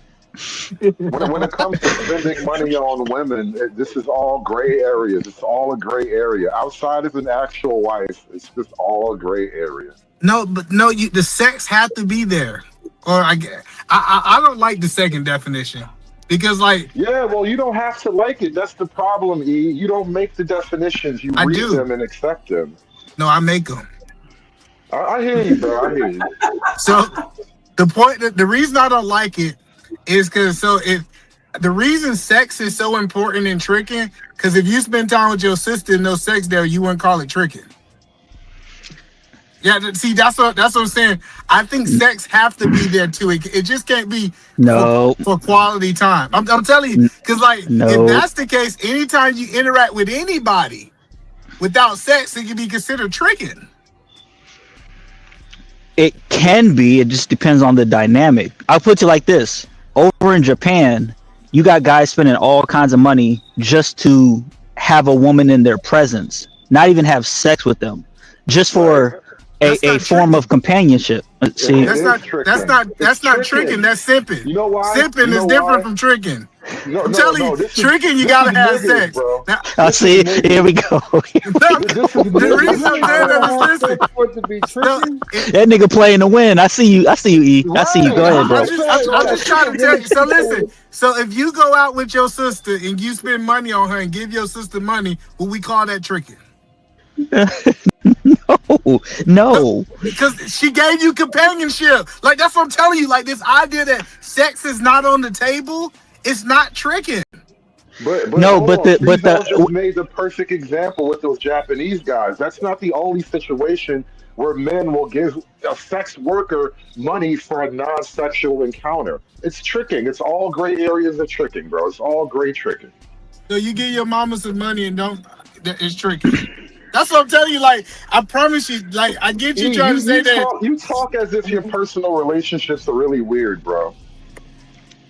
when it comes to spending money on women, this is all gray areas. It's all a gray area. Outside of an actual wife, it's just all a gray area. No, but no, the sex have to be there. Or I don't like the second definition because like Yeah, well, you don't have to like it. That's the problem, E. You don't make the definitions. You I read do. them and accept them. no, I make them. I hear you, bro. I hear you. So the reason I don't like it is because the reason sex is so important in tricking, because if you spend time with your sister and no sex there, you wouldn't call it tricking. Yeah, see, that's what I'm saying. I think sex have to be there too. It just can't be No. for quality time. I'm telling you, because like No. if that's the case, anytime you interact with anybody without sex, it can be considered tricking. It can be. It just depends on the dynamic. I'll put it like this: over in Japan, you got guys spending all kinds of money just to have a woman in their presence, not even have sex with them, just for a form of companionship. See, It is tricking. That's not tricking. That's simping. You know why? Simping You know is different why? from tricking. No, I'm no, telling no. you, This is tricking you this gotta is have niggas, sex. bro. Now, see, here we go. no, This is the niggas. reason I'm saying that is listen. For it to be tricking. That nigga playing to win. I see you, E. I see you. Go Right. ahead, bro. I'm just trying to tell you. So listen. So if you go out with your sister and you spend money on her and give your sister money, will we call that tricking? No. Because she gave you companionship. Like that's what I'm telling you. Like this idea that sex is not on the table, it's not tricking. But No, hold but on. the- but Freezo the- just made the perfect example with those Japanese guys. That's not the only situation where men will give a sex worker money for a non-sexual encounter. It's tricking. It's all gray areas of tricking, bro. It's all gray tricking. So you give your mama some money and don't. It's tricking. That's what I'm telling you. Like I promise you. Like I get you trying to say that. You talk as if your personal relationships are really weird, bro.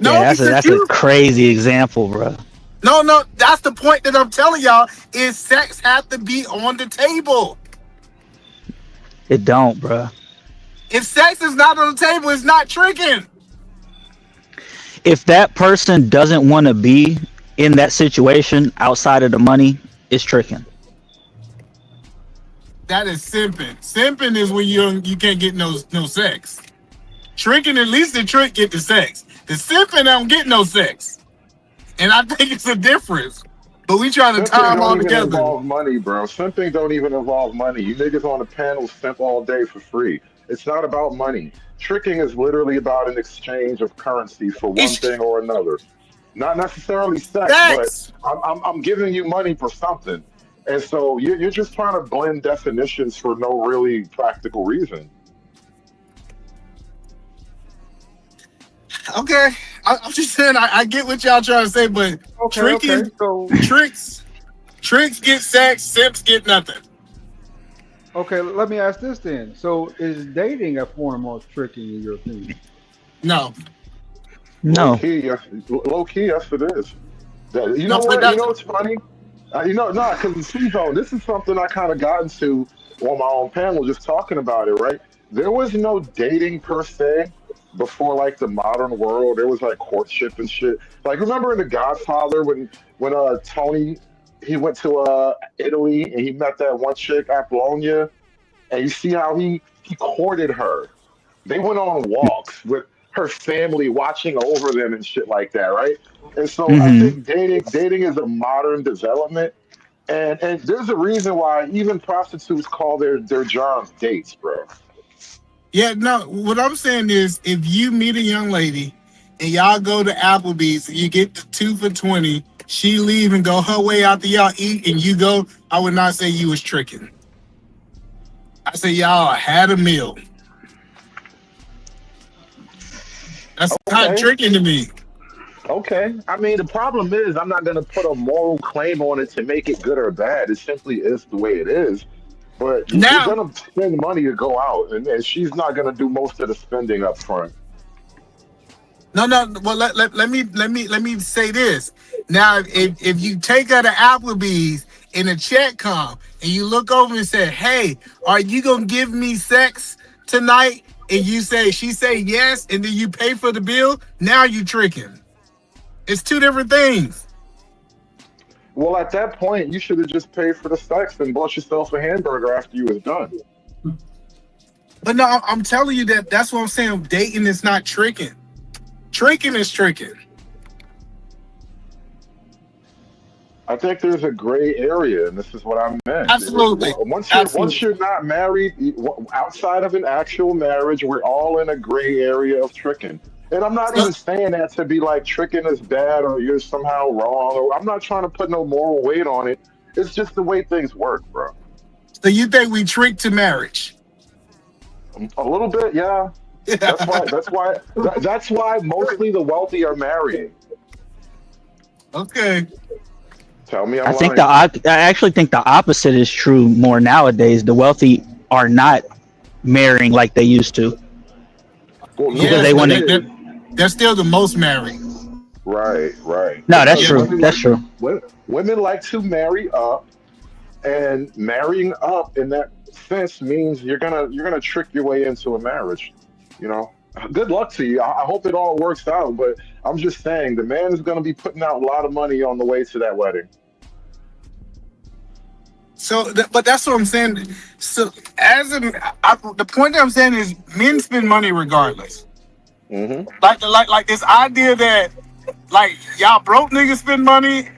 No, Yeah, that's because a crazy example, bro. No, that's the point that I'm telling y'all is sex have to be on the table. It don't, bro. If sex is not on the table, it's not tricking. If that person doesn't want to be in that situation outside of the money, it's tricking. That is simping. Simping is when you can't get no sex. Tricking, at least the trick get the sex. The simping don't get no sex. And I think it's a difference. But we trying to tie them all Simping don't even together. involve money, bro. Simping don't even involve money. You niggas on the panel simp all day for free. It's not about money. Tricking is literally about an exchange of currency for one thing or another. Not necessarily sex, but I'm giving you money for something. And so you're just trying to blend definitions for no really practical reason. Okay. I'm just saying I get what y'all trying to say, but tricking, tricks get sex, simps get nothing. Okay, let me ask this then. So, is dating a form of tricking in your opinion? No. No. Low key, yes, it is. You know what? You know what's funny? Because C-Zone, this is something I kind of got into on my own panel, just talking about it, right? There was no dating per se before, like, the modern world. There was, like, courtship and shit. Like, remember in The Godfather when Tony, he went to Italy and he met that one chick, Apollonia, and you see how he courted her. They went on walks with her family watching over them and shit like that, right? And so I think dating is a modern development, and there's a reason why even prostitutes call their jobs dates, bro. Yeah, no, what I'm saying is if you meet a young lady and y'all go to Applebee's and you get the 2 for $20, she leave and go her way after y'all eat and you go, I would not say you was tricking. I say y'all had a meal. That's not tricking to me. Okay. I mean, the problem is I'm not going to put a moral claim on it to make it good or bad. It simply is the way it is. But you're going to spend money to go out, and she's not going to do most of the spending up front. No. Well, let me say this. Now, if you take her to Applebee's and a check come, and you look over and say, "Hey, are you gonna give me sex tonight?" and she say yes, and then you pay for the bill, now you tricking. It's two different things. Well, at that point, you should have just paid for the sex and bought yourself a hamburger after you was done. But no, I'm telling you that's what I'm saying. Dating is not tricking. Tricking is tricking. I think there's a gray area, and this is what I meant. Absolutely. Once you're not married, outside of an actual marriage, we're all in a gray area of tricking. And I'm not even saying that to be like tricking is bad or you're somehow wrong. Or I'm not trying to put no moral weight on it. It's just the way things work, bro. So you think we trick to marriage? A little bit, yeah. That's why mostly the wealthy are marrying. Okay. Tell me I actually think the opposite is true more nowadays. The wealthy are not marrying like they used to. Well, because they want to. They're still the most married. Right. No, that's true. That's true. Women like to marry up, and marrying up in that sense means you're gonna trick your way into a marriage. You know, good luck to you. I hope it all works out. But I'm just saying, the man is gonna be putting out a lot of money on the way to that wedding. So, but that's what I'm saying. So, the point that I'm saying is, men spend money regardless. Mm-hmm. Like this idea that, like, y'all broke niggas spend money,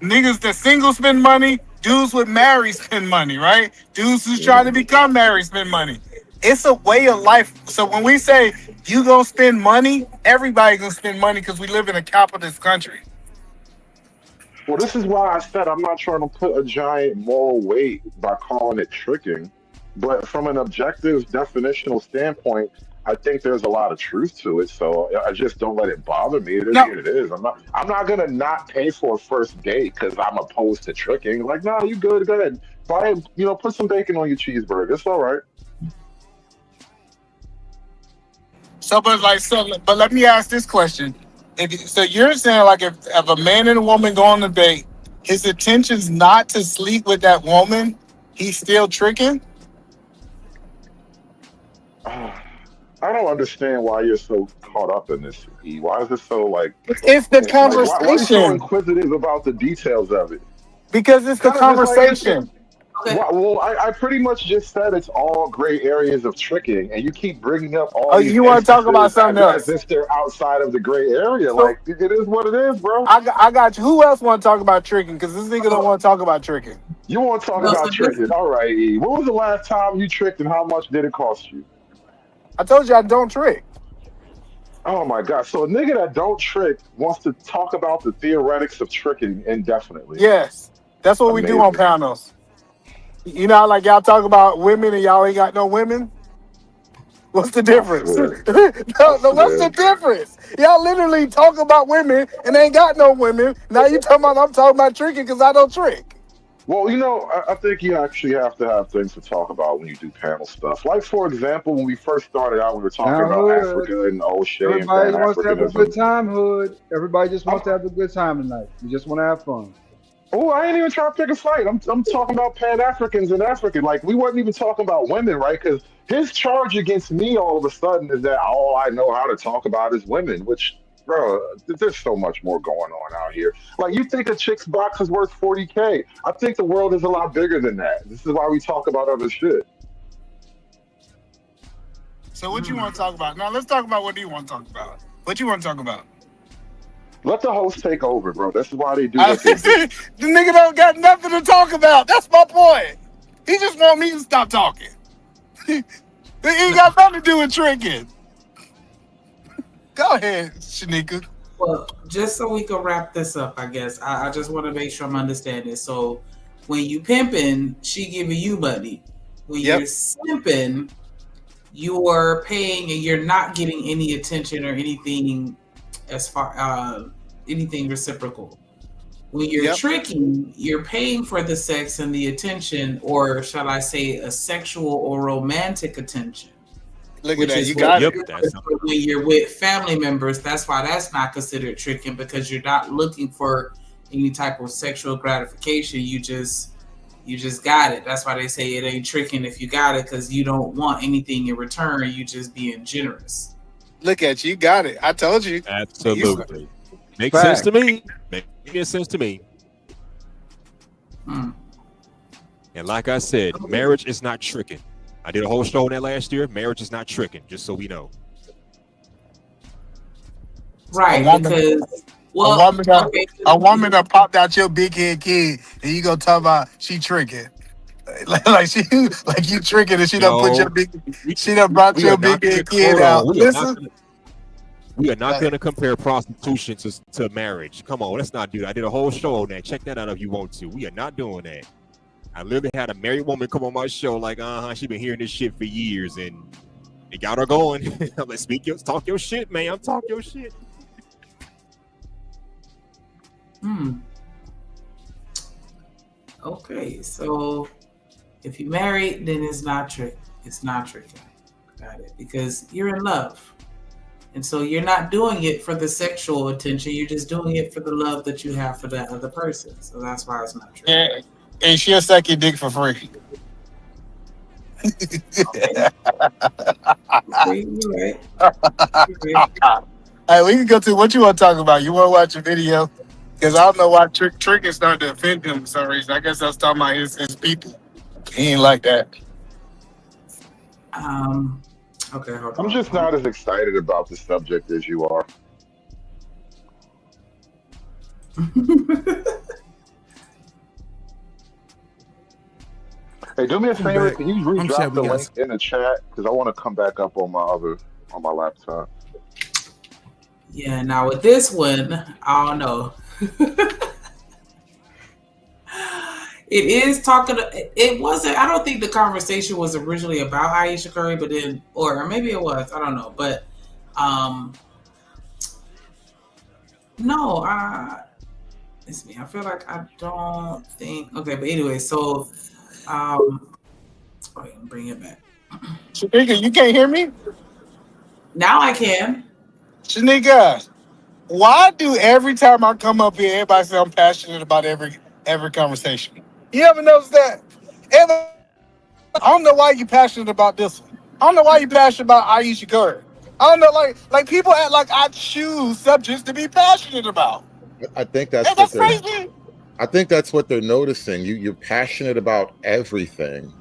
niggas that single spend money, dudes with married spend money, right? Dudes who's trying to become married spend money. It's a way of life. So when we say you gonna spend money, everybody gonna spend money because we live in a capitalist country. Well, this is why I said I'm not trying to put a giant moral weight by calling it tricking, but from an objective definitional standpoint, I think there's a lot of truth to it. So I just don't let it bother me. It is No, what it is. I'm not gonna not pay for a first date because I'm opposed to tricking. Like, no, you good, go ahead. Buy, put some bacon on your cheeseburger. It's all right. but let me ask this question. So you're saying, like, if a man and a woman go on a date, his intention's not to sleep with that woman, he's still tricking? I don't understand why you're so caught up in this, E. Why is it so like? It's the Like, why are you so conversation. inquisitive about the details of it? Because it's the Kind of just like conversation. well, I pretty much just said it's all gray areas of tricking, and you keep bringing up all Oh, these you want to talk about instances something as else? if they're outside of the gray area. So Like, it is what it is, bro. I got you. Who else want to talk about tricking? Because this nigga don't want to talk about tricking. You want to talk No, so about this, tricking? All right, E. When was the last time you tricked, and how much did it cost you? I told you I don't trick. Oh my God! So a nigga that don't trick wants to talk about the theoretics of tricking indefinitely. Yes, that's what we do on Amazing. panels. You know, how, like, y'all talk about women and y'all ain't got no women. What's the I difference? swear. No, what's the difference? Y'all literally talk about women and ain't got no women. Now you talking about I'm talking about tricking because I don't trick. Well, I think you actually have to have things to talk about when you do panel stuff. Like, for example, when we first started out, we were talking Now, about hood. Africa and O'Shea and Everybody wants to have a Pan-Africanism. good time, hood. Everybody just wants to have a good time tonight. You just want to have fun. Oh, I ain't even trying to pick a fight. I'm talking about Pan-Africans and African. Like, we wasn't even talking about women, right? Because his charge against me all of a sudden is that all I know how to talk about is women, which, bro, there's so much more going on out here. Like, you think a chick's box is worth 40K. I think the world is a lot bigger than that. This is why we talk about other shit. So what you want to talk about? Now let's talk about what do you want to talk about. What you want to talk about? Let the host take over, bro. This is why they do I, what they do. the nigga don't got nothing to talk about. That's my point. He just want me to stop talking. He ain't got nothing to do with tricking. Go ahead, Shanika. well, just so we can wrap this up, I guess I just want to make sure I'm understanding. So, when you pimping, she giving you money. When Yep. you're simping, you're paying and you're not getting any attention or anything as far anything reciprocal. When you're Yep. tricking, you're paying for the sex and the attention, or shall I say, a sexual or romantic attention. Look at Which that. is You what got Yep, it. that's when you're with family members, that's why that's not considered tricking, because you're not looking for any type of sexual gratification. You just got it. That's why they say it ain't tricking if you got it, because you don't want anything in return. You just being generous. Look at you. You got it. I told you. absolutely makes sense to me. Makes sense to me. Hmm. And like I said, marriage is not tricking. I did a whole show on that last year. Marriage is not tricking, just so we know. Right, A woman, because a woman that popped out your big head kid, and you gonna talk about she tricking. like you tricking, and she done put your No, she done brought we your are not big gonna, head kid hold out. on. We are not Listen, gonna, we are not going to compare prostitution to marriage. Come on, let's not do that. I did a whole show on that. Check that out if you want to. We are not doing that. I literally had a married woman come on my show like, she been hearing this shit for years, and it got her going. I'm like, talk your shit, man. I'm talk your shit. Okay, so if you're married, then it's not trick. It's not tricking. Got it. Because you're in love. And so you're not doing it for the sexual attention. You're just doing it for the love that you have for that other person. So that's why it's not tricking. and she'll suck your dick for free. Hey, we can go to what you want to talk about. You want to watch a video? Because I don't know why Trick is starting to offend him for some reason. I guess I was talking about his people. He ain't like that. Okay, hold on. I'm just not as excited about the subject as you are. Hey, do me a favor. Can you re-drop the link in the chat? Because I want to come back up on my laptop. Yeah, now with this one, I don't know. It is talking. It wasn't. I don't think the conversation was originally about Ayesha Curry, but then, or maybe it was. I don't know. But no. It's me. I feel like I don't think. Okay, but anyway, so wait, bring it back. Shanika, you can't hear me? Now I can. Shanika, why do every time I come up here, everybody say I'm passionate about every conversation? You ever notice that? I don't know why you passionate about this one. I don't know why you passionate about Ayesha Curry. I don't know, like people act like I choose subjects to be passionate about. I think that's crazy. I think that's what they're noticing. You're passionate about everything.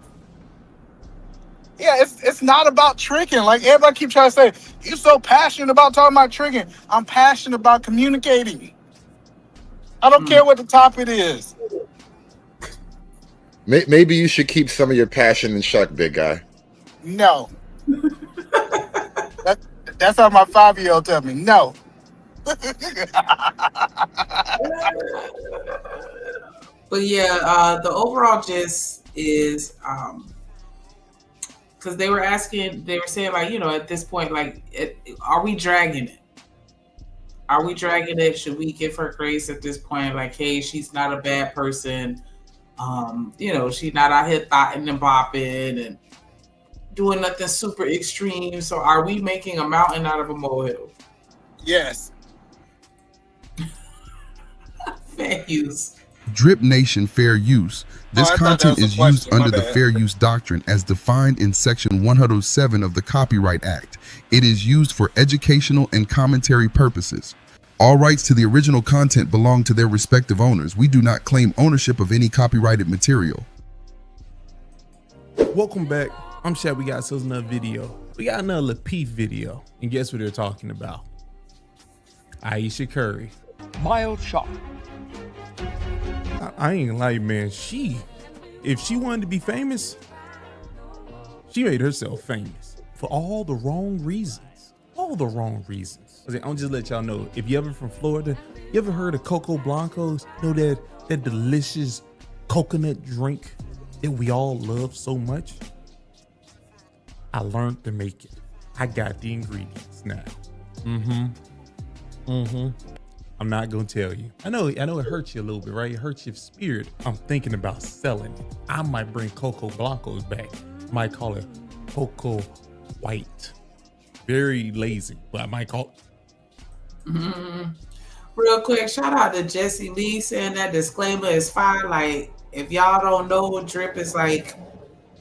Yeah, it's not about tricking. Like everybody keep trying to say, you're so passionate about talking about tricking. I'm passionate about communicating. I don't care what the topic is. Maybe you should keep some of your passion in check, big guy. No. That's how my 5-year-old tell me. No. But yeah, the overall gist is because they were saying like, you know, at this point, like, are we dragging it? Are we dragging it? Should we give her grace at this point? Like, hey, she's not a bad person. You know, she's not out here thotting and bopping and doing nothing super extreme. So are we making a mountain out of a molehill? Yes. Fair use. Drip Nation Fair Use. This content is used under the Fair Use Doctrine as defined in Section 107 of the Copyright Act. It is used for educational and commentary purposes. All rights to the original content belong to their respective owners. We do not claim ownership of any copyrighted material. Welcome back. I'm Shad. We got ourselves another video. We got another Lapeef video. And guess what they're talking about? Ayesha Curry. Mild shock. I ain't gonna lie, man. If she wanted to be famous, she made herself famous for all the wrong reasons. All the wrong reasons. I'll just let y'all know, if you ever from Florida, you ever heard of Coco Blancos? You know that delicious coconut drink that we all love so much? I learned to make it. I got the ingredients now. I'm not gonna tell you. I know it hurts you a little bit, right? It hurts your spirit. I'm thinking about selling it. I might bring Coco Blancos back. Might call it Coco White. Very lazy, but I might call it. Real quick, shout out to Jesse Lee saying that disclaimer is fine. Like, if y'all don't know, Drip is like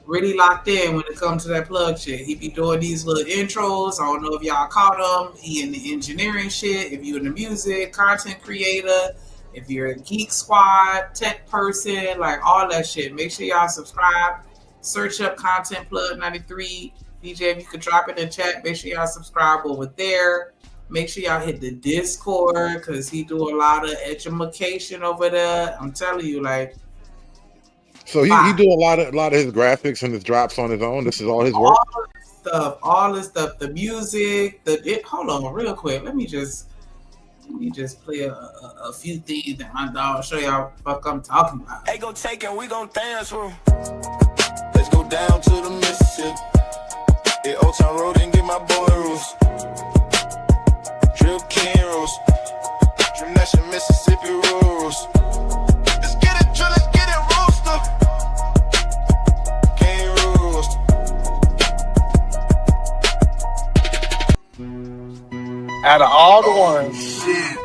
really locked in when it comes to that plug shit. He be doing these little intros. I don't know if y'all caught him. He in the engineering shit. If you in the music, content creator, if you're a Geek Squad, tech person, like all that shit. Make sure y'all subscribe. Search up Content Plug 93. DJ, if you could drop it in the chat, make sure y'all subscribe over there. Make sure y'all hit the Discord because he do a lot of education over there. I'm telling you, like. So he do a lot of his graphics and his drops on his own. This is all his work. All this stuff, the music, hold on real quick. Let me just play a few things that my dog show y'all what I'm talking about. Hey, go take it, we gon' dance room. Let's go down to the Mississippi. Hit Old Town Road and get my boy Roos. Drip King Roos. Drip Nation Mississippi Roos. Let's get it, Drip, let's get it, Rooster. King Roos. Out of all the ones. Shit.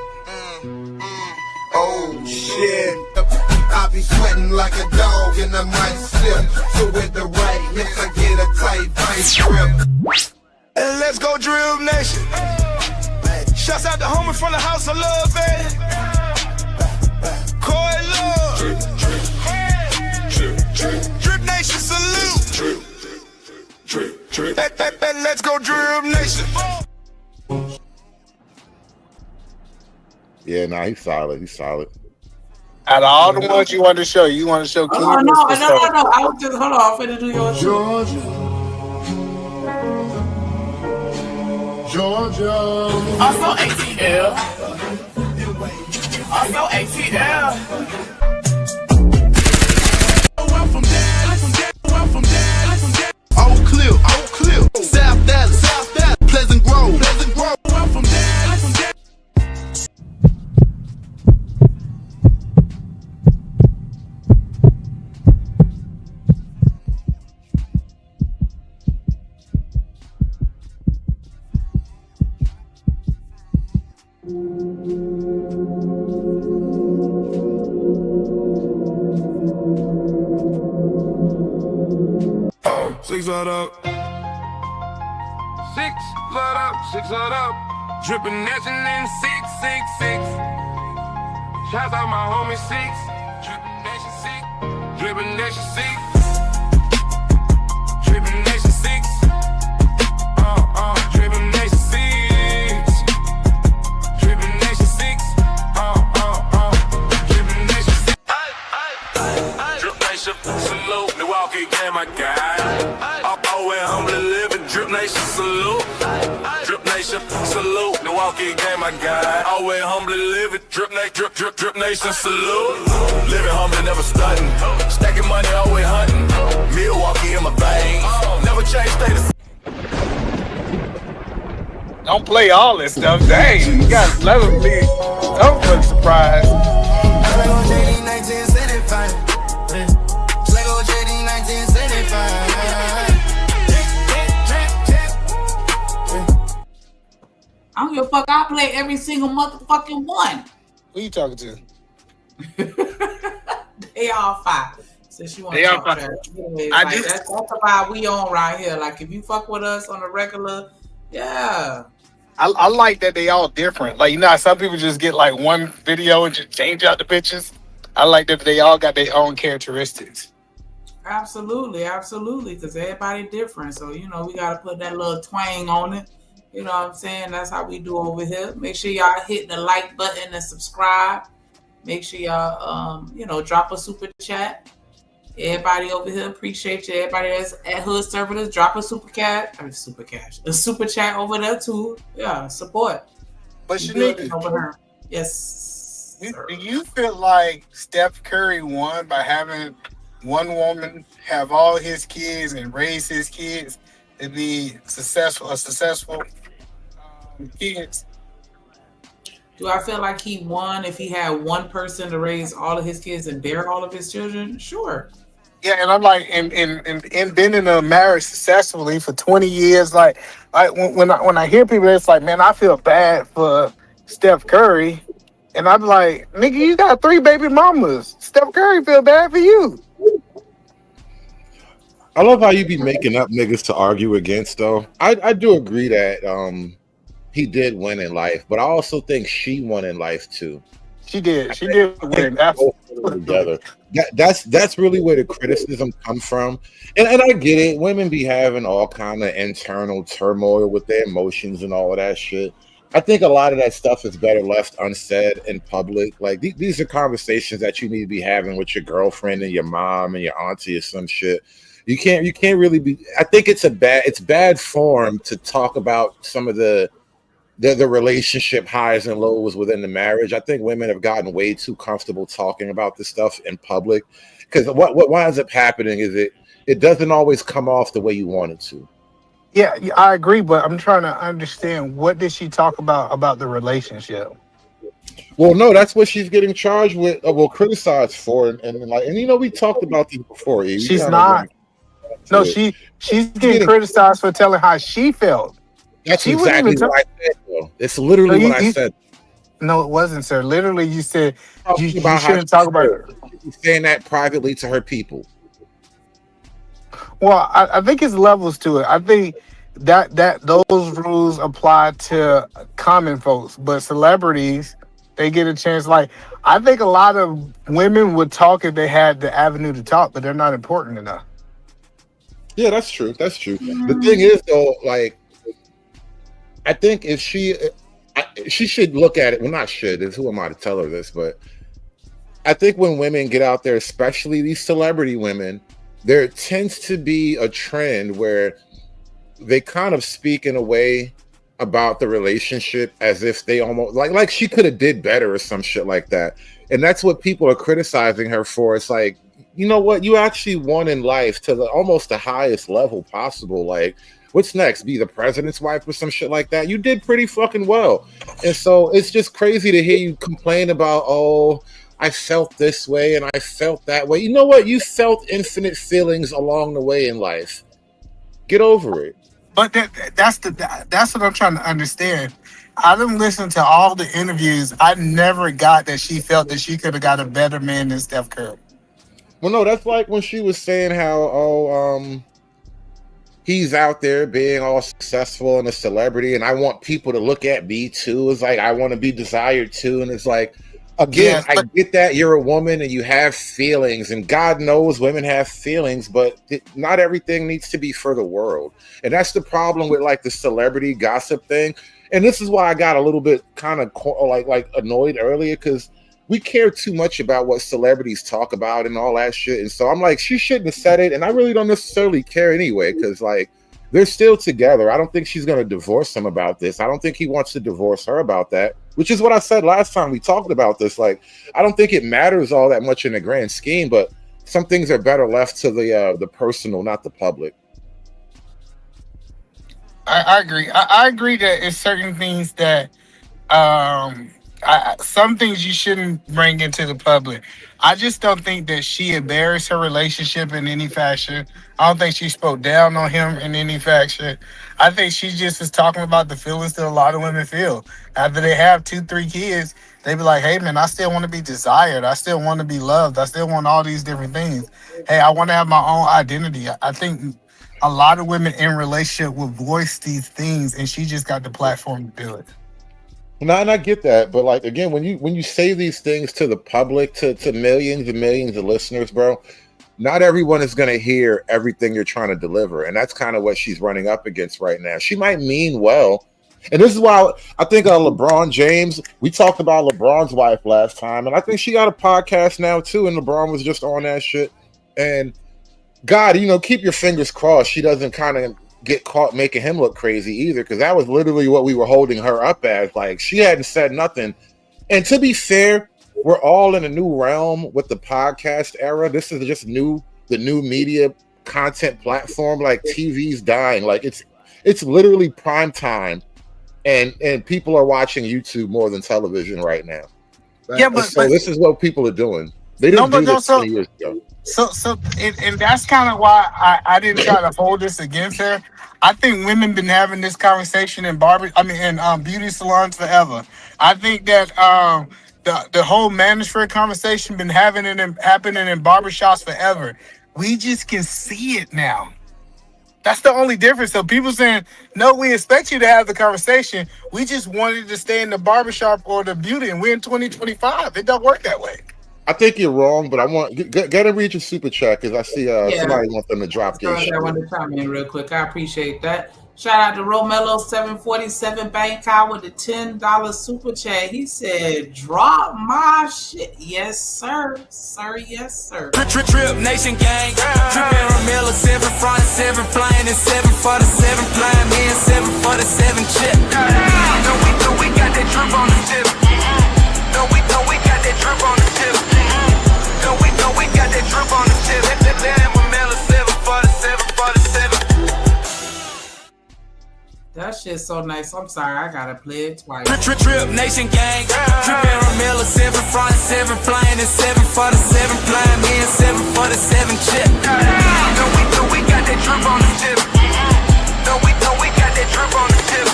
Oh shit. I be sweating like a dog and I might slip. So with the right hips I get And let's go Drill Nation. Shouts out the homie from the house of love, baby. Coy Love. Drip Nation salute. Let's go Drill Nation. Yeah, nah, he's solid. He's solid. Out of all the ones you want to show, you want to show King. Oh, no. I was just, hold on. I'm finna do yours. Georgia. Also ATL. Also ATL. Oak Cliff. South Dallas. Pleasant Grove. Six load up. Six load up. Drippin' Nation in 666. Shouts out my homie 6. Drippin' Nation 6. Drippin' Nation 6. Drippin' Nation 6. Drippin' Nation 6. Drippin' Nation 6. Drippin' Nation 6. Drip Nation, salute. Milwaukee game, my guy. Always humbly living. Drip Nation, salute. Drip Nation, salute. Milwaukee game, my guy. Always humbly living. Drip Nation, salute. Living humbly, never stunting. Stacking money, always hunting. Milwaukee in my veins. Never change status. Don't play all this stuff. Dang, you got let them be. Don't look surprised. Lego JD 1975. Lego JD 1975. I don't give a fuck. I play every single motherfucking one. Who you talking to? They all fine. Since you want They to all talk fine. trash. Anyways, I like, just- that's the vibe we on right here. Like, if you fuck with us on a regular, yeah. I like that they all different. Like, you know how some people just get like one video and just change out the pictures? I like that they all got their own characteristics. Absolutely, because everybody different. So, you know, we got to put that little twang on it. You know what I'm saying? That's how we do over here. Make sure y'all hit the like button and subscribe. Make sure y'all, drop a super chat. Everybody over here, appreciate you. Everybody that's at Hood Servitors, drop a super chat over there too. Yeah, support. But We building Shanika, over here. Yes. do you feel like Steph Curry won by having one woman have all his kids and raise his kids to be successful kids? Do I feel like he won if he had one person to raise all of his kids and bear all of his children? Sure. Yeah, and I'm like, and been in a marriage successfully for 20 years. Like when I hear people, it's like, man, I feel bad for Steph Curry, and I'm like, nigga, you got 3 baby mamas. Steph Curry feel bad for you. I love how you be making up niggas to argue against, though. I do agree that he did win in life, but I also think she won in life too. She did win. Absolutely. Together. That's really where the criticism comes from, and I get it. Women be having all kind of internal turmoil with their emotions and all of that shit. I think a lot of that stuff is better left unsaid in public. Like these are conversations that you need to be having with your girlfriend and your mom and your auntie or some shit. You can't really be. I think it's bad form to talk about some of the relationship highs and lows within the marriage. I think women have gotten way too comfortable talking about this stuff in public, because what winds up happening is it doesn't always come off the way you want it to. Yeah, I agree, but I'm trying to understand, what did she talk about the relationship? Well, no, that's what she's getting charged with, criticized for, and we talked about this before. Eve. She's not. No, she's getting criticized for telling how she felt. That's exactly what I said, though. It's literally what I said. No, it wasn't, sir. Literally, you said you about shouldn't talk about it. Saying that privately to her people. Well, I think it's levels to it. I think that those rules apply to common folks, but celebrities, they get a chance. Like, I think a lot of women would talk if they had the avenue to talk, but they're not important enough. Yeah, that's true. That's true. The thing is, though, like, I think if she should look at it. Well, not should. Who am I to tell her this? But I think when women get out there, especially these celebrity women, there tends to be a trend where they kind of speak in a way about the relationship as if they almost like she could have did better or some shit like that. And that's what people are criticizing her for. It's like, you know what? You actually won in life to almost the highest level possible. Like, what's next? Be the president's wife or some shit like that? You did pretty fucking well. And so it's just crazy to hear you complain about, oh, I felt this way and I felt that way. You know what? You felt infinite feelings along the way in life. Get over it. But that's what I'm trying to understand. I didn't listen to all the interviews. I never got that she felt that she could have got a better man than Steph Curry. Well, no, that's like when she was saying how, he's out there being all successful and a celebrity, and I want people to look at me too. It's like, I want to be desired too. And it's like, again, I get that you're a woman and you have feelings, and God knows women have feelings, but not everything needs to be for the world. And that's the problem with like the celebrity gossip thing. And this is why I got a little bit kind of like annoyed earlier, because we care too much about what celebrities talk about and all that shit. And so I'm like, she shouldn't have said it. And I really don't necessarily care anyway, because like, they're still together. I don't think she's going to divorce him about this. I don't think he wants to divorce her about that, which is what I said last time we talked about this. Like, I don't think it matters all that much in the grand scheme, but some things are better left to the personal, not the public. I agree. I agree that it's certain things that some things you shouldn't bring into the public. I just don't think that she embarrassed her relationship in any fashion. I don't think she spoke down on him in any fashion. I think she just is talking about the feelings that a lot of women feel. After they have 2-3 kids, they be like, hey man, I still want to be desired. I still want to be loved. I still want all these different things. Hey, I want to have my own identity. I think a lot of women in relationship will voice these things, and she just got the platform to do it. No, and I get that, but like, again, when you say these things to the public, to millions and millions of listeners, bro, not everyone is going to hear everything you're trying to deliver, and that's kind of what she's running up against right now. She might mean well, and this is why I think LeBron James, we talked about LeBron's wife last time, and I think she got a podcast now too, and LeBron was just on that shit. And God, keep your fingers crossed she doesn't kind of get caught making him look crazy either, because that was literally what we were holding her up as. Like, she hadn't said nothing. And to be fair, we're all in a new realm with the podcast era. This is just the new media content platform. Like, TV's dying. Like, it's literally prime time, and people are watching YouTube more than television right now. Yeah, but this is what people are doing. They didn't do this 20 years ago. And that's kind of why I didn't try to hold this against her. I think women been having this conversation in beauty salons forever. I think that the whole manosphere conversation been happening in barbershops forever. We just can see it now. That's the only difference. So people saying, no, we expect you to have the conversation. We just wanted to stay in the barbershop or the beauty, and we're in 2025. It don't work that way. I think you're wrong, but I want gotta read your super chat, because I see somebody wants them to drop their shit. I want to chime in real quick. I appreciate that. Shout out to Romello 747 Bangkok with the $10 super chat. He said, "Drop my shit." Yes, sir. Yes, sir. Trip Nation gang. Trippin' Romello 7 front, 7 flying, and 7 for the 7 flying, me and 7 for the 7 chip. No, we got that drip on the tip. No, we got that drip on the tip. No, we got that drip on the tip. Romello 7 for the 7 for the 7. That shit's so nice. I'm sorry, I gotta play it twice. Trip Nation gang. Trippin' Romello 7 front, 7 flying, and 7 for the 7 flying, me and 7 for the 7 chip. No, we got that drip on the tip. No, we got that drip on the tip.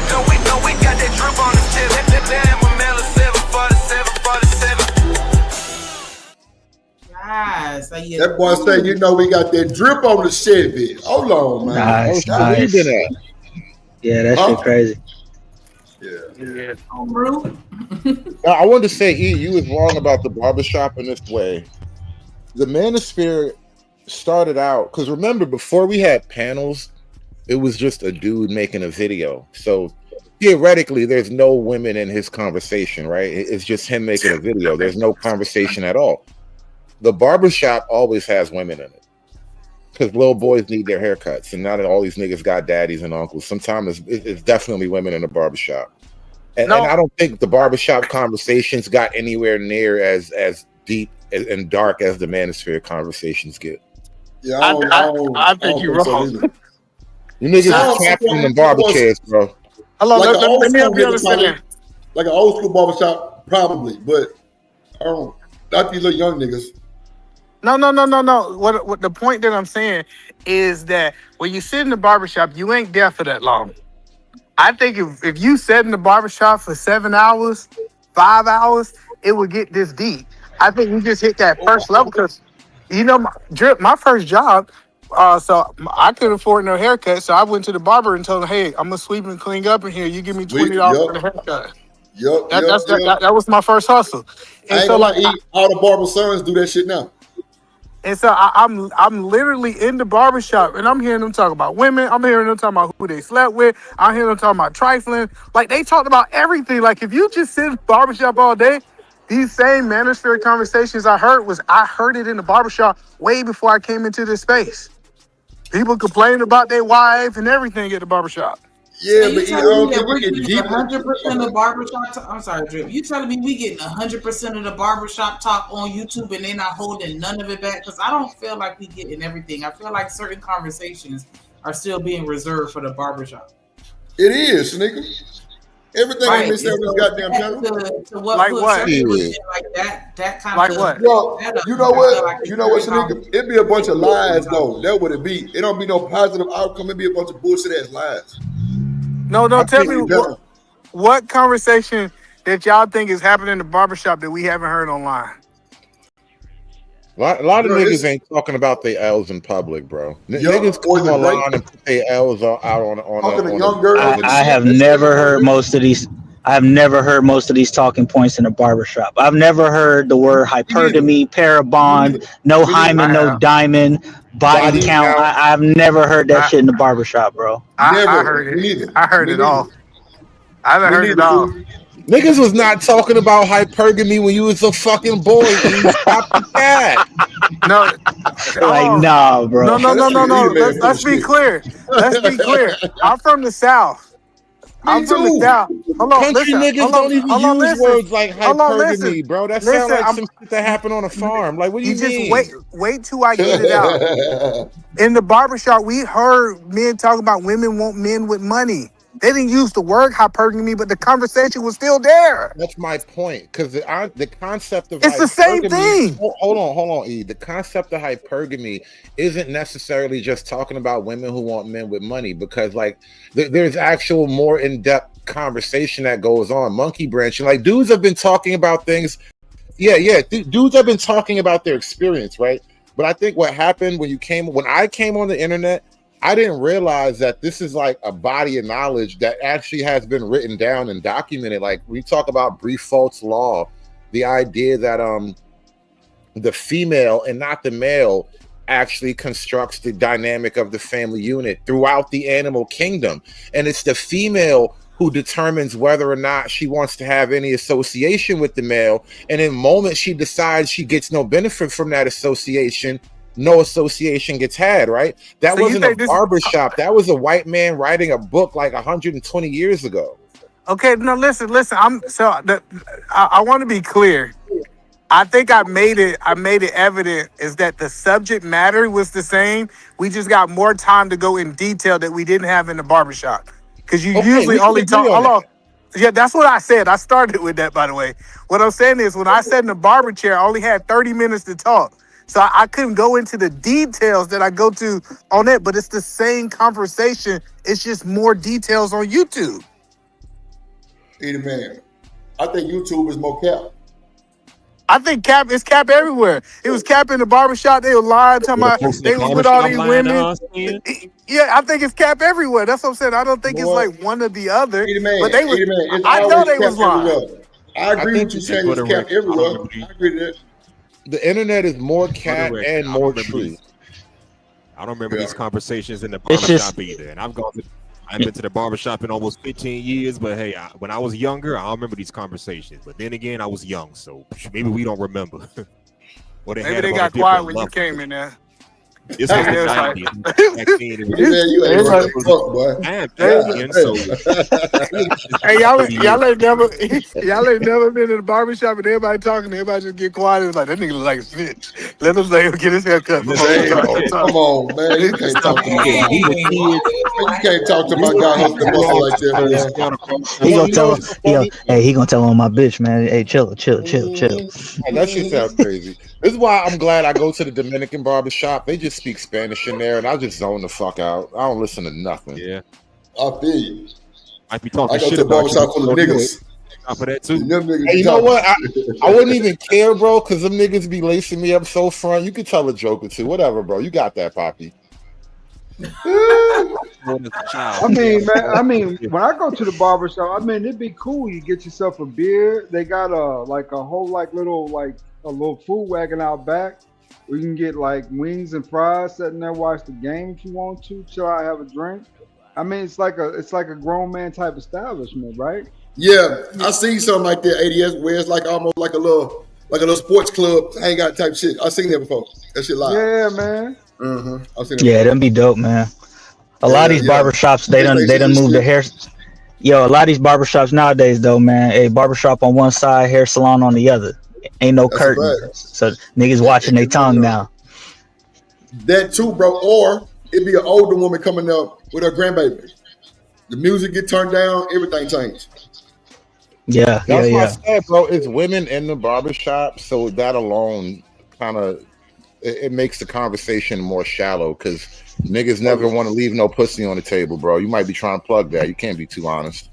No, we got that drip on the tip. Romello 7 for the 7 for the 7. Yes, you That boy said, you know, we got that drip on the Chevy. Hold on, man. Nice, Oh, where you nice. been at? Yeah, that shit crazy. Yeah. Now, I wanted to say, E, you was wrong about the barbershop in this way. The Manosphere started out, because remember, before we had panels, it was just a dude making a video. So theoretically, there's no women in his conversation, right? It's just him making a video. There's no conversation at all. The barbershop always has women in it. Because little boys need their haircuts, and now that all these niggas got daddies and uncles, sometimes it's definitely women in the barbershop. And I don't think the barbershop conversations got anywhere near as deep and dark as the Manosphere conversations get. Yeah, I think you're wrong. You niggas is capping them barber chairs, bro. Hello, Like let me help you understand. Like an old school barbershop, probably, but I don't. Not these little young niggas. No. What the point that I'm saying is that when you sit in the barbershop, you ain't there for that long. I think if you sat in the barbershop for 7 hours, 5 hours, it would get this deep. I think you just hit that first level because, you know, my first job, so I couldn't afford no haircut, so I went to the barber and told him, hey, I'm gonna sweep and clean up in here. You give me $20 for the haircut. That was my first hustle. And so like all the barber sons do that shit now. And so I'm literally in the barbershop and I'm hearing them talk about women. I'm hearing them talking about who they slept with. I'm hearing them talking about trifling. Like they talked about everything. Like if you just sit in the barbershop all day, these same Manosphere conversations I heard it in the barbershop way before I came into this space. People complaining about their wife and everything at the barbershop. Yeah, but you telling me that we're getting 100% of barbershop talk? I'm sorry, Drip. You telling me we getting 100% of the barbershop talk on YouTube and they're not holding none of it back? Because I don't feel like we getting everything. I feel like certain conversations are still being reserved for the barbershop. It is, nigga. Everything on this goddamn channel. Like what? Like that kind Like of what? Yo, you know what? You know what, nigga? It be a bunch of lies, though. That would it be. It don't be no positive outcome. It be a bunch of bullshit ass lies. No, tell me what conversation that y'all think is happening in the barbershop that we haven't heard online. A lot of niggas ain't talking about their L's in public, bro. Niggas come online and put their L's out on I have never heard most of these. I've never heard most of these talking points in a barbershop. I've never heard the word hypergamy, parabond, no hymen, no diamond, body count. I've never heard that shit in the barbershop, bro. I heard it. I heard it all. I haven't heard it all. Niggas was not talking about hypergamy when you was a fucking boy. You stopped the cat. No, like nah, bro. No. Let's be clear. Let's be clear. I'm from the South. I'm from the South. Hold on, Country listen. niggas don't even use words like hypergamy, bro. That sounds like some shit that happened on a farm. Like, what do you mean? Just wait till I get it out. In the barbershop, we heard men talking about women want men with money. They didn't use the word hypergamy, but the conversation was still there. That's my point, because the concept of it's the same thing. Hold on, E. The concept of hypergamy isn't necessarily just talking about women who want men with money, because like there's actual more in-depth conversation that goes on. Monkey branching, like dudes have been talking about things. Yeah, dudes have been talking about their experience, right? But I think what happened when I came on the internet, I didn't realize that this is like a body of knowledge that actually has been written down and documented. Like we talk about Briefolt's law, the idea that the female and not the male actually constructs the dynamic of the family unit throughout the animal kingdom. And it's the female who determines whether or not she wants to have any association with the male. And in the moment she decides she gets no benefit from that association, no association gets had, right? That wasn't a barbershop. That was a white man writing a book like 120 years ago. Okay, no, listen. I want to be clear. I think I made it evident is that the subject matter was the same. We just got more time to go in detail that we didn't have in the barbershop. Because you usually only talk. Hold on. Yeah, that's what I said. I started with that, by the way. What I'm saying is when I sat in the barber chair, I only had 30 minutes to talk. So I couldn't go into the details that I go to on it, but it's the same conversation. It's just more details on YouTube. Either man, I think YouTube is more cap. I think cap is cap everywhere. It was cap in the barbershop. They were lying, talking With the about folks in they the was with all barbershop these lying to women. us, man. Yeah, I think it's cap everywhere. That's what I'm saying. I don't think it's Boy, like one or the other. Eddie man, But they was. Eddie man, it's I know always they was capped lying. everywhere. I agree think with you it's saying for it's the capped record, I don't everywhere. remember I agree to that. The internet is more For the cat record, and I don't more remember tree. these. I don't remember Yeah. these conversations in the It's just barbershop either. And I've been to the barbershop in almost 15 years, but hey, when I was younger, I don't remember these conversations. But then again, I was young, so maybe we don't remember. What they Maybe had they about got a quiet different when you level. came in there. This was the They was like, 90s. Back then, it Eddie was man, you ain't it's worth like, a fuck, boy. I am they was Indian, so hey, y'all ain't never been in the barbershop and everybody talking, everybody just get quiet. It's like that nigga look like a snitch. Let him say get his hair cut. Damn, come on, man. You can't talk to my guy. we were kids. You can't talk to my guy hustle muscle like that, man. he Well, gonna you know tell what's so yo, funny? hey, he gonna tell on my bitch, man. Hey, chill. Oh, that shit sounds crazy. This is why I'm glad I go to the Dominican barbershop. They just speak Spanish in there, and I just zone the fuck out. I don't listen to nothing. Yeah, I feel you. I be talking I go shit to the about you. barbershop full of Don't do niggas. it. Top of that too. Them niggas Hey, be you know talking what? shit. I wouldn't even care, bro, because them niggas be lacing me up so front. You could tell a joke or two. Whatever, bro. You got that, Poppy. I mean, when I go to the barbershop, I mean, it'd be cool. You get yourself a beer. They got a whole a little food wagon out back where you can get like wings and fries, sitting there, watch the game if you want to, chill out, have a drink. I mean, it's like a grown man type establishment, right? Yeah, I seen something like that, ADS, where it's like almost like a little sports club hangout type shit. I seen that before. That shit live. Yeah, man. I've seen that Yeah, before. them be dope, man. A lot of these barbershops, they done PlayStation moved the shit. hair. Yo, a lot of these barbershops nowadays, though, man, a barbershop on one side, hair salon on the other. Ain't no That's a curtain, fact. so niggas watching their tongue now. That too, bro. Or it'd be an older woman coming up with her grandbaby. The music get turned down, everything changed. Yeah, That's why I said, bro, it's women in the barbershop, so that alone kind of it makes the conversation more shallow because niggas never want to leave no pussy on the table, bro. You might be trying to plug that. You can't be too honest.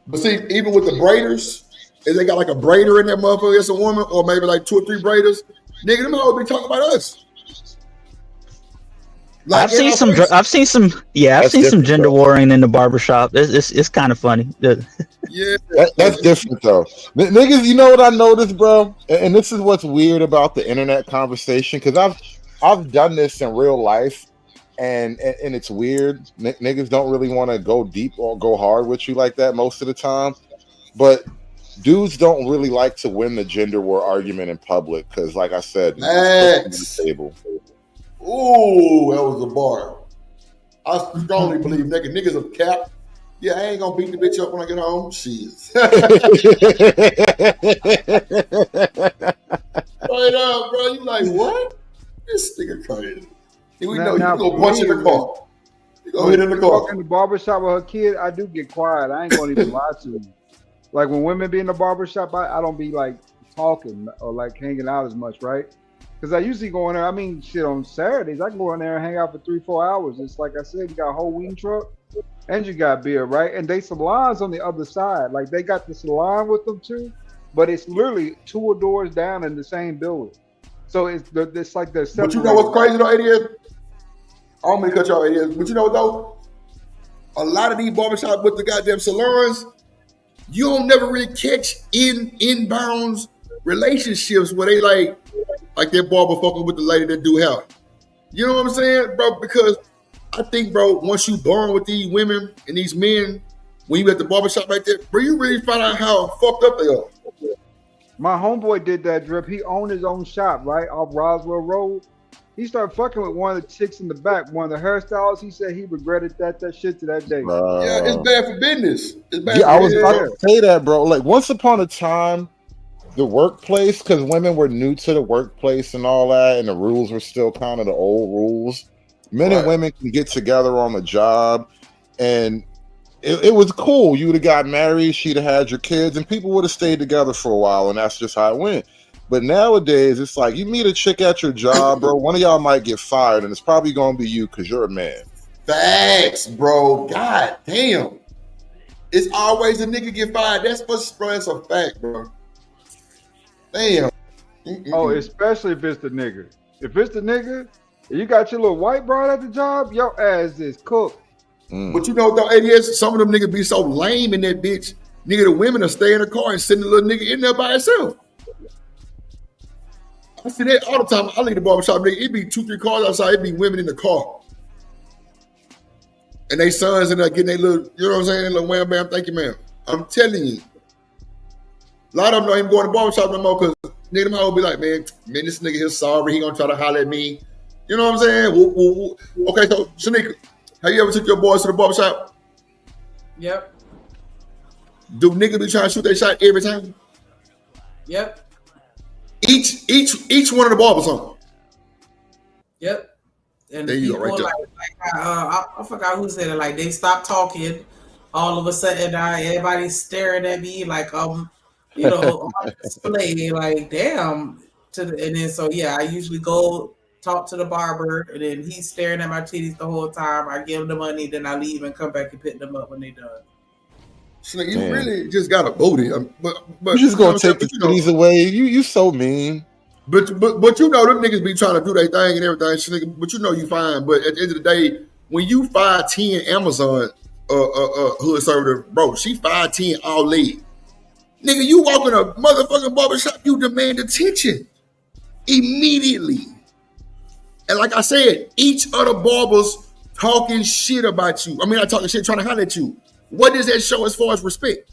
But see, even with the braiders, if they got like a braider in that motherfucker, it's a woman, or maybe like 2 or 3 braiders, nigga, them hoes be talking about us. Like, I've seen some gender warring in the barbershop. It's kind of funny. Yeah, that's different though. Niggas, you know what I noticed, bro? And this is what's weird about the internet conversation because I've done this in real life, and it's weird. Niggas don't really want to go deep or go hard with you like that most of the time, but dudes don't really like to win the gender war argument in public because, like I said, it's the table. Ooh, that was a bar. I strongly believe niggas are cap. Yeah, I ain't gonna beat the bitch up when I get home. Shit. Straight up, bro. You like, what? This nigga crazy. We know you gonna punch in the car. You gonna hit in the car. Walk in the barbershop with her kid, I do get quiet. I ain't gonna even lie to you. Like when women be in the barbershop, I don't be like talking or like hanging out as much, right? Because I usually go in there, I mean, shit, on Saturdays, I can go in there and hang out for 3-4 hours. It's like I said, you got a whole weed truck and you got beer, right? And they salons on the other side. Like they got the salon with them too, but it's literally 2 doors down in the same building. So it's like they're But you know what's crazy though, ADS? I don't mean to cut y'all, ADS. But you know what though? A lot of these barbershops with the goddamn salons, you don't never really catch inbounds relationships where they like that barber fucking with the lady that do hair. You know what I'm saying, bro? Because I think, bro, once you born with these women and these men, when you at the barbershop right there, bro, you really find out how fucked up they are. My homeboy did that, Drip. He owned his own shop, right, off Roswell Road. He started fucking with one of the chicks in the back, one of the hairstylists. He said he regretted that shit to that day. Yeah, it's bad for business. It's bad Yeah, for I was business. about to say that, bro. Like once upon a time, the workplace, because women were new to the workplace and all that, and the rules were still kind of the old rules. Men and women can get together on the job, and it was cool. You would have got married, she'd have had your kids, and people would have stayed together for a while, and that's just how it went. But nowadays, it's like you meet a chick at your job, bro. One of y'all might get fired, and it's probably gonna be you because you're a man. Facts, bro. God damn. It's always a nigga get fired. That's a fact, bro. Damn. Oh, especially if it's the nigga. If it's the nigga, you got your little white broad at the job, your ass is cooked. But you know, though, ADS, some of them niggas be so lame in that bitch. Nigga, the women will stay in the car and send the little nigga in there by himself. I see that all the time. I leave the barbershop, nigga. It be 2-3 cars outside. It be women in the car. And they sons in there getting their little, you know what I'm saying? Little wham bam, thank you, ma'am. I'm telling you. A lot of them don't even go in the barbershop no more because nigga, them all be like, man, this nigga here sorry. He gonna try to holler at me. You know what I'm saying? Woo, woo, woo. Okay, so Shanika, have you ever took your boys to the barbershop? Yep. Do niggas be trying to shoot their shot every time? Yep. Each one of the barbers on. Yep. And there you go, right there. I forgot who said it. Like they stopped talking. All of a sudden, everybody's staring at me like on display. Like damn. And then so yeah, I usually go talk to the barber, and then he's staring at my titties the whole time. I give him the money, then I leave and come back and pick them up when they done. So you really just got a booty, but you just gonna take the titties away. You so mean. But you know them niggas be trying to do their thing and everything. But you know you fine. But at the end of the day, when you 5'10" Amazon hood server, bro, she 5'10" all leg. Nigga, you walk in a motherfucking barbershop, you demand attention immediately. And like I said, each of the barbers talking shit about you. I mean, not talking shit, trying to holler at you. What does that show as far as respect?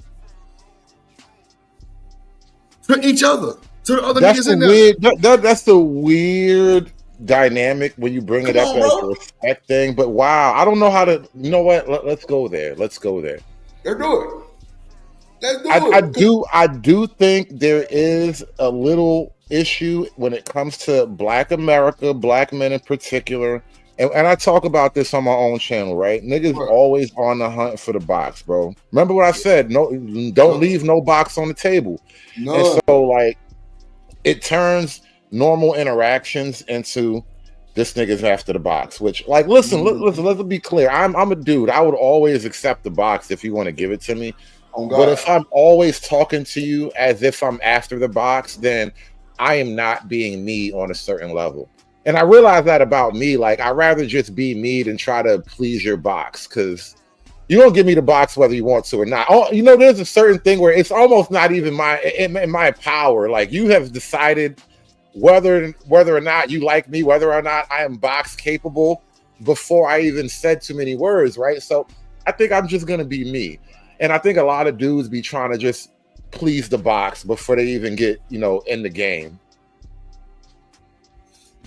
To each other. To the other niggas in there. That's the weird dynamic when you bring it up as a respect thing. But wow, I don't know how to. You know what? Let's go there. Let's go there. Let's do it. Let's do it. I do think there is a little issue when it comes to Black America, Black men in particular. And I talk about this on my own channel, right? Niggas always on the hunt for the box, bro. Remember what I said? No, don't leave no box on the table. No. And so, like, it turns normal interactions into this nigga's after the box. Which, like, listen, let's be clear. I'm a dude. I would always accept the box if you want to give it to me. Oh, but if I'm always talking to you as if I'm after the box, then I am not being me on a certain level. And I realize that about me. Like, I'd rather just be me than try to please your box, because you don't give me the box whether you want to or not. Oh, you know, there's a certain thing where it's almost not even in my power. Like, you have decided whether or not you like me, whether or not I am box capable before I even said too many words, right? So I think I'm just going to be me. And I think a lot of dudes be trying to just please the box before they even get, in the game.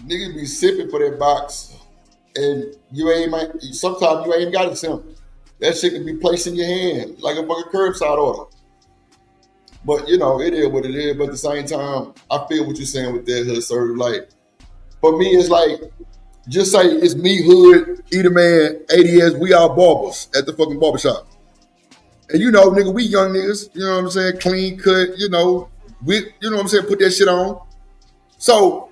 Niggas be sipping for that box, and sometimes you ain't got it simple. That shit can be placed in your hand like a fucking curbside order. But it is what it is. But at the same time, I feel what you're saying with that hood server. Like, for me, it's like, just say it's me, Hood, Eater Man, ADS, we all barbers at the fucking barbershop. And nigga, we young niggas, you know what I'm saying, clean cut, we, what I'm saying, put that shit on. So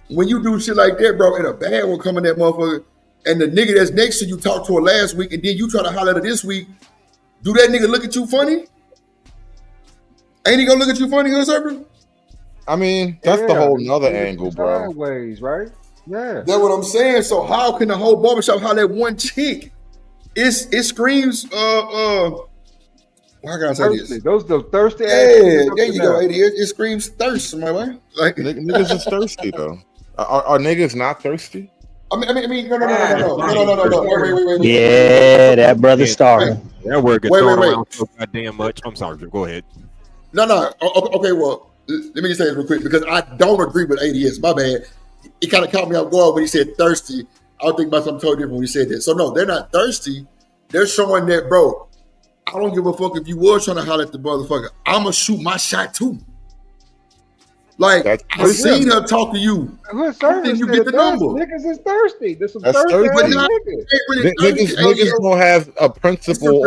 when you do shit like that, bro, and a bad one come in that motherfucker, and the nigga that's next to you talked to her last week, and then you try to holler at her this week, do that nigga look at you funny? Ain't he gonna look at you funny, Hood Server? I mean, that's the whole nother angle, bro. Sideways, right? Yeah. That's what I'm saying. So how can the whole barbershop holler at one chick? It screams, how can I say this? Those the thirsty ass. Yeah, there you go, it screams thirst, my way. Like, niggas is thirsty though. Are niggas not thirsty? I mean, no. Wait. Yeah, that brother Star. That word gets thrown around so goddamn much. I'm sorry, go ahead. No. Okay, well, let me just say this real quick because I don't agree with ADS. My bad. It kind of caught me off guard when he said thirsty. I was thinking about something totally different when he said that. So no, they're not thirsty. They're showing that, bro, I don't give a fuck if you was trying to holler at the motherfucker. I'ma shoot my shot too. Like, I seen her talk to you. Then you get the number. Niggas is thirsty. This is That's thirsty. Niggas don't have a principle.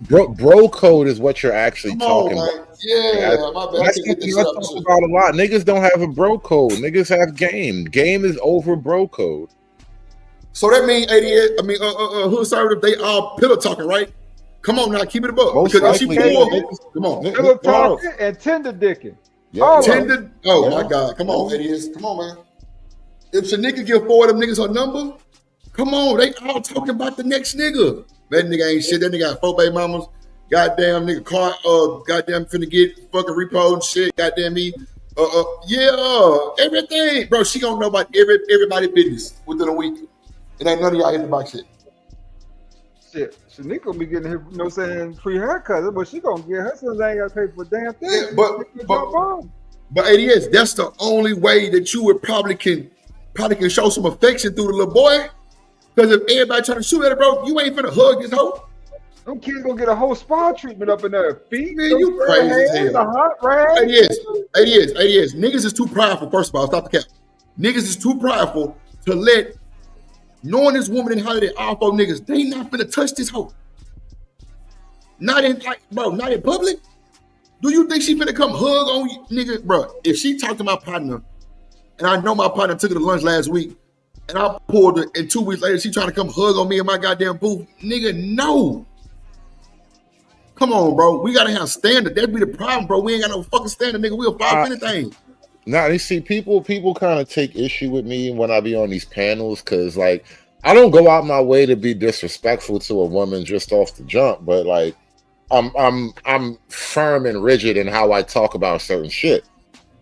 Bro code is what you're actually talking about. Yeah, my bad. That's something I talk about a lot. Niggas don't have a bro code. Niggas have game. Game is over bro code. So that means 88. I mean, Hood Server, they all pillow talking, right? Come on now, keep it above. Most because if she likely, pull, come on. Pillow talking and tender dicking. Yeah, Tinder. Oh my God, come on, idiots, come on, man. If Shanika give 4 of them niggas her number, come on, they all talking about the next nigga. That nigga ain't shit. That nigga got 4 baby mamas. Goddamn nigga car. Goddamn finna get fucking repo and shit. Goddamn me. Yeah, everything, bro. She gonna know about everybody business within a week. It ain't none of y'all in the box shit. Shit, Shanika gonna be getting her, you know what I'm saying, free haircuts, but she gonna get her sons ain't gotta pay for a damn thing. Yeah, but ADS, that's the only way that you would probably can show some affection through the little boy. Because if everybody trying to shoot at it, bro, you ain't finna hug this hoe. Them kids gonna get a whole spa treatment up in their feet. Man, you crazy as hell. The hot rag. ADS. Niggas is too prideful, first of all. Stop the cap. Niggas is too prideful to let, knowing this woman and how they all 4 niggas, they not finna touch this hoe. Not in, like, bro, not in public. Do you think she finna come hug on you, nigga? Bro, if she talked to my partner, and I know my partner took her to lunch last week, and I pulled her, and 2 weeks later, she trying to come hug on me in my goddamn booth. Nigga, no. Come on, bro. We gotta have standard. That'd be the problem, bro. We ain't got no fucking standard, nigga. We'll fall for anything. Now, you see, people kind of take issue with me when I be on these panels because, like, I don't go out my way to be disrespectful to a woman just off the jump, but like, I'm firm and rigid in how I talk about certain shit,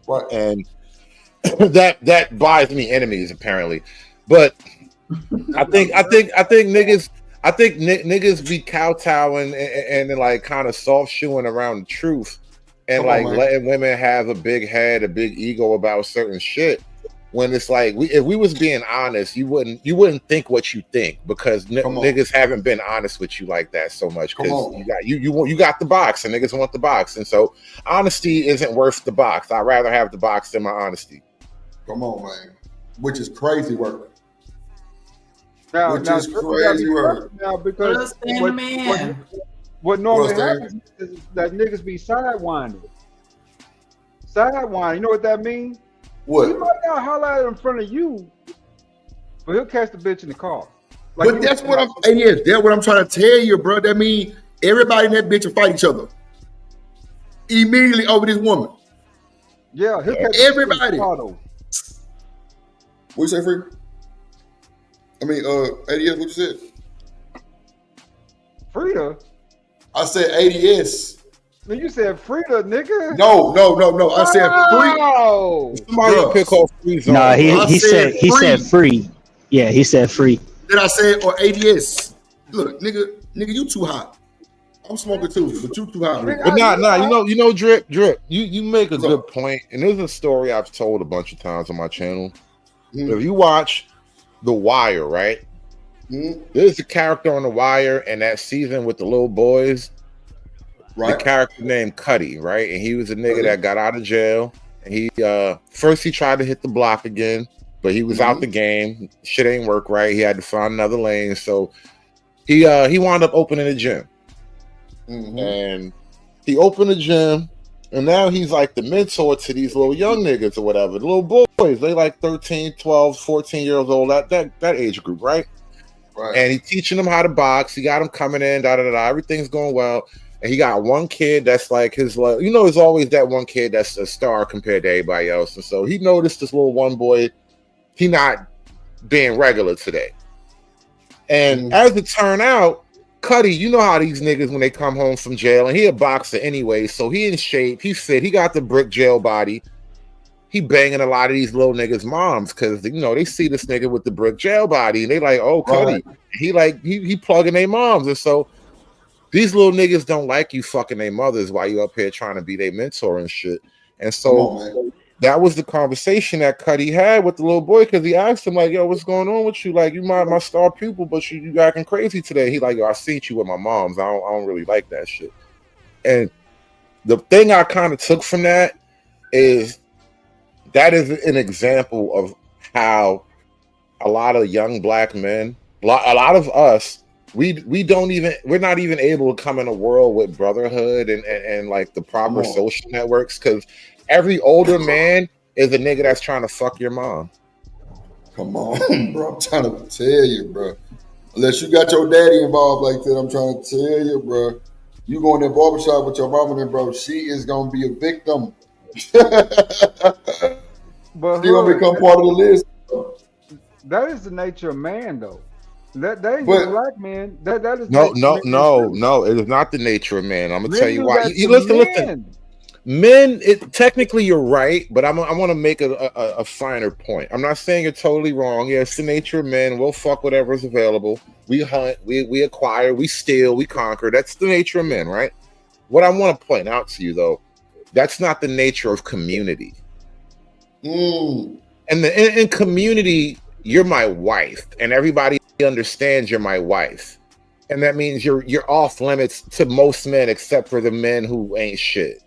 right? And that buys me enemies apparently. But I think niggas be kowtowing and like kind of soft shoeing around the truth and letting women have a big head, a big ego about certain shit. When it's like, if we was being honest, you wouldn't think what you think because niggas haven't been honest with you like that so much because you got the box and niggas want the box, and so honesty isn't worth the box. I'd rather have the box than my honesty. Come on, man. Which is crazy work. Now, Which is crazy work. Now, because what normally happens is that niggas be sidewinding. Sidewinding, you know what that means? What? He might not holler at it in front of you, but he'll catch the bitch in the car. Like, but that's what that's what I'm trying to tell you, bro. That means everybody in that bitch will fight each other immediately over this woman. Yeah, he'll catch everybody. What you say, Free? I mean, ADS, what you said? Frida? I said ADS. No, you said Frida, nigga. No. I said free. Somebody pick off free zone. Nah, he said free. Yeah, he said free. Then I said or ADS. Look, nigga, you too hot. I'm smoking too, but you too hot. But you know, drip. You make a good point, and there's a story I've told a bunch of times on my channel. If you watch The Wire, right? There's a character on The Wire, and that season with the little boys. Right. The character named Cuddy, right? And he was a nigga that got out of jail. And he first he tried to hit the block again, but he was out the game. Shit ain't work right. He had to find another lane. So he wound up opening a gym. And he opened a gym, and now he's like the mentor to these little young niggas or whatever. The little boys, they like 13, 12, 14 years old, that age group, right? Right. And he's teaching them how to box. He got them coming in, everything's going well. And he got one kid that's like his, there's always that one kid that's a star compared to everybody else. And so he noticed this little one boy, he not being regular today. And as it turned out, Cuddy, you know how these niggas, when they come home from jail, and he a boxer anyway, so he in shape, he fit, he got the brick jail body. He banging a lot of these little niggas' moms because, they see this nigga with the brick jail body, and they like, oh, Cuddy. Right. He plugging their moms. And so these little niggas don't like you fucking their mothers while you up here trying to be their mentor and shit. And so that was the conversation that Cuddy had with the little boy because he asked him, like, yo, what's going on with you? Like, you my star pupil, but you acting crazy today. He like, yo, I seen you with my moms. I don't really like that shit. And the thing I kind of took from that is an example of how a lot of young black men, a lot of us, we're not even able to come in a world with brotherhood and like the proper social networks because every older man is a nigga that's trying to fuck your mom. Come on, bro. I'm trying to tell you, bro. Unless you got your daddy involved like that, I'm trying to tell you, bro. You go in that barbershop with your mama, and bro, she is gonna be a victim. But She gonna become part of the list. that is the nature of man, though. That ain't But just black men. That is No, nature no, of men no, too. no. It is not the nature of man. I'm gonna tell Men you do why. that You to listen, listen. men. Men, technically you're right, but I want to make a finer point. I'm not saying you're totally wrong. Yeah, it's the nature of men. We'll fuck whatever's available. We hunt, we acquire, we steal, we conquer. That's the nature of men, right? What I want to point out to you though, that's not the nature of community. Mm. And in community, you're my wife, and everybody understands you're my wife, and that means you're off limits to most men except for the men who ain't shit.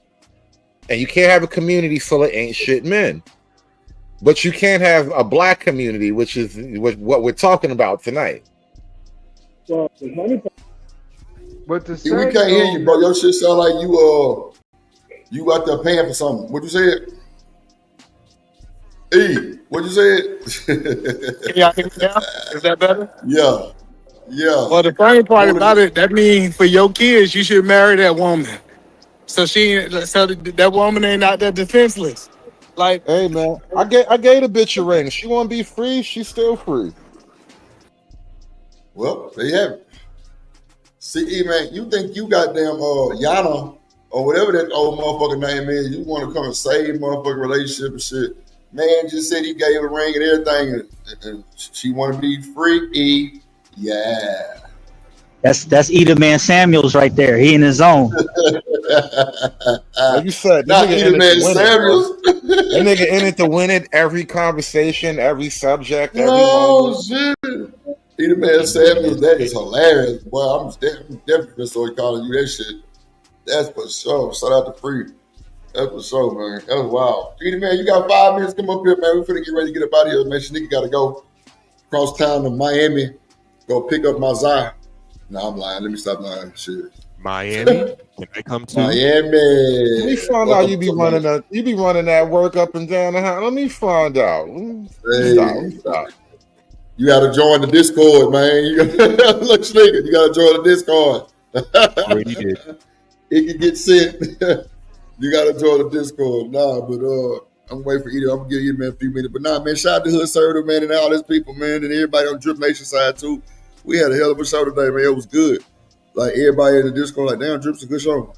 And you can't have a community full of ain't shit men, but you can't have a black community, which is what we're talking about tonight. But to See, we say can't hear though you, bro. that Your shit sound like you out there paying for something. What you said? E, what you said? Can y'all hear me now? Is that better? Yeah, yeah. Well, the funny part More about than it, that means for your kids, you should marry that woman. So that woman ain't out there defenseless. Like, Hey man, I gave the bitch a ring. She want to be free. She's still free. well, there you have it. See, E, man, you think you goddamn Yana or whatever that old motherfucker name is, you want to come and save motherfucking relationship and shit. Man just said he gave a ring and everything, and she want to be free. E, yeah. That's Eda Man Samuels right there. He in his zone. Like you said, this Not nigga either in it man to win it, bro. Samuels. That nigga in it to win it. Every conversation, every subject, every Oh moment. shit. Either man Samuels, that is hilarious. Boy, I'm definitely so calling you that shit. That's for sure. Shout out to Free. That's for sure, man. That was wild. Either man, you got 5 minutes. Come up here, man. We're finna get ready to get up out of here, man. Shanika gotta go cross town to Miami. Go pick up my Zai. No, I'm lying. Let me stop lying. Shit. Miami, can I come to? Miami. Let me find out you be Welcome to running that work up and down the house. Let me find out. Hey. Stop. You gotta join the Discord, man. You gotta look, Shanika, you gotta join the Discord. Already did. It can get sent. You gotta join the Discord. Nah, but I'm waiting for Edie. I'm gonna give you man a few minutes. But nah, man, shout out to Hood Server, man, and all these people, man, and everybody on Drip Nation side too. We had a hell of a show today, man. It was good. Like everybody in the Discord, like, damn, Drip's a good show.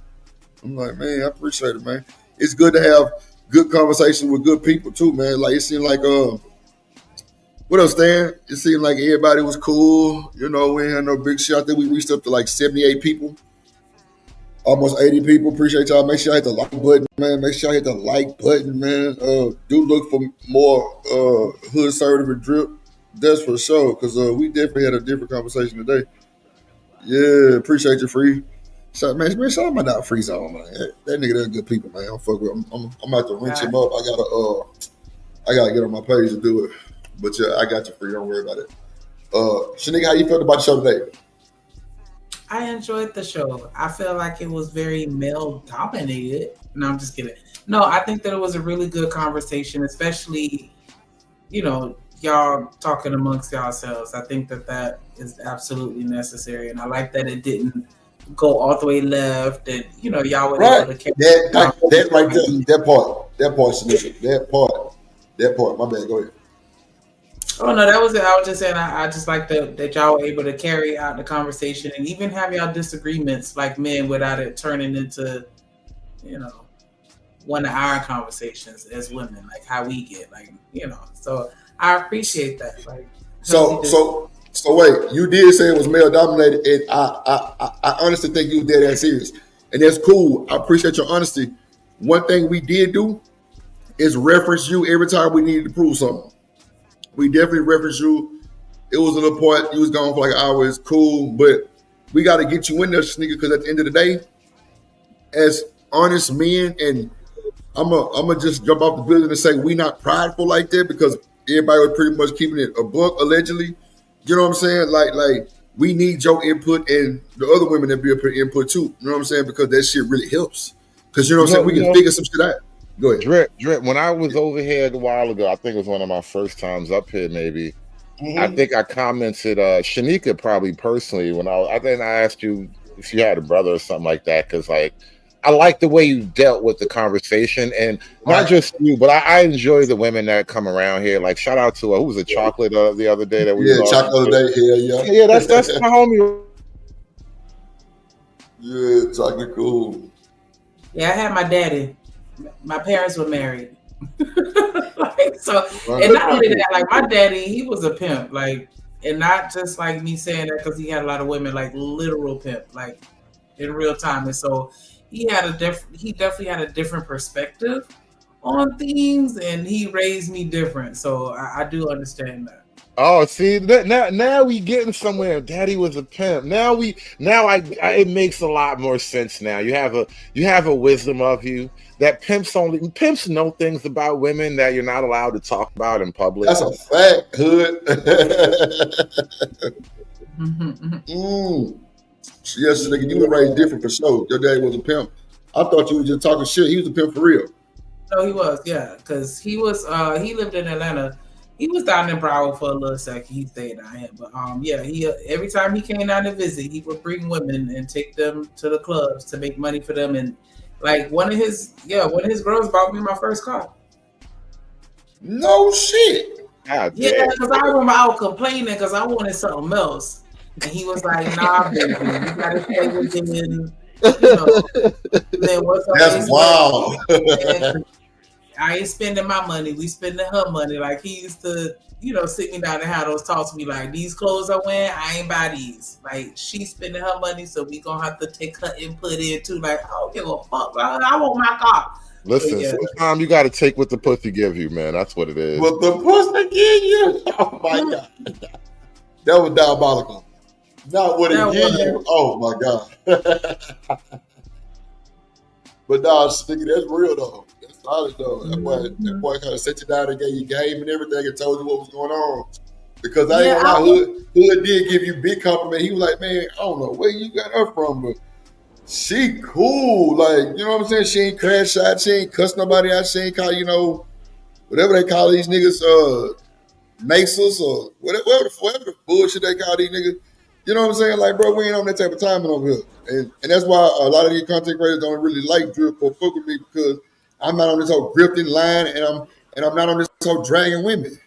I'm like, man, I appreciate it, man. It's good to have good conversations with good people too, man. Like it seemed like what else, Stan? It seemed like everybody was cool. You know, we ain't had no big shit. I think we reached up to like 78 people. Almost 80 people. Appreciate y'all. Make sure I hit the like button, man. Make sure I hit the like button, man. Do look for more Hood Server and Drip. That's for sure. Because we definitely had a different conversation today. Yeah, appreciate you, Free. So, man, shout out my dog Free Zone, man. That nigga, they're good people, man. I'm fuck with him. I'm about to rinse him up. I gotta get on my page to do it. But yeah, I got you, Free. Don't worry about it. Shanika, how you felt about the show today? I enjoyed the show. I feel like it was very male dominated. No, I'm just kidding. No, I think that it was a really good conversation, especially, you know, y'all talking amongst yourselves. I think that is absolutely necessary. And I like that it didn't go all the way left and, you know, y'all were able to carry That right there, that part, Shanika, that part. My bad, go ahead. Oh no, that was it. I was just saying I just like that y'all were able to carry out the conversation and even have y'all disagreements like men without it turning into, you know, one of our conversations as women, like how we get, like, you know. So I appreciate that. Like, So wait, you did say it was male dominated, and I honestly think you did that serious, and that's cool. I appreciate your honesty. One thing we did do is reference you every time we needed to prove something. We definitely reference you. It was a little part. You was gone for like an hour. It's cool, but we got to get you in there, Sneaker, because at the end of the day, as honest men, and I'm gonna just jump off the building and say we not prideful like that because everybody was pretty much keeping it a buck allegedly. You know what I'm saying? Like we need your input and the other women that be up here input too. You know what I'm saying? Because that shit really helps. Because you know what I'm saying? We can figure some shit out. Go ahead. Drip. When I was over here a while ago, I think it was one of my first times up here, maybe. I think I commented, Shanika probably personally, when I think I asked you if you had a brother or something like that, because like I like the way you dealt with the conversation, and not just you, but I enjoy the women that come around here. Like shout out to who was a chocolate the other day that we chocolate day here, yeah, that's my homie. Yeah, chocolate cool. Yeah, I had my daddy. My parents were married. So, Right. and not only that, like my daddy, he was a pimp, like, and not just like me saying that because he had a lot of women, like literal pimp, like in real time. And so he definitely had a different perspective on things, and he raised me different. So I do understand that. Oh, see, now we getting somewhere. Daddy was a pimp. It makes a lot more sense now. You have a wisdom of you that pimps know things about women that you're not allowed to talk about in public. That's a fact, hood. Yes, nigga, you were raised different for sure. Your daddy was a pimp. I thought you were just talking shit. He was a pimp for real. No, he was, yeah, because he lived in Atlanta. He was down in Broward for a little second. He stayed down here, but he every time he came down to visit, he would bring women and take them to the clubs to make money for them. And like one of his girls bought me my first car. No shit. God, yeah, because I remember I was complaining because I wanted something else, and he was like, "Nah, baby, you gotta stay with him." Then That's wild. I ain't spending my money. We spending her money. Like he used to, sit me down and have those talks to me like, these clothes I wear, I ain't buy these. Like she's spending her money, so we gonna have to take her input in too. Like I don't give a fuck, bro. I want my car. Listen, sometimes you got to take what the pussy gives you, man. That's what it is. What the pussy give you? Oh my god, that was diabolical. Not what it give you. Oh my god. But nah, nigga, that's real though. That's solid though. That boy kind of set you down and gave you game and everything and told you what was going on. Because I ain't gonna lie, Hood did give you big compliment. He was like, man, I don't know where you got her from, but she cool. Like, you know what I'm saying? She ain't crash out. She ain't cuss nobody out. She ain't call, whatever they call these niggas, Masons or whatever the bullshit they call these niggas. You know what I'm saying? Like, bro, we ain't on that type of timing over here. And that's why a lot of these content creators don't really like Drip or fuck with me, because I'm not on this whole grifting line and I'm not on this whole dragging women.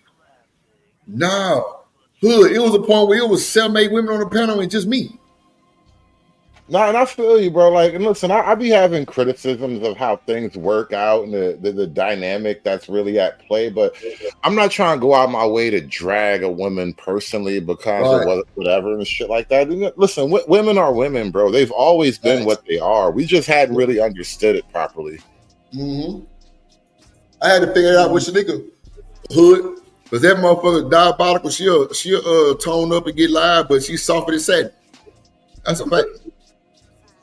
No. Hood, it was a point where it was 7-8 women on the panel and just me. No, and I feel you, bro. Like, and listen, I be having criticisms of how things work out and the dynamic that's really at play, but I'm not trying to go out my way to drag a woman personally because of whatever and shit like that. Listen, women are women, bro. They've always been what they are. We just hadn't really understood it properly. Mm-hmm. I had to figure it out with your nigga, Hood, because that motherfucker diabolical. She'll tone up and get live, but she's softer than satin. That's a fact.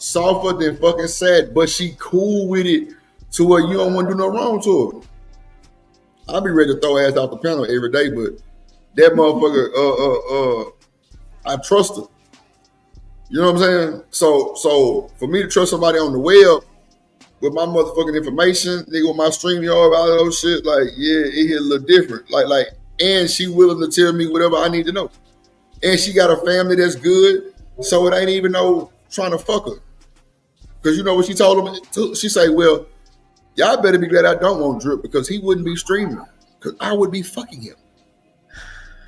Softer than fucking sad, but she cool with it to where you don't want to do no wrong to her. I'll be ready to throw ass off the panel every day, but that motherfucker, I trust her. You know what I'm saying? So for me to trust somebody on the web with my motherfucking information, nigga, with my StreamYard, all of those shit, like, yeah, it hit a little different. Like, and she willing to tell me whatever I need to know. And she got a family that's good, so it ain't even no trying to fuck her. Because you know what she told him? She say, well, y'all better be glad I don't want Drip because he wouldn't be streaming. Because I would be fucking him.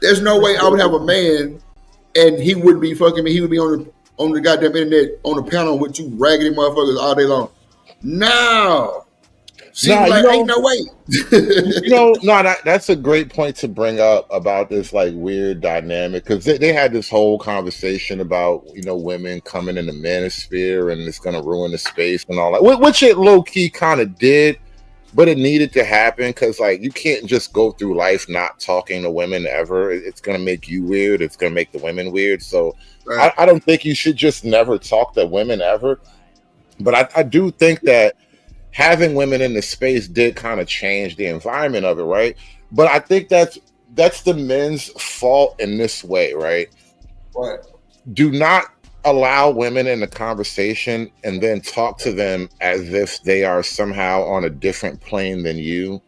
There's no way I would have a man and he wouldn't be fucking me. He would be on the goddamn internet on the panel with you raggedy motherfuckers all day long. No. She was like, ain't no way. That's a great point to bring up about this like weird dynamic, because they had this whole conversation about women coming in the manosphere and it's gonna ruin the space and all that, which it low key kind of did, but it needed to happen because like you can't just go through life not talking to women ever. It's gonna make you weird. It's gonna make the women weird. So I don't think you should just never talk to women ever. But I do think that having women in the space did kind of change the environment of it, right? But I think that's the men's fault in this way, right? Right. Do not allow women in the conversation and then talk to them as if they are somehow on a different plane than you.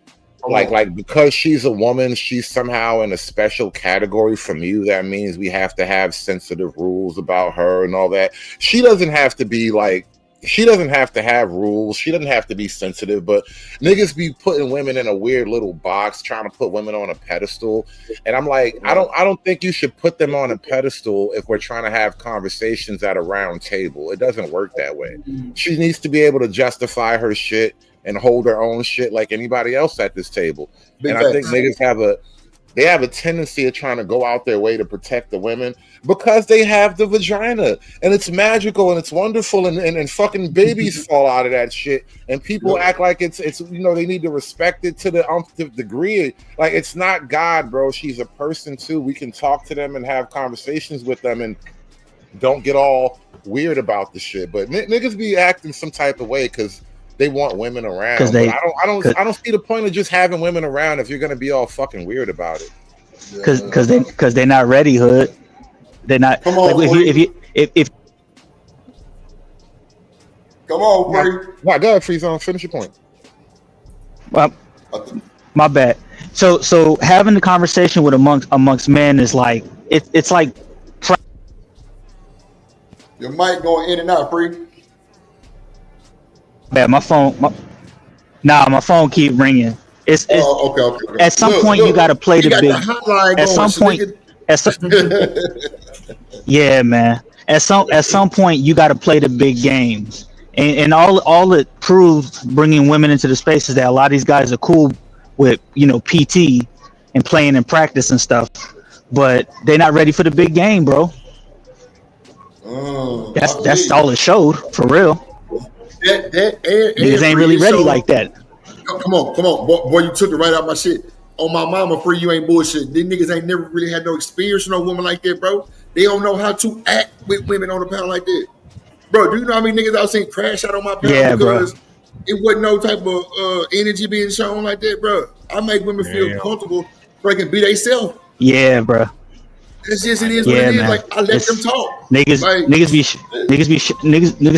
Like because she's a woman, she's somehow in a special category from you. That means we have to have sensitive rules about her and all that. She doesn't have to be like she doesn't have to have rules. She doesn't have to be sensitive, but niggas be putting women in a weird little box, trying to put women on a pedestal. And I'm like, I don't think you should put them on a pedestal if we're trying to have conversations at a round table. It doesn't work that way. She needs to be able to justify her shit and hold her own shit like anybody else at this table. And I think niggas have a tendency of trying to go out their way to protect the women because they have the vagina and it's magical and it's wonderful and fucking babies fall out of that shit and people act like it's they need to respect it to the umpteenth degree. Like, it's not God, bro. She's a person too. We can talk to them and have conversations with them and don't get all weird about the shit. But niggas be acting some type of way because they want women around. I don't see the point of just having women around if you're gonna be all fucking weird about it. Because they're not ready, Hood. They're not. Come on, if come on, Free. Go ahead, Free Zone. Finish your point. Well, my bad. So having the conversation with amongst men is like it's like. Your mic going in and out, Free. Bad, my phone keep ringing. It's okay. At some point you gotta play the big. At some point, yeah, man. At some point you gotta play the big games, and all it proves bringing women into the space is that a lot of these guys are cool with PT and playing and practice and stuff, but they're not ready for the big game, bro. That's all it showed, for real. Niggas ain't really ready like that. Come on, boy, you took it right out my shit. On my mama, Free, you ain't bullshit. These niggas ain't never really had no experience with no woman like that, bro. They don't know how to act with women on the panel like that. Bro, do you know how many niggas I've seen crash out on my panel because it wasn't no type of energy being shown like that, bro? I make women feel comfortable so they can be themselves. Yeah, bro. It's just it is what it is. Man. Like, I let them talk. Niggas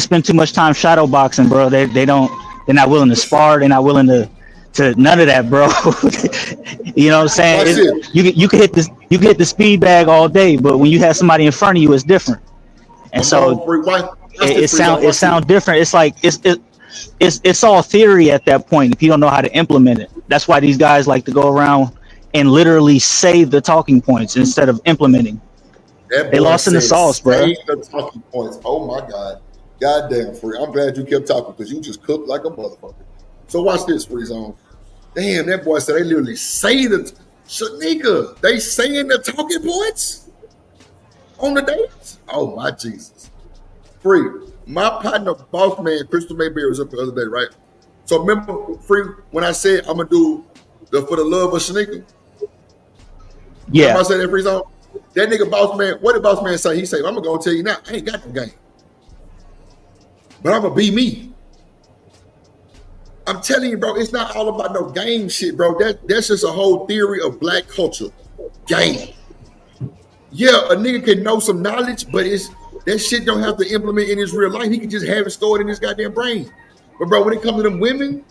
spend too much time shadow boxing, bro. They're not willing to spar. They're not willing to none of that, bro. You know what I'm saying? You can hit the speed bag all day, but when you have somebody in front of you, it's different. And it sounds different. It's like it's all theory at that point if you don't know how to implement it. That's why these guys like to go around and literally say the talking points instead of implementing. They lost in the sauce, bro. Say the talking points. Oh my God. Goddamn, Free. I'm glad you kept talking because you just cooked like a motherfucker. So watch this, Free Zone. Damn, that boy said they literally say the Shanika. They saying the talking points on the dates. Oh my Jesus. Free. My partner, boss man, Crystal Mayberry was up the other day, right? So remember, Free, when I said I'm gonna do the For the Love of Shanika? Yeah. Remember I said that, Free Zone? That nigga boss man, what did boss man say? He said, I'm gonna tell you now, I ain't got no game. But I'm gonna be me. I'm telling you, bro, it's not all about no game shit, bro. That's just a whole theory of black culture. Game. Yeah, a nigga can know some knowledge, but that shit don't have to implement in his real life. He can just have it stored in his goddamn brain. But bro, when it comes to them women,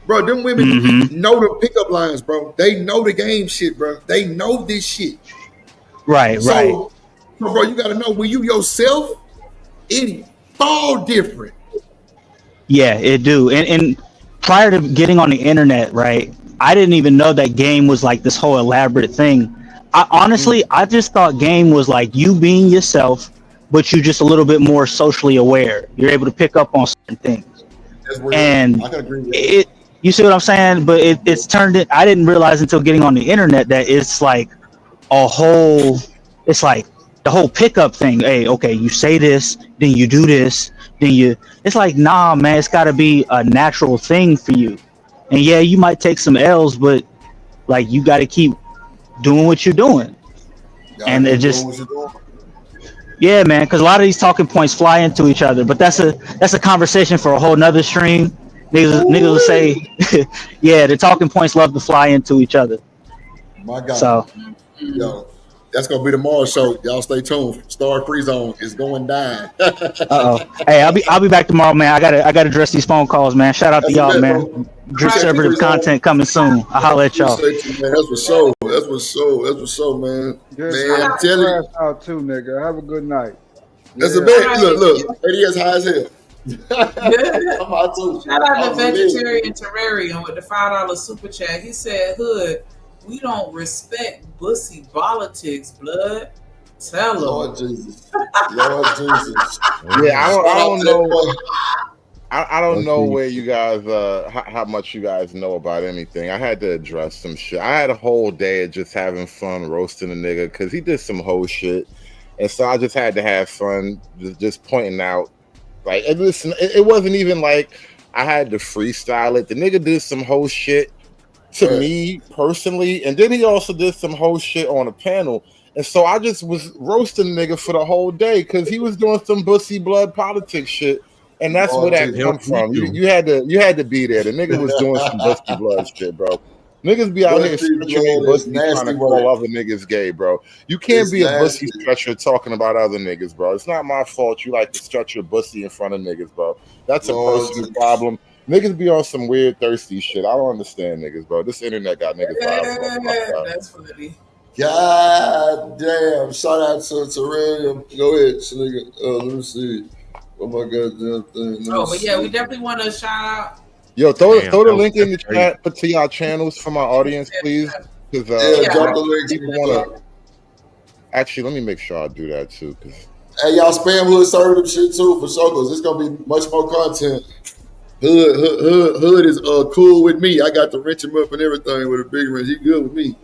bro, them women know the pickup lines, bro. They know the game shit, bro. They know this shit. Right. So, bro, you gotta know when you yourself, it all different. Yeah, it do. And prior to getting on the internet, right, I didn't even know that game was like this whole elaborate thing. I just thought game was like you being yourself, but you just a little bit more socially aware. You're able to pick up on certain things. And I can agree with that. You see what I'm saying? But it's turned it. I didn't realize until getting on the internet that it's like it's like the whole pickup thing. Hey, okay, you say this, then you do this, it's like, nah, man, it's got to be a natural thing for you. And yeah, you might take some L's, but like you got to keep doing what you're doing. And it just, yeah, man, because a lot of these talking points fly into each other. But that's a conversation for a whole nother stream. Niggas will say, yeah, the talking points love to fly into each other. My God. So, yo, that's gonna be tomorrow's show. Y'all stay tuned. Star Free Zone is going down. Hey, I'll be back tomorrow, man. I gotta address these phone calls, man. Shout out to y'all, man. Conservative content coming soon. I'll holler at y'all. Man. That's what's so, man. Man, I'm telling you. Out too, nigga. Have a good night. That's a bad look. ADS high as hell. Shout out to Vegetarian Terrarium with the $5 super chat. He said, "Hood, we don't respect bussy politics, blood. Tell them." Lord Jesus. Lord Jesus. Yeah, I don't know. I don't know where you guys, how much you guys know about anything. I had to address some shit. I had a whole day of just having fun roasting a nigga because he did some whole shit, and so I just had to have fun, just pointing out. Like, it wasn't even like I had to freestyle it. The nigga did some whole shit to me personally, and then he also did some whole shit on a panel. And so I just was roasting the nigga for the whole day because he was doing some bussy blood politics shit. And that's where that come from. You had to be there. The nigga was doing some bussy blood shit, bro. Niggas be out here stretching their pussy trying to call other niggas gay, bro. You can't be a pussy stretcher talking about other niggas, bro. It's not my fault you like to stretch your pussy in front of niggas, bro. That's a personal problem. Niggas be on some weird thirsty shit. I don't understand niggas, bro. This internet got niggas violent. That's funny. God damn. Shout out to Terrarium. Go ahead, nigga. Let me see. Oh my goddamn thing. But yeah, we definitely want to shout out. Yo, throw the link in the chat, put to y'all channels for my audience, please. Because drop the link. People want to. Actually, let me make sure I do that too. Cause hey, y'all spam Hood serve shit too for sure. Cause it's gonna be much more content. Hood is cool with me. I got to wrench him up and everything with a big wrench. He good with me.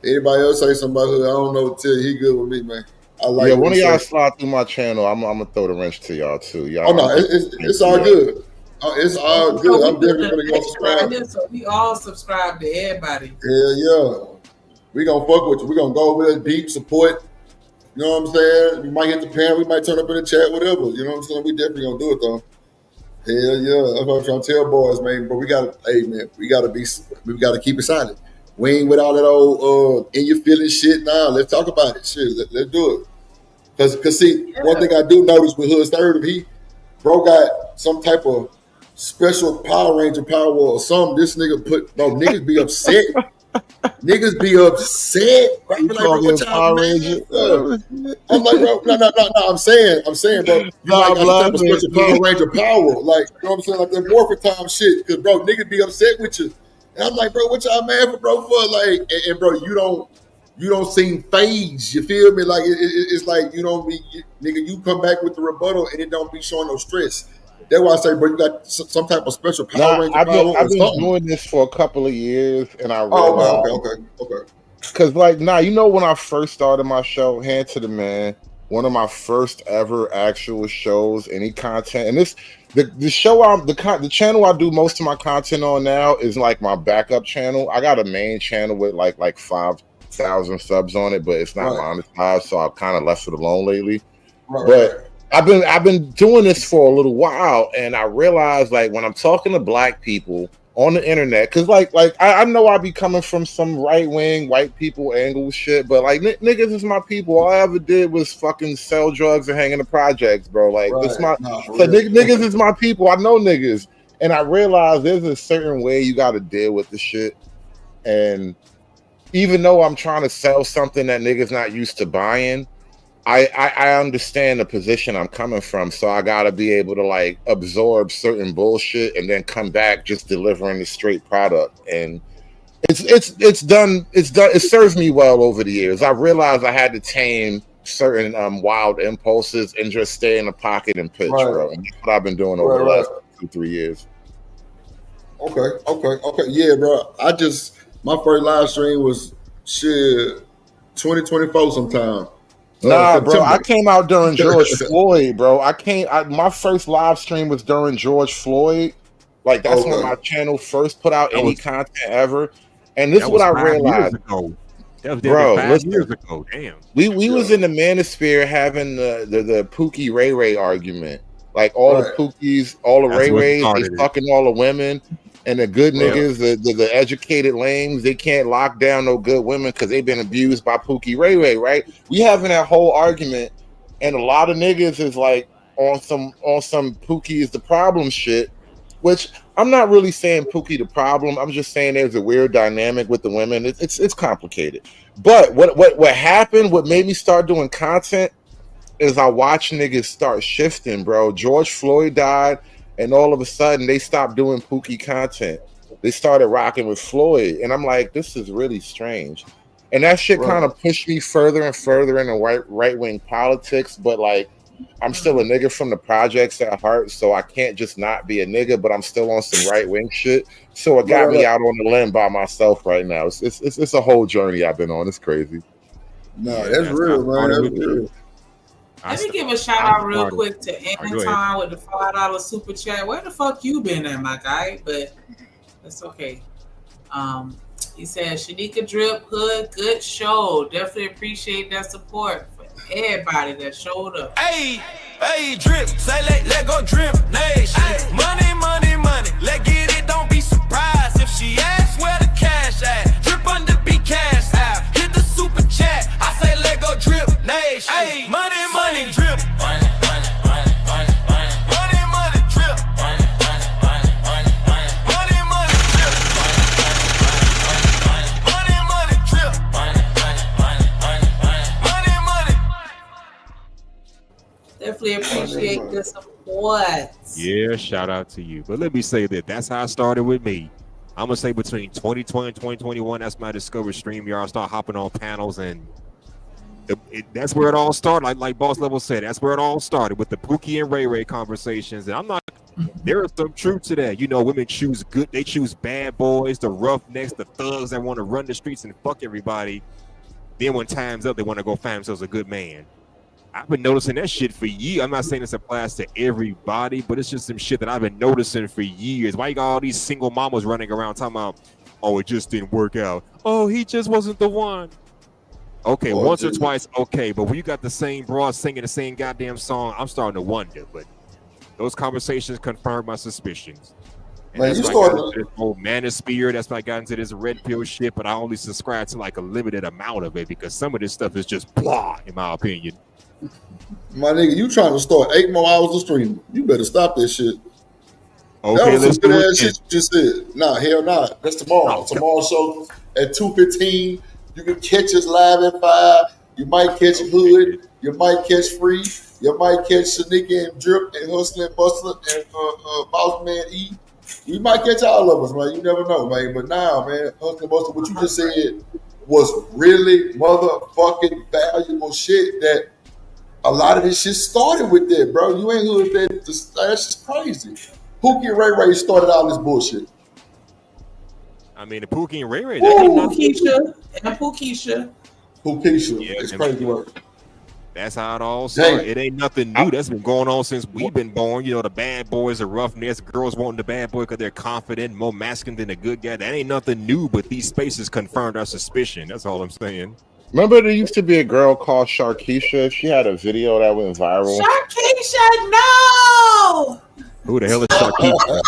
Anybody else say something about Hood? I don't know what to tell you. He good with me, man. I like. Yeah, one of y'all slide through my channel. I'm gonna throw the wrench to y'all too. Y'all. Oh no, it's all good. It's all good. I'm definitely gonna go subscribe. Right, so we all subscribe to everybody. Hell yeah. We gonna fuck with you. We gonna go with a deep support. You know what I'm saying? We might hit the pan, we might turn up in the chat, whatever. You know what I'm saying? We definitely gonna do it though. Hell yeah. That's what I'm trying to tell boys, man. But we gotta keep it silent. We ain't with all that old in your feelings shit. Nah, let's talk about it. Shit, let's do it. Cause see, one thing I do notice with Hood's third, bro got some type of special Power Ranger power or something. This nigga niggas be upset. Niggas be upset. Right? Like, bro, what Power Ranger? I'm like, bro, no. I'm saying, bro, you got type of special Power Ranger power. Like, you know what I'm saying? Like that Morphin time shit. Cause bro, niggas be upset with you. And I'm like, bro, what y'all mad for, bro? For like, and bro, you don't seem phased. You feel me? Like it's like you don't be nigga. You come back with the rebuttal and it don't be showing no stress. That's why I say, bro, you got some type of special Power Ranger power. I've been doing this for a couple of years, and I realized, okay. Because you know, when I first started my show, Hand to the Man, one of my first ever actual shows, any content, and the channel I do most of my content on now is like my backup channel. I got a main channel with like 5,000 subs on it, but it's not monetized, so I've kind of left it alone lately. But I've been doing this for a little while, and I realized, like, when I'm talking to black people on the internet, because like I know I be coming from some right-wing white people angle shit, but like niggas is my people. All I ever did was fucking sell drugs and hang in the projects, bro. Like niggas is my people. I know niggas, and I realized there's a certain way you got to deal with the shit. And even though I'm trying to sell something that niggas not used to buying, I understand the position I'm coming from, so I gotta be able to like absorb certain bullshit and then come back just delivering the straight product. And it's done. It served me well over the years. I realized I had to tame certain wild impulses and just stay in the pocket and pitch, bro. And that's what I've been doing over the last 2-3 years. Okay. Yeah, bro. My first live stream was 2024 sometime. Nah, bro, I came out during George Floyd, bro. My first live stream was during George Floyd. Like, that's when my channel first put out any content ever. And this is what I realized. That was 5 years ago. Damn. We was in the Manosphere having the Pookie Ray Ray argument. Like, all the Pookies, all the Ray Rays, they fucking all the women. And the good niggas, the educated lames, they can't lock down no good women because they've been abused by Pookie Ray Ray, right? We having that whole argument, and a lot of niggas is like on some Pookie is the problem shit, which I'm not really saying Pookie the problem. I'm just saying there's a weird dynamic with the women. It's complicated. But what happened, what made me start doing content is I watch niggas start shifting, bro. George Floyd died, and all of a sudden they stopped doing Pookie content. They started rocking with Floyd, and I'm like, this is really strange. And that shit kind of pushed me further and further into right-wing politics, but like, I'm still a nigga from the projects at heart, so I can't just not be a nigga, but I'm still on some right-wing shit. So it got me out on the limb by myself right now. It's a whole journey I've been on. It's crazy. No, that's real, man. That's real. Let me give a shout out real quick to Anton with the $5 super chat. Where the fuck you been at, my guy? But that's okay. He said, Shanika Drip Hood, good show. Definitely appreciate that support for everybody that showed up. Hey, drip, say let go drip nation. Money, money, money, let get it, don't be surprised if she asks where the cash at. Drip under be cash out, hit the super chat. I say let go drip nation. Hey, money, money, drip. Money, money, money, money, money. Money, money, drip. Money, money, money, money, money. Money, money, drip. Money, money, drip. Money, money, money, money, money. Money, money. Definitely appreciate the support. Yeah, shout out to you. But let me say that that's how it started with me. I'm gonna say between 2020 and 2021, that's my discovery StreamYard. Start hopping on panels, and that's where it all started. Like Boss Level said, that's where it all started with the Pookie and Ray Ray conversations. And I'm not. There is some truth to that. You know, women choose good. They choose bad boys, the roughnecks, the thugs that want to run the streets and fuck everybody. Then when time's up, they want to go find themselves a good man. I've been noticing that shit for years. I'm not saying this applies to everybody, but it's just some shit that I've been noticing for years. Why you got all these single mamas running around talking about, oh, it just didn't work out. Oh, he just wasn't the one. Okay, once or twice, okay. But when you got the same broad singing the same goddamn song, I'm starting to wonder. But those conversations confirm my suspicions. And Man, that's you why I got started. into this whole manosphere. That's why I got into this red pill shit. But I only subscribe to like a limited amount of it because some of this stuff is just blah, in my opinion. My nigga, you trying to start 8 more hours of streaming. You better stop that shit. Okay, That was let's some good do it ass shit you just said. Nah, hell nah. That's tomorrow. Tomorrow's show at 2:15. You can catch us live at 5. You might catch Hood. You might catch Free. You might catch Shanika and Drip and Hustler and Bustler and Boss Man E. You might catch all of us, man. You never know, man. But now, man, Hustler and Bustler, what you just said was really motherfucking valuable shit that a lot of this shit started with that, bro. You ain't heard that. That's just crazy. Pookie and Ray Ray started all this bullshit. I mean, the Pookie and Ray Ray. That ain't nothing. Keisha and Pookeisha. Pookeisha. Yeah, It's and- crazy work. That's how it all started. Dang. It ain't nothing new. That's been going on since we've been born. You know, the bad boys are roughnecks. Girls wanting the bad boy because they're confident, more masculine than a good guy. That ain't nothing new, but these spaces confirmed our suspicion. That's all I'm saying. Remember there used to be a girl called Sharkeisha? She had a video that went viral. Sharkeisha, no! Who the hell is Sharkeisha?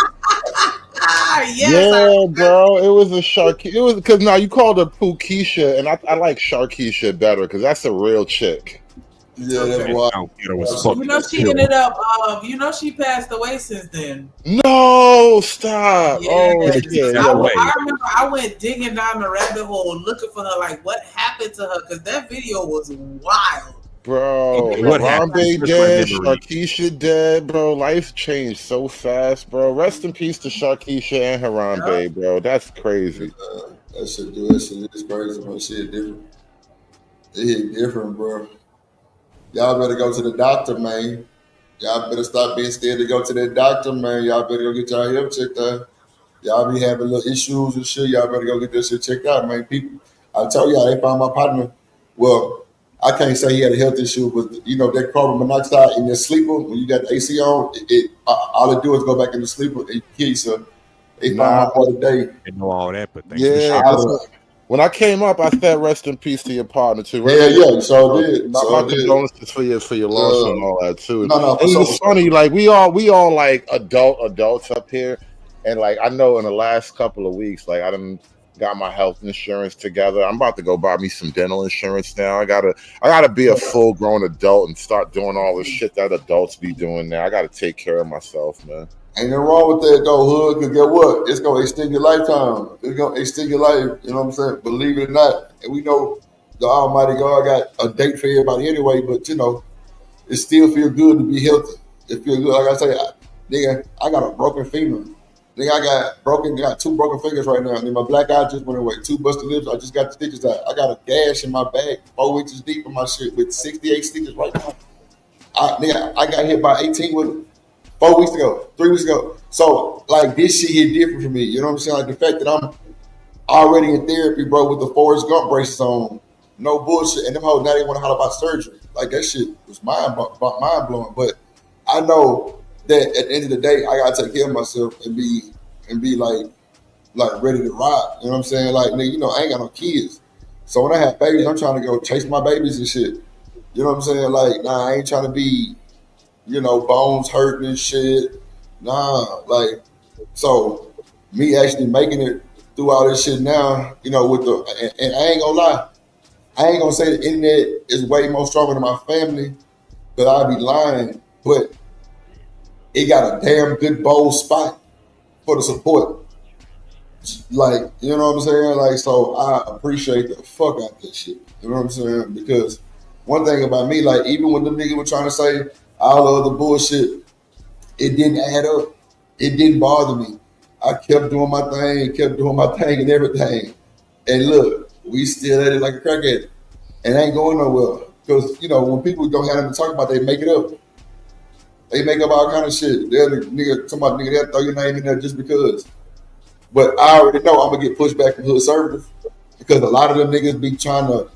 Yeah, bro. It was a Shark. It was because now you called her Pookeisha, and I like Sharkeisha better because that's a real chick. Yeah, that's why. You know she ended up. You know she passed away since then. No, stop. Yeah, Oh, shit. I remember I went digging down the rabbit hole looking for her. Like, what happened to her? Because that video was wild. Bro, Okay, what happened? Harambe Refresh dead, my memory. Sharkeisha dead, bro. Life changed so fast, bro. Rest in peace to Sharkeisha and Harambe, bro. That's crazy. That shit, dude. That shit is crazy, man. Shit different. It hit different, bro. Y'all better go to the doctor, man. Y'all better stop being scared to go to that doctor, man. Y'all better go get y'all health checked out. Y'all be having little issues and shit. Y'all better go get that shit checked out, man. People, I tell y'all, they found my partner. Well, I can't say he had a health issue, but you know that carbon monoxide in your sleeper when you got the AC on, all it do is go back in the sleeper and kill you. So they found my partner today. I know all that, but thanks Yeah, for sharing. when I came up, I said rest in peace to your partner too. Yeah, yeah, so did. My So did. condolences for your loss and all that too. No, and so- it's funny, like we all like adults up here, and like I know in the last couple of weeks, like I done got my health insurance together. I'm about to go buy me some dental insurance now. I gotta be a full grown adult and start doing all the shit that adults be doing now. I gotta take care of myself, man. Ain't nothing wrong with that though, Hood, because get what? It's gonna extend your lifetime. It's gonna extend your life, you know what I'm saying? Believe it or not. And we know the Almighty God got a date for everybody anyway, but you know, it still feel good to be healthy. It feel good. Like I say, nigga, I got a broken femur. Nigga, I got 2 broken fingers right now. And my black eye just went away. 2 busted lips. I just got the stitches out. I got a gash in my back, 4 inches deep in my shit with 68 stitches right now. I got hit by 18 with it 4 weeks ago, 3 weeks ago. So like this shit hit different for me. You know what I'm saying? Like the fact that I'm already in therapy, bro, with the Forrest Gump braces on, no bullshit, and them hoes now they want to holler about surgery. Like that shit was mind blowing. But I know that at the end of the day, I gotta take care of myself and be like ready to ride. You know what I'm saying? Like, nigga, you know, I ain't got no kids. So when I have babies, I'm trying to go chase my babies and shit. You know what I'm saying? Like, nah, I ain't trying to be, you know, bones hurting and shit. Nah, like, so me actually making it through all this shit now, you know, with and I ain't gonna lie, I ain't gonna say the internet is way more stronger than my family, but I'd be lying. But it got a damn good bold spot for the support. Like, you know what I'm saying? Like, so I appreciate the fuck out of this shit. You know what I'm saying? Because one thing about me, like, even when the niggas were trying to say all of the bullshit, it didn't add up. It didn't bother me. I kept doing my thing and everything. And look, we still at it like a crack addict. And ain't going nowhere. Because, you know, when people don't have nothing to talk about, they make it up. They make up all kind of shit. They'll throw your name in there just because. But I already know I'm gonna get pushed back from hood conservative because a lot of them niggas be trying to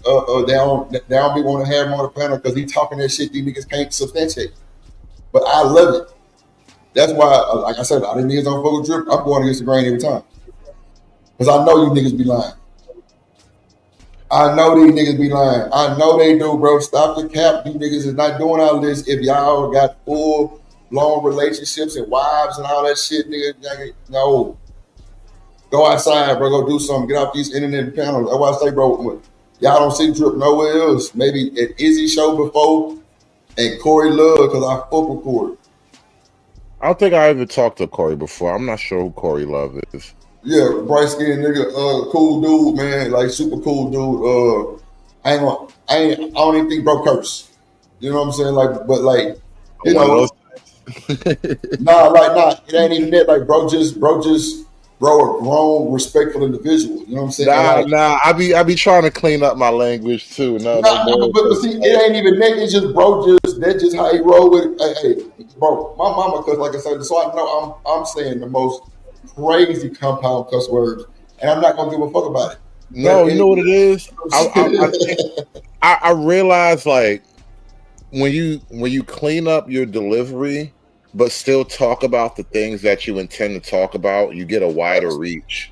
they don't be want to have him on the panel because he talking that shit these niggas can't substantiate. But I love it. That's why, like I said, all these niggas don't fuck with Drip. I'm going against the grain every time because I know you niggas be lying. I know these niggas be lying. I know they do, bro. Stop the cap. You niggas is not doing all this if y'all got full blown relationships and wives and all that shit, nigga. No. Go outside, bro. Go do something. Get off these internet panels. That's why I say, bro, y'all don't see Drip nowhere else. Maybe at Izzy show before and Corey Love because I fuck with Corey. I don't think I ever talked to Corey before. I'm not sure who Corey Love is. Yeah, bright skinned nigga, cool dude, man, like super cool dude. I don't even think bro curse. You know what I'm saying? Like, but like, you know, nah, it ain't even that. Like, bro, a grown, respectful individual. You know what I'm saying? I be trying to clean up my language too. But see, it ain't even that. It's just bro, that's just how he roll with it. Hey, bro, my mama, cause like I said, so I know I'm saying the most crazy compound cuss words, and I'm not gonna give a fuck about it. No, you know what it is? I realize like when you clean up your delivery, but still talk about the things that you intend to talk about, you get a wider reach.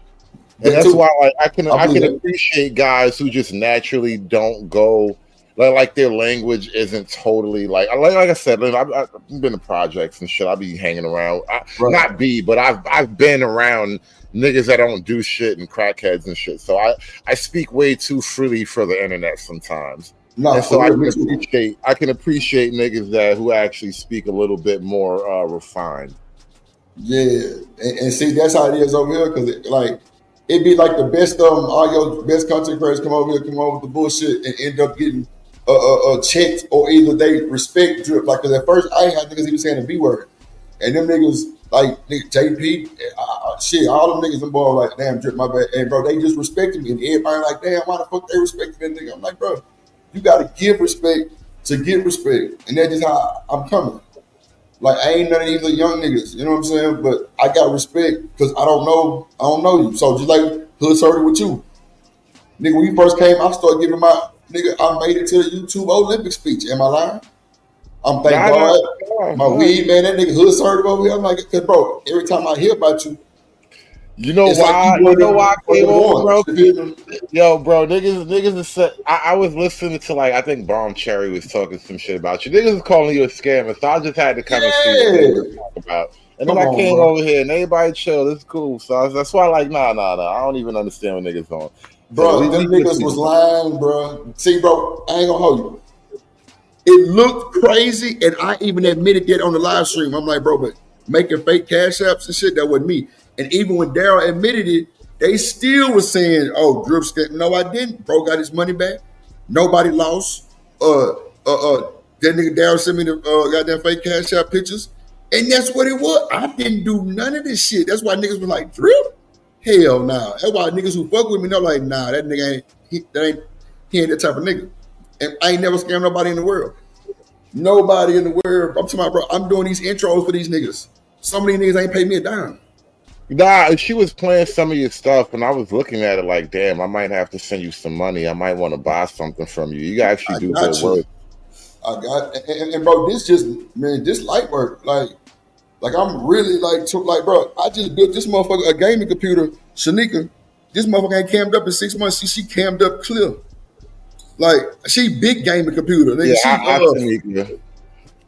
And that's why like, I can appreciate guys who just naturally don't go like their language isn't totally like I said, I've been to projects and shit. I be hanging around, but I've been around niggas that don't do shit and crackheads and shit. So I speak way too freely for the internet sometimes. So I can appreciate niggas who actually speak a little bit more refined. Yeah, and see that's how it is over here because it'd be like the best all your best content creators come over with the bullshit and end up getting checked or either they respect Drip. Like, cause at first I ain't had niggas even saying the B word. And them niggas, like, JP, shit, all them niggas, them boys like, damn, Drip, my bad. And bro, they just respect me. And everybody like, damn, why the fuck they respect that nigga? I'm like, bro, you gotta give respect to get respect. And that's just how I'm coming. Like, I ain't none of these little young niggas, you know what I'm saying? But I got respect because I don't know you. So just like Hood started with you. Nigga, when you first came, I started giving I made it to the YouTube Olympic speech. Am I lying? I'm thank God. My weed, man, that nigga Hood started over here. I'm like, cause bro, every time I hear about you, you know why? I came over, bro. Yo, bro, niggas is set. I was listening to I think Bomb Cherry was talking some shit about you. Niggas is calling you a scammer, so I just had to come and see what they were talking about. And then I came over here and everybody chill. It's cool. So that's why nah. I don't even understand what niggas on. Bro, them niggas was lying, bro. See, bro, I ain't gonna hold you. It looked crazy, and I even admitted that on the live stream. I'm like, bro, but making fake cash apps and shit, that wasn't me. And even when Daryl admitted it, they still was saying, oh, Drip, no, I didn't. Bro got his money back. Nobody lost. That nigga Daryl sent me the goddamn fake Cash App pictures, and that's what it was. I didn't do none of this shit. That's why niggas was like, drip? Hell nah. That's why niggas who fuck with me know like, nah, that nigga ain't, he ain't that type of nigga. And I ain't never scammed nobody in the world. Nobody in the world. I'm talking about, bro, I'm doing these intros for these niggas. Some of these niggas ain't paid me a dime. Nah, she was playing some of your stuff, and I was looking at it like, damn, I might have to send you some money. I might want to buy something from you. You actually do good work. I got, and bro, this just, man, this light work. Like I'm really like, bro, I just built this motherfucker a gaming computer, Shanika. This motherfucker ain't cammed up in 6 months. She cammed up clear. Like, she big gaming computer. Nigga. Yeah,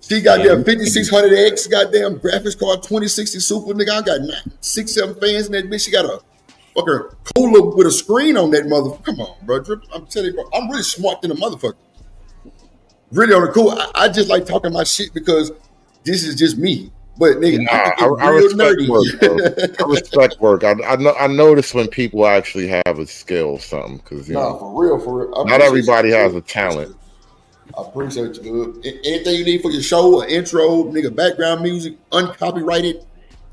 she got them 5600X, goddamn graphics card, 2060 Super, nigga. I got 6, 7 fans in that bitch. She got a fucking cooler with a screen on that motherfucker. Come on, bro. I'm telling you, bro, I'm really smart than a motherfucker. Really on the cool. I just like talking my shit because this is just me. But nigga, I respect work, bro. I respect work. I notice when people actually have a skill, something, because you know, for real. Not everybody has a talent. I appreciate you, dude. Anything you need for your show, an intro, nigga, background music, uncopyrighted.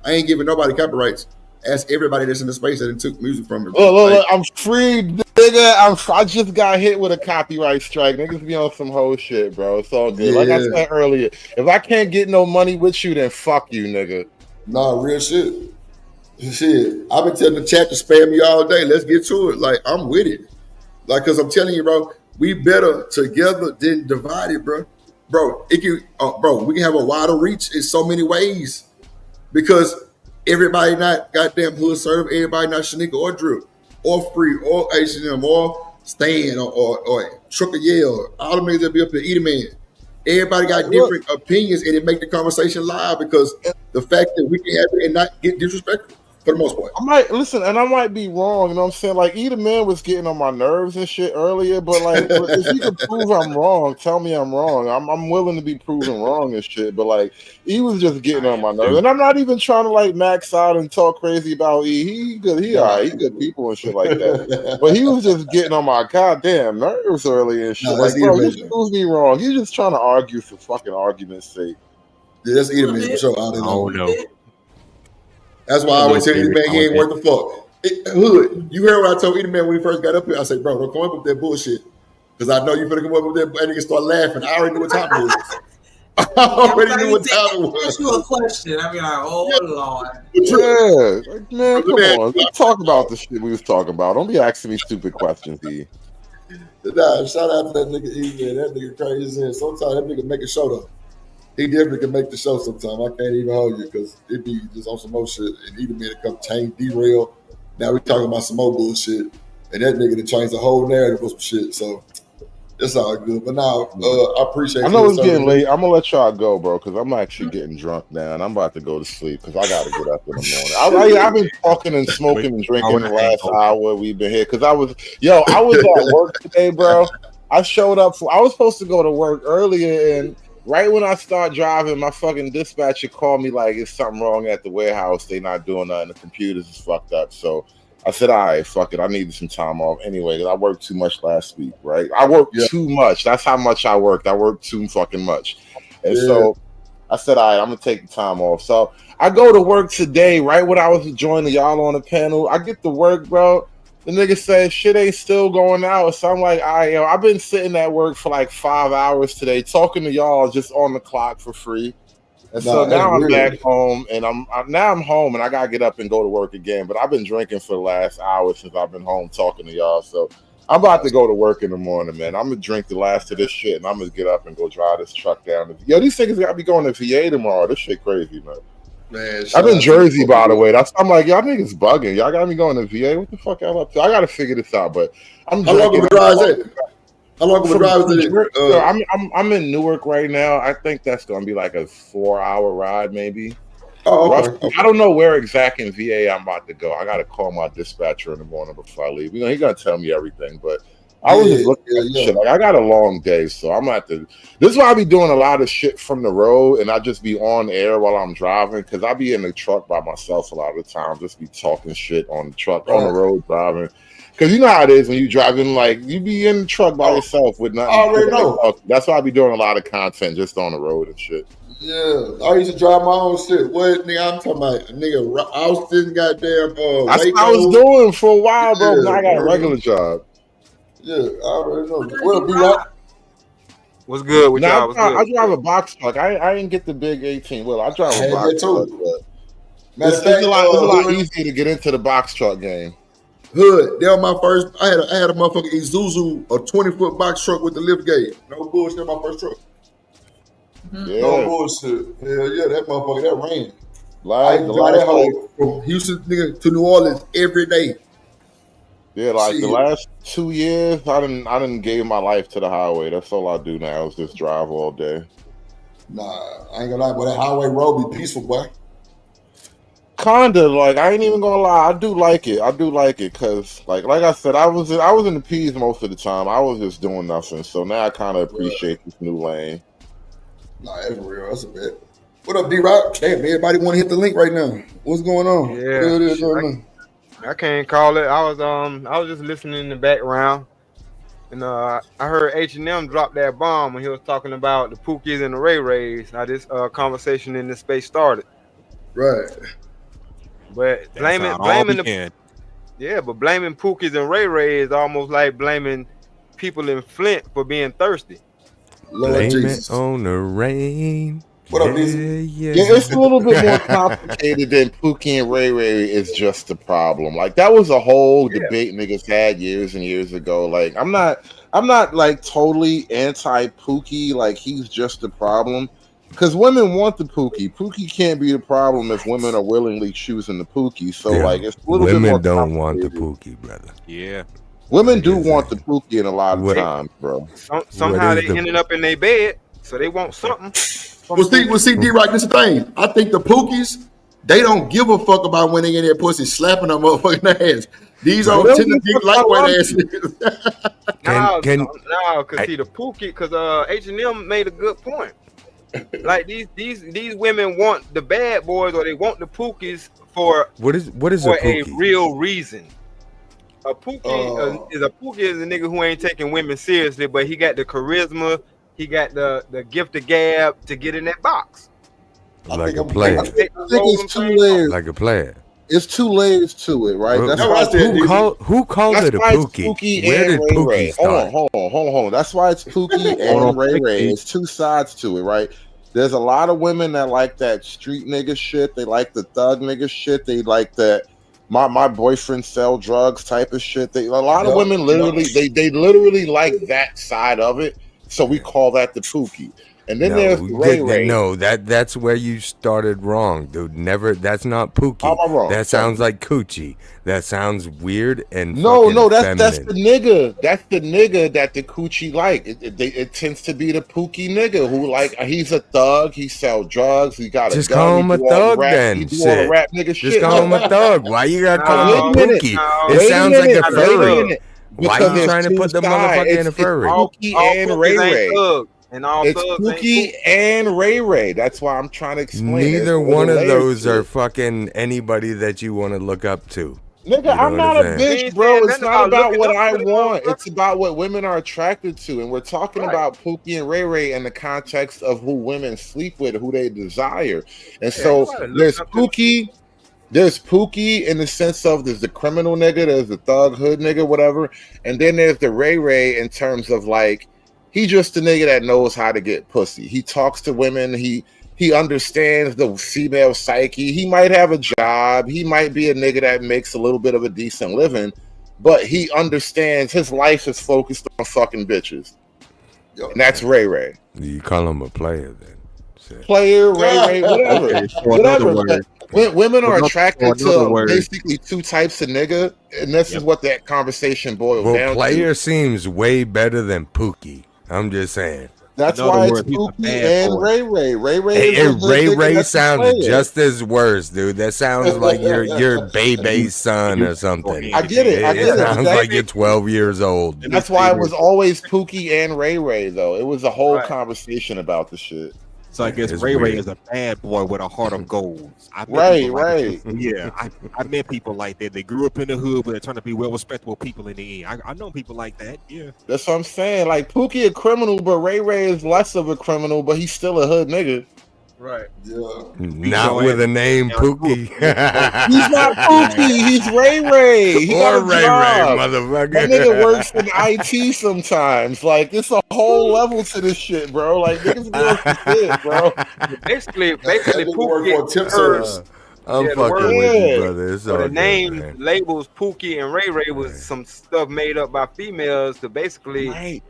I ain't giving nobody copyrights. Ask everybody that's in the space that took music from me. Look, I'm free, nigga. I just got hit with a copyright strike. Niggas be on some whole shit, bro. It's all good. Like I said earlier, if I can't get no money with you, then fuck you, nigga. Nah, real shit. Shit. I've been telling the chat to spam me all day. Let's get to it. Like, I'm with it. Like, cause I'm telling you, bro, we better together than divided, bro. Bro, we can have a wider reach in so many ways. Because everybody not goddamn hood serve, everybody not Shanika or Drew, or Free, or H&M, or Stan, or Trucker Yale, all the niggas that be up there, Eat a Man. Everybody got different opinions, and it make the conversation live because the fact that we can have it and not get disrespectful for the most part. I might be wrong, you know what I'm saying? Like, Eat a Man was getting on my nerves and shit earlier, but like, if you can prove I'm wrong, tell me I'm wrong. I'm willing to be proven wrong and shit, but like, he was just getting on my nerves. And I'm not even trying to like max out and talk crazy about he good people and shit like that. But he was just getting on my goddamn nerves earlier and shit. No, like, bro, you prove me wrong. You're just trying to argue for fucking argument's sake. Yeah, that's Eat a Man for sure. Oh no. That's why I always tell you, man, he ain't worth the fuck. Hood, you heard what I told Eat a Man when we first got up here? I said, bro, don't come up with that bullshit. Because I know you're going to come up with that and you can start laughing. I already knew what time it was. I already knew what time it was. Ask you a question. I mean, like, oh, Lord. Yeah, like, man, come on. Let's talk about the shit we was talking about. Don't be asking me stupid questions, E. Nah, shout out to that nigga E, man. That nigga crazy. Sometimes that nigga make a show, though. He definitely can make the show sometimes. I can't even hold you because it be just on some more shit. And Eat a Man to come change, derail. Now we talking about some more bullshit. And that nigga to change the whole narrative of some shit. So that's all good. But now, I appreciate I know it's getting late. I'm gonna let y'all go, bro, because I'm actually getting drunk now, and I'm about to go to sleep because I gotta get up in the morning. I've been talking and smoking and drinking the last hour we've been here because I was at work today, bro. I showed up I was supposed to go to work earlier, and right when I start driving, my fucking dispatcher called me like, "It's something wrong at the warehouse. They not doing nothing. The computers is fucked up." So I said, all right, fuck it. I needed some time off anyway because I worked too much last week, right? I worked too much. That's how much I worked. I worked too fucking much. And so I said, all right, I'm going to take the time off. So I go to work today, right when I was joining y'all on the panel. I get to work, bro. The nigga said shit ain't still going out. So I'm like, all right, I've been sitting at work for like 5 hours today talking to y'all just on the clock for free. And so now I'm back home, and I'm home, and I gotta get up and go to work again. But I've been drinking for the last hour since I've been home talking to y'all. So I'm about to go to work in the morning, man. I'm gonna drink the last of this shit, and I'm gonna get up and go drive this truck down. Yo, these niggas gotta be going to VA tomorrow. This shit crazy, man. Man, I'm in Jersey, by the way. I'm like, y'all niggas bugging. Y'all got me going to VA. What the fuck y'all up to? I gotta figure this out. But I'm How long of a drive is it? How long of a drive is it? I'm in Newark right now. I think that's gonna be like a 4-hour ride, maybe. Oh, okay. I don't know where exactly in VA I'm about to go. I gotta call my dispatcher in the morning before I leave. He's gonna tell me everything, but I was just looking at shit. Like, I got a long day, so I'm gonna have to. This is why I be doing a lot of shit from the road, and I just be on air while I'm driving because I be in the truck by myself a lot of the time. Just be talking shit on the truck on the road driving. Because you know how it is when you driving, like you be in the truck by yourself with nothing. I already know. That's why I be doing a lot of content just on the road and shit. Yeah, I used to drive my own shit. What, nigga? I'm talking about nigga Austin, goddamn. That's Waco. what I was doing for a while, bro. Yeah, Now I got a bro. regular job. Yeah, I already know. Well, be right. What's good with y'all? What's I good? drive a box truck. I didn't get the big 18 wheel. I drive a Yeah, box me truck. too. But Matter it's of fact, a lot Hood, easier to get into the box truck game. Hood, that was my first. I had a motherfucking Isuzu, a 20-foot box truck with the lift gate. No bullshit, my first truck. Yeah. No bullshit. Hell yeah, that motherfucker that ran. I Like used the to drive that last hoe from Houston nigga to New Orleans every day. Yeah, like the Shit. last 2 years, I didn't gave my life to the highway. That's all I do now is just drive all day. Nah, I ain't gonna lie, but that highway road be peaceful, boy. Kinda, like I ain't even gonna lie, I do like it. Cause like I said, I was in the P's most of the time. I was just doing nothing. So now I kind of appreciate this new lane. Nah, that's real. That's a bit. What up, D-Rock? Damn, everybody want to hit the link right now. What's going on? What it is going on? I can't call it. I was just listening in the background, and I heard H&M drop that bomb when he was talking about the Pookies and the Ray Rays. How this conversation in this space started. Right. But blaming blaming Pookies and Ray Ray is almost like blaming people in Flint for being thirsty. Lord Blame Jesus. it on the rain. What up, Yeah, it's a little bit more complicated than Pookie and Ray Ray is just the problem. Like that was a whole debate niggas had years and years ago. Like I'm not like totally anti Pookie. Like he's just the problem. Because women want the Pookie. Pookie can't be the problem if women are willingly choosing the Pookie. So Yeah. like it's a little bit more Women don't want the Pookie, brother. Yeah. Women do want the Pookie in a lot of times, bro. Somehow What they is the- ended up in their bed, so they want something. Well, see, D-Rock, this is the thing. I think the Pookies, they don't give a fuck about when they in their pussy slapping them motherfucking ass. These They old don't tender give a dick fuck lightweight about ass niggas. No, because see the Pookie, because H&M made a good point. Like these women want the bad boys or they want the Pookies for What is a a Pookie? real reason. A Pookie is a nigga who ain't taking women seriously, but he got the charisma, he got the gift of gab to get in that box. Like a player. I think it's 2 layers. Like a player. It's 2 layers to it, right? Who- why who called that's it a why it's Pookie? Where and did Ray Pookie Ray. start? Hold on. That's why it's Pookie Hold and on, Ray Ray. Pookie. It's 2 sides to it, right? There's a lot of women that like that street nigga shit. They like the thug nigga shit. They like that my boyfriend sell drugs type of shit. A lot of women literally they literally like that side of it. So we call that the Pookie. And then there's the Ray Ray. No, that's where you started wrong, dude. Never. That's not Pookie. How am I wrong? That sounds like coochie. That sounds weird and No, that's feminine. the nigga. That's the nigga that the coochie like. It tends to be the Pookie nigga who like he's a thug. He sell drugs. He got a Just gun. call him he a do all the thug rap- then. He do all the Shit. rap nigga Just shit. call him a thug. Why you gotta call Wait him a a minute. Pookie? Wait It a sounds like minute. a Wait a furry. minute. Why Because you it's trying to two put the sides. motherfucker in a It's furry? Pookie All and Pookies Ray ain't Ray. thugs, and all It's thugs ain't Pookie and Ray Ray. That's why I'm trying to explain. Neither There's one of layers those to are it. fucking anybody that you want to look up to. Nigga, You I'm know not what a I'm saying? bitch, ain't bro. saying It's nothing not about about looking what up I to the want. motherfucker. It's about what women are attracted to. And we're talking Right. about Pookie and Ray Ray in the context of who women sleep with, who they desire. And so there's Pookie. There's Pookie in the sense of there's the criminal nigga, there's the thug hood nigga, whatever. And then there's the Ray Ray in terms of like, he just a nigga that knows how to get pussy. He talks to women. He understands the female psyche. He might have a job. He might be a nigga that makes a little bit of a decent living, but he understands his life is focused on fucking bitches. And that's Ray Ray. You call him a player then? Player, Ray Ray, whatever. Okay, so Whatever. another word. Women are Another- attracted another to word. basically 2 types of nigga, and this is what that conversation boils Well, down player to. seems way better than Pookie. I'm just saying. That's In other why it's words, he's a Pookie bad and boy. Ray Ray. Ray Ray Hey, is a hood Ray nigga Ray that's a sounds player. just as worse, dude. That sounds like your baby's son or something. I get it. I get it. sounds That- like you're 12 years old. That's why it was always Pookie and Ray Ray, though. It was a whole conversation about the shit. So I guess It's Ray Ray weird. is a bad boy with a heart of gold. I met Right, people like right. that. Yeah, I met people like that. They grew up in the hood, but they're trying to be well respectable people in the end. I know people like that. Yeah. That's what I'm saying. Like Pookie a criminal, but Ray Ray is less of a criminal, but he's still a hood nigga. Right. Yeah. Not with a name Pookie. He's not Pookie. He's Ray Ray. He got Or a Ray Ray, job. motherfucker. That nigga works in IT sometimes. Like it's a whole level to this shit, bro. Like niggas doing some shit, bro. Basically, Nigga work Pookie for tip service. I'm Yeah, the fucking word- with you, Yeah. brother. It's So all the good, name man. labels Pookie and Ray Ray was some stuff made up by females to basically Right.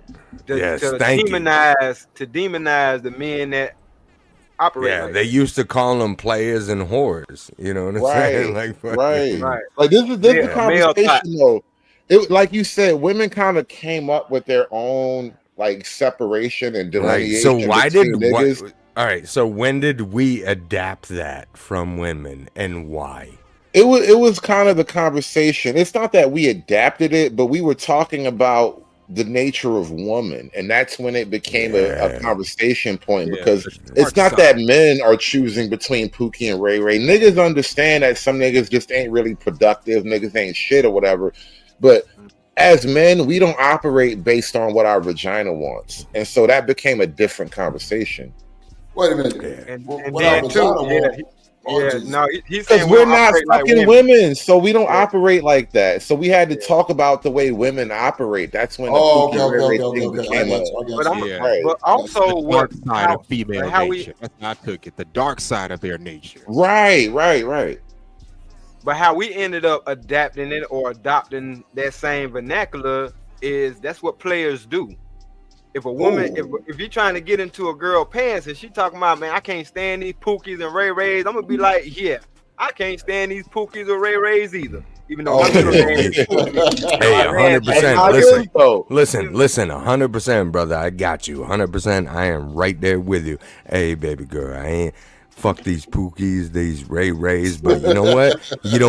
Yes, to thank you. demonize the men that operate. Yeah, like they used to call them players and whores. You know what I'm saying? Right. Like, fucking- Right. Right. Like this is the Yeah, male conversation though. It like you said, women kind of came up with their own like separation and Right. delineation. So why did between niggas. all right? So when did we adapt that from women, and why? It was kind of the conversation. It's not that we adapted it, but we were talking about the nature of woman, and that's when it became a conversation point Yeah, because the it's dark not side. that men are choosing between Pookie and Ray Ray. Niggas understand that some niggas just ain't really productive, niggas ain't shit or whatever. But as men, we don't operate based on what our vagina wants, and so that became a different conversation. Wait a minute. And What then our too, vagina yeah, want? he's Because saying we're don't not operate like fucking women, so we don't operate like that. So we had to talk about the way women operate. That's when the Oh, Pookie okay, Ray Ray okay, thing okay. I became got a. you. I got But you. I'm Yeah. Right. but also The what dark side how, of female how we nature. That's how I took it. The dark side of their nature. Right. but how we ended up adapting it or adopting that same vernacular is that's what players do. If a woman, if you're trying to get into a girl pants and she talking about, man, I can't stand these Pookies and Ray Rays, I'm gonna be like, yeah, I can't stand these Pookies or Ray Rays either. Even though my middle name is Pookie. Hey, My man- 100%. Listen, 100%, brother. I got you. 100%. I am right there with you. Hey, baby girl, I ain't fuck these Pookies, these Ray Rays, but you know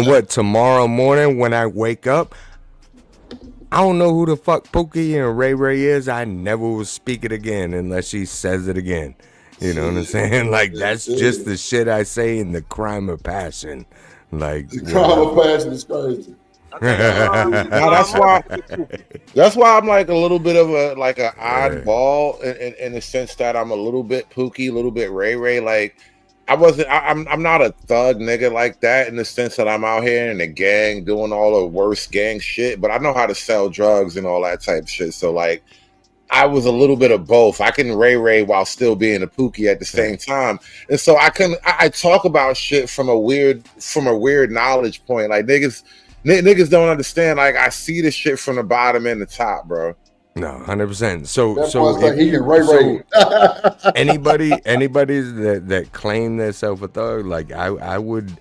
what? Tomorrow morning when I wake up, I don't know who the fuck Pookie and Ray Ray is. I never will speak it again unless she says it again. You know what I'm saying? Like, that's just the shit I say in the crime of passion. Like, The crime of passion is crazy. Now that's why I'm like a little bit of a like an oddball in the sense that I'm a little bit Pookie, a little bit Ray Ray. Like I'm not a thug nigga like that in the sense that I'm out here in the gang doing all the worst gang shit, but I know how to sell drugs and all that type of shit. So like I was a little bit of both. I can Ray Ray while still being a Pookie at the same time. And so I talk about shit from a weird knowledge point. Like niggas don't understand. Like I see the shit from the bottom and the top, bro. No, 100%. So That so boy's like if he you- can Ray Ray. so anybody that claim themselves a thug, like I would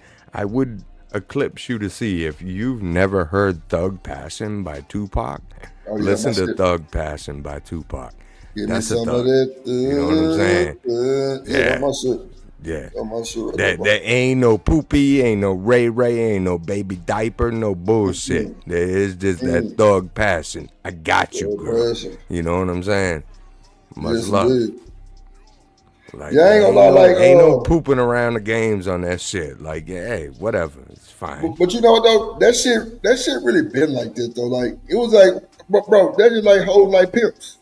eclipse you to see if you've never heard Thug Passion by Tupac. Oh, yeah, Listen my to shit. Thug Passion by Tupac. Give me That's a some thug. of that. You know what I'm saying? Yeah, that's my shit. Yeah. That's my shit right there, bro. There ain't no poopy, ain't no Ray Ray, ain't no baby diaper, no bullshit. There is just that thug passion. I got you, girl. Passion. You know what I'm saying? Much Yes, love. indeed. Like, Yeah, I ain't gonna lie, like, ain't no pooping around the games on that shit. Like, yeah, hey, whatever, it's fine. But you know what though? That shit really been like this though. Like it was like, bro, that just like hoes like pimps.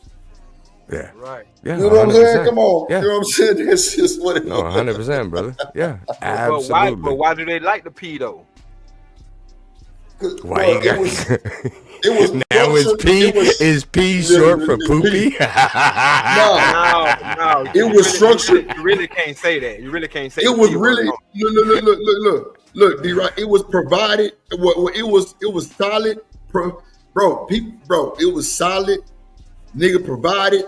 Yeah. Right. Yeah, You know what I'm 100%. saying? Come on. Yeah. You know what I'm saying? That's just what it No, 100%, brother. Yeah, absolutely. But why do they like the P though? Why you got? It was now is P is P short for poopy? No. It was structured. You really can't say that. You really can't say It was P really look. D-Rock, it was provided. It was solid, bro. It was solid. Nigga provided.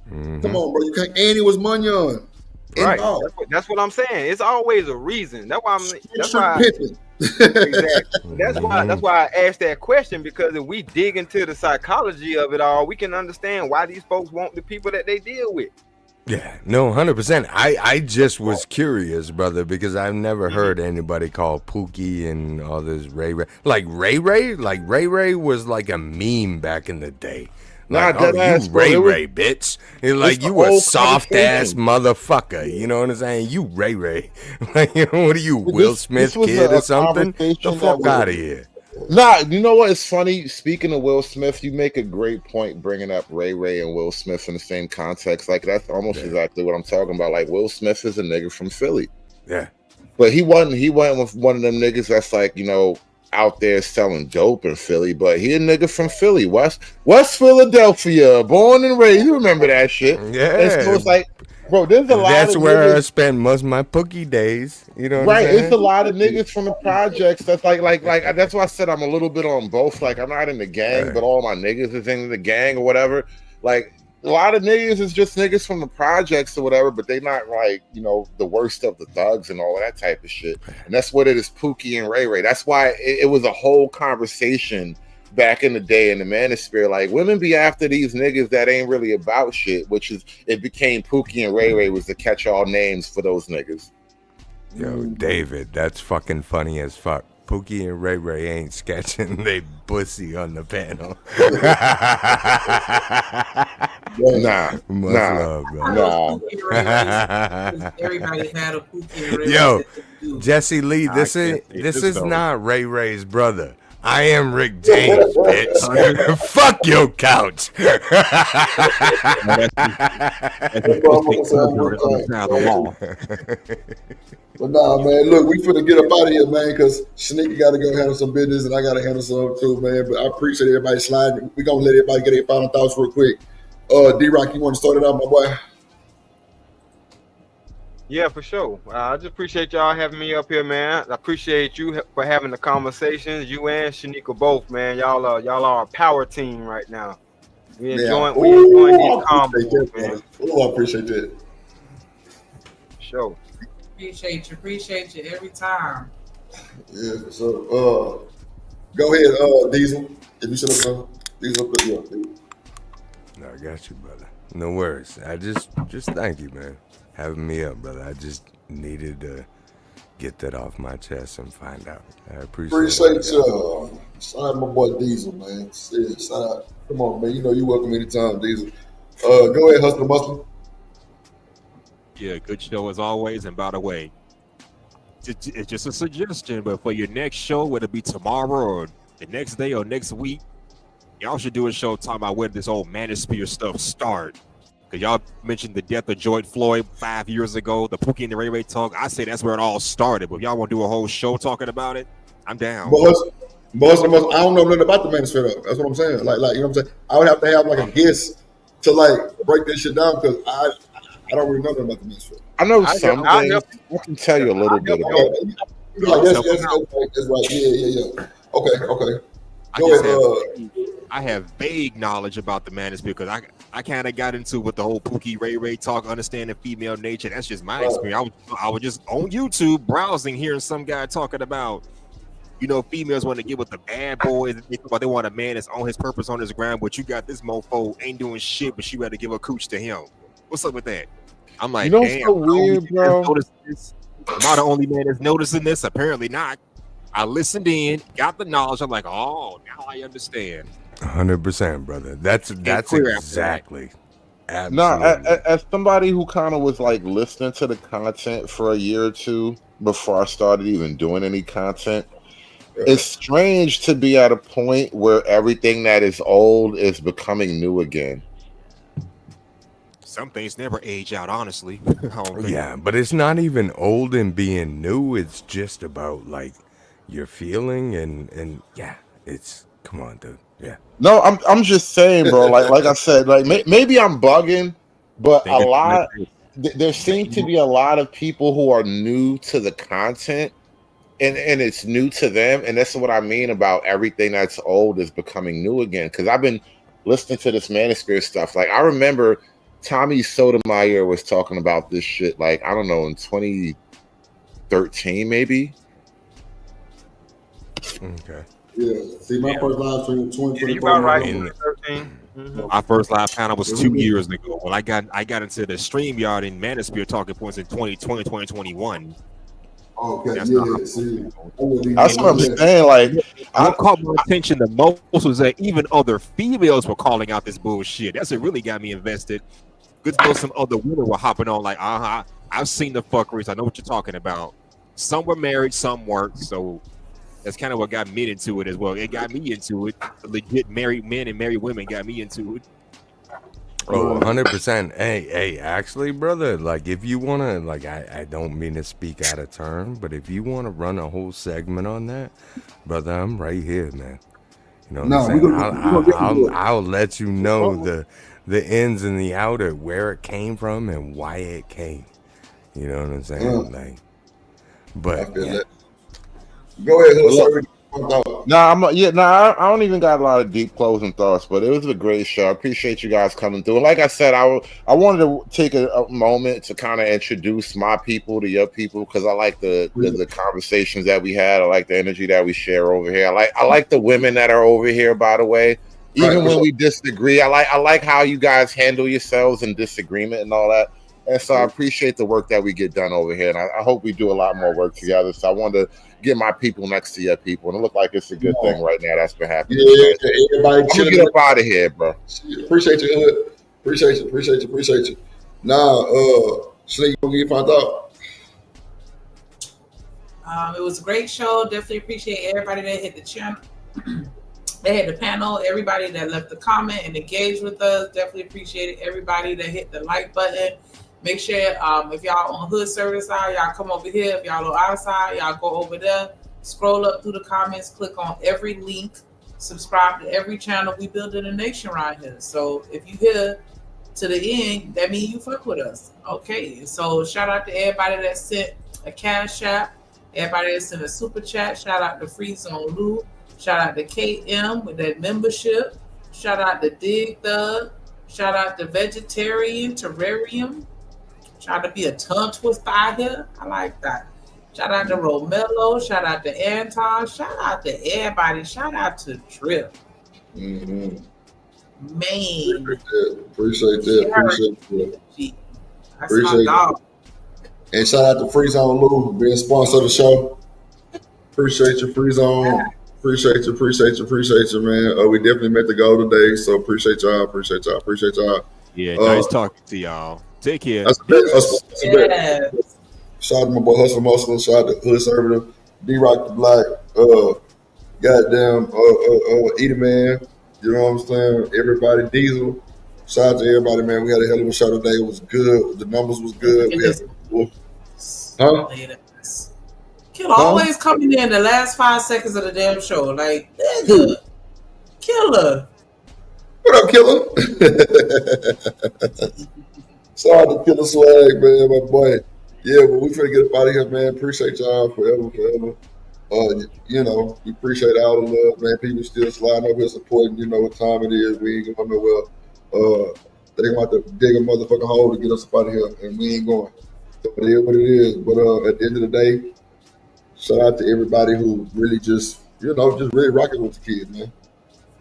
Come on, bro. You can't. And it was Munyon. Right. That's what I'm saying. It's always a reason. That's why Pimping. Exactly. That's why I asked that question, because if we dig into the psychology of it all, we can understand why these folks want the people that they deal with. Yeah, no, 100%. I just was curious, brother, because I've never heard anybody call Pookie and all this Ray Ray. Like Ray Ray was like a meme back in the day. Like, dead ass, you bro. It was- Ray, bitch. It's like the you a whole soft ass conversation. motherfucker. You know what I'm saying? You Ray. Like, what are you, Will This Smith was kid a or something? The conversation that fuck was- out of here. Nah, you know what? It's funny. Speaking of Will Smith, you make a great point bringing up Ray and Will Smith in the same context. Like, that's almost exactly what I'm talking about. Like, Will Smith is a nigga from Philly. Yeah. But he went with one of them niggas that's like, you know, out there selling dope in Philly. But he a nigga from Philly, West Philadelphia, born and raised. You remember that shit? Yeah. And so it's like, bro, there's a lot That's of where I niggas. spent most of my Pookie days. You know what Right, I'm saying? it's a lot of niggas from the projects that's like that's why I said I'm a little bit on both. Like, I'm not in the gang, Right. but all my niggas is in the gang or whatever. Like, a lot of niggas is just niggas from the projects or whatever, but they not like, you know, the worst of the thugs and all of that type of shit. And that's what it is, Pookie and Ray. That's why it was a whole conversation back in the day in the manosphere. Like, women be after these niggas that ain't really about shit, which is, it became Pookie and Ray was the catch-all names for those niggas. Yo, David, that's fucking funny as fuck. Pookie and Ray ain't sketching they pussy on the panel. Nah, Much nah, love, bro. nah. Everybody had a Pookie and Ray. Yo, Jesse Lee, this I is can't say this this is though. not Ray's brother. I am Rick James, bitch. Fuck your couch. But nah, man, look, we finna get up out of here, man, because Sneaky got to go handle some business and I got to handle some too, man. But I appreciate everybody sliding. We're going to let everybody get their final thoughts real quick. D-Rock, you want to start it out, my boy? Yeah, for sure. I just appreciate y'all having me up here, man. I appreciate you for having the conversations. You and Shanika both, man. Y'all are a power team right now. We enjoying these combos, man. I appreciate that. Sure. Appreciate you every time. Yeah, so go ahead, Diesel. If you should have Diesel, put you up. No, I got you, brother. No worries. I just thank you, man, having me up, brother. I just needed to get that off my chest and find out. I appreciate you. Shout out my boy Diesel, man. Yeah, shout out. Come on, man. You know you welcome anytime, Diesel. Go ahead, Hustler Muslim. Yeah, good show as always. And by the way, it's just a suggestion, but for your next show, whether it be tomorrow or the next day or next week, y'all should do a show talking about where this old manosphere stuff start. Because y'all mentioned the death of George Floyd 5 years ago, the Pookie and the Ray talk. I say that's where it all started. But if y'all want to do a whole show talking about it, I'm down. Muslim, I don't know nothing about the manosphere though. That's what I'm saying. Like you know what I'm saying? I would have to have like a guess to like break this shit down because I don't really know nothing about the manosphere. I know some things. I can tell you a little bit about it. That's right. Yeah. Okay. Go ahead. I have vague knowledge about the manosphere because I kind of got into with the whole Pookie Ray talk, understanding female nature. That's just my experience. I was just on YouTube browsing, hearing some guy talking about, you know, females want to get with the bad boys. They want a man that's on his purpose, on his ground. But you got this mofo ain't doing shit, but she rather give a cooch to him. What's up with that? I'm like, You know what's damn. so weird, bro? Am I the only man that's noticing this? Apparently not. I listened in, got the knowledge. I'm like, oh, now I understand. 100%, brother. That's exactly. Absolutely. No, as somebody who kind of was like listening to the content for a year or two before I started even doing any content, it's strange to be at a point where everything that is old is becoming new again. Some things never age out, honestly. Yeah, but it's not even old and being new. It's just about like your feeling and yeah, it's come on, dude. Yeah. No, I'm just saying, bro. Like I said, like maybe I'm bugging, but a lot. There seem to be a lot of people who are new to the content, and it's new to them, and that's what I mean about everything that's old is becoming new again. Because I've been listening to this manosphere stuff. Like I remember Tommy Sotomayor was talking about this shit. Like I don't know, in 2013 maybe. Okay. Yeah. See, my first live stream was 2024. You about right. 2013. My first live panel was 2 years ago. When I got into the StreamYard and Manosphere talking points in 2020, 2021. Okay, That's not how yeah, see. That's what I'm saying. Like, what caught my attention the most was that even other females were calling out this bullshit. That's what really got me invested. Good to know some other women were hopping on like, I've seen the fuckeries. I know what you're talking about. Some were married, some weren't. So that's kind of what got me into it as well. It got me into it. Legit married men and married women got me into it. Oh, 100%. Hey, actually, brother, like if you want to, like, I don't mean to speak out of turn, but if you want to run a whole segment on that, brother, I'm right here, man. You know what I'm saying? I'll let you know the ins and the outer, where it came from and why it came. You know what I'm saying? Like, but yeah. Go ahead, sorry. I don't even got a lot of deep closing thoughts, but it was a great show. I appreciate you guys coming through. Like I said, I wanted to take a moment to kind of introduce my people to your people, because I like the conversations that we had. I like the energy that we share over here. I like the women that are over here, by the way. Even when we disagree, I like how you guys handle yourselves in disagreement and all that. And so I appreciate the work that we get done over here, and I hope we do a lot more work together. So I wanted to get my people next to your people, and it looked like it's a good thing right now that's been happening. Yeah, everybody I'm gonna get up out of here, bro. Appreciate you, Hood. Appreciate you. Now, Sneak, you gonna get your final thought? It was a great show. Definitely appreciate everybody that hit the channel. They had the panel, everybody that left the comment and engaged with us. Definitely appreciate it. Everybody that hit the like button. Make sure if y'all on Hood Service side, y'all come over here. If y'all on our side, y'all go over there. Scroll up through the comments, click on every link, subscribe to every channel. We building a nation right here. So if you here to the end, that means you fuck with us. Okay. So shout out to everybody that sent a cash app, everybody that sent a super chat. Shout out to Free Zone Lou. Shout out to KM with that membership. Shout out to Dig Thug. Shout out to Vegetarian Terrarium. Shout out to be a tongue twister out here. I like that. Shout out to Romello. Shout out to Anton. Shout out to everybody. Shout out to Drip. Mm-hmm. Man. Appreciate that. That's my dog. And shout out to Free Zone Lou being sponsor of the show. Appreciate you, Free Zone. Yeah. Appreciate you, man. We definitely met the goal today, so appreciate y'all. Yeah, nice talking to y'all. Take care. That's a bit. Shout out to my boy Hustle Muscle. Shout out to Hood Servitor, D-Rock the Black, goddamn Eater Man. You know what I'm saying? Everybody, Diesel. Shout out to everybody, man. We had a hell of a show today. It was good. The numbers was good. Killer always coming in the last 5 seconds of the damn show. Like, nigga. Killer. What up, Killer? Shout out to Killer Swag, man, my boy. Yeah, but we finna get up out of here, man. Appreciate y'all forever. You know, we appreciate all the love, man. People still sliding over here supporting. You know what time it is. We ain't going nowhere. They gonna have to dig a motherfucking hole to get us up out of here, and we ain't going. So it is what it is. But at the end of the day, shout out to everybody who really just really rocking with the kid, man.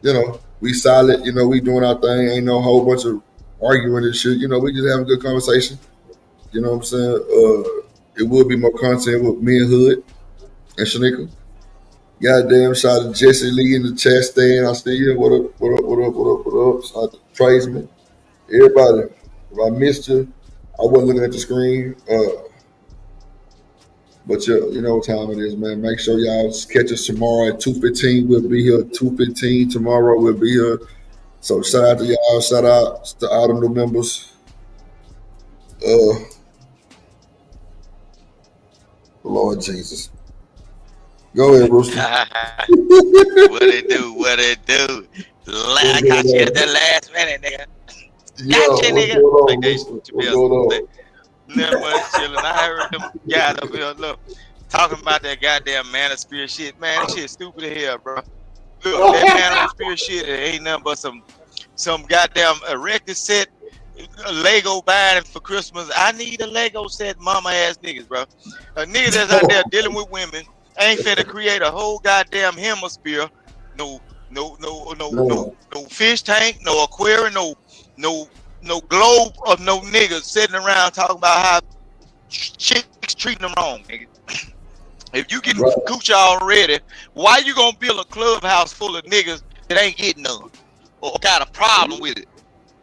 You know, we solid. You know, we doing our thing. Ain't no whole bunch of arguing and shit. You know, we just having a good conversation. You know what I'm saying? It will be more content with me and Hood and Shanika. Goddamn, shout out to Jesse Lee in the chat stand. I see you. What up? Shout out to Tradesman. Everybody, if I missed you, I wasn't looking at the screen. But you know what time it is, man. Make sure y'all catch us tomorrow at 2:15. We'll be here at 2:15 tomorrow. We'll be here. So shout out to y'all. Shout out to all the new members. Lord Jesus. Go ahead, Rooster. What it do? I got you at the last minute, nigga. Got you, nigga. Like they should be Never was chilling. I heard them guys up here, look, talking about that goddamn manosphere shit. Man, that shit stupid as hell, bro. Look, that manosphere shit, it ain't nothing but some goddamn erected set Lego buying for Christmas. I need a Lego set, mama ass niggas, bro. Niggas that's out there dealing with women ain't finna create a whole goddamn hemisphere. No fish tank, no aquarium, no globe of no niggas sitting around talking about how chicks treating them wrong, nigga. If you get coochie already, why you gonna build a clubhouse full of niggas that ain't getting none or got a problem with it?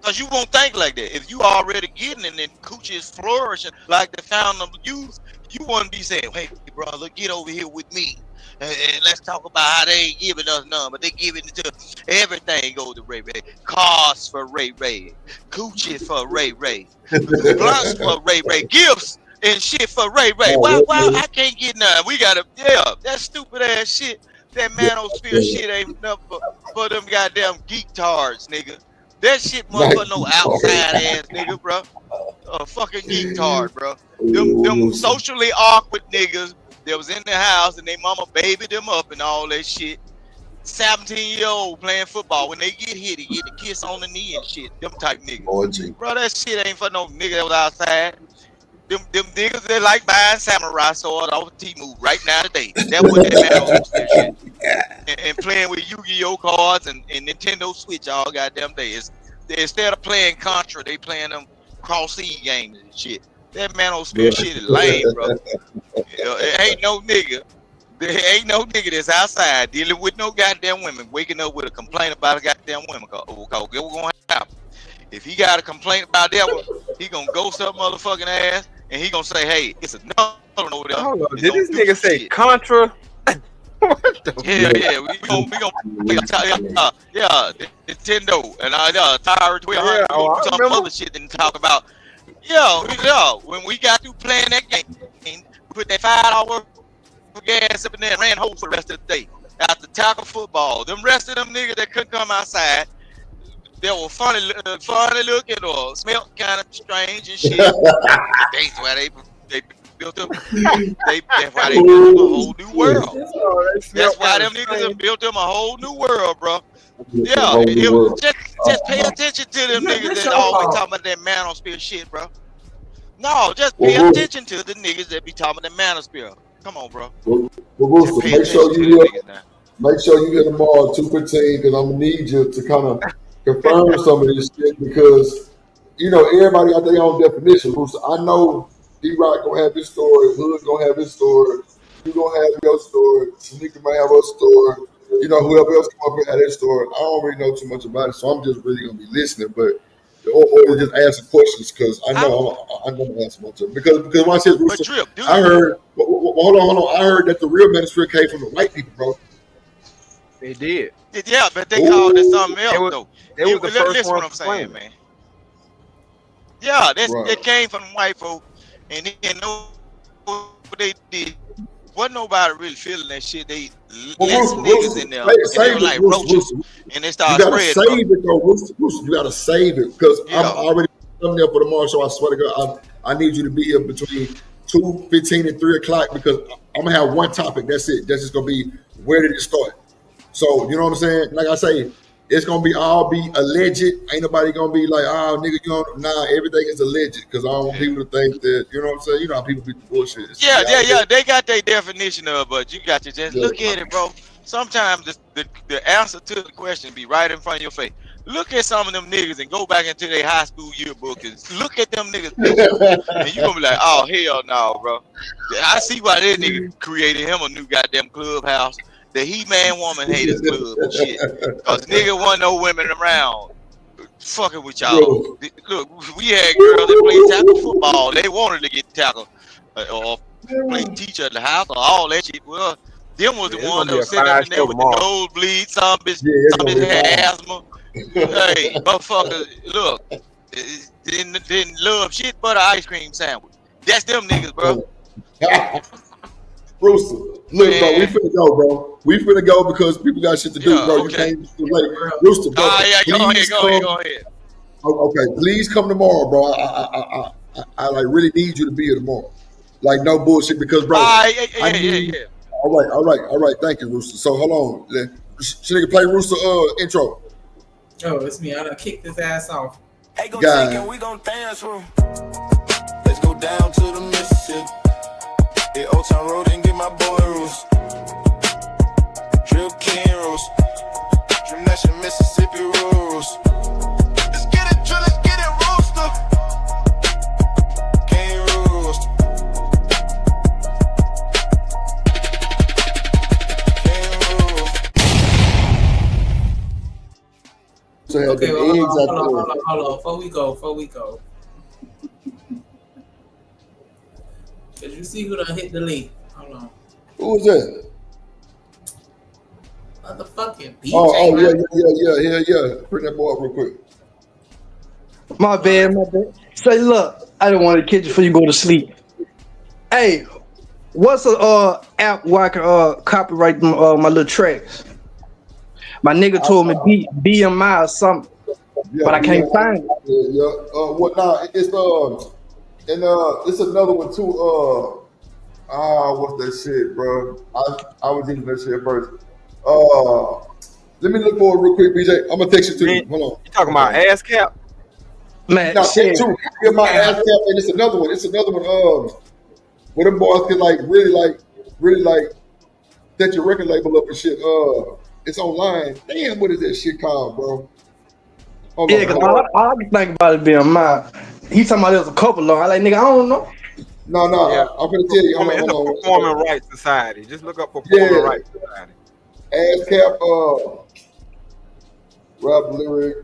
Cause you won't think like that. If you already getting it and coochie is flourishing like the fountain of youth, you wouldn't be saying, "Hey, brother, get over here with me, and let's talk about how they ain't giving us none, but they giving it to everything." Goes to Ray Ray, cars for Ray Ray, coochie for Ray Ray, blunts for Ray Ray, gifts and shit for Ray Ray. Why I can't get none? We gotta, that stupid ass shit, that manosphere shit ain't nothing for them goddamn geek tards, nigga. That shit must for no outside ass nigga, bro. Fucking geek tard, bro. Them socially awkward niggas that was in the house and they mama babied them up and all that shit. 17-year-old playing football. When they get hit, they get a kiss on the knee and shit. Them type niggas. Bro, that shit ain't for no nigga that was outside. Them niggas that like buying samurai sword off Temu right now today. That's what they matter shit. And playing with Yu-Gi-Oh cards and Nintendo Switch all goddamn day. Instead of playing Contra, they playing them cross-seed games and shit. That manosphere shit is lame, bro. It ain't no nigga. There ain't no nigga that's outside dealing with no goddamn women, waking up with a complaint about a goddamn woman. Cause what's gonna happen? If he got a complaint about that one, he gonna ghost up motherfucking ass, and he gonna say, "Hey, it's a no over there." Hold on, did this nigga say Contra? Yeah, we gonna Nintendo and Atari 1200, some other shit didn't talk about. When we got through playing that game, put that $5 gas up in there and ran home for the rest of the day. After tackle football, them rest of them niggas that couldn't come outside, they were funny looking or smelled kind of strange and shit. That's why they built up. That's why they built up a whole new world. That's why them niggas have built them a whole new world, bro. Yeah, just pay attention to them niggas that always talking about that manosphere shit, bro. No, just pay attention to the niggas that be talking about that manosphere. Come on, bro. Rooster, make sure you hit them all 215 because I'm gonna need you to kind of confirm some of this shit because everybody got their own definition. Rooster, I know D-Rock gonna have his story, Hood gonna have his story, you gonna have your story, Shanika might have her story. Whoever else come up here had their story. I don't really know too much about it, so I'm just really gonna be listening, but or just asking questions because I know I'm gonna answer much of it. Because when I said Rooster, I heard. Hold on. I heard that the real manosphere came from the white people, bro. They did. Yeah, but they called it something else though. They was the first listen one what I'm saying, man. Yeah, it came from white folk, and then what they did. Wasn't nobody really feeling that shit. They less niggas in there, and they were like roaches, and they started spreading. You gotta save it, though, Rooster. You gotta save it because I'm already coming there for tomorrow. So I swear to God, I need you to be here between 2:15 and 3 o'clock because I'm gonna have one topic. That's it. That's just gonna be where did it start. So you know what I'm saying? Like I say, it's gonna be all be alleged. Ain't nobody gonna be like, oh nigga, everything is alleged because I don't want people to think that, you know what I'm saying? You know how people be bullshit. Yeah. They got their definition of, but you got to just look at it, bro. Sometimes the answer to the question be right in front of your face. Look at some of them niggas and go back into their high school yearbook and look at them niggas pictures, and you gonna be like, oh hell no, bro. I see why that nigga created him a new goddamn clubhouse. The He-Man Woman Haters Club and shit. Cause nigga wasn't no women around fucking with y'all. Look, we had girls that played tackle football. They wanted to get tackled or play teacher at the house or all that shit. Well, them was the ones that was sitting up in there with the nosebleed. Some bitch had asthma. Hey, motherfucker, look, didn't love shit but an ice cream sandwich. That's them niggas, bro. Rooster, look, bro, we finna go, bro. We finna go because people got shit to do, bro. You can't too late. Rooster, bro. Go ahead. Okay, please come tomorrow, bro. I like really need you to be here tomorrow. Like no bullshit because, bro. Yeah. All right. Thank you, Rooster. So hold on. Should nigga play Rooster intro? Oh, it's me. I done kicked his ass off. Hey, go check and we gon' dance room. Let's go down to the Mississippi. Hit Old Town Road and get my boy Roos. Drip King Roos. Dream Nation Mississippi Roos. Let's get it, Rooster. King Roos. to have Okay, them well, eggs out hold there. on. Before we go. Did you see who done hit delete? Hold on. Who was that? Motherfucking DJ. Oh, man. yeah. Bring that boy up real quick. My bad. Say, look, I don't want to catch you before you go to sleep. Hey, what's a app where I can copyright my little tracks? My nigga told me BMI or something, but I can't find it. What now? It's another one too. What's that shit, bro? I was into that shit first. Let me look for it real quick, BJ. I'm gonna text you to you. Hold on. You talking about ASCAP? Man, no, shit too. Get my ASCAP, and it's another one. Where them boys can really set your record label up and shit. It's online. Damn, what is that shit called, bro? Hold on, Because all I can think about it being mine. He talking about there's a couple of them. I like, nigga, I don't know. No, I'm gonna tell you. It's a Performing Rights Society. Just look up Performing Rights Society. ASCAP, rap lyric.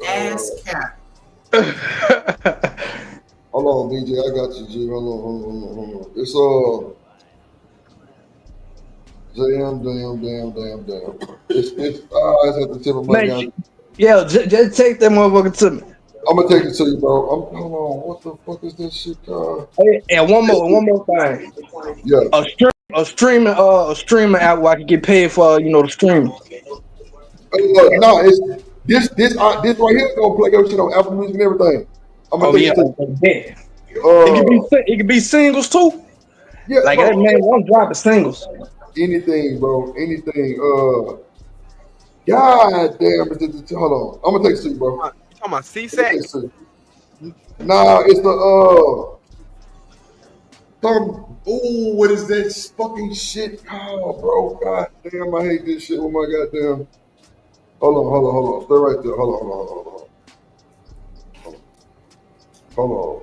ASCAP. Hold on, BJ. I got you, G. Hold on. It's damn. It's at the tip of my gun. Yeah, just take that motherfucker to me. I'm gonna take it to you, bro. Hold on. What the fuck is this shit called? Hey, and one more thing. Yeah. A streaming app where I can get paid for the streaming. No, it's this right here gonna play your shit on Apple Music and everything. I'm gonna take it to you. It could be singles too. Yeah, like bro, that man, I'm dropping singles. Anything, bro. Anything. God damn. Hold on. I'm gonna take it to you, bro. You talking about CSAC? Nah, it's the what is that fucking shit called, bro? God damn, I hate this shit with my goddamn. Hold on. Stay right there. Hold on. Hold on.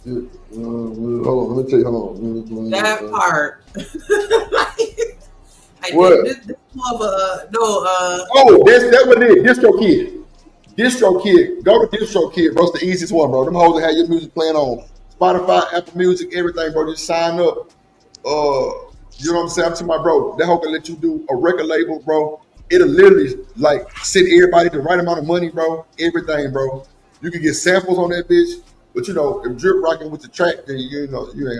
Let me tell you. Hold on. That part. What? This more of a That's what it is. DistroKid. Go to DistroKid, bro. It's the easiest one, bro. Them hoes that have your music playing on Spotify, Apple Music, everything, bro. Just sign up. You know what I'm saying? I'm to my bro. That hoe can let you do a record label, bro. It'll literally send everybody the right amount of money, bro. Everything, bro. You can get samples on that bitch, but if drip rocking with the track, then you ain't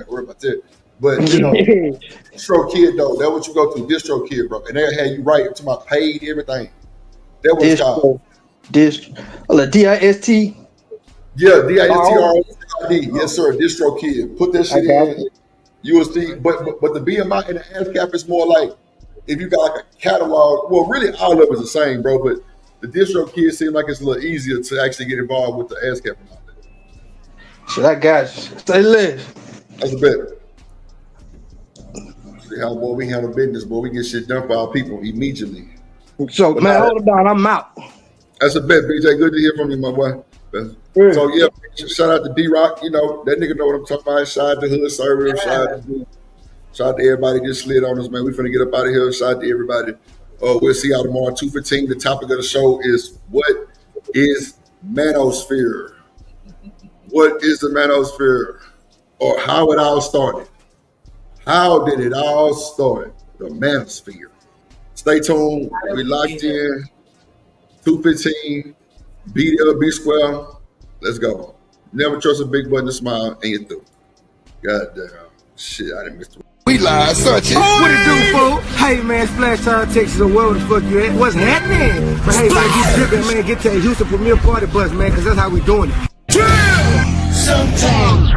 worried about that. But DistroKid though, that's what you go to, DistroKid, bro, and they'll have you right to my paid everything. That what it's called. DIST. Yeah, DISTROD. Yes, sir. DistroKid. Put that shit in. You will see. But the BMI and the ASCAP is more like if you got like a catalog. Well, really, all of it's the same, bro. But the DistroKid seems like it's a little easier to actually get involved with the ASCAP. Shit, I got you. Stay lit. That's a bet. See how boy we handle business, boy. We get shit done for our people immediately. So man, hold on, I'm out. That's a bet, BJ. Good to hear from you, my boy. So yeah, shout out to D-Rock. That nigga know what I'm talking about. Shout out to Hood Server. Shout out to everybody just slid on us, man. We finna get up out of here. Shout out to everybody. We'll see y'all tomorrow 2:15. The topic of the show is what is manosphere? What is the manosphere? Or how it all started? How did it all start? The manosphere. Stay tuned. We locked in. 2:15. B square. Let's go. Never trust a big button to smile and you're through. God damn. Shit, I didn't miss the. We live, such it. What it do, fool? Hey, man, Splash Town, Texas, or where the fuck you at? What's happening? But hey, man, get tripping, man. Get to the Houston Premier Party Bus, man, because that's how we doing it. Sometimes.